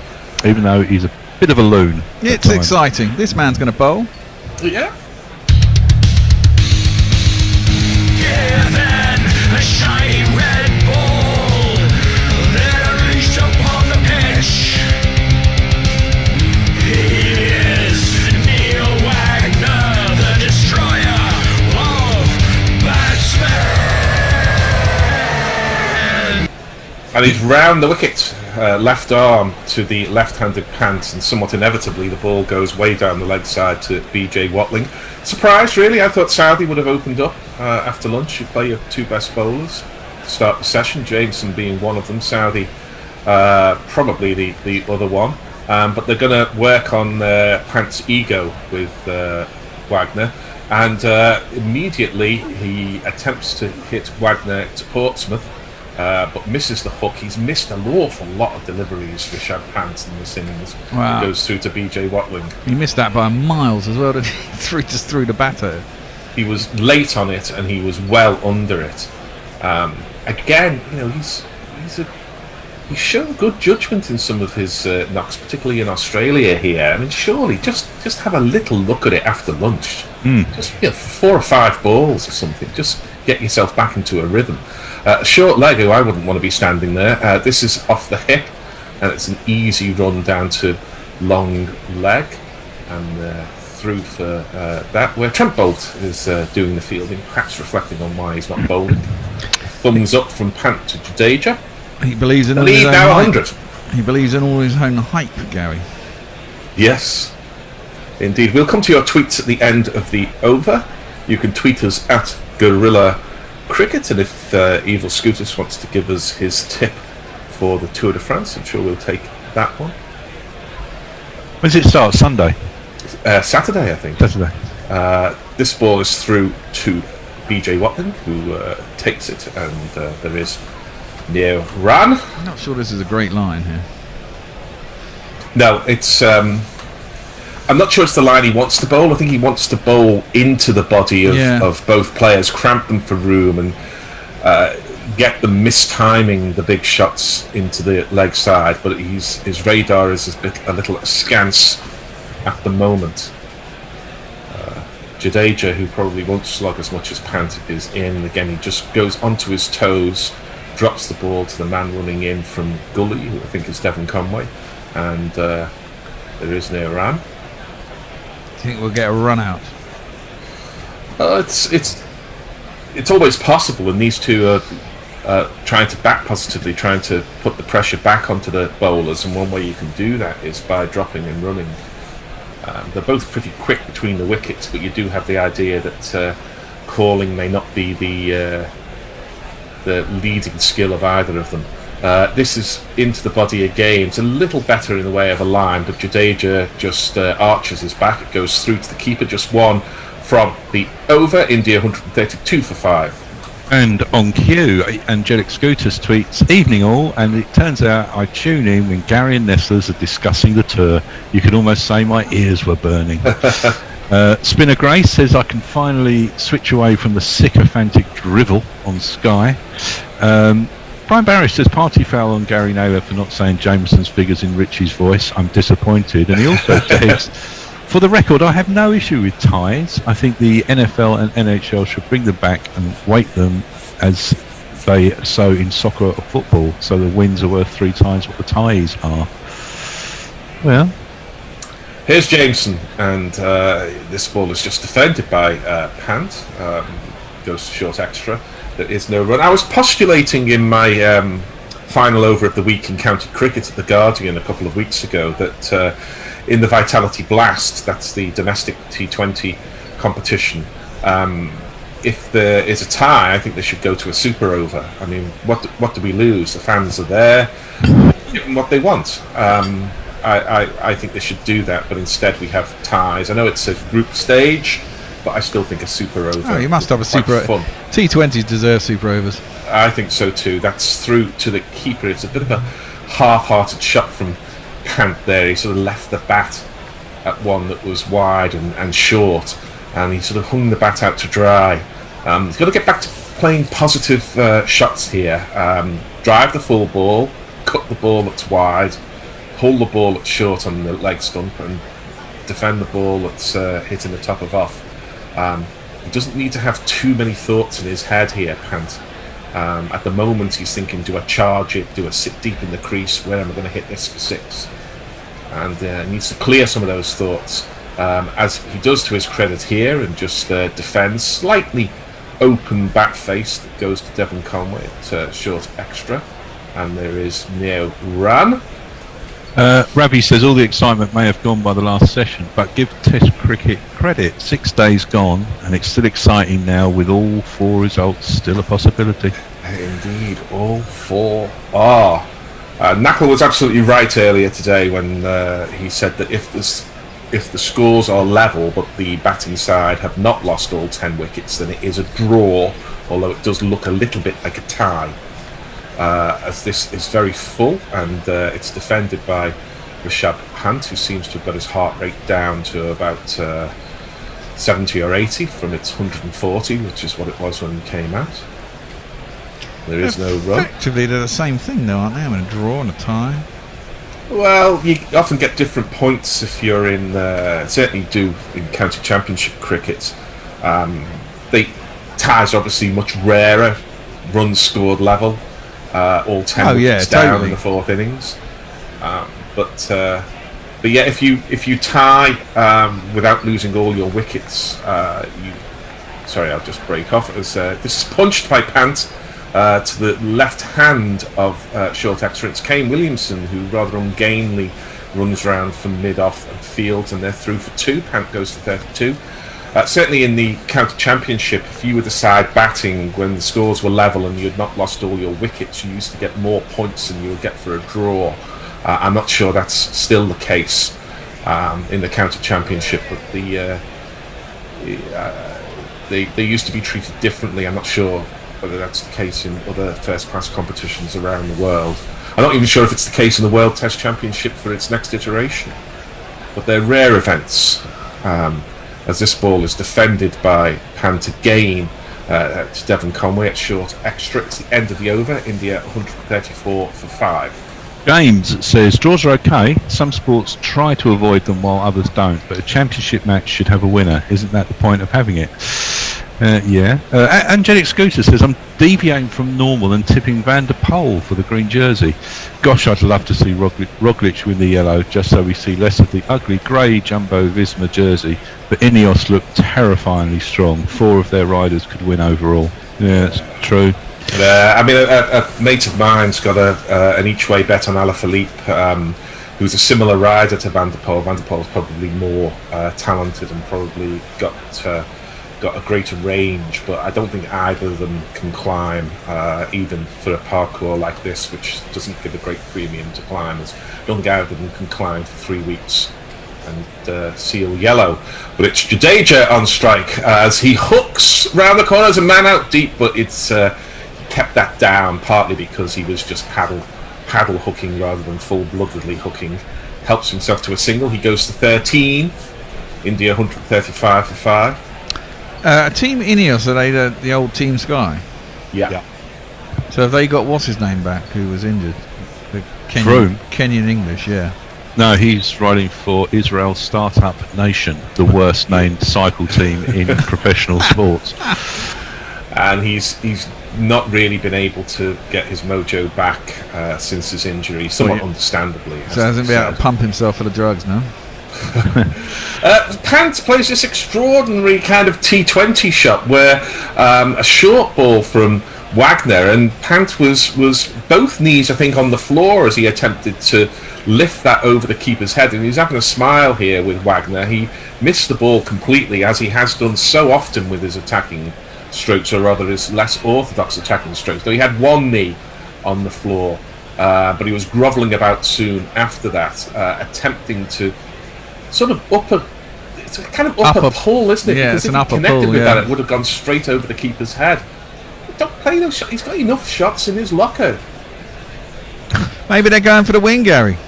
Even though he's a bit of a loon. It's exciting. This man's going to bowl. Yeah. A shiny red ball that unleashed upon the pitch. He is Neil Wagner, the destroyer of batsmen. And he's round the wicket, left arm to the left-handed Pant, and somewhat inevitably the ball goes way down the leg side to BJ Watling. Surprised, really. I thought Southey would have opened up after lunch. You play your 2 best bowlers to start the session, Jameson being one of them, Southey probably the other one. But they're going to work on Pant's ego with Wagner, and immediately he attempts to hit Wagner to Portsmouth, but misses the hook. He's missed an awful lot of deliveries for Rishabh Pant in this innings. Wow. It goes through to BJ Watling. He missed that by miles as well, didn't he? Just through the batter. He was late on it, and he was well under it. Again, you know, he's shown good judgment in some of his knocks, particularly in Australia here. I mean, surely just have a little look at it after lunch. Just 4 or 5 balls or something. Just get yourself back into a rhythm. Short leg, I wouldn't want to be standing there. This is off the hip, and it's an easy run down to long leg, and through for that, where Trent Bolt is doing the fielding, perhaps reflecting on why he's not bowling. Thumbs up from Pant to Jadeja. He believes in all lead his own now hype. 100. He believes in all his own hype, Gary. Yes, indeed. We'll come to your tweets at the end of the over. You can tweet us at Gorilla cricket, and if Evil Scooters wants to give us his tip for the Tour de France, I'm sure we'll take that one. When does it start? Sunday? Saturday, I think. Saturday. This ball is through to BJ Watling, who takes it, and there is no run. I'm not sure this is a great line here. No, it's... I'm not sure it's the line he wants to bowl. I think he wants to bowl into the body of both players, cramp them for room, and get them mistiming the big shots into the leg side. But his radar is a little askance at the moment. Jadeja, who probably won't slog as much as Pant, is in. Again, he just goes onto his toes, drops the ball to the man running in from Gully, who I think is Devon Conway, and there is no run. Do you think we'll get a run out? It's always possible, and these two are trying to bat positively, trying to put the pressure back onto the bowlers, and one way you can do that is by dropping and running. They're both pretty quick between the wickets, but you do have the idea that calling may not be the leading skill of either of them. This is into the body again. It's a little better in the way of a line, but Jadeja just arches his back. It goes through to the keeper. Just one from the over. India 132 for 5. And on cue, Angelic Scooters tweets, "Evening all," and it turns out I tune in when Gary and Nestlers are discussing the tour. You could almost say my ears were burning. Spinner Grace says I can finally switch away from the sycophantic drivel on Sky. Brian Barry says party foul on Gary Naylor for not saying Jameson's figures in Richie's voice. I'm disappointed. And he also says, for the record, I have no issue with ties. I think the NFL and NHL should bring them back and weight them as they so in soccer or football, so the wins are worth 3 times what the ties are. Well, here's Jameson, and this ball is just defended by Pant. Goes to short extra. There is no run. I was postulating in my final over of the week in county cricket at the Guardian a couple of weeks ago that in the Vitality Blast, that's the domestic T20 competition, if there is a tie, I think they should go to a super over. I mean, what do we lose? The fans are there, give them what they want. I think they should do that, but instead we have ties. I know it's a group stage, but I still think a super over. Oh, you must have a super over. T20s deserve super overs. I think so too. That's through to the keeper. It's a bit of a half-hearted shot from Pant there. He sort of left the bat at one that was wide and short, and he sort of hung the bat out to dry. He's got to get back to playing positive shots here. Drive the full ball, cut the ball that's wide, pull the ball that's short on the leg stump, and defend the ball that's hitting the top of off. He doesn't need to have too many thoughts in his head here, Pant. At the moment he's thinking, do I charge it, do I sit deep in the crease, where am I going to hit this for 6? And he needs to clear some of those thoughts, as he does to his credit here, and just defends slightly open bat face that goes to Devon Conway at short extra, and there is no run. Ravi says all the excitement may have gone by the last session, but give Test cricket credit. 6 days gone, and it's still exciting now with all 4 results still a possibility. Indeed, all 4 are. Knackle was absolutely right earlier today when he said that if the scores are level but the batting side have not lost all 10 wickets, then it is a draw, although it does look a little bit like a tie. As this is very full, and it's defended by Rishabh Pant, who seems to have got his heart rate down to about 70 or 80 from its 140, which is what it was when he came out. There is no run. Effectively, they're the same thing, though, aren't they? I mean, a draw and a tie. Well, you often get different points if you're in. Certainly do in county championship cricket. The ties are obviously much rarer. Runs scored level. All 10 wickets down in the 4th innings. But yeah, if you tie without losing all your wickets, sorry, I'll just break off. As this is punched by Pant to the left hand of short extra. It's Kane Williamson who rather ungainly runs round from mid-off and fields, and they're through for 2. Pant goes to 32. certainly in the county championship, if you were the side batting when the scores were level and you had not lost all your wickets, you used to get more points than you would get for a draw. I'm not sure that's still the case in the county championship, but they used to be treated differently. I'm not sure whether that's the case in other first-class competitions around the world. I'm not even sure if it's the case in the World Test Championship for its next iteration. But they're rare events, as this ball is defended by Pant again. It's Devon Conway at short extra. It's the end of the over. India 134 for 5. James says, draws are okay. Some sports try to avoid them while others don't, but a championship match should have a winner. Isn't that the point of having it? Yeah. Angelic Scooter says, I'm deviating from normal and tipping Van der Poel for the green jersey. Gosh, I'd love to see Roglic win the yellow, just so we see less of the ugly grey Jumbo-Visma jersey. But Ineos look terrifyingly strong. 4 of their riders could win overall. Yeah, that's true. I mean, a mate of mine's got an each-way bet on Alaphilippe, who's a similar rider to Van der Poel. Van der Poel's probably more talented and probably got a greater range, but I don't think either of them can climb, even for a parkour like this, which doesn't give a great premium to climbers. I don't think either of them can climb for 3 weeks and seal yellow. But it's Jadeja on strike as he hooks round the corner. There's a man out deep, but it's kept that down partly because he was just paddle hooking rather than full-bloodedly hooking. Helps himself to a single. He goes to 13. India 135 for 5. Team Ineos, are they the old Team Sky? Yeah. So have they got what's his name back, who was injured? The Kenyan English, yeah. No, he's riding for Israel's Startup Nation, the worst named cycle team in professional sports. And he's not really been able to get his mojo back since his injury, somewhat understandably. So hasn't been able to pump himself for the drugs now? Pant plays this extraordinary kind of T20 shot where a short ball from Wagner, and Pant was both knees, I think, on the floor as he attempted to lift that over the keeper's head, and he's having a smile here with Wagner. He missed the ball completely, as he has done so often with his attacking strokes, or rather his less orthodox attacking strokes. Though he had one knee on the floor, but he was grovelling about soon after that, attempting to sort of it's a kind of upper pull, isn't it? Yeah, because it's if an he upper connected pull, with yeah. that, it would have gone straight over the keeper's head. Don't play those shots. He's got enough shots in his locker. Maybe they're going for the win, Gary.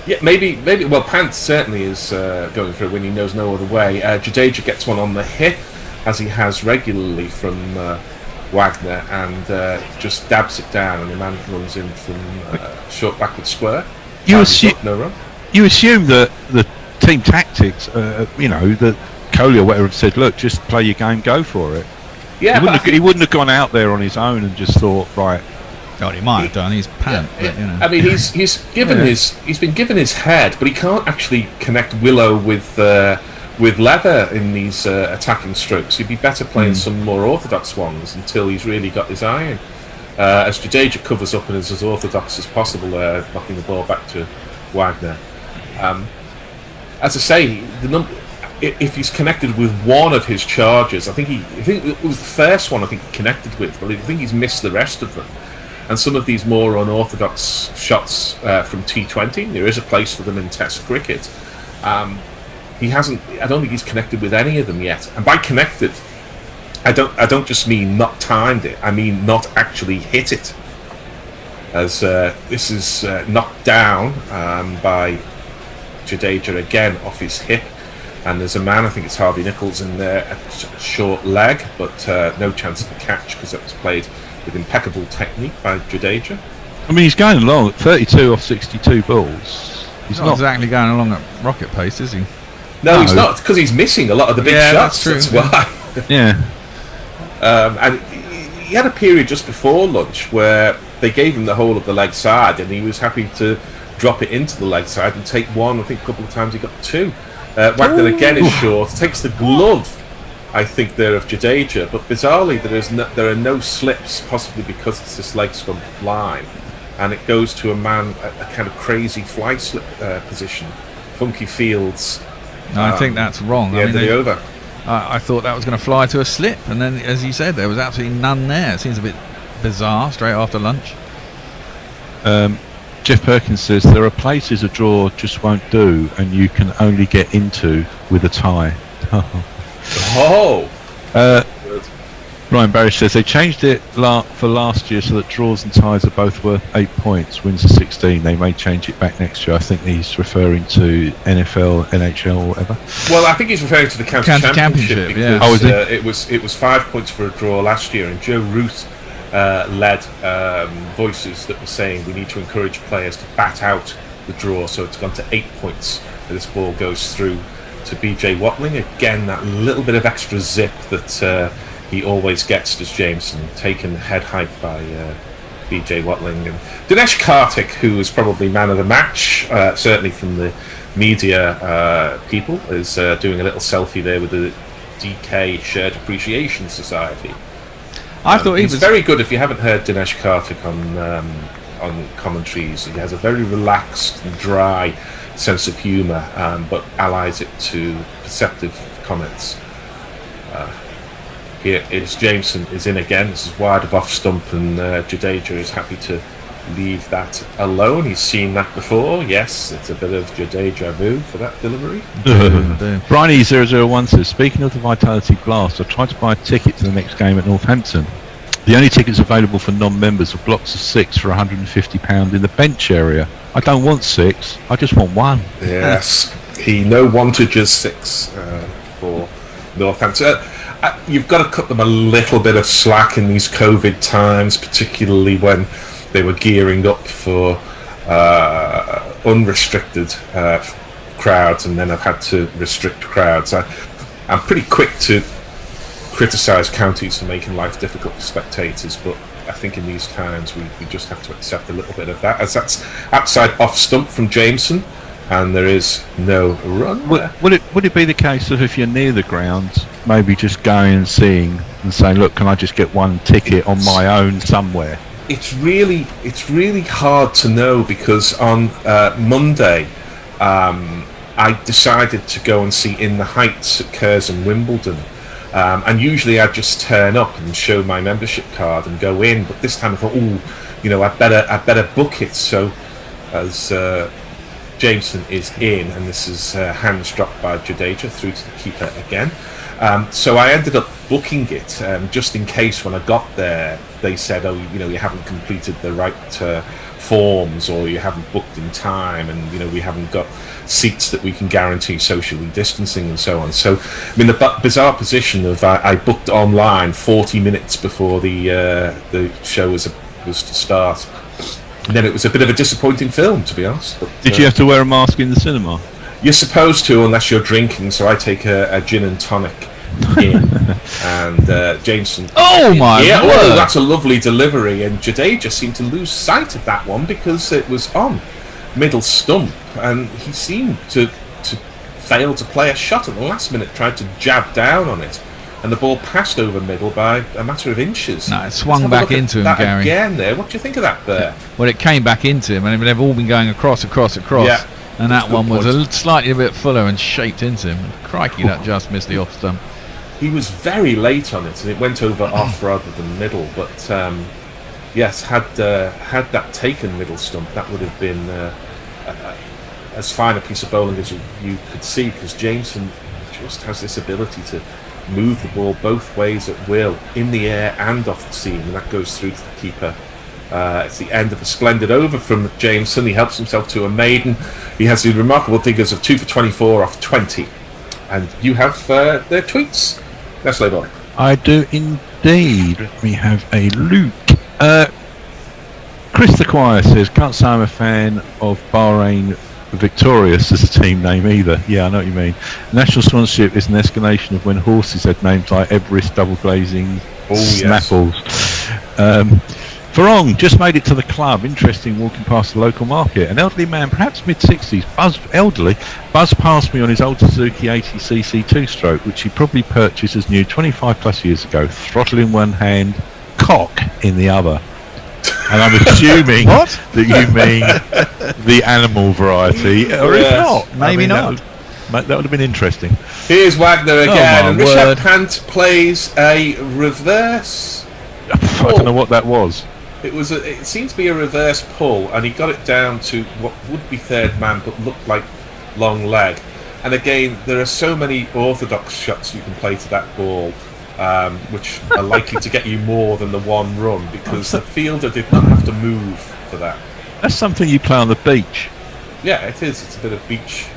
Yeah, maybe. Well, Pant certainly is going for a win. He knows no other way. Jadeja gets one on the hip, as he has regularly from Wagner, and just dabs it down, and the man runs in from short backward square. You assume that the team tactics, that Kohli or whatever said, look, just play your game, go for it. Yeah, he wouldn't have gone out there on his own and just thought, right. God, he might have done. He's Pant, but you know. I mean, he's been given his head, but he can't actually connect willow with leather in these attacking strokes. He'd be better playing some more orthodox ones until he's really got his iron. As Jadeja covers up and is as orthodox as possible, knocking the ball back to Wagner. As I say, if he's connected with one of his charges, I think it was the first one he connected with, but I think he's missed the rest of them. And some of these more unorthodox shots from T20, there is a place for them in Test cricket. He hasn't. I don't think he's connected with any of them yet. And by connected, I don't just mean not timed it. I mean not actually hit it. As this is knocked down by Jadeja again off his hip, and there's a man, I think it's Harvey Nichols, in there at short leg, but no chance of a catch because that was played with impeccable technique by Jadeja. I mean, he's going along at 32 off 62 balls. He's not exactly going along at rocket pace, is he? No, he's not, because he's missing a lot of the big shots. That's why. Yeah. And he had a period just before lunch where they gave him the whole of the leg side, and he was happy to drop it into the leg side and take one. I think a couple of times he got 2. Wagner again is short, takes the glove, I think, there of Jadeja, but bizarrely there are no slips, possibly because it's this leg stump line, and it goes to a man at a kind of crazy fly slip position. Funky Fields. No, I think that's wrong. The end of the over. I thought that was going to fly to a slip, and then, as you said, there was absolutely none there. It seems a bit bizarre straight after lunch. Jeff Perkins says there are places a draw just won't do, and you can only get into with a tie. Oh. Brian Barish says they changed it for last year so that draws and ties are both worth 8 points. Wins are 16. They may change it back next year. I think he's referring to NFL, NHL, or whatever. Well, I think he's referring to the county championship because yeah. Oh, is it? It was 5 points for a draw last year, and Joe Root led voices that were saying we need to encourage players to bat out the draw, so it's gone to 8 points. This ball goes through to BJ Watling. Again, that little bit of extra zip that he always gets, does Jameson, taken head height by BJ Watling. And Dinesh Karthik, who is probably man of the match, certainly from the media people, is doing a little selfie there with the DK Shared Appreciation Society. I thought he's very good. If you haven't heard Dinesh Karthik on commentaries, he has a very relaxed and dry sense of humour, but allies it to perceptive comments. Here is Jameson is in again. This is wide of off stump, and Jadeja is happy to leave that alone. He's seen that before. Yes, it's a bit of Jadeja vu for that delivery. Briney001 says, speaking of the Vitality Blast, I tried to buy a ticket to the next game at Northampton. The only tickets available for non-members are blocks of 6 for £150 in the bench area. I don't want 6, I just want 1. Yes, he no wantages 6 for Northampton. You've got to cut them a little bit of slack in these COVID times, particularly when they were gearing up for unrestricted crowds, and then have had to restrict crowds. I'm pretty quick to criticise counties for making life difficult for spectators, but I think in these times we just have to accept a little bit of that, as that's outside off stump from Jameson, and there is no run. Would it be the case of, if you're near the ground, maybe just going and seeing and saying, look, can I just get one ticket on my own somewhere? It's really hard to know, because on Monday I decided to go and see In the Heights at Curzon Wimbledon, and usually I'd just turn up and show my membership card and go in, but this time I thought, I'd better book it. So as Jameson is in, and this is hands dropped by Jadeja through to the keeper again. So I ended up booking it just in case when I got there they said, you haven't completed the right forms, or you haven't booked in time, and we haven't got seats that we can guarantee socially distancing and so on. So I'm in the bizarre position of I booked online 40 minutes before the show was to start. And then it was a bit of a disappointing film, to be honest. But, Did you have to wear a mask in the cinema? You're supposed to, unless you're drinking, so I take a gin and tonic in. And Jameson... Oh, my word! word! That's a lovely delivery, and Jadeja seemed to lose sight of that one because it was on middle stump, and he seemed to fail to play a shot at the last minute, tried to jab down on it, and the ball passed over middle by a matter of inches. No, it swung back into him, Gary. Again there. What do you think of that there? Well, it came back into him, and they've all been going across. Yeah, and that one was slightly a bit fuller and shaped into him. Crikey, that just missed the off stump. He was very late on it, and it went over off rather than middle. But yes, had that taken middle stump, that would have been as fine a piece of bowling as you could see, because Jameson just has this ability to move the ball both ways at will, in the air and off the seam, and that goes through to the keeper. It's the end of a splendid over from Jameson. He helps himself to a maiden. He has the remarkable figures of 2 for 24 off 20. And you have their tweets. That's Boy. I do indeed. Let me have a look. Chris the Choir says, can't say I'm a fan of Bahrain Victorious as a team name either. Yeah, I know what you mean. National sponsorship is an escalation of when horses had names like Everest, Double Glazing, Snaffles. Farong just made it to the club. Interesting, walking past the local market. An elderly man, perhaps mid-60s, buzzed past me on his old Suzuki 80cc two-stroke, which he probably purchased as new 25 plus years ago. Throttle in one hand, cock in the other. And I'm assuming that you mean the animal variety, or if not, maybe not. That would have been interesting. Here's Wagner again, my and word. Richard Pant plays a reverse. I don't know what that was. It seemed to be a reverse pull, and he got it down to what would be third man, but looked like long leg. And again, there are so many orthodox shots you can play to that ball, which are likely to get you more than the one run, because the fielder did not have to move for that. That's something you play on the beach. Yeah, it is. It's a bit of beach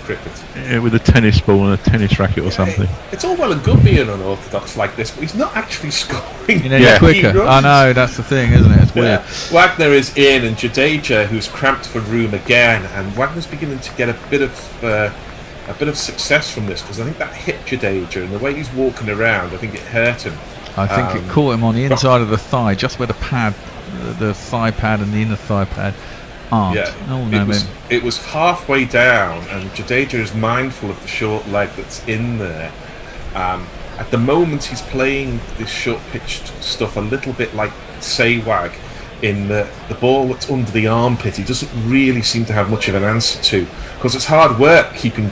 cricket. Yeah, with a tennis ball and a tennis racket or something. It's all well and good being unorthodox like this, but he's not actually scoring. You know, you're quicker. I know, that's the thing, isn't it? It's weird. Wagner is in, and Jadeja, who's cramped for room again, and Wagner's beginning to get a bit of success from this, because I think that hit Jadeja, and the way he's walking around, I think it hurt him. I think it caught him on the inside of the thigh, just where the pad, the thigh pad and the inner thigh pad aren't. Yeah, Oh, no, it was halfway down, and Jadeja is mindful of the short leg that's in there. At the moment, he's playing this short-pitched stuff a little bit like Sehwag, in the ball that's under the armpit. He doesn't really seem to have much of an answer to, because it's hard work keeping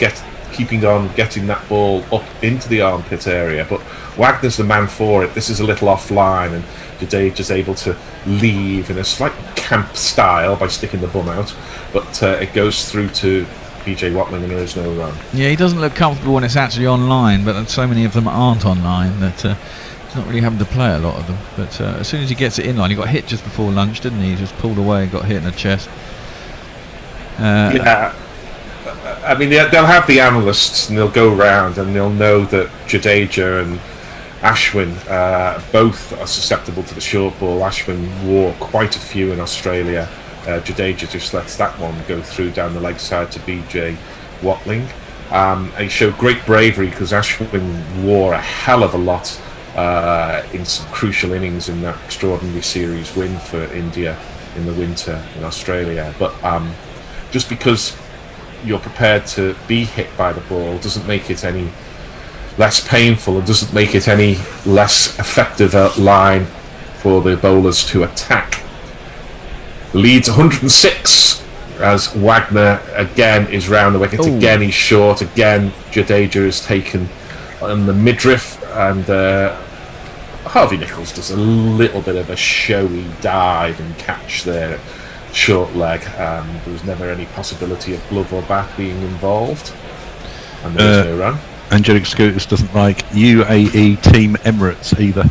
on getting that ball up into the armpit area. But Wagner's the man for it. This is a little offline, and Jadeja's able to leave in a slight camp style by sticking the bum out, but it goes through to PJ Watling, and there is no run. Yeah, he doesn't look comfortable when it's actually online, but so many of them aren't online that he's not really having to play a lot of them. But as soon as he gets it in line, he got hit just before lunch, didn't he? He just pulled away and got hit in the chest. Yeah, I mean, they'll have the analysts, and they'll go round, and they'll know that Jadeja and Ashwin both are susceptible to the short ball. Ashwin wore quite a few in Australia. Jadeja just lets that one go through down the leg side to BJ Watling. And he showed great bravery, because Ashwin wore a hell of a lot in some crucial innings in that extraordinary series win for India in the winter in Australia. But just because you're prepared to be hit by the ball doesn't make it any less painful, and doesn't make it any less effective line for the bowlers to attack. Leads 106 as Wagner again is round the wicket. Again he's short. Again Jadeja is taken on the midriff, and Harvey Nichols does a little bit of a showy dive and catch there at short leg. There was never any possibility of glove or bat being involved, and there was no run. Angelic Scooters doesn't like UAE Team Emirates either.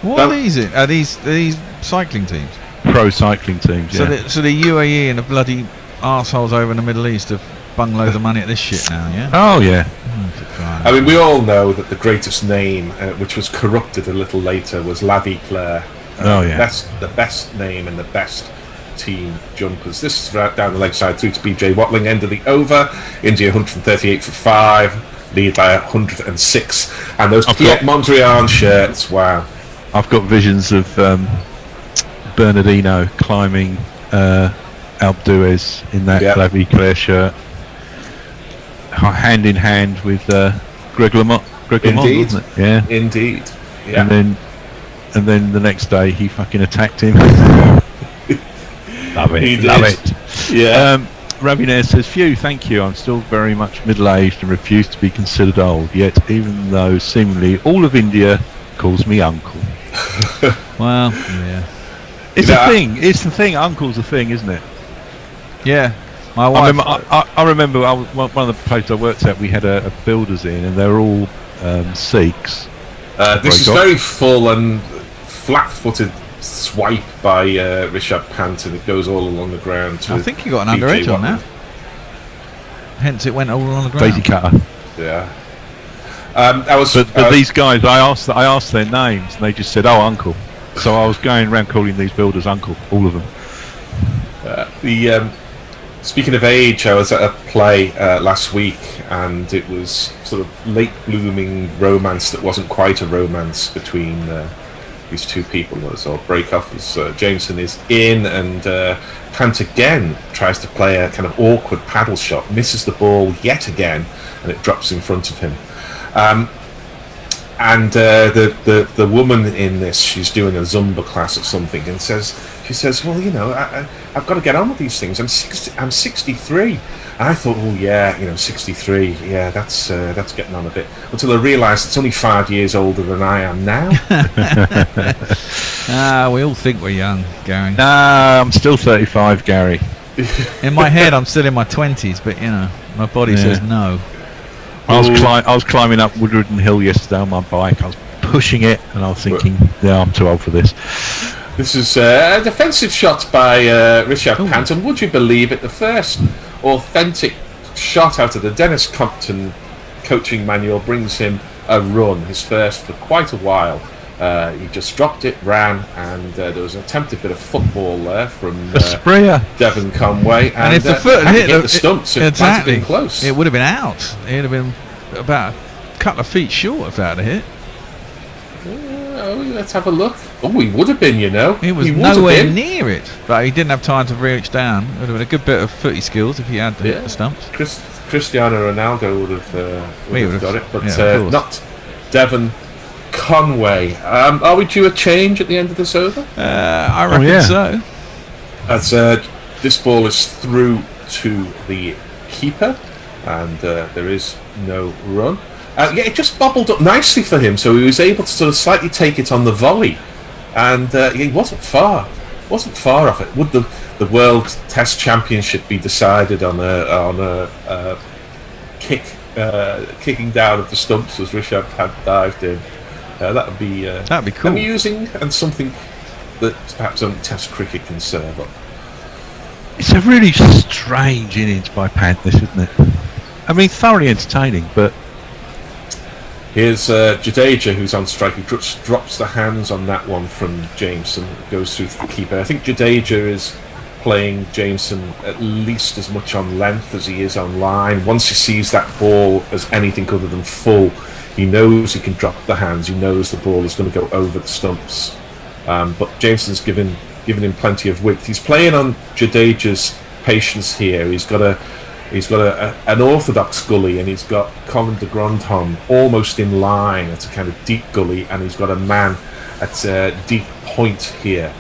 What are these? Are these cycling teams? Pro cycling teams, yeah. So the UAE and the bloody arseholes over in the Middle East have bung loads of money at this shit now, yeah? Oh, yeah. I mean, we all know that the greatest name, which was corrupted a little later, was Lavi Claire. Oh, yeah. That's the best name and the best team jumpers. This is right down the leg side through to BJ Watling, end of the over. India 138 for 5, lead by 106. And those Piet Mondrian shirts, wow. I've got visions of Bernardino climbing Alpduez in that Lavi Claire shirt, hand in hand with Greg LeMond. Indeed. Wasn't it? Yeah. Indeed. Yeah. And then the next day he fucking attacked him. Love it. Love it. Yeah. Ravi Nair says, "Phew, thank you. I'm still very much middle-aged and refuse to be considered old. Yet, even though seemingly all of India calls me uncle." Well, yeah. It's a thing. It's the thing. Uncle's a thing, isn't it? Yeah. My wife. I remember one of the places I worked at, we had a builders in, and they were all Sikhs. This is very full and flat-footed swipe by Rishabh Pant, and it goes all along the ground. I think he got an underage on that. Hence, it went all along the ground. Daisy cutter. Yeah. But these guys, I asked their names, and they just said, "Oh, uncle." So I was going around calling these builders uncle, all of them. Speaking of age, I was at a play last week, and it was sort of late blooming romance that wasn't quite a romance between these two people, or break-off, as Jameson is in, and Pant again tries to play a kind of awkward paddle shot, misses the ball yet again, and it drops in front of him. And the woman in this, she's doing a Zumba class or something, and says She says, "Well, I've got to get on with these things. I'm 63." And I thought, "Oh yeah, 63. Yeah, that's getting on a bit." Until I realised it's only 5 years older than I am now. We all think we're young, Gary. Nah, I'm still 35, Gary. In my head, I'm still in my 20s, but my body says no. I was climbing up Woodridden Hill yesterday on my bike. I was pushing it, and I was thinking, "Yeah, I'm too old for this." This is a defensive shot by Richard Pant, and would you believe it, the first authentic shot out of the Dennis Compton coaching manual brings him a run, his first for quite a while. He just dropped it, ran, and there was an attempted bit of football there from Devon Conway. And if the foot had hit the stumps, it might have been close. It would have been out. It would have been about a couple of feet short if that had hit. Let's have a look. Oh, he would have been, He was nowhere near it, but he didn't have time to reach down. It would have been a good bit of footy skills if he had hit the stumps. Cristiano Ronaldo would have got it, but not Devon Conway. Are we due a change at the end of this over? I reckon so. That's this ball is through to the keeper, and there is no run. It just bobbled up nicely for him, so he was able to sort of slightly take it on the volley, and he wasn't far off it. Would the World Test Championship be decided on a kicking down of the stumps as Richard Pant dived in? That'd be cool, amusing, and something that perhaps only Test cricket can serve up. It's a really strange innings by Pant, this, isn't it? I mean, thoroughly entertaining, but. Here's Jadeja, who's on strike. He drops the hands on that one from Jameson. Goes through to the keeper. I think Jadeja is playing Jameson at least as much on length as he is on line. Once he sees that ball as anything other than full, he knows he can drop the hands. He knows the ball is going to go over the stumps. But Jameson's given him plenty of width. He's playing on Jadeja's patience here. He's got an orthodox gully, and he's got Colin de Grandhomme almost in line at a kind of deep gully, and he's got a man at a deep point here.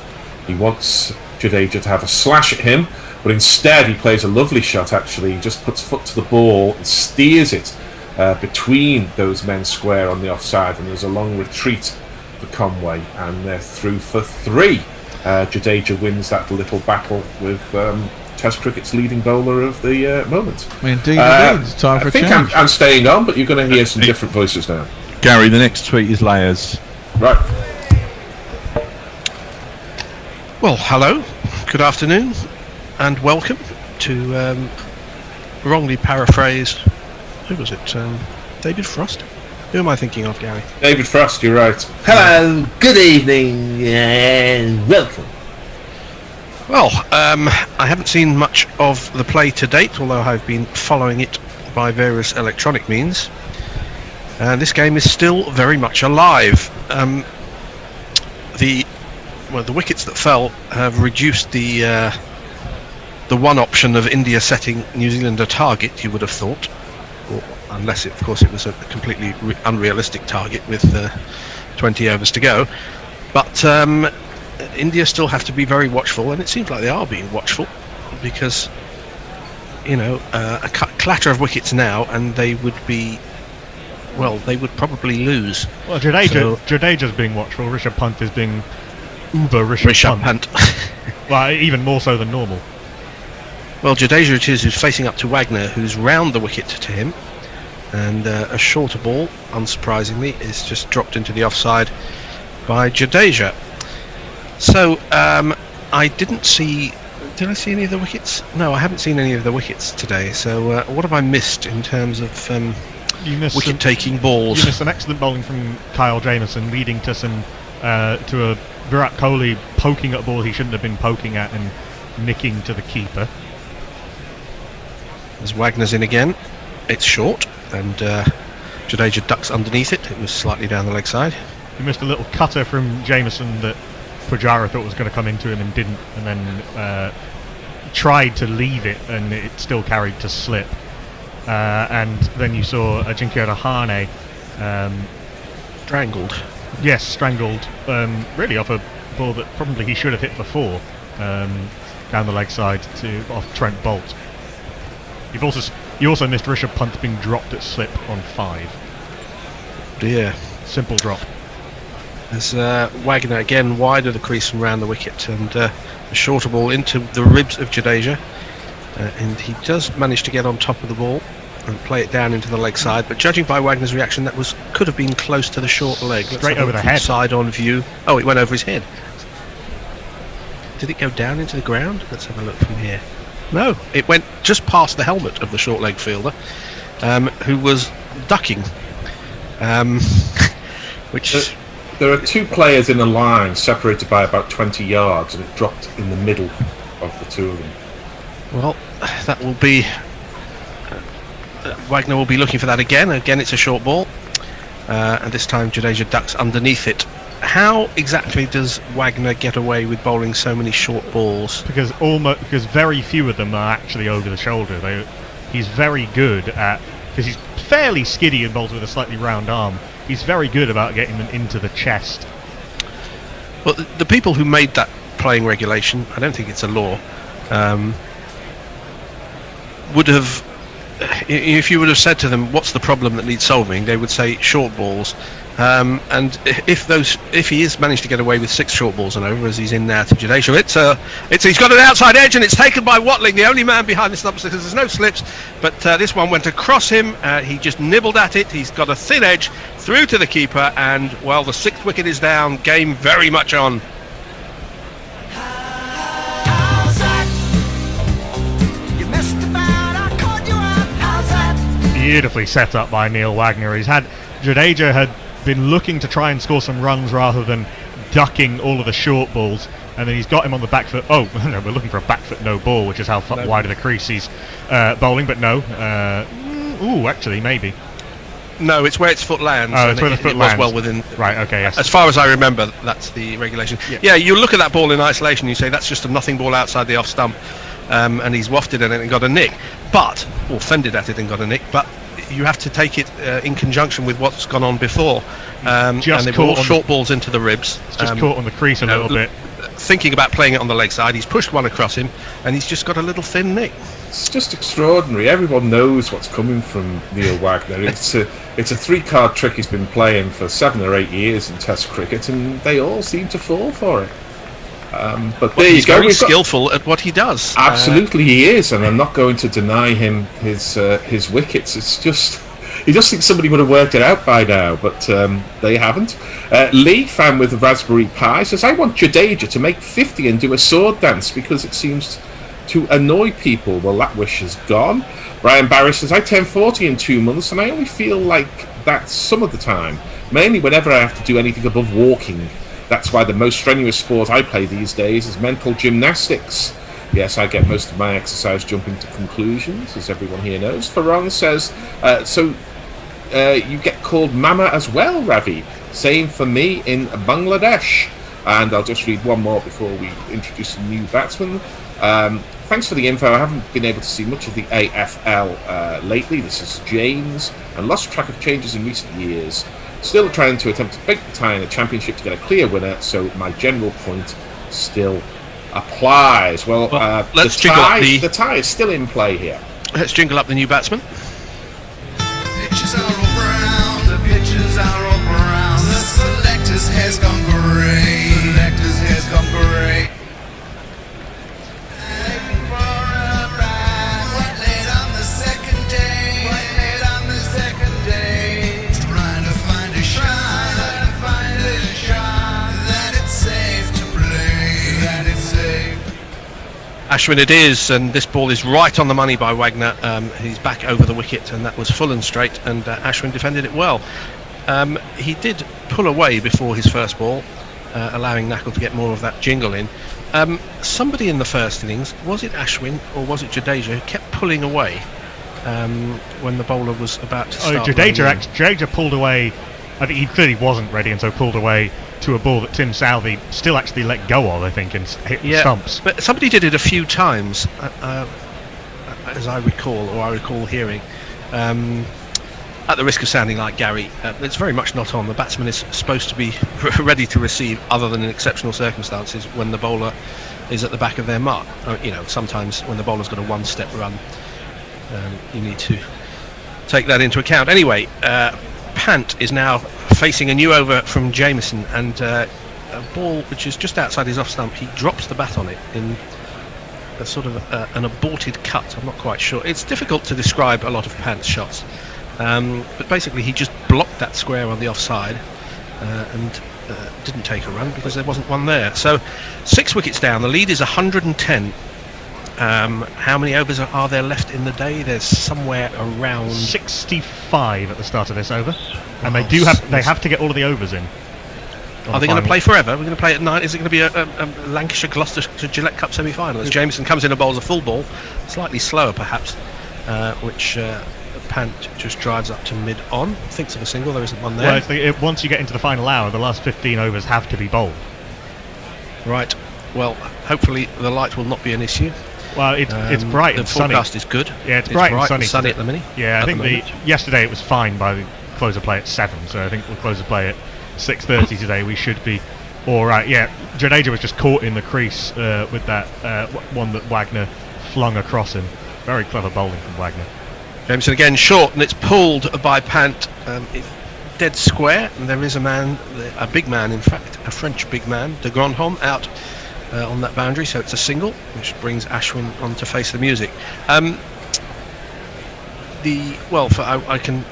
He wants Jadeja to have a slash at him, but instead he plays a lovely shot. Actually, he just puts foot to the ball and steers it between those men square on the offside, and there's a long retreat for Conway, and they're through for 3. Jadeja wins that little battle with Test cricket's leading bowler of the moment. Indeed, it's time for a change. I think I'm staying on, but you're going to hear some different voices now. Gary, the next tweet is layers. Right. Well, hello, good afternoon, and welcome to wrongly paraphrase. Who was it? David Frost? Who am I thinking of, Gary? David Frost, you're right. Hello, good evening, and welcome. Well, I haven't seen much of the play to date, although I've been following it by various electronic means. And this game is still very much alive. The wickets that fell have reduced the one option of India setting New Zealand a target, you would have thought, or unless of course it was a completely unrealistic target with 20 overs to go. But India still have to be very watchful, and it seems like they are being watchful, because a clatter of wickets now and they would probably lose. Well, Jadeja's being watchful. Rishabh Pant is being uber Rishabh Pant. Well, even more so than normal. Well, Jadeja it is who's facing up to Wagner, who's round the wicket to him, and a shorter ball, unsurprisingly, is just dropped into the offside by Jadeja. So, I didn't see... Did I see any of the wickets? No, I haven't seen any of the wickets today. So, what have I missed in terms of wicket-taking balls? You missed some excellent bowling from Kyle Jamieson, leading to a Virat Kohli poking at a ball he shouldn't have been poking at and nicking to the keeper. As Wagner's in again, it's short, and Jadeja ducks underneath it. It was slightly down the leg side. You missed a little cutter from Jamieson that Pujara thought was going to come into him and didn't, and then tried to leave it, and it still carried to slip. And then you saw Ajinkya Rahane strangled. Yes, strangled. Really off a ball that probably he should have hit before. down the leg side off Trent Bolt. You also missed Rishabh Pant being dropped at slip on 5. Dear. Simple drop. There's Wagner again wide of the crease from round the wicket, and a shorter ball into the ribs of Jadeja. And he does manage to get on top of the ball and play it down into the leg side, but judging by Wagner's reaction, that could have been close to the short leg. Straight over the head. Side on view. Oh, it went over his head. Did it go down into the ground? Let's have a look from here. No, it went just past the helmet of the short leg fielder, who was ducking. Which there are 2 players in a line separated by about 20 yards, and it dropped in the middle of the 2 of them. Well, that will be Wagner will be looking for that again. Again, it's a short ball, and this time Jadeja ducks underneath it. How exactly does Wagner get away with bowling so many short balls? Because very few of them are actually over the shoulder. He's very good at, because he's fairly skiddy and bowls with a slightly round arm. He's very good about getting them into the chest. Well, the people who made that playing regulation, I don't think it's a law, would have, if you would have said to them, what's the problem that needs solving, they would say short balls. And if he is managed to get away with 6 short balls and over, as he's in now to Jadeja, he's got an outside edge, and it's taken by Watling, the only man behind the stumps, because there's no slips. But this one went across him. He just nibbled at it. He's got a thin edge through to the keeper, and well, the 6th wicket is down. Game very much on. Beautifully set up by Neil Wagner. Jadeja had been looking to try and score some runs rather than ducking all of the short balls, and then he's got him on the back foot. Oh, no, we're looking for a back foot no ball, which is how wide of the crease he's bowling, but no. Actually, maybe. No, it's where its foot lands. Oh, it's where the foot lands. Was well within. Right, okay, yes. As far as I remember, that's the regulation. Yeah, you look at that ball in isolation, you say that's just a nothing ball outside the off stump, and he's wafted at it and got a nick. Or fended at it and got a nick, but you have to take it in conjunction with what's gone on before. And they were all short balls into the ribs. It's just caught on the crease a little bit. Thinking about playing it on the leg side, he's pushed one across him, and he's just got a little thin nick. It's just extraordinary. Everyone knows what's coming from Neil Wagner. It's a 3-card trick he's been playing for 7 or 8 years in Test cricket, and they all seem to fall for it. But there you go. He's very skillful at what he does. Absolutely, he is, and I'm not going to deny him his wickets. It's just he just thinks somebody would have worked it out by now, but they haven't. Lee, fan with Raspberry Pi, says, "I want Jadeja to make 50 and do a sword dance because it seems to annoy people." Well, that wish is gone. Brian Barry says, "I turned 40 in 2 months, and I only feel like that some of the time, mainly whenever I have to do anything above walking. That's why the most strenuous sport I play these days is mental gymnastics. Yes, I get most of my exercise jumping to conclusions, as everyone here knows." Farron says, you get called Mama as well, Ravi. Same for me in Bangladesh. And I'll just read one more before we introduce a new batsman. Thanks for the info. I haven't been able to see much of the AFL lately. This is James, and lost track of changes in recent years. Still trying to attempt to break the tie in the championship to get a clear winner, so my general point still applies. Well, let's the tie is still in play here. Let's jingle up the new batsman. Pitches are all brown, the pitches are all brown. The selector's hair's gone grey. Selector's hair's gone grey. Ashwin it is, and this ball is right on the money by Wagner. He's back over the wicket, and that was full and straight, and Ashwin defended it well. He did pull away before his first ball, allowing Knuckle to get more of that jingle in. Somebody in the first innings, was it Ashwin or was it Jadeja, who kept pulling away when the bowler was about to start? Jadeja pulled away. I think he clearly wasn't ready, and so pulled away to a ball that Tim Southey still actually let go of, I think, and hit the stumps. But somebody did it a few times, as I recall hearing. At the risk of sounding like Gary, it's very much not on. The batsman is supposed to be ready to receive, other than in exceptional circumstances, when the bowler is at the back of their mark. Sometimes when the bowler's got a one-step run, you need to take that into account. Anyway, Pant is now facing a new over from Jameson, and a ball which is just outside his off stump. He drops the bat on it in a sort of an aborted cut. I'm not quite sure. It's difficult to describe a lot of Pant's shots, but basically he just blocked that square on the offside and didn't take a run because there wasn't one there. So 6 wickets down. The lead is 110. How many overs are there left in the day? There's somewhere around 65 at the start of this over, and they have to get all of the overs in. Are they going to play forever? We're going to play at 9. Is it going to be a Lancashire Gloucestershire Gillette Cup semi-final as Jameson comes in and bowls a full ball, slightly slower perhaps, which Pant just drives up to mid-on, thinks of a single, there isn't one there. Well, once you get into the final hour, the last 15 overs have to be bowled. Right, well, hopefully the light will not be an issue. Well, it's bright and sunny. The forecast is good. Yeah, it's bright and sunny at the minute. Yeah, I think yesterday it was fine by the close of play at 7, so I think we'll close of play at 6:30 today. We should be all right. Yeah, Jadeja was just caught in the crease with that one that Wagner flung across him. Very clever bowling from Wagner. Jameson again short, and it's pulled by Pant. Dead square, and there is a big man, in fact, a French big man, de Grandhomme, out on that boundary, so it's a single, which brings Ashwin on to face the music. I can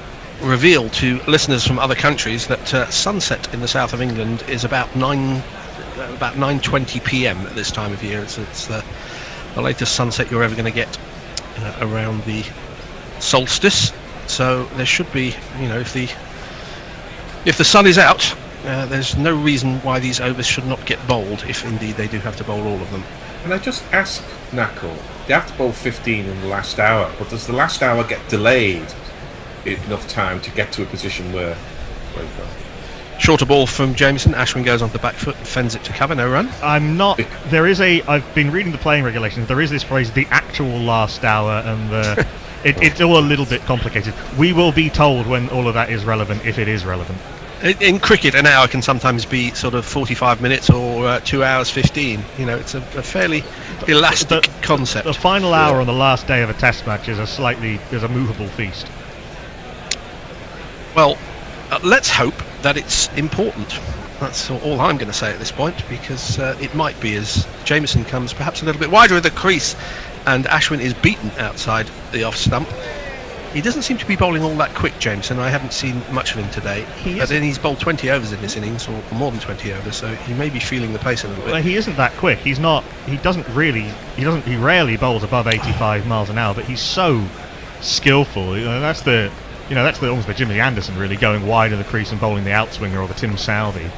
reveal to listeners from other countries that sunset in the south of England is about 9:20 p.m. at this time of year. It's the latest sunset you're ever going to get around the solstice. So there should be, if the sun is out, there's no reason why these overs should not get bowled, if indeed they do have to bowl all of them. Can I just ask, Knuckle, they have to bowl 15 in the last hour, but does the last hour get delayed enough time to get to a position where you go? Shorter ball from Jameson. Ashwin goes on the back foot and fends it to cover. No run. I've been reading the playing regulations. There is this phrase, the actual last hour, and it's all a little bit complicated. We will be told when all of that is relevant, if it is relevant. In cricket, an hour can sometimes be sort of 45 minutes or 2 hours 15. It's a fairly elastic concept. The final hour on the last day of a test match is a movable feast. Well, let's hope that it's important. That's all I'm going to say at this point, because it might be, as Jameson comes perhaps a little bit wider of the crease and Ashwin is beaten outside the off stump. He doesn't seem to be bowling all that quick, Jameson. I haven't seen much of him today. But then he's bowled 20 overs in this innings, or more than 20 overs, so he may be feeling the pace a little bit. Well, he isn't that quick. He rarely bowls above 85 miles an hour, but he's so skillful. That's almost the Jimmy Anderson, really, going wide of the crease and bowling the outswinger, or the Tim Southey.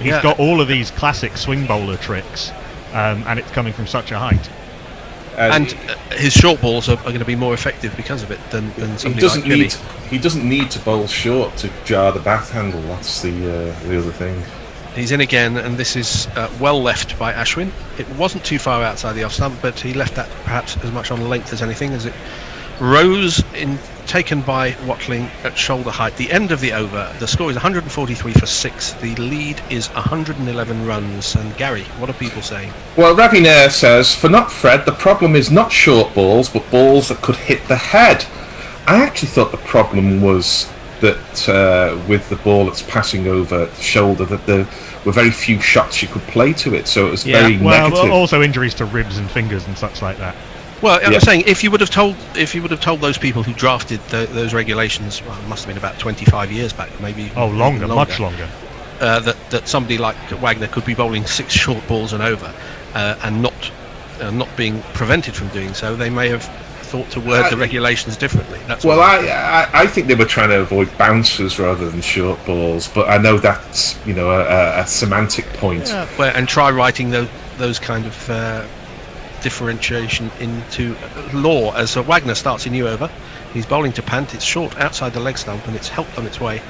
He's got all of these classic swing bowler tricks, and it's coming from such a height. And his short balls are going to be more effective because of it than somebody like Jimmy. He doesn't need to bowl short to jar the bat handle. That's the other thing. He's in again, and this is well left by Ashwin. It wasn't too far outside the off stump, but he left that perhaps as much on length as anything, as it rose taken by Watling at shoulder height. The end of the over, the score is 143 for 6. The lead is 111 runs. And Gary, what are people saying? Well, Ravi Nair says, for not Fred, the problem is not short balls, but balls that could hit the head. I actually thought the problem was that with the ball that's passing over the shoulder, that there were very few shots you could play to it, so it was very negative. Well, also injuries to ribs and fingers and such like that. Well, I'm saying if you would have told those people who drafted those regulations, well, it must have been about 25 years back, maybe. Oh, longer, much longer. That somebody like Wagner could be bowling 6 short balls and over, and not being prevented from doing so, they may have thought to word the regulations differently. That's I think they were trying to avoid bouncers rather than short balls, but I know that's a semantic point. Yeah. And try writing those kind of differentiation into law as Wagner starts a new over. He's bowling to Pant. It's short outside the leg stump, and it's helped on its way.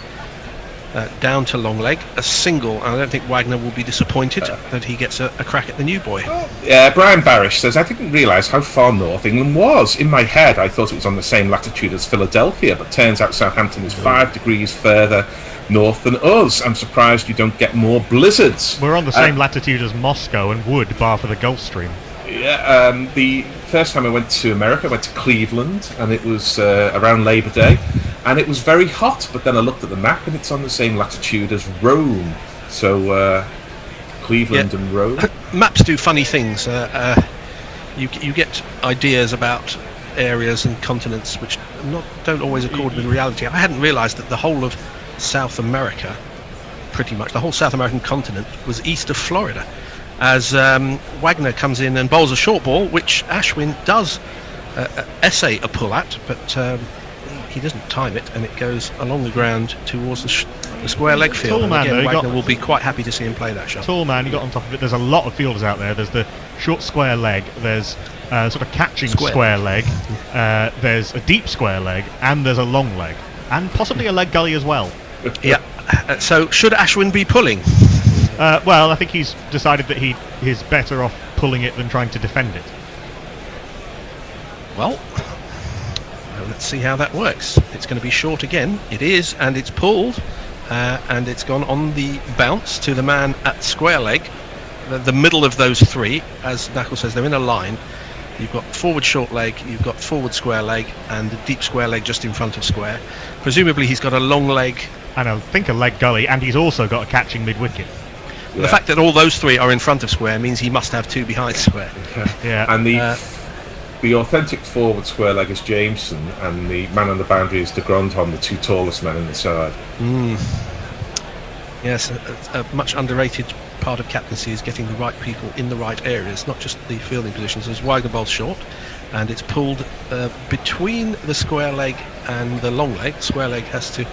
down to long leg, a single, and I don't think Wagner will be disappointed that he gets a crack at the new boy. Yeah, Brian Barish says, I didn't realise how far north England was. In my head, I thought it was on the same latitude as Philadelphia, but turns out Southampton is 5 degrees further north than us. I'm surprised you don't get more blizzards. We're on the same latitude as Moscow and Wood, bar for the Gulf Stream. Yeah, the first time I went to America, I went to Cleveland, and it was around Labor Day, and it was very hot, but then I looked at the map and it's on the same latitude as Rome. So Cleveland and Rome. Maps do funny things. You get ideas about areas and continents which don't always accord with reality. I hadn't realised that the whole of South America, pretty much the whole South American continent, was east of Florida. As Wagner comes in and bowls a short ball, which Ashwin does essay a pull at, but he doesn't time it, and it goes along the ground towards the square leg field. Tall man, again, though, Wagner will be quite happy to see him play that shot. Tall man, he got on top of it. There's a lot of fielders out there. There's the short square leg, there's sort of catching square leg, there's a deep square leg, and there's a long leg, and possibly a leg gully as well. Yeah. So should Ashwin be pulling? Well, I think he's decided that he's better off pulling it than trying to defend it. Well, let's see how that works. It's going to be short again. It is, and it's pulled, and it's gone on the bounce to the man at square leg, the middle of those three. As Knuckle says, they're in a line. You've got forward short leg, you've got forward square leg, and a deep square leg just in front of square. Presumably he's got a long leg. And I think a leg gully, and he's also got a catching mid-wicket. The fact that all those three are in front of square means he must have two behind square. Yeah. And the authentic forward square leg is Jameson, and the man on the boundary is de Grandhomme, the two tallest men in the side. Yes, a much underrated part of captaincy is getting the right people in the right areas, not just the fielding positions. As Wagner bowls short, and it's pulled between the square leg and the long leg. Square leg has to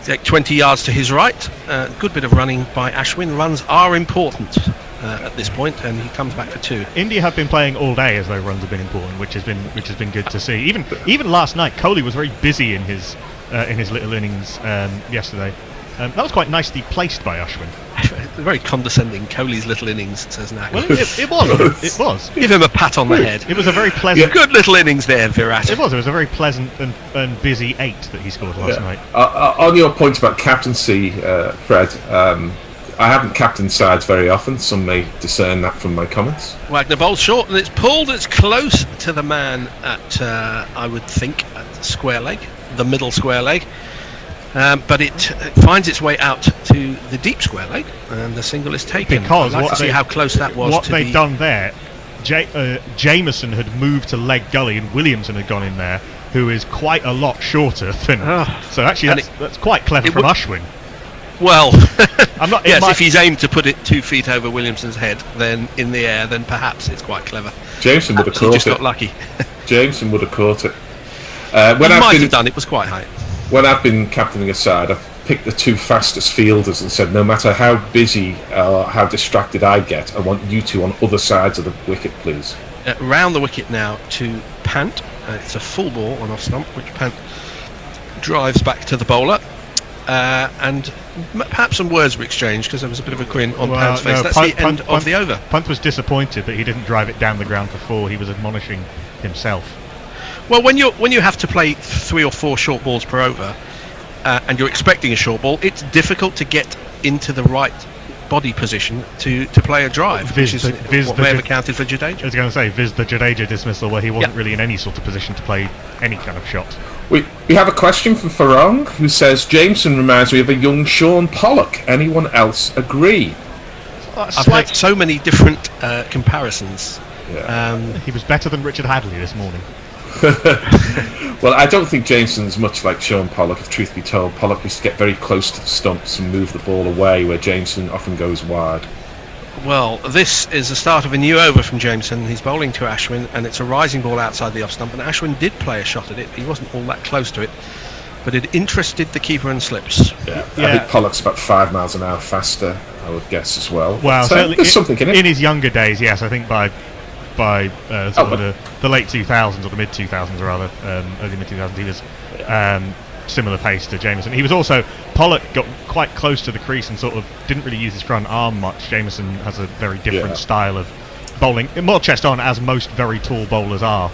take 20 yards to his right. Good bit of running by Ashwin. Runs are important at this point, and he comes back for two. India have been playing all day as though runs have been important, which has been good to see. Even last night, Kohli was very busy in his little innings yesterday. That was quite nicely placed by Ashwin. Very condescending. Kohli's little innings, says Knack. Well, it was. It was. Give him a pat on the head. It was a very pleasant. Good little innings there, Virat. It was a very pleasant and busy 8 that he scored last night. On your point about captaincy, Fred, I haven't captained sides very often. Some may discern that from my comments. Wagner bowls short, and it's pulled. It's close to the man at, I would think, at square leg, the middle square leg. But it finds its way out to the deep square leg, and the single is taken. Because I'd like to see how close that was. What to they'd done there, Jameson had moved to leg gully, and Williamson had gone in there, who is quite a lot shorter than. So actually, that's quite clever from Ashwin. Well, I'm not. Yes, if he's aimed to put it 2 feet over Williamson's head, then in the air, then perhaps it's quite clever. Jameson would have caught it. He just got lucky. Jameson would have caught it. When he might have done. It was quite high. When I've been captaining a side, I've picked the two fastest fielders and said, no matter how busy or how distracted I get, I want you two on other sides of the wicket, please. Round the wicket now to Pant. It's a full ball on off stump, which Pant drives back to the bowler. And perhaps some words were exchanged because there was a bit of a grin on Pant's face. That's the end of the over. Pant was disappointed that he didn't drive it down the ground for 4. He was admonishing himself. Well, when you have to play 3 or 4 short balls per over, and you're expecting a short ball, it's difficult to get into the right body position to play a drive, which is what may have accounted for Jadeja. I was going to say, viz the Jadeja dismissal, where he wasn't really in any sort of position to play any kind of shot. We have a question from Farong, who says, Jameson reminds me of a young Sean Pollock. Anyone else agree? I've heard so many different comparisons. Yeah. He was better than Richard Hadley this morning. Well, I don't think Jameson's much like Sean Pollock, if truth be told. Pollock used to get very close to the stumps and move the ball away, where Jameson often goes wide. Well, this is the start of a new over from Jameson. He's bowling to Ashwin, and it's a rising ball outside the off stump, and Ashwin did play a shot at it. He wasn't all that close to it, but it interested the keeper and slips. I think Pollock's about 5 miles an hour faster, I would guess, as well. Well, so certainly there's something in it. In his younger days, yes. I think by the late 2000s, or the mid 2000s rather, early mid 2000s, he was similar pace to Jameson. He was also, Pollock got quite close to the crease and sort of didn't really use his front arm much. Jameson has a very different style of bowling, more chest on, as most very tall bowlers are.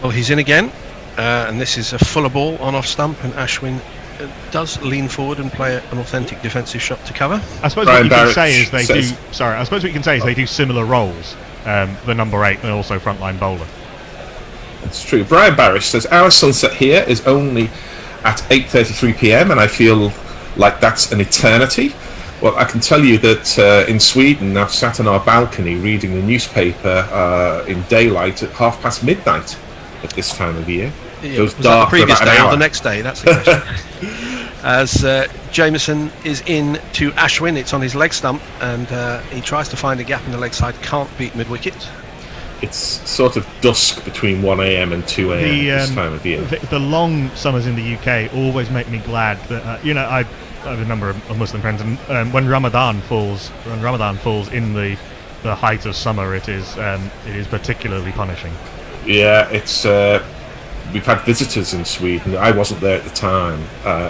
Well, he's in again, and this is a fuller ball on off stump, and Ashwin does lean forward and play an authentic defensive shot to cover. I suppose what you can say is they do. Sorry, I suppose what you can say is they do similar roles. The number 8 and also frontline bowler. That's true. Brian Barish says our sunset here is only at 8:33 p.m. and I feel like that's an eternity. Well, I can tell you that in Sweden, I've sat on our balcony reading the newspaper in daylight at midnight at this time of year. Yeah, was that the previous day or the next day? That's the question. As Jameson is in to Ashwin, it's on his leg stump, and he tries to find a gap in the leg side, can't beat mid-wicket. It's sort of dusk between 1 a.m. and 2 a.m. this time of year. The long summers in the UK always make me glad that I have a number of Muslim friends, and when Ramadan falls in the height of summer, it is particularly punishing. Yeah, it's we've had visitors in Sweden. I wasn't there at the time,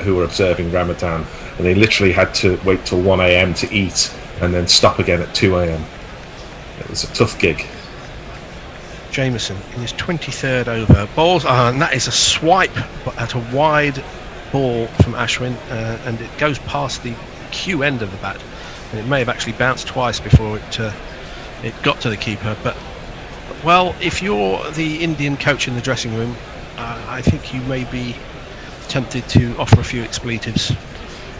who were observing Ramadan, and they literally had to wait till 1 a.m. to eat and then stop again at 2 a.m. It was a tough gig. Jameson in his 23rd over bowls, and that is a swipe at a wide ball from Ashwin, and it goes past the Q end of the bat, and it may have actually bounced twice before it got to the keeper. But well, if you're the Indian coach in the dressing room, I think you may be tempted to offer a few expletives.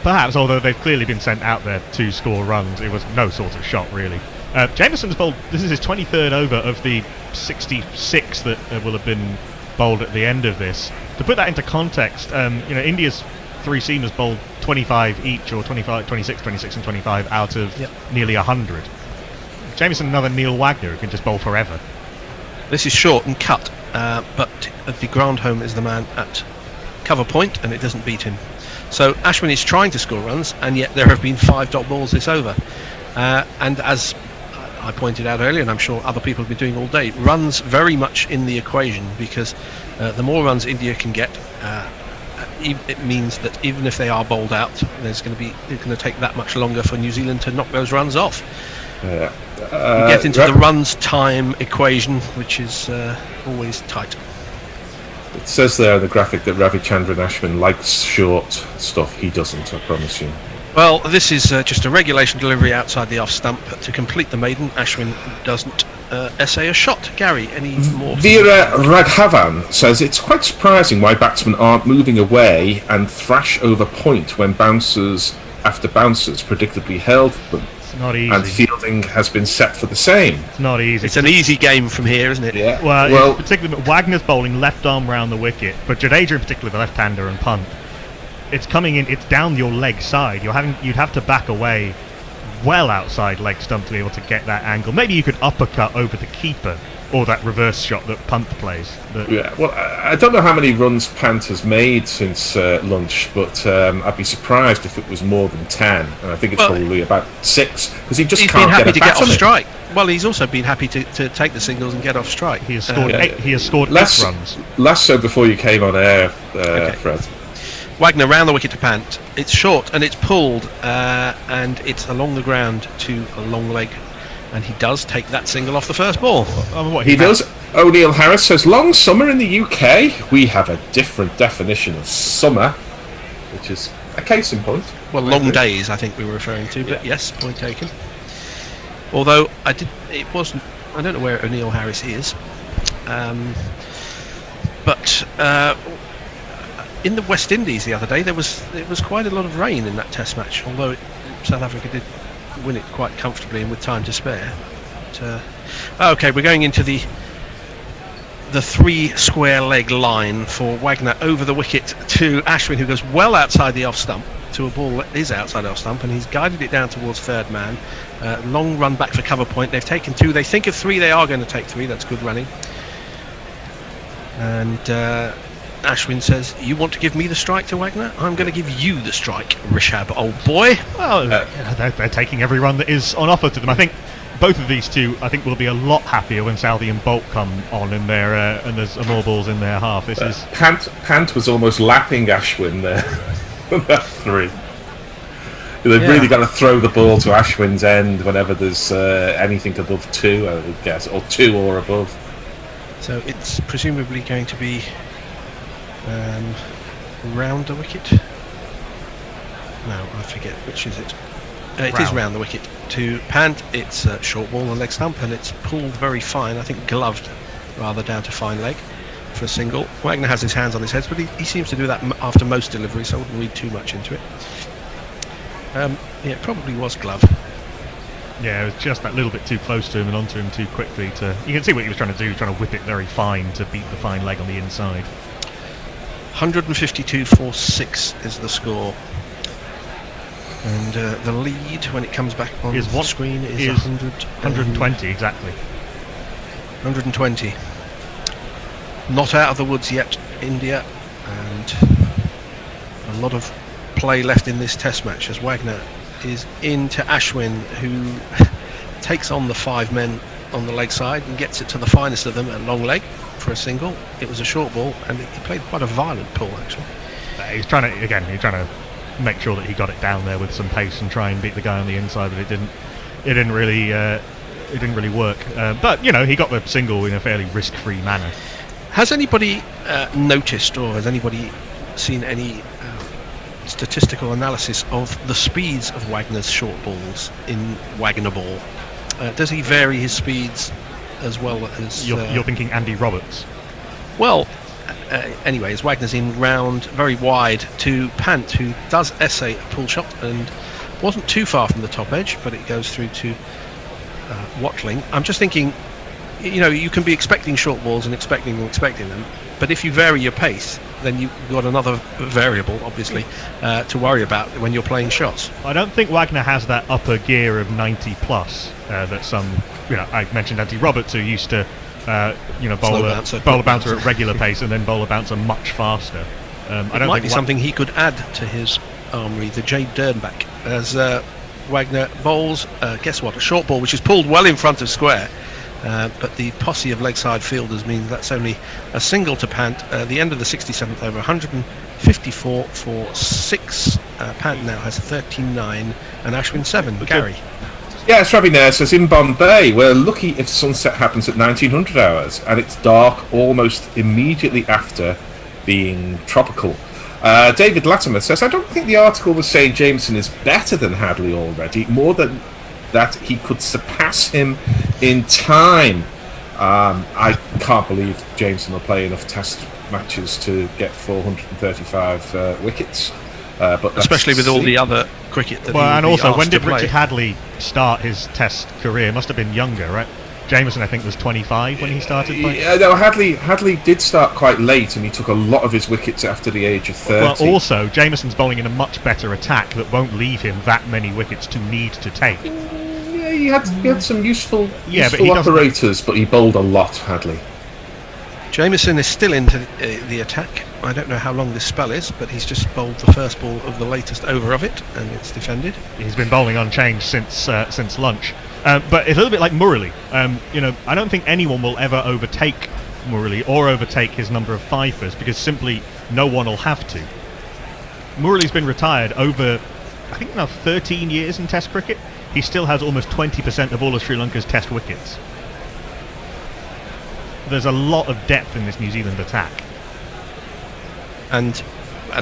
Perhaps, although they've clearly been sent out there to score runs. It was no sort of shot, really. Jameson's bowled, this is his 23rd over of the 66 that will have been bowled at the end of this. To put that into context, India's 3 seamers bowled 25 each, or 25, 26, 26 and 25 out of nearly 100. Jameson, another Neil Wagner who can just bowl forever. This is short and cut, but the ground home is the man at cover point, and it doesn't beat him. So Ashwin is trying to score runs, and yet there have been 5 dot balls this over. And as I pointed out earlier, and I'm sure other people have been doing all day, runs very much in the equation, because the more runs India can get, it means that even if they are bowled out, it's going to take that much longer for New Zealand to knock those runs off. You get into the runs time equation, which is always tight. It says there in the graphic that Ravichandran Ashwin likes short stuff. He doesn't, I promise you. Well, this is just a regulation delivery outside the off stump to complete the maiden. Ashwin doesn't essay a shot. Gary, any more? Veera Raghavan says it's quite surprising why batsmen aren't moving away and thrash over point when bouncers after bouncers predictably held them. It's not easy. And fielding has been set for the same. It's not easy. It's an easy game from here, isn't it? Yeah. Well, particularly Wagner's bowling left arm round the wicket, but Jadeja in particular, the left-hander and punt. It's coming in. It's down your leg side. You'd have to back away well outside leg stump to be able to get that angle. Maybe you could uppercut over the keeper, or that reverse shot that punt plays. Yeah. Well, I don't know how many runs Pant has made since lunch, but I'd be surprised if it was more than 10. And I think it's probably about 6, because he just can't been happy get a bat to get off on strike. Well, he's also been happy to take the singles and get off strike. He has scored 8. He has scored 8 runs. Less so before you came on air, Fred. Wagner round the wicket to Pant. It's short and it's pulled, and it's along the ground to a long leg, and he does take that single off the first ball. He does. O'Neill Harris says, long summer in the UK. We have a different definition of summer, which is a case in point. Well, long days, I think we were referring to, but yes, point taken. Although I don't know where O'Neill Harris is, but in the West Indies the other day, it was quite a lot of rain in that Test match. Although South Africa did win it quite comfortably and with time to spare. But, okay, we're going into the 3 square leg line for Wagner over the wicket to Ashwin, who goes well outside the off stump to a ball that is outside the off stump, and he's guided it down towards third man. Long run back for cover point. They've taken 2. They think of 3. They are going to take 3. That's good running. And Ashwin says, you want to give me the strike to Wagner? I'm going to give you the strike, Rishabh, old boy. Well, they're taking every run that is on offer to them. I think both of these two, I think, will be a lot happier when Southey and Bolt come on and there's more balls in their half. This is Pant was almost lapping Ashwin there. That 3. They've really got to throw the ball to Ashwin's end whenever there's anything above 2, I would guess, or 2 or above. So it's presumably going to be round the wicket. No, I forget which is it. It is round the wicket to Pant. It's a short ball and leg stump, and it's pulled very fine. I think gloved, rather down to fine leg for a single. Wagner has his hands on his head, but he seems to do that after most deliveries, so I wouldn't read too much into it. It probably was glove. Yeah, it was just that little bit too close to him and onto him too quickly. You can see what he was trying to do, trying to whip it very fine to beat the fine leg on the inside. 152 for 6 is the score. And the lead, when it comes back on the screen, is 120, exactly. 120. Not out of the woods yet, India, and a lot of play left in this test match as Wagner is into Ashwin, who takes on the 5 men on the leg side and gets it to the finest of them at long leg for a single. It was a short ball, and he played quite a violent pull actually. He's trying to make sure that he got it down there with some pace and try and beat the guy on the inside, but it didn't really work. But he got the single in a fairly risk-free manner. Has anybody noticed, or has anybody seen any statistical analysis of the speeds of Wagner's short balls in Wagner ball? Does he vary his speeds as well as... You're thinking Andy Roberts? Well, anyways, Wagner's in round very wide to Pant, who does essay a pull shot and wasn't too far from the top edge, but it goes through to Watling. I'm just thinking, you can be expecting short balls and expecting them, but if you vary your pace, then you've got another variable, obviously, to worry about when you're playing shots. I don't think Wagner has that upper gear of 90 plus that some, I mentioned Andy Roberts, who used to bowl a bouncer at regular pace and then bowl a bouncer much faster. It might be something he could add to his armoury, the Jade Dernbach, as Wagner bowls, guess what, a short ball which is pulled well in front of square. But the posse of leg side fielders means that's only a single to Pant. The end of the 67th over, 154 for 6. Pant now has 39 and Ashwin 7. Gary. Yeah, it's Ravi there says, in Bombay, we're lucky if sunset happens at 1900 hours and it's dark almost immediately after being tropical. David Latimer says, I don't think the article was saying Jameson is better than Hadley already, more than that he could surpass him in time. I can't believe Jameson will play enough test matches to get 435 wickets. But especially with all the other cricket that and also, when did Richard Richard Hadley start his test career? Must have been younger, right? Jameson, I think, was 25 when he started playing. Yeah, no, Hadley did start quite late, and he took a lot of his wickets after the age of 30. Well, also, Jameson's bowling in a much better attack that won't leave him that many wickets to need to take. Yeah, he had some useful but operators, but he bowled a lot, Hadley. Jameson is still into the attack. I don't know how long this spell is, but he's just bowled the first ball of the latest over of it, and it's defended. He's been bowling unchanged since lunch. But it's a little bit like Murali. I don't think anyone will ever overtake Murali or overtake his number of fifers because simply no one will have to. Murali's been retired over, I think, now 13 years in Test cricket. He still has almost 20% of all of Sri Lanka's Test wickets. There's a lot of depth in this New Zealand attack. And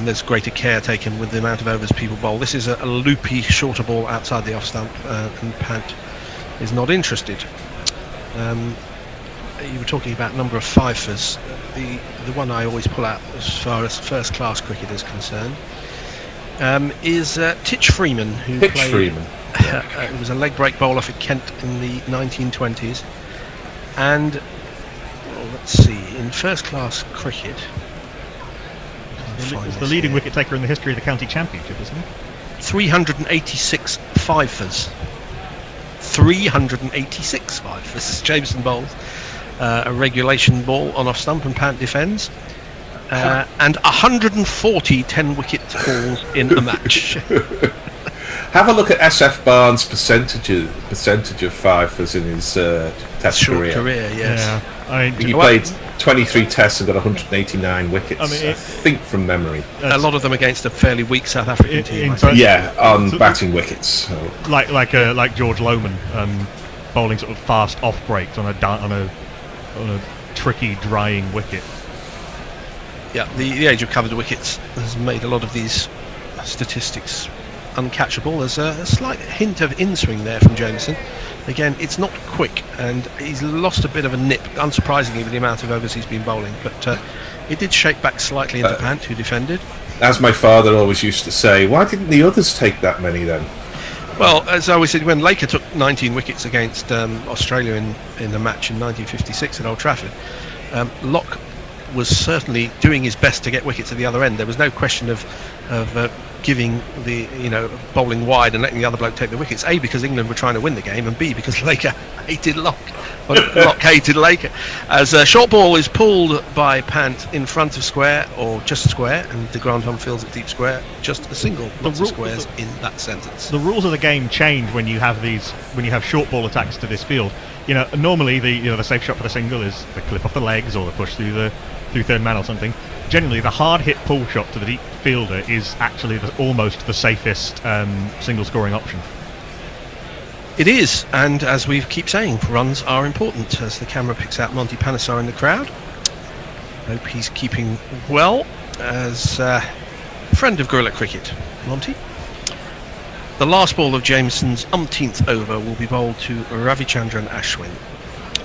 there's greater care taken with the amount of overs people bowl. This is a loopy, shorter ball outside the off stump, and Pant is not interested. You were talking about number of fifers. The one I always pull out as far as first class cricket is concerned is Titch Freeman, who it was a leg break bowler for Kent in the 1920s, and let's see, in first class cricket, it's the leading wicket taker in the history of the county championship, isn't it? 386 fifers. 386 fifers. Jameson bowls a regulation ball on off stump and Pant defends. And 140 10-wicket balls in a match. Have a look at SF Barnes' percentage of fifers in his Test Short career. yes. Yeah. I mean, He played 23 tests and got 189 wickets. I mean, I think from memory. A lot of them against a fairly weak South African team. I think. Yeah, on batting wickets. So. Like George Lohman, bowling sort of fast off breaks on a tricky drying wicket. Yeah, the age of covered wickets has made a lot of these statistics uncatchable. There's a slight hint of in-swing there from Jameson. Again, it's not quick, and he's lost a bit of a nip, unsurprisingly, with the amount of overs he's been bowling. But it did shake back slightly into Pant, who defended. As my father always used to say, why didn't the others take that many then? Well, as I always said, when Laker took 19 wickets against Australia in the match in 1956 at Old Trafford, Locke was certainly doing his best to get wickets at the other end. There was no question of giving the bowling wide and letting the other bloke take the wickets. A, because England were trying to win the game, and B, because Laker hated Locke. Well, Locke hated Laker. As a short ball is pulled by Pant in front of square, or just square, and de Grandhomme fields at deep square, just a single. Lots of squares in that sentence. The rules of the game change when you have short ball attacks to this field. Normally the safe shot for the single is the clip off the legs or the push through third man or something. Generally, the hard hit pull shot to the deep fielder is actually almost the safest single scoring option. It is, and as we keep saying, runs are important. As the camera picks out Monty Panesar in the crowd, hope he's keeping well as a friend of guerrilla cricket. Monty. The last ball of Jameson's umpteenth over will be bowled to Ravichandran Ashwin.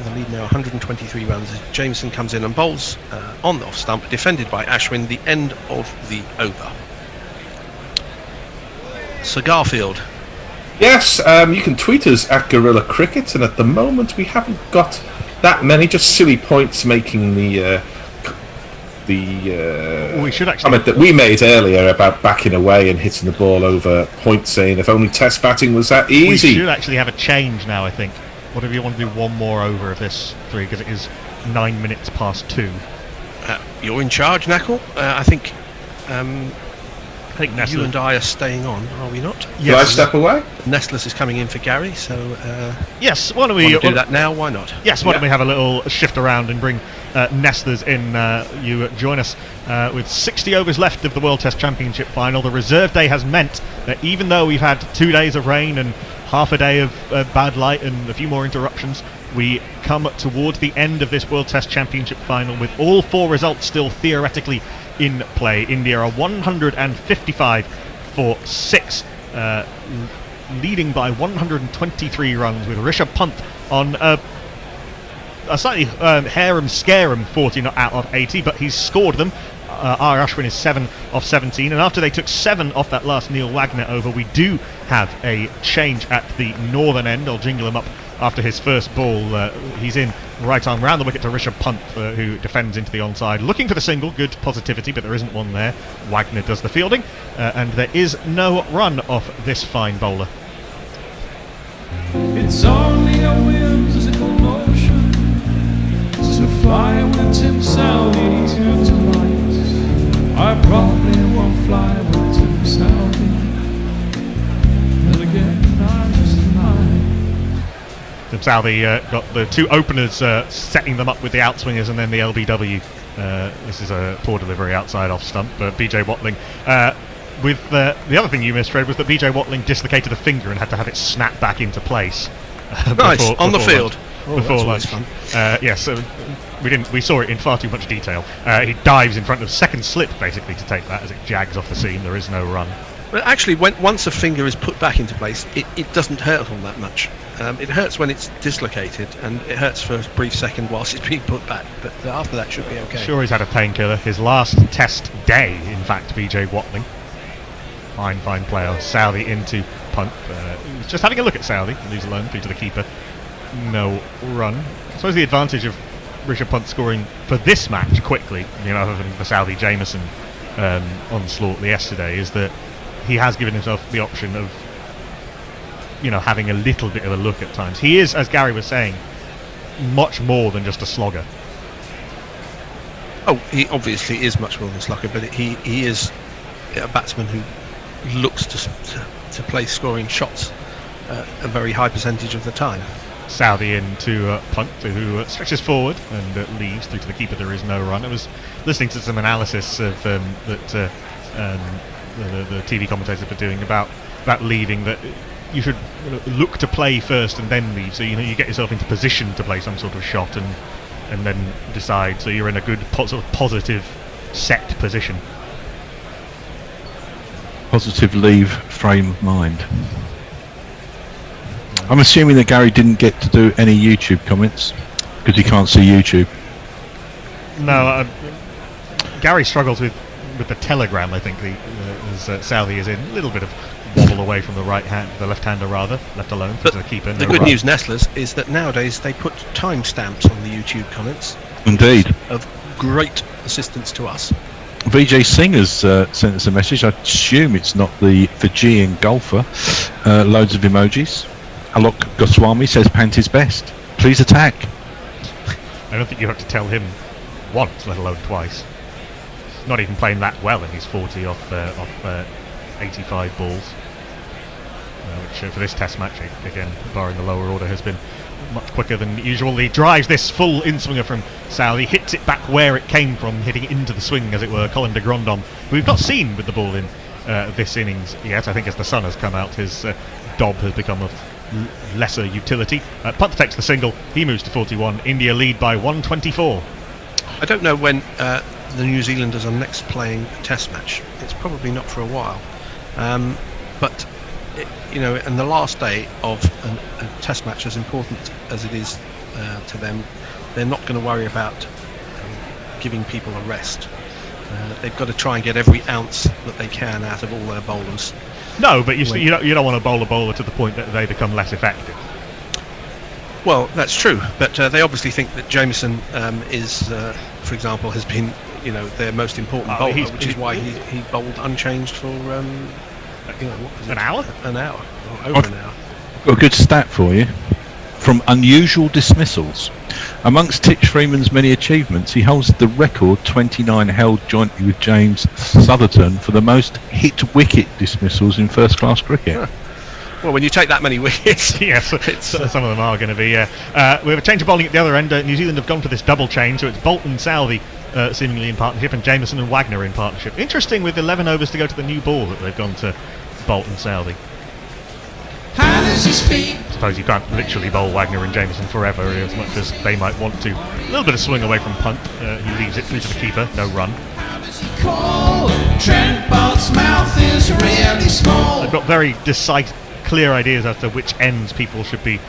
The lead now 123 runs as Jameson comes in and bowls on the off stump, defended by Ashwin, the end of the over. Sir Garfield. Yes, you can tweet us at Guerrilla Cricket, and at the moment we haven't got that many, just silly points making the we should actually comment that we made earlier about backing away and hitting the ball over point, saying if only Test batting was that easy. We should actually have a change now, I think. What if you want to do one more over of this 3, because it is 9 minutes past 2. You're in charge, Knackle. I think Nestler, you and I are staying on, are we not? Yes. Do I step away? Nestlers is coming in for Gary, so yes. Why don't we do that now? Why not? Yes. Why don't we have a little shift around and bring Nestlers in? You join us with 60 overs left of the World Test Championship final. The reserve day has meant that even though we've had 2 days of rain and half a day of bad light and a few more interruptions, we come towards the end of this World Test Championship final with all 4 results still theoretically in play. India are 155 for 6, leading by 123 runs, with Rishabh Pant on a slightly harum-scarum 40 not out of 80, but he's scored them. R. Ashwin is 7 off 17, and after they took 7 off that last Neil Wagner over, we do have a change at the northern end. I'll jingle him up after his first ball. He's in right arm round the wicket to Rishabh Pant, who defends into the onside, looking for the single. Good positivity, but there isn't one there. Wagner does the fielding, and there is no run off this fine bowler. It's only a whimsical notion to fly with Tim Southey tonight. I probably won't fly with Tim Southey. Then again, I'm just mine. Tim Southey got the 2 openers setting them up with the outswingers and then the LBW. This is a poor delivery outside off stump, but BJ Watling. With the other thing you missed, Fred, was that BJ Watling dislocated a finger and had to have it snapped back into place. Nice, on the field. Before lunch. Yes, we saw it in far too much detail. He dives in front of second slip, basically, to take that as it jags off the seam. There is no run. But actually, once a finger is put back into place, it doesn't hurt all that much. It hurts when it's dislocated, and it hurts for a brief second whilst it's being put back. But after that, should be okay. Sure, he's had a painkiller. His last test day, in fact, BJ Watling. Fine player. Southey into Pant. Just having a look at Southey. Leaves alone, through to the keeper. No run. I suppose the advantage of Rishabh Pant scoring for this match quickly, other than the Southey Jameson onslaught yesterday, is that he has given himself the option of having a little bit of a look at times. He is, as Gary was saying, much more than just a slogger. Oh, he obviously is much more than a slugger, but he is a batsman who looks to to play scoring shots a very high percentage of the time. Southey in to punt, who stretches forward and leaves through to the keeper. There is no run. I was listening to some analysis of that the TV commentators were doing about leaving, that you should look to play first and then leave, so you get yourself into position to play some sort of shot and then decide, so you're in a good sort of positive set position. Positive leave frame of mind. I'm assuming that Gary didn't get to do any YouTube comments because he can't see YouTube. No, Gary struggles with the telegram. I think as Southey is in a little bit of wobble away from the left-hander rather, left alone for the keeper. The good news, Nestlers, is that nowadays they put timestamps on the YouTube comments. Indeed. Of great assistance to us. VJ Singh has sent us a message. I assume it's not the Fijian golfer. Loads of emojis. Alok Goswami says Pant is best. Please attack. I don't think you have to tell him once, let alone twice. He's not even playing that well in his 40 off 85 balls. Which for this test match, again, barring the lower order, has been much quicker than usual. He drives this full in-swinger from Southey, hits it back where it came from, hitting it into the swing, as it were. Colin de Grandhomme, who we've not seen with the ball in this innings yet. I think as the sun has come out, his dob has become of lesser utility. Punt takes the single, he moves to 41. India lead by 124. I don't know when the New Zealanders are next playing a test match. It's probably not for a while. But in the last day of a test match, as important as it is to them, they're not going to worry about giving people a rest. They've got to try and get every ounce that they can out of all their bowlers. No, but you don't want to bowl a bowler to the point that they become less effective. Well, that's true, but they obviously think that Jameson is, for example, has been their most important bowler, which is why he bowled unchanged for what was it? An hour? An hour, or over an hour. I've got a good stat for you. From unusual dismissals. Amongst Titch Freeman's many achievements, he holds the record 29 held jointly with James Southerton for the most hit wicket dismissals in first-class cricket. Huh. Well, when you take that many wickets, yes, some of them are going to be. We have a change of bowling at the other end. New Zealand have gone for this double change, so it's Bolton Southey seemingly in partnership, and Jameson and Wagner in partnership. Interesting, with 11 overs to go to the new ball, that they've gone to Bolton Southey. How does he speak? I suppose you can't literally bowl Wagner and Jameson forever, as much as they might want to. A little bit of swing away from punt. He leaves it through to the keeper. No run. Call. Trent Bolt's mouth is really small. They've got very clear ideas as to which ends people should be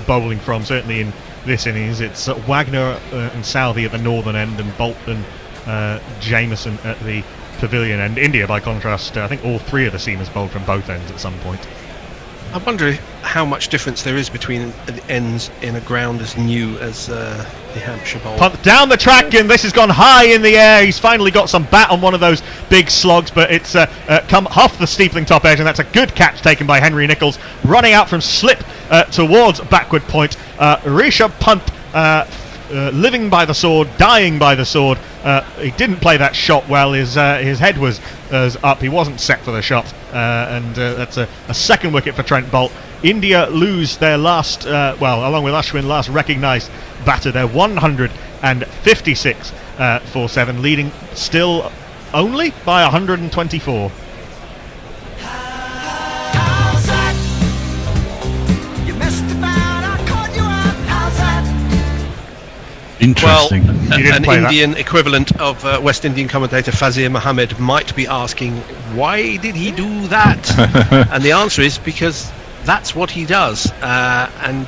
bowling from. Certainly in this innings, it's Wagner and Southey at the northern end, and Bolton, Jameson at the pavilion end. India, by contrast, I think all three of the seamers bowled from both ends at some point. I wonder how much difference there is between the ends in a ground as new as the Hampshire Bowl. Punt down the track, and this has gone high in the air. He's finally got some bat on one of those big slugs, but it's come off the steepling top edge, and that's a good catch taken by Henry Nichols, running out from slip towards backward point. Rishabh Pant, living by the sword, dying by the sword. He didn't play that shot well. His head was up. He wasn't set for the shot, and that's a second wicket for Trent Bolt. India lose their last, along with Ashwin, last recognised batter, their 156 for 7, leading still only by 124. Interesting. Well, an Indian equivalent of West Indian commentator Fazir Mohammed might be asking, why did he do that? And the answer is because that's what he does. And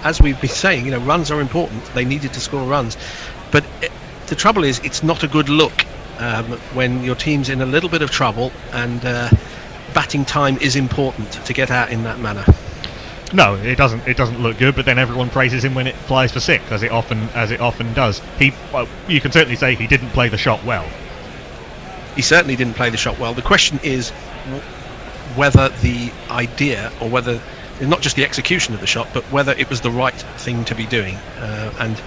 as we've been saying, runs are important. They needed to score runs. But the trouble is, it's not a good look when your team's in a little bit of trouble, and batting time is important to get out in that manner. No, it doesn't look good, but then everyone praises him when it flies for 6, as it often does. You can certainly say he didn't play the shot well. He certainly didn't play the shot well. The question is whether the idea, or whether not just the execution of the shot, but whether it was the right thing to be doing. And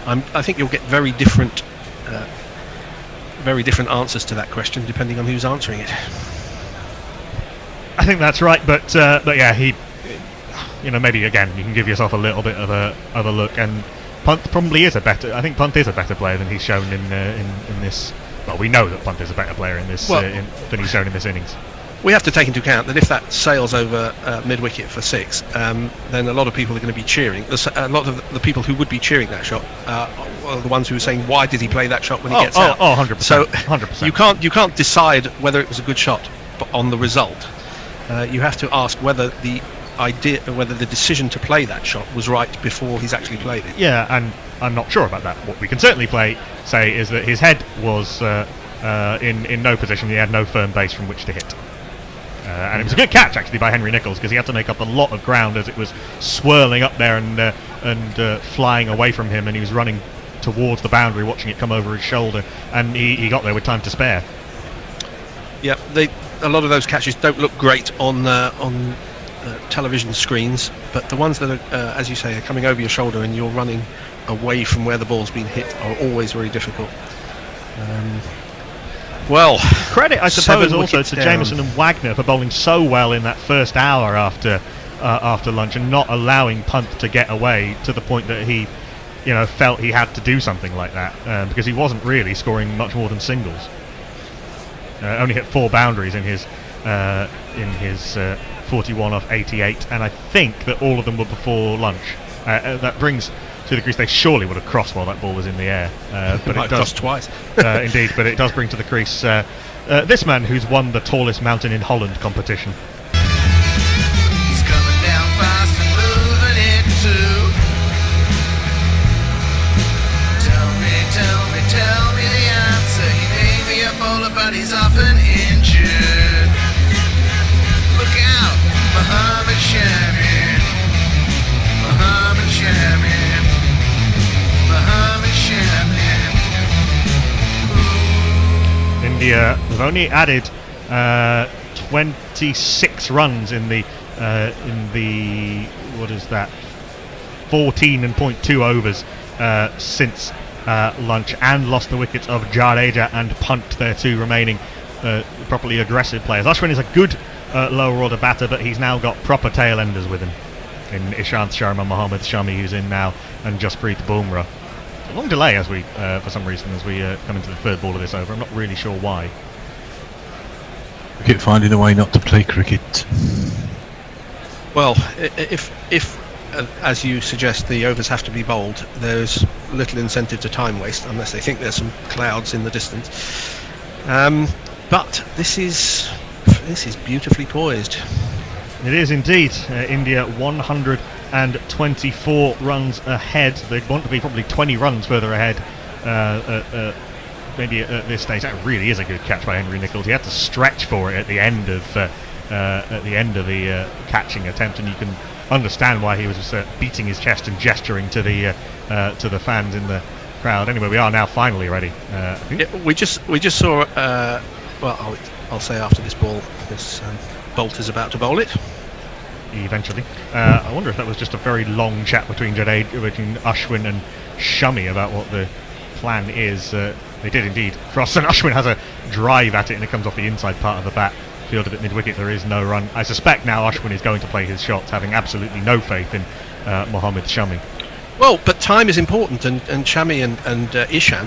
I think you'll get very different answers to that question depending on who's answering it. think that's right, but yeah, he, maybe again you can give yourself a little bit of a look, and Punt probably is a better. I think Punt is a better player than he's shown in this. Well, we know that Punt is a better player in this than he's shown in this innings. We have to take into account that if that sails over mid-wicket for 6, then a lot of people are going to be cheering. A lot of the people who would be cheering that shot are the ones who are saying, why did he play that shot when he gets out? 100%. So 100%. You can't decide whether it was a good shot on the result. You have to ask whether the decision to play that shot was right before he's actually played it. Yeah, and I'm not sure about that. What we can certainly say is that his head was in no position. He had no firm base from which to hit. And it was a good catch, actually, by Henry Nicholls, because he had to make up a lot of ground as it was swirling up there and flying away from him, and he was running towards the boundary, watching it come over his shoulder, and he got there with time to spare. Yeah, a lot of those catches don't look great on television screens, but the ones that are, as you say, are coming over your shoulder and you're running away from where the ball's been hit are always very difficult. Well, credit, I suppose, also to down. Jameson and Wagner for bowling so well in that first hour after lunch and not allowing Punt to get away to the point that he, felt he had to do something like that, because he wasn't really scoring much more than singles. Only hit 4 boundaries in his 41 off 88, and I think that all of them were before lunch. That brings to the crease. They surely would have crossed while that ball was in the air, but it does twice. Indeed, but it does bring to the crease this man who's won the tallest mountain in Holland competition. He's coming down fast and moving it too. Tell me the answer. He may be a bowler, but he's often injured. Look out, Muhammad Shami. Muhammad Shami. Muhammad Shami. India have only added 26 runs in the what is that, 14.2 overs since lunch, and lost the wickets of Jadeja and Punt, their 2 remaining properly aggressive players. Ashwin is a good lower order batter, but he's now got proper tail enders with him in Ishant Sharma, Mohammad Shami, who's in now, and Jasprit Bumrah. A long delay as we, for some reason, as we come into the third ball of this over. I'm not really sure why. Cricket finding a way not to play cricket. Well, if as you suggest, the overs have to be bowled, there's little incentive to time waste unless they think there's some clouds in the distance. But this is beautifully poised. It is indeed. India 124 runs ahead. They'd want to be probably 20 runs further ahead. Maybe at this stage. That really is a good catch by Henry Nicholls. He had to stretch for it at the end of the catching attempt, and you can understand why he was beating his chest and gesturing to the fans in the crowd. Anyway, we are now finally ready. We just saw. Well, I'll say after this ball, this Bolt is about to bowl it. Eventually, I wonder if that was just a very long chat between Ashwin and Shami about what the plan is. They did indeed cross, and Ashwin has a drive at it, and it comes off the inside part of the bat. Fielded at mid-wicket, there is no run. I suspect now Ashwin is going to play his shots, having absolutely no faith in Mohammad Shami. Well, but time is important, and Shami and Ishant